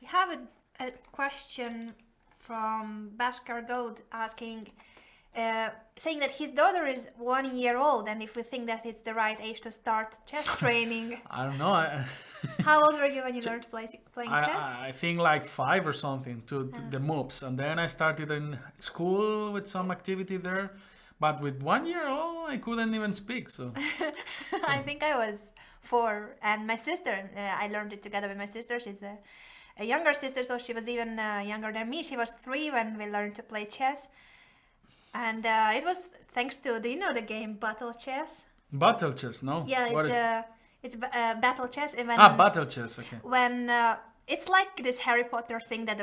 [SPEAKER 1] We have a question from Bhaskar Goad asking, saying that his daughter is 1 year old, and if we think that it's the right age to start chess training.
[SPEAKER 2] I don't know.
[SPEAKER 1] How old were you when you learned playing chess?
[SPEAKER 2] I think like 5 or something to the moves, and then I started in school with some activity there. But with 1 year old, I couldn't even speak. So
[SPEAKER 1] I think I was 4, and my sister, I learned it together with my sister. She's a younger sister, so she was even younger than me. She was 3 when we learned to play chess. And it was thanks to, do you know the game Battle Chess?
[SPEAKER 2] battle chess, no?
[SPEAKER 1] Yeah,
[SPEAKER 2] What is
[SPEAKER 1] it's Battle Chess. When,
[SPEAKER 2] battle chess. Okay.
[SPEAKER 1] when it's like this Harry Potter thing that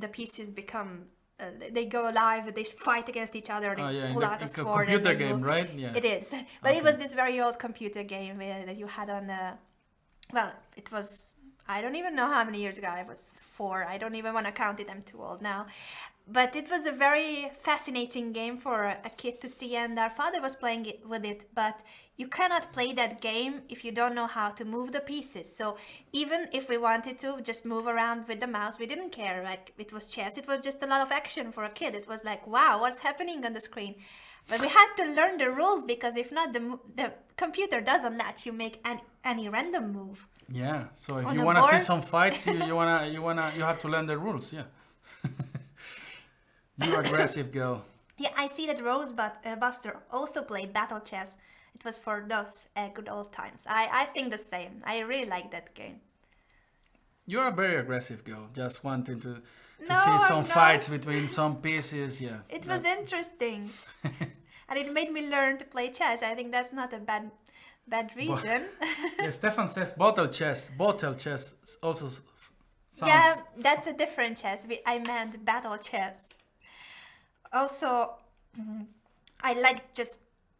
[SPEAKER 1] the pieces become, they go alive, they fight against each other, they
[SPEAKER 2] Yeah,
[SPEAKER 1] pull out a
[SPEAKER 2] it's a
[SPEAKER 1] sword.
[SPEAKER 2] computer
[SPEAKER 1] and then
[SPEAKER 2] game, right? Yeah.
[SPEAKER 1] It is, but it was this very old computer game that you had on. Well, it was. I don't even know how many years ago. I was 4. I don't even want to count it. I'm too old now. But it was a very fascinating game for a kid to see, and our father was playing it with it. But you cannot play that game if you don't know how to move the pieces. So even if we wanted to just move around with the mouse, we didn't care. Like, it was chess. It was just a lot of action for a kid. It was like, wow, what's happening on the screen? But we had to learn the rules, because if not, the computer doesn't let you make any random move.
[SPEAKER 2] Yeah. So if
[SPEAKER 1] On
[SPEAKER 2] you
[SPEAKER 1] a
[SPEAKER 2] want to see
[SPEAKER 1] board?
[SPEAKER 2] some fights, you have to learn the rules. Yeah. You aggressive girl.
[SPEAKER 1] Yeah, I see that Buster also played Battle Chess. It was for those good old times. I think the same. I really like that game.
[SPEAKER 2] You're a very aggressive girl, just wanting to
[SPEAKER 1] No,
[SPEAKER 2] see some
[SPEAKER 1] I'm
[SPEAKER 2] fights
[SPEAKER 1] not.
[SPEAKER 2] between some pieces. Yeah.
[SPEAKER 1] It was
[SPEAKER 2] that's-
[SPEAKER 1] interesting. And it made me learn to play chess. I think that's not a bad reason.
[SPEAKER 2] Yeah, Stefan says bottle chess. Bottle chess also sounds.
[SPEAKER 1] Yeah, that's a different chess. I meant Battle Chess. Also, I like just,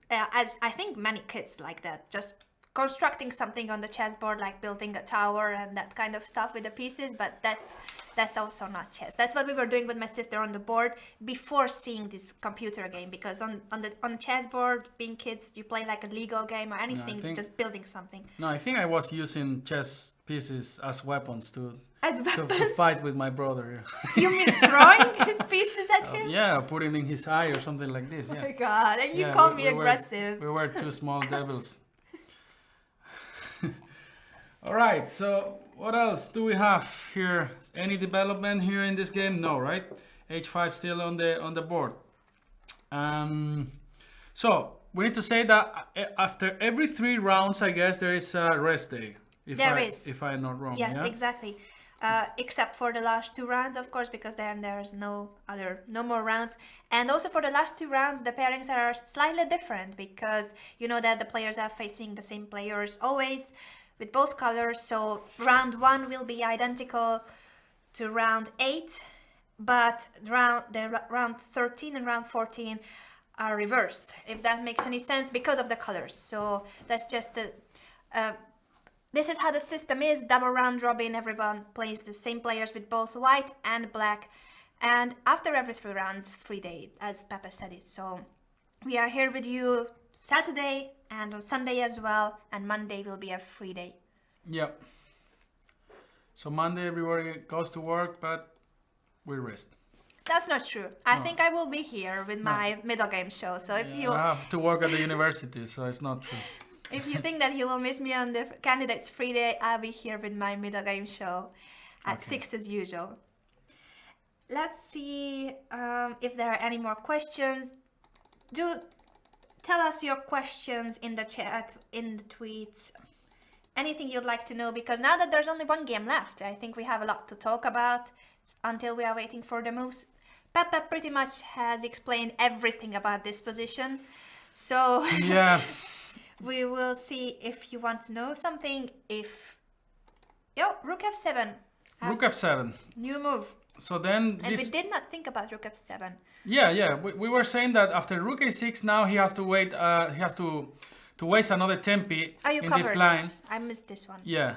[SPEAKER 1] as I think many kids like that, just constructing something on the chessboard, like building a tower and that kind of stuff with the pieces. But that's also not chess. That's what we were doing with my sister on the board before seeing this computer game. Because on chessboard, being kids, you play like a Lego game or anything,
[SPEAKER 2] think-
[SPEAKER 1] just building something.
[SPEAKER 2] No, I think I was using chess pieces as weapons to
[SPEAKER 1] As
[SPEAKER 2] to
[SPEAKER 1] weapons?
[SPEAKER 2] fight with my brother.
[SPEAKER 1] You mean throwing pieces at him?
[SPEAKER 2] Yeah, put it in his eye or something like this.
[SPEAKER 1] Oh my
[SPEAKER 2] Yeah.
[SPEAKER 1] god, and you
[SPEAKER 2] Yeah,
[SPEAKER 1] call
[SPEAKER 2] we-
[SPEAKER 1] me
[SPEAKER 2] we were-
[SPEAKER 1] aggressive.
[SPEAKER 2] We were two small devils. All right. So what else do we have here? Any development here in this game? No, right? H5 still on the board. So we need to say that after every 3 rounds, I guess there is a rest day.
[SPEAKER 1] There is.
[SPEAKER 2] If I'm not wrong.
[SPEAKER 1] Yes,
[SPEAKER 2] yeah?
[SPEAKER 1] exactly. Except for the last 2 rounds, of course, because then there's no more rounds. And also for the last 2 rounds, the pairings are slightly different, because you know that the players are facing the same players always with both colors. So round 1 will be identical to round 8, but round 13 and round 14 are reversed, if that makes any sense, because of the colors. So that's just the this is how the system is. Double round robin, everyone plays the same players with both white and black, and after every 3 rounds, free day, as Peppa said it. So we are here with you Saturday and on Sunday as well, and Monday will be a free day.
[SPEAKER 2] Yep. So Monday everybody goes to work, but we rest.
[SPEAKER 1] That's not true. I think I will be here with my middle game show. So if
[SPEAKER 2] I have to work at the university, so it's not true.
[SPEAKER 1] if you think that you will miss me on the candidates free day, I'll be here with my middle game show at 6 as usual. Let's see if there are any more questions. Do tell us your questions in the chat, in the tweets, anything you'd like to know, because now that there's only 1 game left, I think we have a lot to talk about until we are waiting for the moves. Peppa pretty much has explained everything about this position, so
[SPEAKER 2] Yeah.
[SPEAKER 1] we will see if you want to know something. Rook f7.
[SPEAKER 2] Rook f7.
[SPEAKER 1] New move.
[SPEAKER 2] So then
[SPEAKER 1] And
[SPEAKER 2] this.
[SPEAKER 1] we did not think about rook f7.
[SPEAKER 2] Yeah. We were saying that after rook a6, now he has to wait. He has to waste another tempi
[SPEAKER 1] Oh, you
[SPEAKER 2] in
[SPEAKER 1] covered
[SPEAKER 2] this line.
[SPEAKER 1] this. I missed this one.
[SPEAKER 2] Yeah.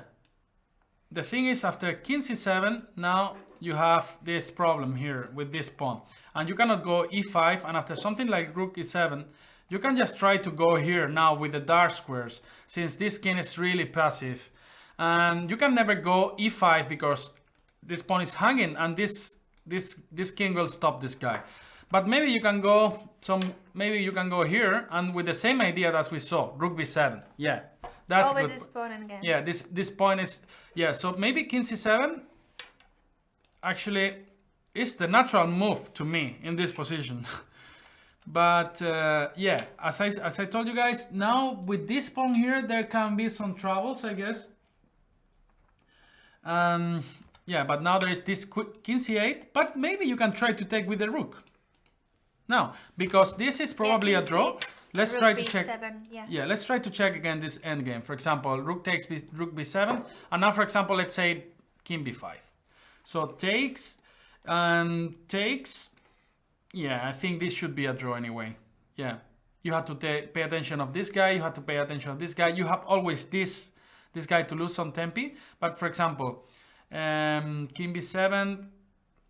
[SPEAKER 2] The thing is, after king c7, now you have this problem here with this pawn, and you cannot go e5. And after something like rook e7, you can just try to go here now with the dark squares, since this king is really passive, and you can never go e5 because this pawn is hanging, and this king will stop this guy. But maybe you can go here, and with the same idea that we saw, rook b7. Yeah, that's
[SPEAKER 1] Always
[SPEAKER 2] good.
[SPEAKER 1] this pawn in game.
[SPEAKER 2] Yeah, this point is, yeah, so maybe king c7 actually is the natural move to me in this position. But yeah, as I told you guys, now with this pawn here, there can be some troubles, I guess. Yeah, but now there is this king c8, but maybe you can try to take with the rook. Now, because this is probably a draw, let's try to check. Yeah, let's try to check again this endgame. For example, rook takes rook b7, and now, for example, let's say king b5. So takes and takes. Yeah, I think this should be a draw anyway. Yeah, you have to pay attention of this guy. You have to pay attention of this guy. You have always this guy to lose some tempi. But for example, king b7.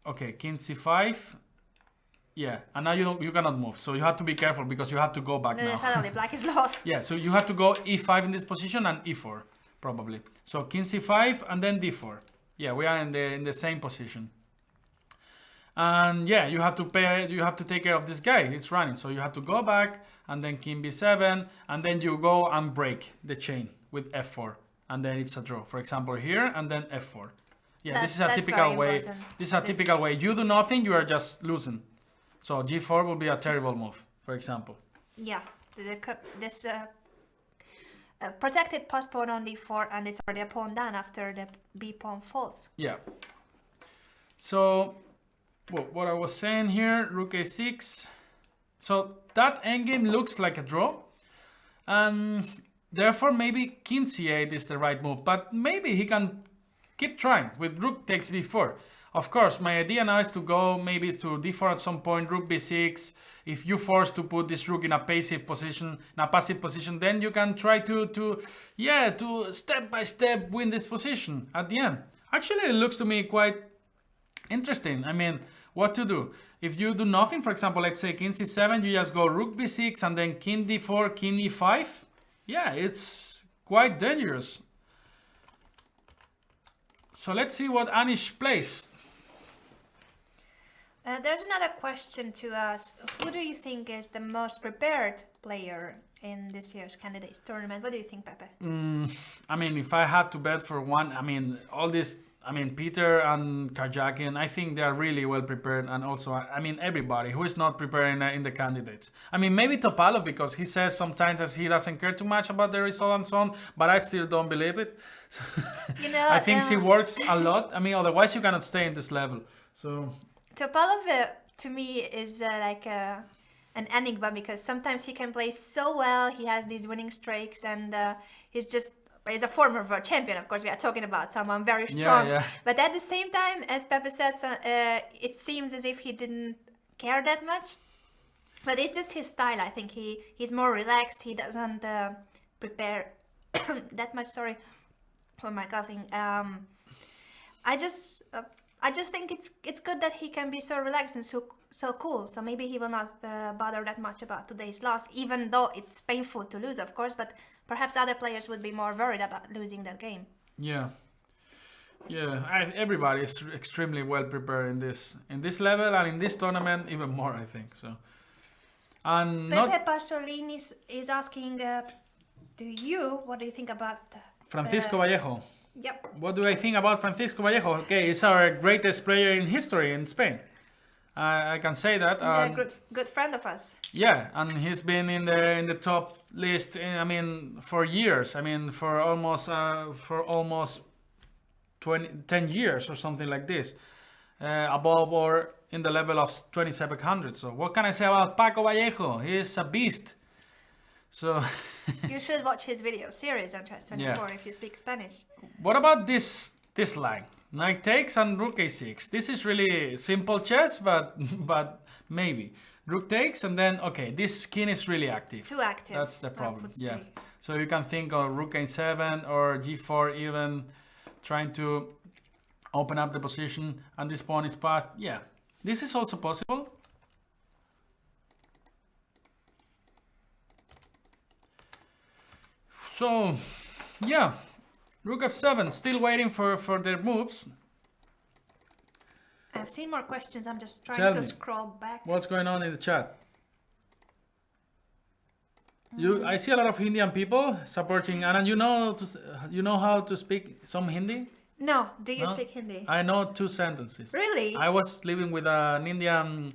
[SPEAKER 2] Okay, king c5. Yeah, and now you cannot move, so you have to be careful because you have to go back now.
[SPEAKER 1] Suddenly black is lost.
[SPEAKER 2] Yeah, so you have to go e5 in this position and e4 probably. So king c5 and then d4. Yeah, we are in the same position. And yeah, you have to take care of this guy. It's running, so you have to go back and then king b7 and then you go and break the chain with f4 and then it's a draw. For example, here and then f4. Yeah, this is a typical way. This is a typical way. You do nothing, you are just losing. So g4 will be a terrible move, for example.
[SPEAKER 1] Yeah, this protected post pawn on d4, and it's already a pawn down after the b pawn falls.
[SPEAKER 2] Yeah. So, well, what I was saying here, rook a6. So that endgame looks like a draw, and therefore maybe king c8 is the right move. But maybe he can keep trying with rook takes b4. Of course, my idea now is to go maybe to d4 at some point, rook b6. If you force to put this rook in a passive position, then you can try to step by step win this position at the end. Actually, it looks to me quite interesting. I mean, what to do? If you do nothing, for example, let's say king c7, you just go rook b6 and then king d4, king e5. Yeah, it's quite dangerous. So let's see what Anish plays.
[SPEAKER 1] There's another question to us. Who do you think is the most prepared player in this year's candidates tournament? What do you think, Pepe?
[SPEAKER 2] I mean, if I had to bet for one, I mean, Peter and Karjakin, I think they are really well prepared. And also, I mean, everybody who is not prepared in the candidates. I mean, maybe Topalov, because he says sometimes that he doesn't care too much about the result and so on, but I still don't believe it.
[SPEAKER 1] You know,
[SPEAKER 2] I think he works a lot. I mean, otherwise you cannot stay in this level. So
[SPEAKER 1] Topalov, to me, is like an enigma, because sometimes he can play so well, he has these winning streaks, and he's a former world champion. Of course, we are talking about someone very strong.
[SPEAKER 2] Yeah.
[SPEAKER 1] But at the same time, as Pepe said, it seems as if he didn't care that much. But it's just his style. I think he's more relaxed. He doesn't prepare that much. Sorry for my coughing. I just think it's good that he can be so relaxed and so cool. So maybe he will not bother that much about today's loss, even though it's painful to lose, of course. But perhaps other players would be more worried about losing that game.
[SPEAKER 2] Yeah. Everybody is extremely well prepared in this level and in this tournament even more, I think. So. And
[SPEAKER 1] Pepe Pasolini is asking, what do you think about
[SPEAKER 2] Francisco Vallejo?
[SPEAKER 1] Yep.
[SPEAKER 2] What do I think about Francisco Vallejo? Okay, he's our greatest player in history in Spain. I can say that.
[SPEAKER 1] Good friend of us.
[SPEAKER 2] Yeah, and he's been in the top list. For years. For almost 10 years or something like this, above or in the level of 2700. So what can I say about Paco Vallejo? He's a beast. So
[SPEAKER 1] you should watch his video series on Chess 24 if you speak Spanish.
[SPEAKER 2] What about this line? Knight takes and rook a6. This is really simple chess, but maybe rook takes and then this king is really active.
[SPEAKER 1] Too active.
[SPEAKER 2] That's the problem. Yeah. So you can think of rook a7 or g4 even, trying to open up the position, and this pawn is passed. Yeah, this is also possible. So, yeah, rook f7, still waiting for their moves.
[SPEAKER 1] I've seen more questions. I'm just trying to scroll back.
[SPEAKER 2] What's going on in the chat? I see a lot of Indian people supporting Anand. You know how to speak some Hindi?
[SPEAKER 1] No. Do you speak Hindi?
[SPEAKER 2] I know 2 sentences.
[SPEAKER 1] Really?
[SPEAKER 2] I was living with an Indian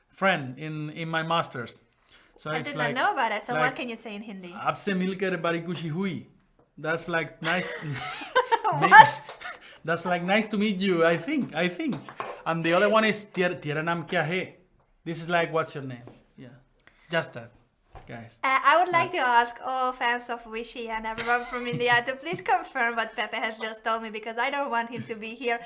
[SPEAKER 2] friend in my master's. So
[SPEAKER 1] I
[SPEAKER 2] it's
[SPEAKER 1] did
[SPEAKER 2] like,
[SPEAKER 1] not know about it. So
[SPEAKER 2] like-
[SPEAKER 1] what can you say in Hindi?
[SPEAKER 2] Aapse milkar badi khushi hui. That's like nice.
[SPEAKER 1] What?
[SPEAKER 2] That's like nice to meet you. I think. And the other one is Tera naam kya hai? This is like, what's your name? Yeah, just that, guys.
[SPEAKER 1] I would like to ask all fans of Wishy and everyone from India to please confirm what Pepe has just told me, because I don't want him to be here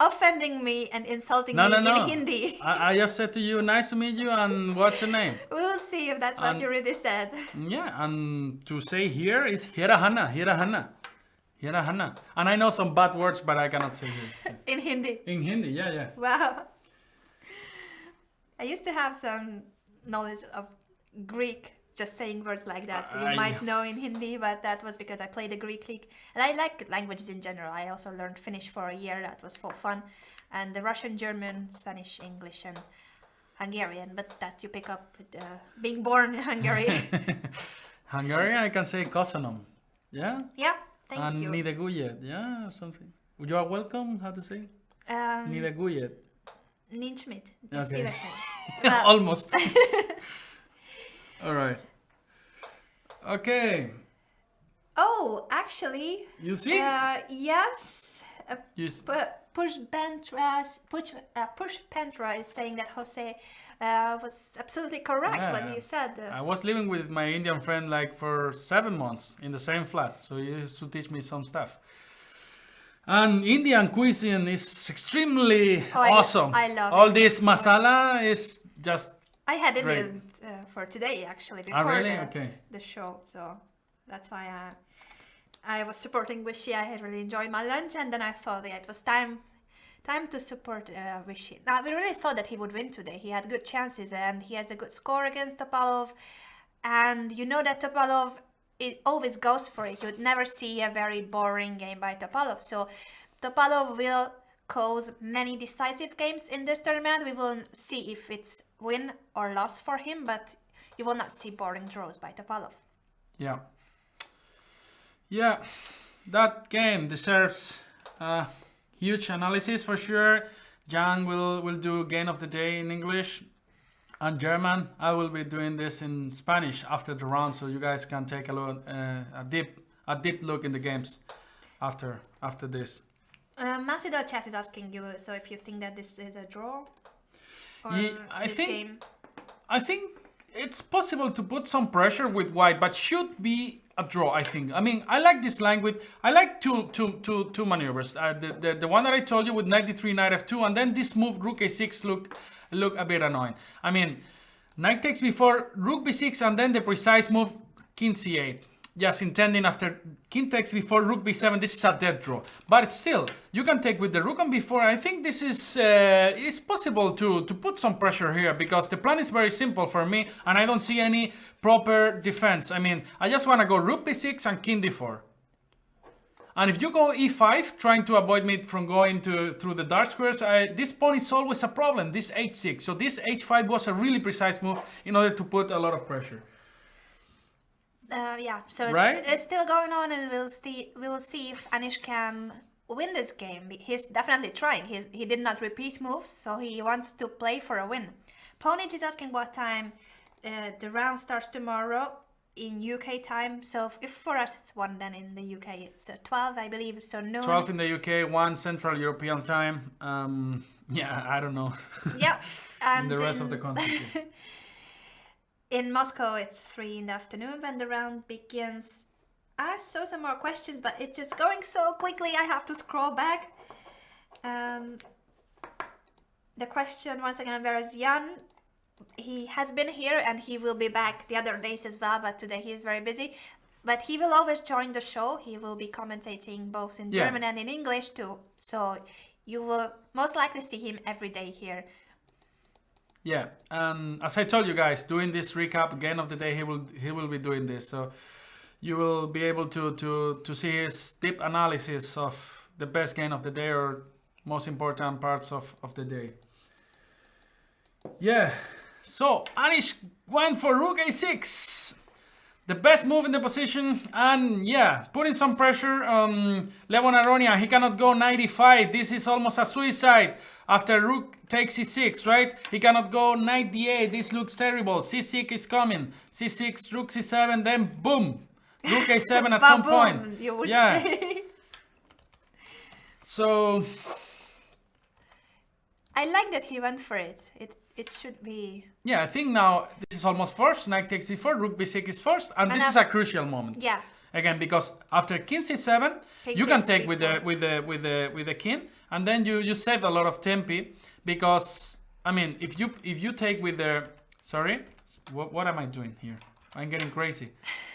[SPEAKER 1] offending me and insulting
[SPEAKER 2] No.
[SPEAKER 1] me in Hindi.
[SPEAKER 2] I just said to you, nice to meet you, and what's your name?
[SPEAKER 1] We'll see if that's what
[SPEAKER 2] And-
[SPEAKER 1] you really said.
[SPEAKER 2] Yeah, and to say here is Hirahana. And I know some bad words, but I cannot say here.
[SPEAKER 1] In Hindi.
[SPEAKER 2] In Hindi, yeah.
[SPEAKER 1] Wow. I used to have some knowledge of Greek, just saying words like that. You might know in Hindi, but that was because I played the Greek league. And I like languages in general. I also learned Finnish for a year. That was for fun. And the Russian, German, Spanish, English, and Hungarian. But that you pick up with being born in Hungary.
[SPEAKER 2] Hungarian, I can say Kosanom. Yeah?
[SPEAKER 1] Yeah, thank
[SPEAKER 2] and
[SPEAKER 1] you.
[SPEAKER 2] Nideguyet, yeah, or something. You are welcome, how to say? Nideguyet.
[SPEAKER 1] Nincs mit.
[SPEAKER 2] Okay.
[SPEAKER 1] Szívesen. Well,
[SPEAKER 2] Almost. All right. Okay.
[SPEAKER 1] oh, actually,
[SPEAKER 2] You see?
[SPEAKER 1] yes.
[SPEAKER 2] You
[SPEAKER 1] Push Pentra is saying that Jose was absolutely correct what
[SPEAKER 2] Yeah.
[SPEAKER 1] you said.
[SPEAKER 2] I was living with my Indian friend like for 7 months in the same flat, so he used to teach me some stuff. And Indian cuisine is extremely
[SPEAKER 1] Oh,
[SPEAKER 2] awesome.
[SPEAKER 1] I love
[SPEAKER 2] All
[SPEAKER 1] it.
[SPEAKER 2] this masala is just
[SPEAKER 1] I had
[SPEAKER 2] Great.
[SPEAKER 1] Indian for today actually before
[SPEAKER 2] really? Okay.
[SPEAKER 1] the show, so that's why I was supporting Wishy. I had really enjoyed my lunch, and then I thought it was time to support Wishy. Now we really thought that he would win today. He had good chances, and he has a good score against Topalov. And you know that Topalov, it always goes for it. You'd never see a very boring game by Topalov. So Topalov will close many decisive games in this tournament. We will see if it's win or loss for him, but you will not see boring draws by Topalov.
[SPEAKER 2] Yeah. Yeah, that game deserves huge analysis for sure. Jan will do game of the day in English and German. I will be doing this in Spanish after the round, so you guys can take a look, a deep look in the games after this.
[SPEAKER 1] Masidal Chess is asking you, so if you think that this is a draw? Or
[SPEAKER 2] I
[SPEAKER 1] this
[SPEAKER 2] think-
[SPEAKER 1] game?
[SPEAKER 2] I think it's possible to put some pressure with white, but should be a draw, I think. I mean, I like this line with, I like two maneuvers. The one that I told you with knight d3, knight f2, and then this move, rook a6, look a bit annoying. I mean, knight takes before rook b6, and then the precise move, king c8. Just intending after king takes before rook b7, this is a dead draw. But still, you can take with the rook on b4. I think this is it's possible to put some pressure here, because the plan is very simple for me, and I don't see any proper defense. I mean, I just want to go rook b6 and king d4. And if you go e5, trying to avoid me from going through the dark squares, this pawn is always a problem, this h6. So this h5 was a really precise move in order to put a lot of pressure.
[SPEAKER 1] Yeah, so
[SPEAKER 2] Right?
[SPEAKER 1] it's still going on, and we'll see if Anish can win this game. He's definitely trying. He did not repeat moves, so he wants to play for a win. Ponage is asking what time the round starts tomorrow in UK time. So if for us it's 1, then in the UK it's 12, I believe. So noon.
[SPEAKER 2] 12 in the UK, 1 Central European time. Yeah, I don't know.
[SPEAKER 1] Yeah, and
[SPEAKER 2] in the rest of the country.
[SPEAKER 1] in Moscow, it's 3 in the afternoon when the round begins. I saw some more questions, but it's just going so quickly, I have to scroll back. The question once again, where is Jan? He has been here and he will be back the other days as well, but today he is very busy. But he will always join the show. He will be commentating both in
[SPEAKER 2] Yeah.
[SPEAKER 1] German and in English too. So you will most likely see him every day here.
[SPEAKER 2] Yeah, as I told you guys, doing this recap again of the day, he will be doing this, so you will be able to see his deep analysis of the best game of the day or most important parts of the day. Yeah, so Anish went for rook a6. the best move in the position, and yeah, putting some pressure on Levon Aronian. He cannot go 95. This is almost a suicide. After rook takes c6, right? He cannot go 98. This looks terrible. c6 is coming. c6, rook c7, then boom. Rook a7 at some point.
[SPEAKER 1] You would
[SPEAKER 2] Yeah.
[SPEAKER 1] say.
[SPEAKER 2] So
[SPEAKER 1] I like that he went for it. It should be.
[SPEAKER 2] yeah, I think now this is almost forced. Knight takes b4, rook b6 is forced, and this is
[SPEAKER 1] now-
[SPEAKER 2] a crucial moment.
[SPEAKER 1] Yeah.
[SPEAKER 2] Again, because after king c7,
[SPEAKER 1] King
[SPEAKER 2] you can
[SPEAKER 1] takes
[SPEAKER 2] take
[SPEAKER 1] b4.
[SPEAKER 2] with the king, and then you save a lot of tempi. Because I mean, if you take with the what am I doing here? I'm getting crazy.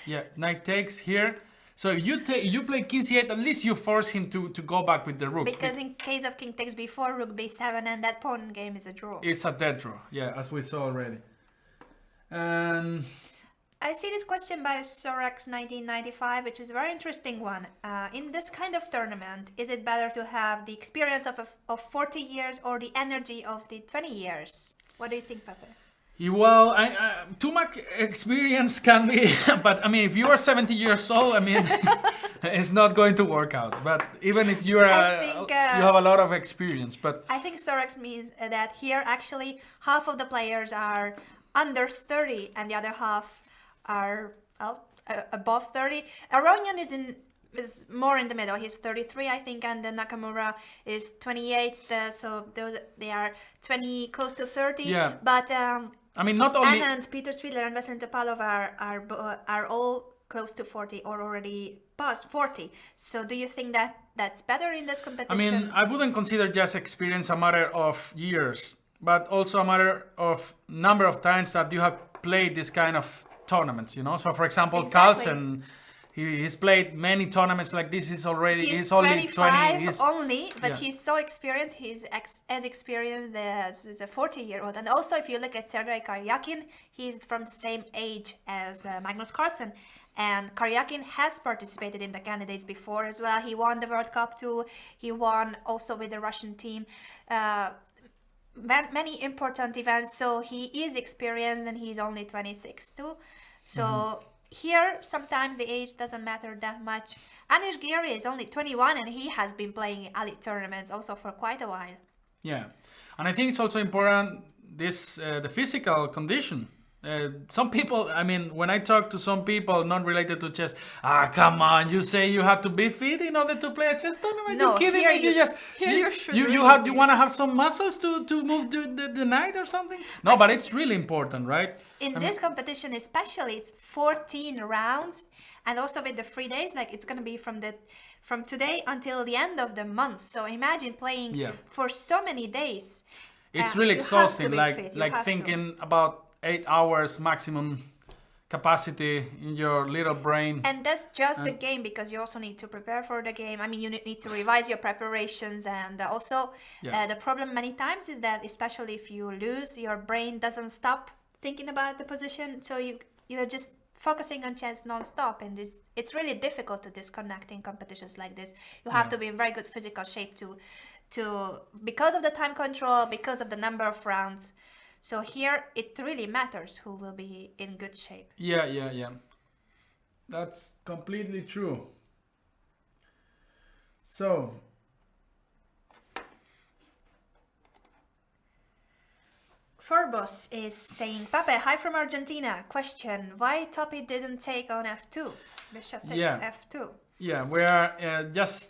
[SPEAKER 2] Yeah, knight takes here. So if you play king c8, at least you force him to go back with the rook.
[SPEAKER 1] Because in case of king takes b4, rook b7, and that pawn game is a draw.
[SPEAKER 2] It's a dead draw. Yeah, as we saw already. And
[SPEAKER 1] I see this question by Sorax 1995, which is a very interesting one. In this kind of tournament, is it better to have the experience of 40 years or the energy of the 20 years? What do you think, Pepe?
[SPEAKER 2] well, too much experience can be, but I mean, if you are 70 years old, I mean, it's not going to work out. But even if you are,
[SPEAKER 1] I think,
[SPEAKER 2] you have a lot of experience. But
[SPEAKER 1] I think Sorax means that here actually half of the players are under 30 and the other half are above 30. Aronian is more in the middle. He's 33, I think, and then Nakamura is 28. So they are 20, close to 30.
[SPEAKER 2] Yeah.
[SPEAKER 1] But
[SPEAKER 2] I mean, not only
[SPEAKER 1] Anand, Peter Swidler, and Vesent Topalov are all close to 40 or already past 40. So do you think that that's better in this
[SPEAKER 2] I
[SPEAKER 1] competition?
[SPEAKER 2] mean, I wouldn't consider just experience a matter of years, but also a matter of number of times that you have played this kind of tournaments, you know? So, for example,
[SPEAKER 1] Exactly.
[SPEAKER 2] Carlsen, he's played many tournaments like this. He's only
[SPEAKER 1] 25
[SPEAKER 2] 20.
[SPEAKER 1] only, but
[SPEAKER 2] yeah.
[SPEAKER 1] he's so experienced. He's as experienced as a 40-year-old. And also, if you look at Sergei Karjakin, he's from the same age as Magnus Carlsen. And Karjakin has participated in the candidates before as well. He won the World Cup too. He won also with the Russian team. Many important events. So he is experienced, and he's only 26 too. So here, sometimes the age doesn't matter that much. Anish Giri is only 21, and he has been playing elite tournaments also for quite a while.
[SPEAKER 2] Yeah, and I think it's also important the physical condition. Some people, I mean, when I talk to some people not related to chess, come on, you say you have to be fit in order to play a chess tournament?
[SPEAKER 1] No,
[SPEAKER 2] you kidding
[SPEAKER 1] here
[SPEAKER 2] me?
[SPEAKER 1] you-
[SPEAKER 2] You just
[SPEAKER 1] here you should
[SPEAKER 2] you
[SPEAKER 1] really
[SPEAKER 2] have
[SPEAKER 1] be.
[SPEAKER 2] you want to have some muscles to move the knight or something? No, but it's really important, right?
[SPEAKER 1] In this competition especially, it's 14 rounds, and also with the 3 days, like it's gonna be from today until the end of the month. So imagine playing
[SPEAKER 2] Yeah.
[SPEAKER 1] for so many days.
[SPEAKER 2] It's
[SPEAKER 1] Uh,
[SPEAKER 2] really
[SPEAKER 1] you have to
[SPEAKER 2] exhausting,
[SPEAKER 1] be
[SPEAKER 2] like
[SPEAKER 1] fit, you
[SPEAKER 2] like
[SPEAKER 1] have to.
[SPEAKER 2] thinking about 8 hours maximum capacity in your little brain.
[SPEAKER 1] And that's just the game, because you also need to prepare for the game. I mean, you need to revise your preparations, and also
[SPEAKER 2] Yeah.
[SPEAKER 1] the problem many times is that, especially if you lose, your brain doesn't stop thinking about the position, so you're just focusing on chess non-stop, and it's really difficult to disconnect in competitions like this. You have to be in very good physical shape to because of the time control, because of the number of rounds. So here it really matters who will be in good shape.
[SPEAKER 2] Yeah. That's completely true. So,
[SPEAKER 1] Forbos is saying, Pape, hi from Argentina. Question, why Topi didn't take on f2? Bishop takes
[SPEAKER 2] Yeah.
[SPEAKER 1] f2.
[SPEAKER 2] yeah, we are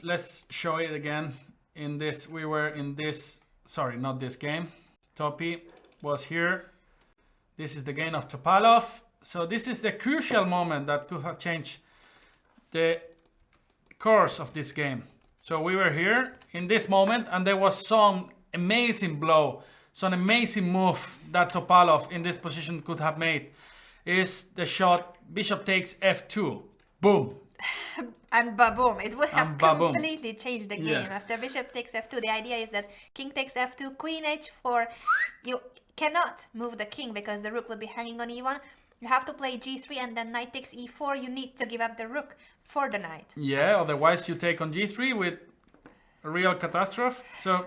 [SPEAKER 2] let's show it again. In this, we were in this, sorry, not this game. Topi was here. This is the game of Topalov. So this is the crucial moment that could have changed the course of this game. So we were here in this moment, and there was some amazing blow, some amazing move that Topalov in this position could have made. Is the shot, bishop takes f2, boom.
[SPEAKER 1] And baboom, it would have
[SPEAKER 2] And baboom.
[SPEAKER 1] completely changed the game.
[SPEAKER 2] Yeah.
[SPEAKER 1] After bishop takes f2, the idea is that king takes f2, queen h4. You cannot move the king because the rook will be hanging on e1. You have to play g3, and then knight takes e4. You need to give up the rook for the knight.
[SPEAKER 2] Yeah, otherwise you take on g3 with a real catastrophe. So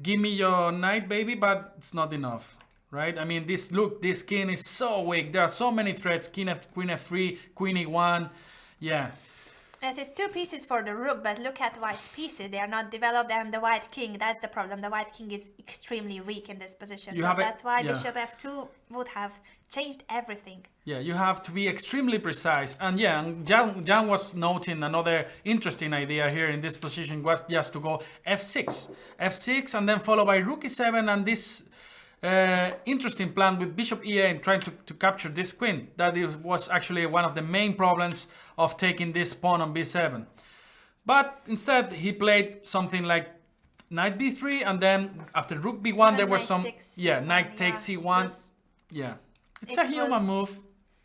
[SPEAKER 2] give me your knight, baby, but it's not enough. right? I mean, this king is so weak. There are so many threats. Queen f3, queen e1. Yeah.
[SPEAKER 1] Yes, it's 2 pieces for the rook, but look at white's pieces. They are not developed, and the white king, that's the problem. The white king is extremely weak in this position. That's why bishop f2 would have changed everything.
[SPEAKER 2] Yeah, you have to be extremely precise. And yeah, Jan was noting another interesting idea here in this position was just to go f6. f6 and then followed by rook e7 and this interesting plan with bishop e8 trying to capture this queen. That was actually one of the main problems of taking this pawn on b7. But instead he played something like knight b3 and then after rook b1
[SPEAKER 1] And
[SPEAKER 2] there were
[SPEAKER 1] knight
[SPEAKER 2] some
[SPEAKER 1] takes
[SPEAKER 2] knight takes c1.
[SPEAKER 1] This-
[SPEAKER 2] Yeah. It's
[SPEAKER 1] It
[SPEAKER 2] a human
[SPEAKER 1] was-
[SPEAKER 2] move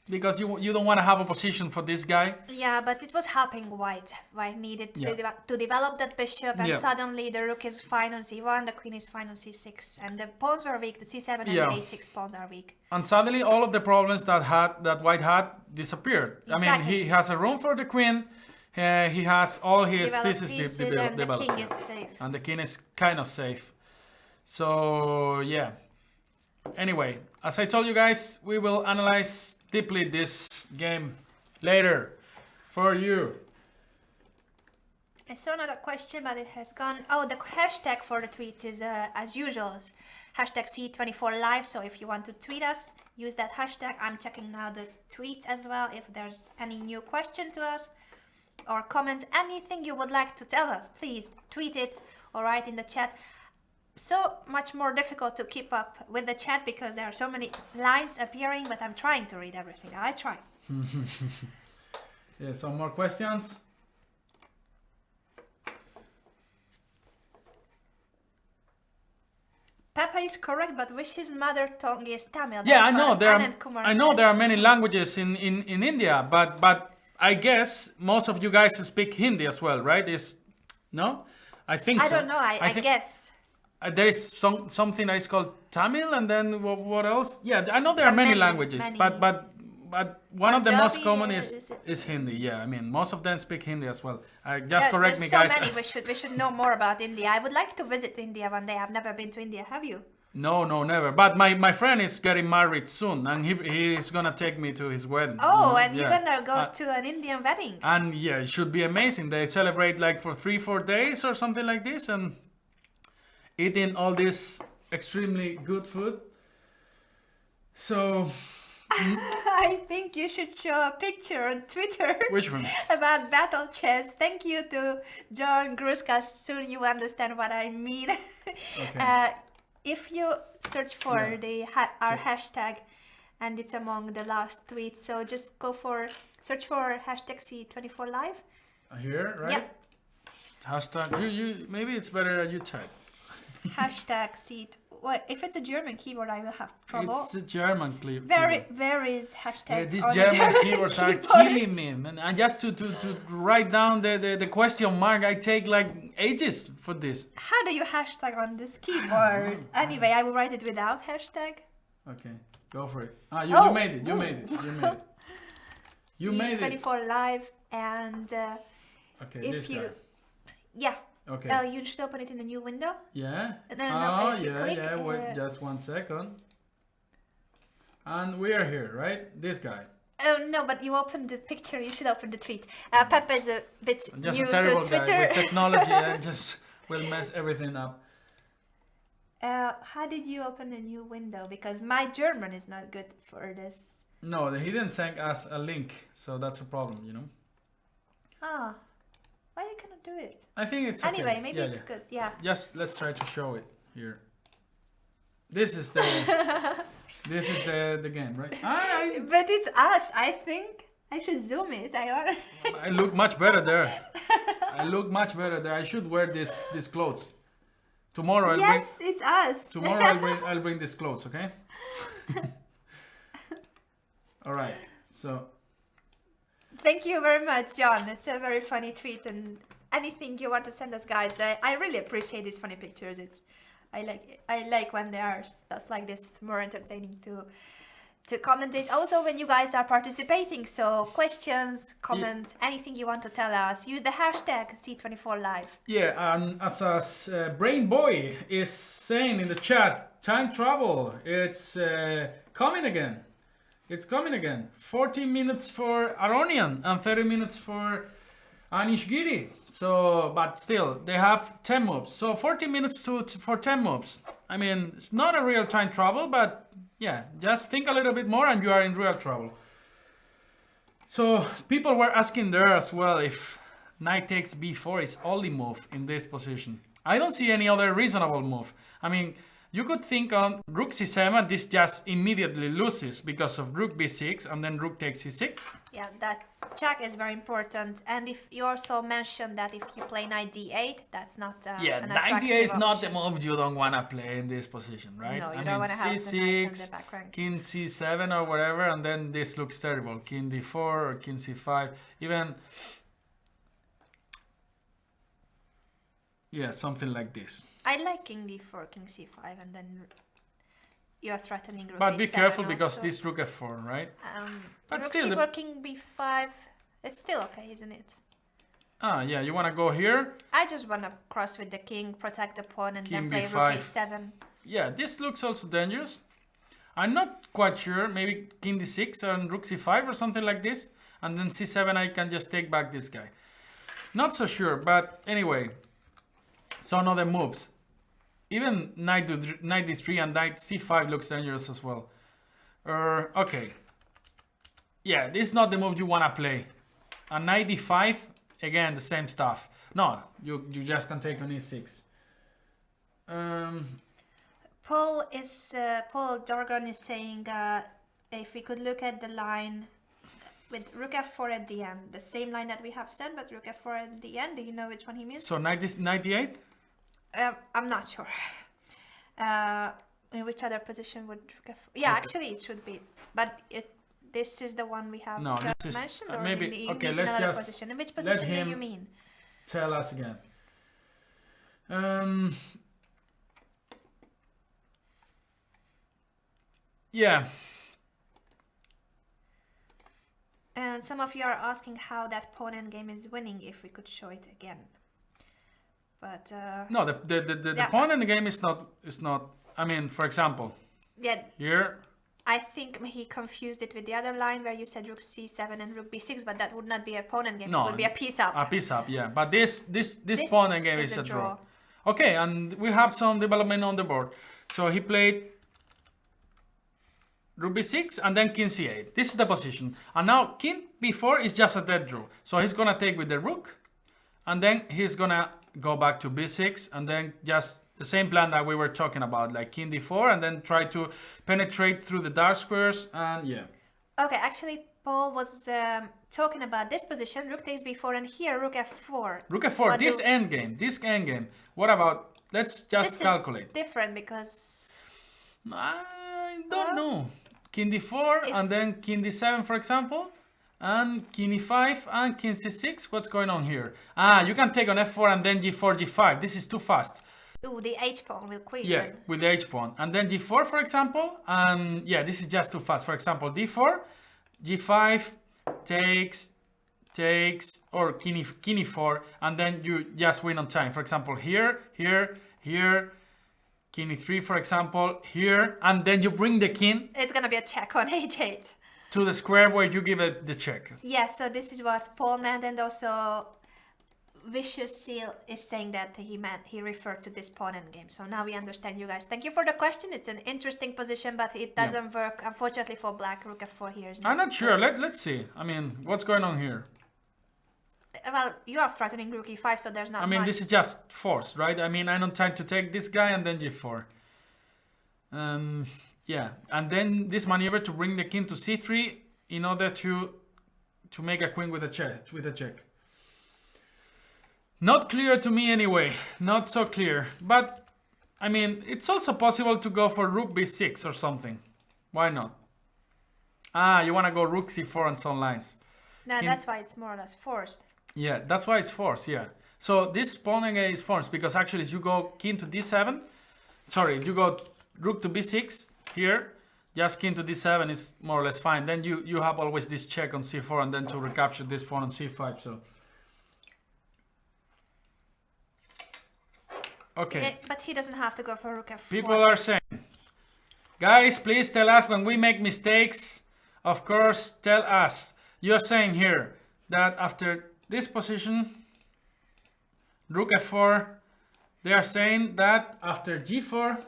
[SPEAKER 2] because you don't want to have a position for this guy.
[SPEAKER 1] Yeah, but it was helping white. White needed to develop that bishop, and
[SPEAKER 2] Yeah.
[SPEAKER 1] suddenly the rook is fine on c1, the queen is fine on c6, and the pawns are weak. The c7 and
[SPEAKER 2] Yeah.
[SPEAKER 1] the a6 pawns are weak.
[SPEAKER 2] And suddenly all of the problems that white had disappeared. I mean,
[SPEAKER 1] Exactly.
[SPEAKER 2] he has a room for the queen. He has all his
[SPEAKER 1] Developed
[SPEAKER 2] pieces
[SPEAKER 1] and the
[SPEAKER 2] developed.
[SPEAKER 1] king is safe.
[SPEAKER 2] And the king is kind of safe. So yeah. Anyway, as I told you guys, we will analyze deeply this game later for you.
[SPEAKER 1] I saw another question, but it has gone. Oh, the hashtag for the tweet is as usual, hashtag C24Live. So if you want to tweet us, use that hashtag. I'm checking now the tweets as well. If there's any new question to us or comment, anything you would like to tell us, please tweet it or write in the chat. So much more difficult to keep up with the chat because there are so many lines appearing, but I'm trying to read everything. I try.
[SPEAKER 2] Yeah, some more questions.
[SPEAKER 1] Peppa is correct, but which his mother tongue is Tamil.
[SPEAKER 2] Yeah, I
[SPEAKER 1] That's
[SPEAKER 2] know
[SPEAKER 1] what
[SPEAKER 2] there are.
[SPEAKER 1] Anand Kumar
[SPEAKER 2] I know
[SPEAKER 1] said.
[SPEAKER 2] there are many languages in India, but I guess most of you guys speak Hindi as well, right? No? I think
[SPEAKER 1] I
[SPEAKER 2] so.
[SPEAKER 1] don't know. I
[SPEAKER 2] think
[SPEAKER 1] guess.
[SPEAKER 2] there is something that is called Tamil, and then what else? Yeah, I know there are many languages,
[SPEAKER 1] many.
[SPEAKER 2] but one of the most
[SPEAKER 1] Punjabi,
[SPEAKER 2] common
[SPEAKER 1] is
[SPEAKER 2] is Hindi. Yeah, I mean most of them speak Hindi as well. Just
[SPEAKER 1] Yeah,
[SPEAKER 2] correct me,
[SPEAKER 1] there's
[SPEAKER 2] guys.
[SPEAKER 1] so many. We should know more about India. I would like to visit India one day. I've never been to India. Have you?
[SPEAKER 2] No, never. But my friend is getting married soon, and he is gonna take me to his wedding.
[SPEAKER 1] Oh, and
[SPEAKER 2] yeah.
[SPEAKER 1] you're gonna go to an Indian wedding.
[SPEAKER 2] And yeah, it should be amazing. They celebrate like for 3-4 days or something like this, and eating all this extremely good food. So,
[SPEAKER 1] I think you should show a picture on Twitter
[SPEAKER 2] which one?
[SPEAKER 1] about battle chess. Thank you to John Gruska. Soon you will understand what I mean.
[SPEAKER 2] Okay.
[SPEAKER 1] If you search for our hashtag, and it's among the last tweets, so just search for hashtag C24Live.
[SPEAKER 2] Here, right?
[SPEAKER 1] Yep.
[SPEAKER 2] Hashtag. You maybe it's better that you type.
[SPEAKER 1] Hashtag C. What if it's a German keyboard? I will have trouble.
[SPEAKER 2] It's a German clip.
[SPEAKER 1] Where is hashtag?
[SPEAKER 2] These
[SPEAKER 1] on the
[SPEAKER 2] German keyboards are
[SPEAKER 1] keyboards?
[SPEAKER 2] killing me, man. And just to write down the question mark, I take like ages for this.
[SPEAKER 1] How do you hashtag on this keyboard? Anyway, I will write it without hashtag.
[SPEAKER 2] Okay, go for it. You
[SPEAKER 1] Oh.
[SPEAKER 2] made it. You made it. You made it. You made it.
[SPEAKER 1] 24 live, and
[SPEAKER 2] Okay,
[SPEAKER 1] if
[SPEAKER 2] this
[SPEAKER 1] you,
[SPEAKER 2] guy.
[SPEAKER 1] yeah,
[SPEAKER 2] Okay.
[SPEAKER 1] you should open it in a new window.
[SPEAKER 2] Yeah.
[SPEAKER 1] No,
[SPEAKER 2] Oh,
[SPEAKER 1] if you
[SPEAKER 2] yeah,
[SPEAKER 1] click,
[SPEAKER 2] yeah. Wait, just 1 second. And we are here, right? This guy.
[SPEAKER 1] Oh no, but you opened the picture. You should open the tweet. Peppa is a bit
[SPEAKER 2] I'm just
[SPEAKER 1] new
[SPEAKER 2] a terrible
[SPEAKER 1] to Twitter.
[SPEAKER 2] guy with technology. I just will mess everything up.
[SPEAKER 1] How did you open a new window? Because my German is not good for this.
[SPEAKER 2] No, he didn't send us a link, so that's a problem, you know.
[SPEAKER 1] Ah, why you cannot do it?
[SPEAKER 2] I think it's okay.
[SPEAKER 1] Anyway, maybe
[SPEAKER 2] Yeah,
[SPEAKER 1] it's
[SPEAKER 2] yeah.
[SPEAKER 1] good. Yeah.
[SPEAKER 2] Just let's try to show it here. This is the this is the game, right?
[SPEAKER 1] But it's us. I think I should zoom it.
[SPEAKER 2] I look much better there. I look much better there. I should wear this clothes. Tomorrow
[SPEAKER 1] Yes, it's us.
[SPEAKER 2] tomorrow I'll bring these clothes, okay? All right. So
[SPEAKER 1] Thank you very much, John. It's a very funny tweet, and anything you want to send us, guys, I really appreciate these funny pictures. I like when they are stuff like this. It's more entertaining to commentate. Also, when you guys are participating, so questions, comments, anything you want to tell us, use the hashtag C24Live.
[SPEAKER 2] yeah, and as Brain Boy is saying in the chat, time travel. It's coming again. It's coming again. 14 minutes for Aronian and 30 minutes for Anish Giri. So, but still, they have 10 moves. So 40 minutes for 10 moves. I mean, it's not a real time travel, but yeah, just think a little bit more and you are in real trouble. So people were asking there as well if knight takes b4 is only move in this position. I don't see any other reasonable move. I mean, you could think on rook c7, this just immediately loses because of rook b6 and then rook takes c6.
[SPEAKER 1] Yeah, that check is very important. And if you also mentioned that if you play knight d8, that's not
[SPEAKER 2] Yeah,
[SPEAKER 1] an
[SPEAKER 2] knight
[SPEAKER 1] attractive
[SPEAKER 2] d8 is not the
[SPEAKER 1] option.
[SPEAKER 2] move you don't want to play in this position, right?
[SPEAKER 1] No, you
[SPEAKER 2] I
[SPEAKER 1] don't
[SPEAKER 2] mean,
[SPEAKER 1] want to have the knights on
[SPEAKER 2] c6,
[SPEAKER 1] the back rank.
[SPEAKER 2] king c7 or whatever, and then this looks terrible. King d4 or king c5, even... Yeah, something like this.
[SPEAKER 1] I like king d4, king c5, and then you're threatening rook
[SPEAKER 2] But be
[SPEAKER 1] a7
[SPEAKER 2] careful because
[SPEAKER 1] also.
[SPEAKER 2] this rook f4, right? But
[SPEAKER 1] Rook
[SPEAKER 2] still,
[SPEAKER 1] c4, king b5, it's still okay, isn't it?
[SPEAKER 2] Ah, yeah, you want to go here?
[SPEAKER 1] I just want to cross with the king, protect the pawn, and
[SPEAKER 2] King
[SPEAKER 1] then play
[SPEAKER 2] b5.
[SPEAKER 1] rook a7.
[SPEAKER 2] Yeah, this looks also dangerous. I'm not quite sure. Maybe king d6 and rook c5 or something like this. And then c7, I can just take back this guy. Not so sure, but anyway. Some other moves. Even knight d3 and knight c5 looks dangerous as well. Okay. Yeah, this is not the move you want to play. And knight d5, again, the same stuff. No, you just can take on e6.
[SPEAKER 1] Paul Dorgon is saying if we could look at the line with rook f4 at the end, the same line that we have said, but rook f4 at the end. Do you know which one he means?
[SPEAKER 2] So knight d8?
[SPEAKER 1] I'm not sure. In which other position would rook f4? Yeah,
[SPEAKER 2] Okay.
[SPEAKER 1] actually it should be, but this is the one we have
[SPEAKER 2] No,
[SPEAKER 1] just
[SPEAKER 2] this is
[SPEAKER 1] mentioned, or
[SPEAKER 2] maybe
[SPEAKER 1] in the,
[SPEAKER 2] okay.
[SPEAKER 1] means
[SPEAKER 2] Let's
[SPEAKER 1] another
[SPEAKER 2] just
[SPEAKER 1] position. In which
[SPEAKER 2] let
[SPEAKER 1] position do
[SPEAKER 2] him
[SPEAKER 1] you mean?
[SPEAKER 2] tell us again. Yeah.
[SPEAKER 1] And some of you are asking how that pawn endgame is winning. If we could show it again, but
[SPEAKER 2] No, the
[SPEAKER 1] Yeah.
[SPEAKER 2] pawn in the game is not. I mean, for example,
[SPEAKER 1] yeah,
[SPEAKER 2] here.
[SPEAKER 1] I think he confused it with the other line where you said rook c7 and rook b6, but that would not be a pawn endgame.
[SPEAKER 2] No,
[SPEAKER 1] It would be a piece up.
[SPEAKER 2] A piece up, yeah. But this
[SPEAKER 1] This
[SPEAKER 2] pawn in game
[SPEAKER 1] is
[SPEAKER 2] is
[SPEAKER 1] a
[SPEAKER 2] a draw.
[SPEAKER 1] draw.
[SPEAKER 2] Okay, and we have some development on the board. So he played rook b6 and then king c8. This is the position. And now king b4 is just a dead draw. So he's gonna take with the rook, and then he's gonna go back to b6, and then just the same plan that we were talking about, like king d4, and then try to penetrate through the dark squares, and yeah.
[SPEAKER 1] Okay, actually, Paul was talking about this position, rook takes b4, and here rook f4.
[SPEAKER 2] Rook f4,
[SPEAKER 1] What
[SPEAKER 2] this
[SPEAKER 1] do-
[SPEAKER 2] endgame. What about, let's just
[SPEAKER 1] This
[SPEAKER 2] calculate.
[SPEAKER 1] is different because
[SPEAKER 2] I don't know. King d4
[SPEAKER 1] If-
[SPEAKER 2] and then king d7, for example, and king e5 and king c6. What's going on here? Ah, you can take on f4 and then g4, g5. This is too fast.
[SPEAKER 1] ooh, the h pawn will quit.
[SPEAKER 2] Yeah,
[SPEAKER 1] then.
[SPEAKER 2] with the h pawn. And then g4, for example, and yeah, this is just too fast. For example, d4, g5, takes, or king e4, and then you just win on time. For example, here, king e3, for example, here, and then you bring the king
[SPEAKER 1] It's gonna be a check on h8.
[SPEAKER 2] to the square where you give it the check.
[SPEAKER 1] Yeah, so this is what Paul meant, and also Vicious Seal is saying that he referred to this pawn endgame. So now we understand, you guys. Thank you for the question. It's an interesting position, but it doesn't work, unfortunately, for black. Rook f4 here is
[SPEAKER 2] I'm not
[SPEAKER 1] good.
[SPEAKER 2] sure. Let's see. I mean, what's going on here?
[SPEAKER 1] Well, you are threatening rook e5, so there's not
[SPEAKER 2] I mean,
[SPEAKER 1] much.
[SPEAKER 2] this is just forced, right? I mean, I don't try to take this guy and then g4. Yeah, and then this maneuver to bring the king to c3 in order to make a queen with a check. Not clear to me anyway. Not so clear. But I mean, it's also possible to go for rook b6 or something. Why not? Ah, you want to go rook c4 on some lines.
[SPEAKER 1] No,
[SPEAKER 2] king-
[SPEAKER 1] that's why it's more or less forced.
[SPEAKER 2] Yeah, that's why it's forced, yeah. So this pawn again is forced because actually if you go king to d7, sorry, if you go rook to b6 here, just king to d7 is more or less fine. Then you have always this check on c4 and then to recapture this pawn on c5, so. Okay,
[SPEAKER 1] Yeah, but he doesn't have to go for rook f4.
[SPEAKER 2] people are saying, Guys, please tell us when we make mistakes. Of course, tell us. You're saying here that after this position, rook f4, they are saying that after g4,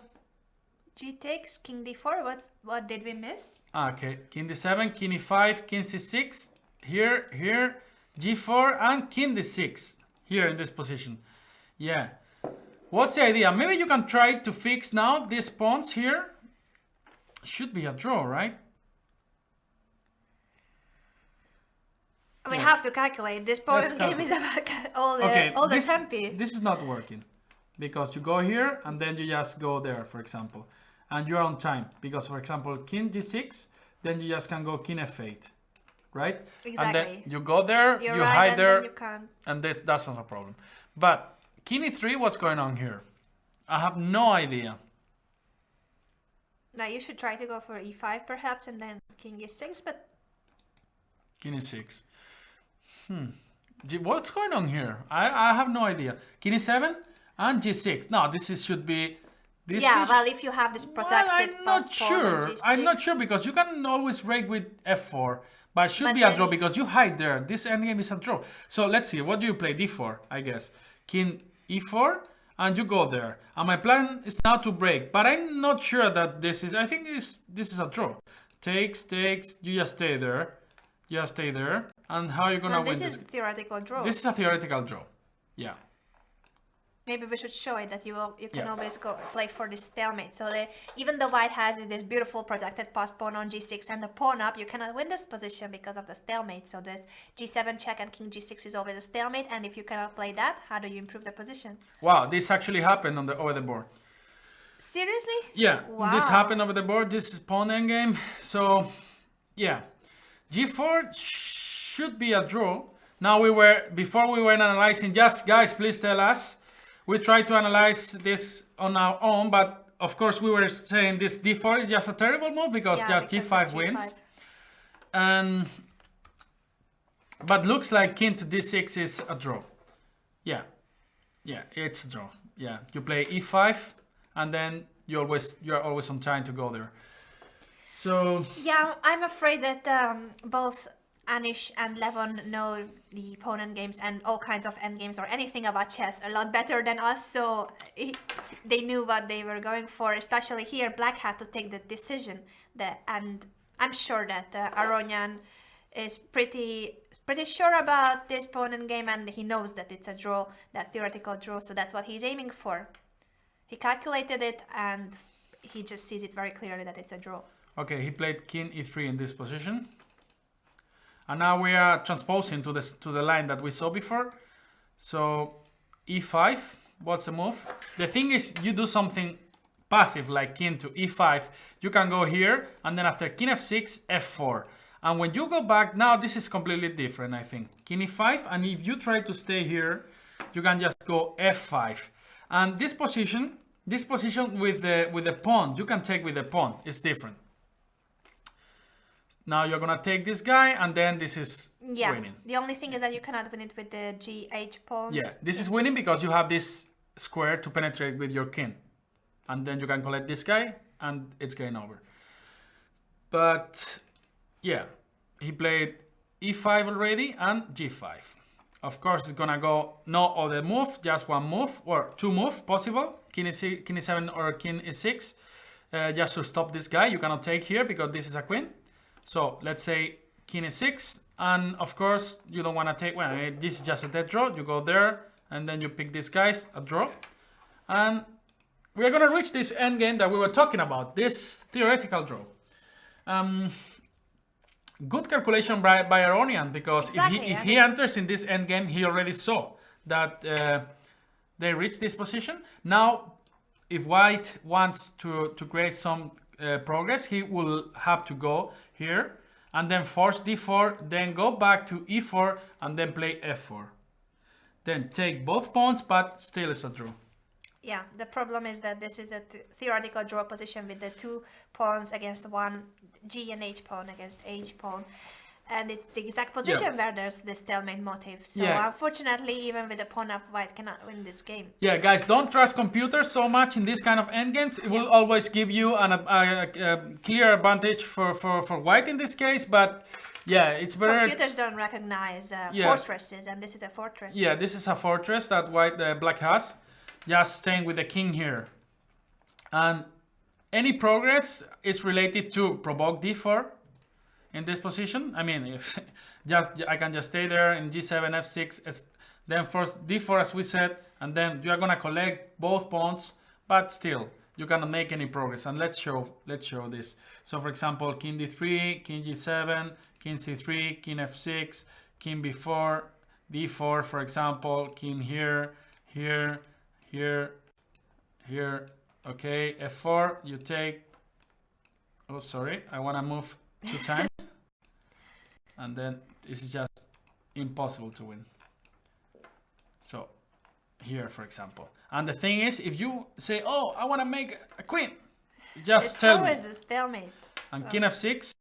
[SPEAKER 1] G takes, king d4. What did we miss?
[SPEAKER 2] okay, king d7, king e5, king c6, here, g4, and king d6, here in this position. Yeah. What's the idea? Maybe you can try to fix now these pawns here. Should be a draw, right?
[SPEAKER 1] We
[SPEAKER 2] Yeah.
[SPEAKER 1] have to calculate. This pawn
[SPEAKER 2] Let's
[SPEAKER 1] game is about all the
[SPEAKER 2] Okay, this,
[SPEAKER 1] tempi.
[SPEAKER 2] this is not working because you go here and then you just go there, for example, and you're on time because, for example, king g6, then you just can go king f8, right? And then
[SPEAKER 1] Exactly.
[SPEAKER 2] you go there,
[SPEAKER 1] You're
[SPEAKER 2] you
[SPEAKER 1] right,
[SPEAKER 2] hide
[SPEAKER 1] and
[SPEAKER 2] there,
[SPEAKER 1] then you can't.
[SPEAKER 2] and that's not a problem. But king e3, what's going on here? I have no idea.
[SPEAKER 1] Now you should try to go for e5 perhaps, and then king e6. But
[SPEAKER 2] King e6. What's going on here? I have no idea. King e7 and g6. No, should be. This
[SPEAKER 1] yeah,
[SPEAKER 2] is,
[SPEAKER 1] well, if you have this protected
[SPEAKER 2] I'm not
[SPEAKER 1] post pawn on
[SPEAKER 2] sure.
[SPEAKER 1] g6,
[SPEAKER 2] I'm not sure because you can always break with f4, but it should
[SPEAKER 1] But
[SPEAKER 2] be a
[SPEAKER 1] then
[SPEAKER 2] draw
[SPEAKER 1] if-
[SPEAKER 2] because you hide there. This endgame is a draw. So let's see. What do you play? d4, I guess. King e4, and you go there. And my plan is now to break, but I'm not sure that this is. I think this is a draw. Takes. You just stay there. Just stay there. And how are you gonna
[SPEAKER 1] Well,
[SPEAKER 2] win
[SPEAKER 1] this
[SPEAKER 2] this?
[SPEAKER 1] is theoretical draw.
[SPEAKER 2] This is a theoretical draw. Yeah.
[SPEAKER 1] Maybe we should show it that you can
[SPEAKER 2] Yeah.
[SPEAKER 1] always go play for this stalemate. So even though white has this beautiful protected post pawn on g6 and the pawn up, you cannot win this position because of the stalemate. So this g7 check and king g6 is always a stalemate. And if you cannot play that, how do you improve the position?
[SPEAKER 2] Wow, this actually happened over the board.
[SPEAKER 1] Seriously?
[SPEAKER 2] Yeah,
[SPEAKER 1] Wow.
[SPEAKER 2] this happened over the board. This is pawn endgame. So, yeah, g4 should be a draw. Now before we were analyzing. Just guys, please tell us. We tried to analyze this on our own, but of course we were saying this d4 is just a terrible move because
[SPEAKER 1] Yeah,
[SPEAKER 2] just
[SPEAKER 1] because
[SPEAKER 2] g5
[SPEAKER 1] of
[SPEAKER 2] wins. And but looks like king to d6 is a draw. Yeah, it's a draw. Yeah, you play e5, and then you're always on time to go there. So
[SPEAKER 1] Yeah, I'm afraid that both Anish and Levon know the opponent games and all kinds of endgames or anything about chess a lot better than us, so they knew what they were going for. Especially here, Black had to take the decision, and I'm sure that Aronian is pretty sure about this opponent game, and he knows that it's a draw, that theoretical draw, so that's what he's aiming for. He calculated it, and he just sees it very clearly that it's a draw.
[SPEAKER 2] okay, he played king e3 in this position. And now we are transposing to the line that we saw before. So e5, what's the move? The thing is, you do something passive like king to e5. You can go here, and then after king f6, f4. And when you go back, now this is completely different, I think. King e5, and if you try to stay here, you can just go f5. And this position with the pawn, you can take with the pawn. It's different. Now you're gonna take this guy, and then this is winning.
[SPEAKER 1] The only thing is that you cannot win it with the GH pawns.
[SPEAKER 2] Yeah, this is winning because you have this square to penetrate with your king. And then you can collect this guy, and it's game over. But, yeah, he played e5 already and g5. Of course, it's gonna go no other move, just one move, or two moves possible. King e7 or king e6, just to stop this guy. You cannot take here because this is a queen. So let's say king e6, and of course you don't want to take, well, this is just a dead draw. You go there, and then you pick these guys, a draw. And we are going to reach this endgame that we were talking about, this theoretical draw. Good calculation by Aronian, because
[SPEAKER 1] Exactly,
[SPEAKER 2] if he enters in this endgame, he already saw that they reach this position. Now, if white wants to create some progress, he will have to go here and then force d4, then go back to e4 and then play f4. Then take both pawns, but still it's a draw.
[SPEAKER 1] Yeah, the problem is that this is a theoretical draw position with the two pawns against one G and H pawn against H pawn. And it's the exact position where there's the stalemate motive. So
[SPEAKER 2] Yeah.
[SPEAKER 1] unfortunately, even with the pawn up, white cannot win this game.
[SPEAKER 2] Yeah, guys, don't trust computers so much in this kind of endgames. It will always give you a clear advantage for white in this case, but yeah, it's better.
[SPEAKER 1] Computers don't recognize fortresses, and this is a fortress.
[SPEAKER 2] Yeah, this is a fortress that black has. Just staying with the king here. And any progress is related to provoke d4 in this position. I mean, if I can just stay there in g7, f6, then first d4 as we said, and then you are gonna collect both pawns, but still you cannot make any progress. And let's show this. So for example, king d3, king g7, king c3, king f6, king b4, d4 for example, king here, here, here, here. Okay, f4, you take. Oh, sorry, I want to move 2 times. And then this is just impossible to win. So here, for example. And the thing is, if you say, oh, I want to make a queen, just tell me.
[SPEAKER 1] It's always a stalemate.
[SPEAKER 2] And king f6,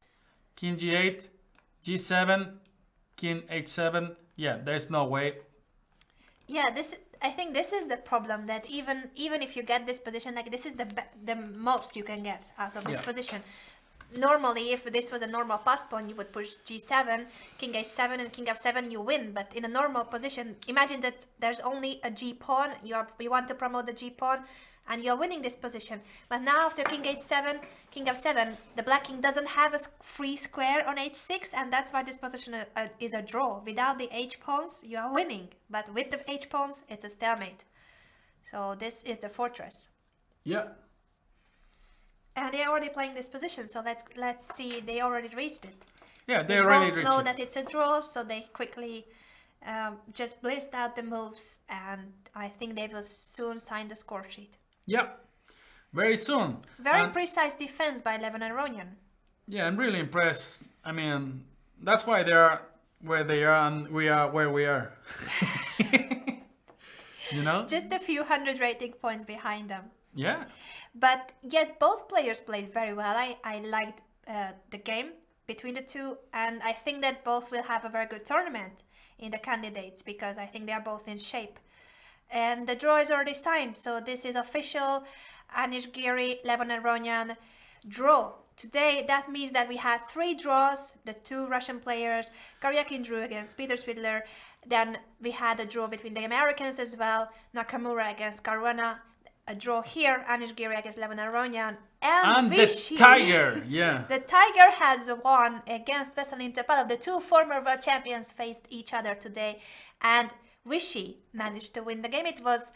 [SPEAKER 2] king g8, g7, king h7. Yeah, there's no way.
[SPEAKER 1] Yeah, I think this is the problem, that even if you get this position, like this is the most you can get out of this position. Normally, if this was a normal pass pawn, you would push g7, king h7, and king f7, you win. But in a normal position, imagine that there's only a g pawn. You want to promote the g pawn, and you're winning this position. But now after king h7, king f7, the black king doesn't have a free square on h6, and that's why this position is a draw. Without the h pawns, you are winning. But with the h pawns, it's a stalemate. So this is the fortress.
[SPEAKER 2] Yeah.
[SPEAKER 1] And they're already playing this position, so let's see. They already reached it.
[SPEAKER 2] Yeah,
[SPEAKER 1] They
[SPEAKER 2] already
[SPEAKER 1] both
[SPEAKER 2] reached
[SPEAKER 1] know
[SPEAKER 2] it.
[SPEAKER 1] that it's a draw, so they quickly just blissed out the moves, and I think they will soon sign the score sheet.
[SPEAKER 2] Yeah, very soon.
[SPEAKER 1] Very
[SPEAKER 2] And-
[SPEAKER 1] precise defense by Levin and Aronian.
[SPEAKER 2] Yeah, I'm really impressed. I mean, that's why they are where they are and we are where we are. You know?
[SPEAKER 1] Just a few hundred rating points behind them.
[SPEAKER 2] Yeah.
[SPEAKER 1] But yes, both players played very well. I liked the game between the two, and I think that both will have a very good tournament in the candidates, because I think they are both in shape. And the draw is already signed, so this is official. Anish, Giri, Levin and Aronian draw. Today, that means that we had 3 draws. The 2 Russian players, Karjakin drew against Peter Swidler. Then we had a draw between the Americans as well. Nakamura against Caruana. A draw here, Anish, Giri against Levin and Aronian.
[SPEAKER 2] And
[SPEAKER 1] Vichy.
[SPEAKER 2] the tiger, yeah.
[SPEAKER 1] The Tiger has won against Veselin Topalov. The 2 former world champions faced each other today, and Vichy managed to win the game. It was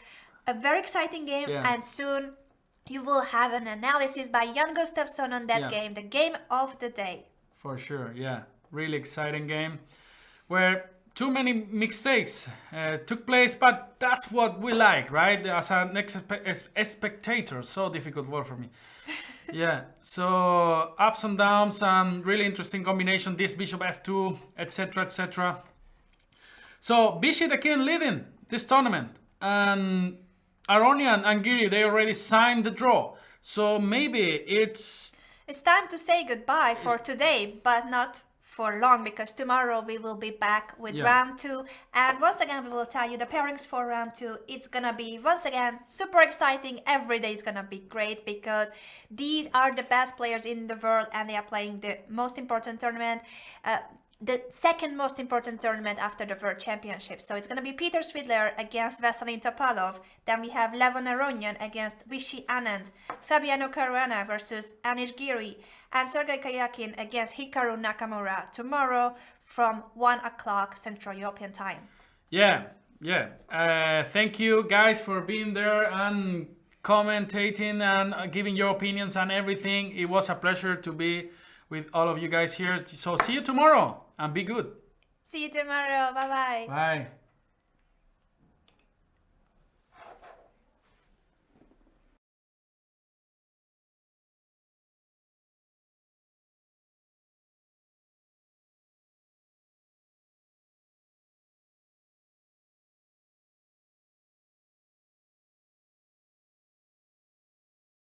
[SPEAKER 1] a very exciting game, and soon you will have an analysis by Jan Gustafsson on that game, the game of the day.
[SPEAKER 2] For sure, yeah. Really exciting game where too many mistakes took place, but that's what we like, right? As a spectator, so difficult word for me. Yeah, so ups and downs and really interesting combination, this bishop f2, etc, etc. So Vichy the king leading this tournament, and Aronian and Giri, they already signed the draw. So maybe it's
[SPEAKER 1] time to say goodbye for today, but not for long, because tomorrow we will be back with round 2, and once again we will tell you the pairings for round 2. It's gonna be once again super exciting. Every day is gonna be great, because these are the best players in the world, and they are playing the most important tournament, the second most important tournament after the World Championship. So it's going to be Peter Swidler against Veselin Topalov. Then we have Levin Aronian against Vichy Anand, Fabiano Caruana versus Anish Giri, and Sergei Karjakin against Hikaru Nakamura tomorrow from 1 o'clock Central European Time.
[SPEAKER 2] Yeah. Thank you guys for being there and commentating and giving your opinions and everything. It was a pleasure to be with all of you guys here. So see you tomorrow and be good.
[SPEAKER 1] See you tomorrow. Bye-bye.
[SPEAKER 2] Bye.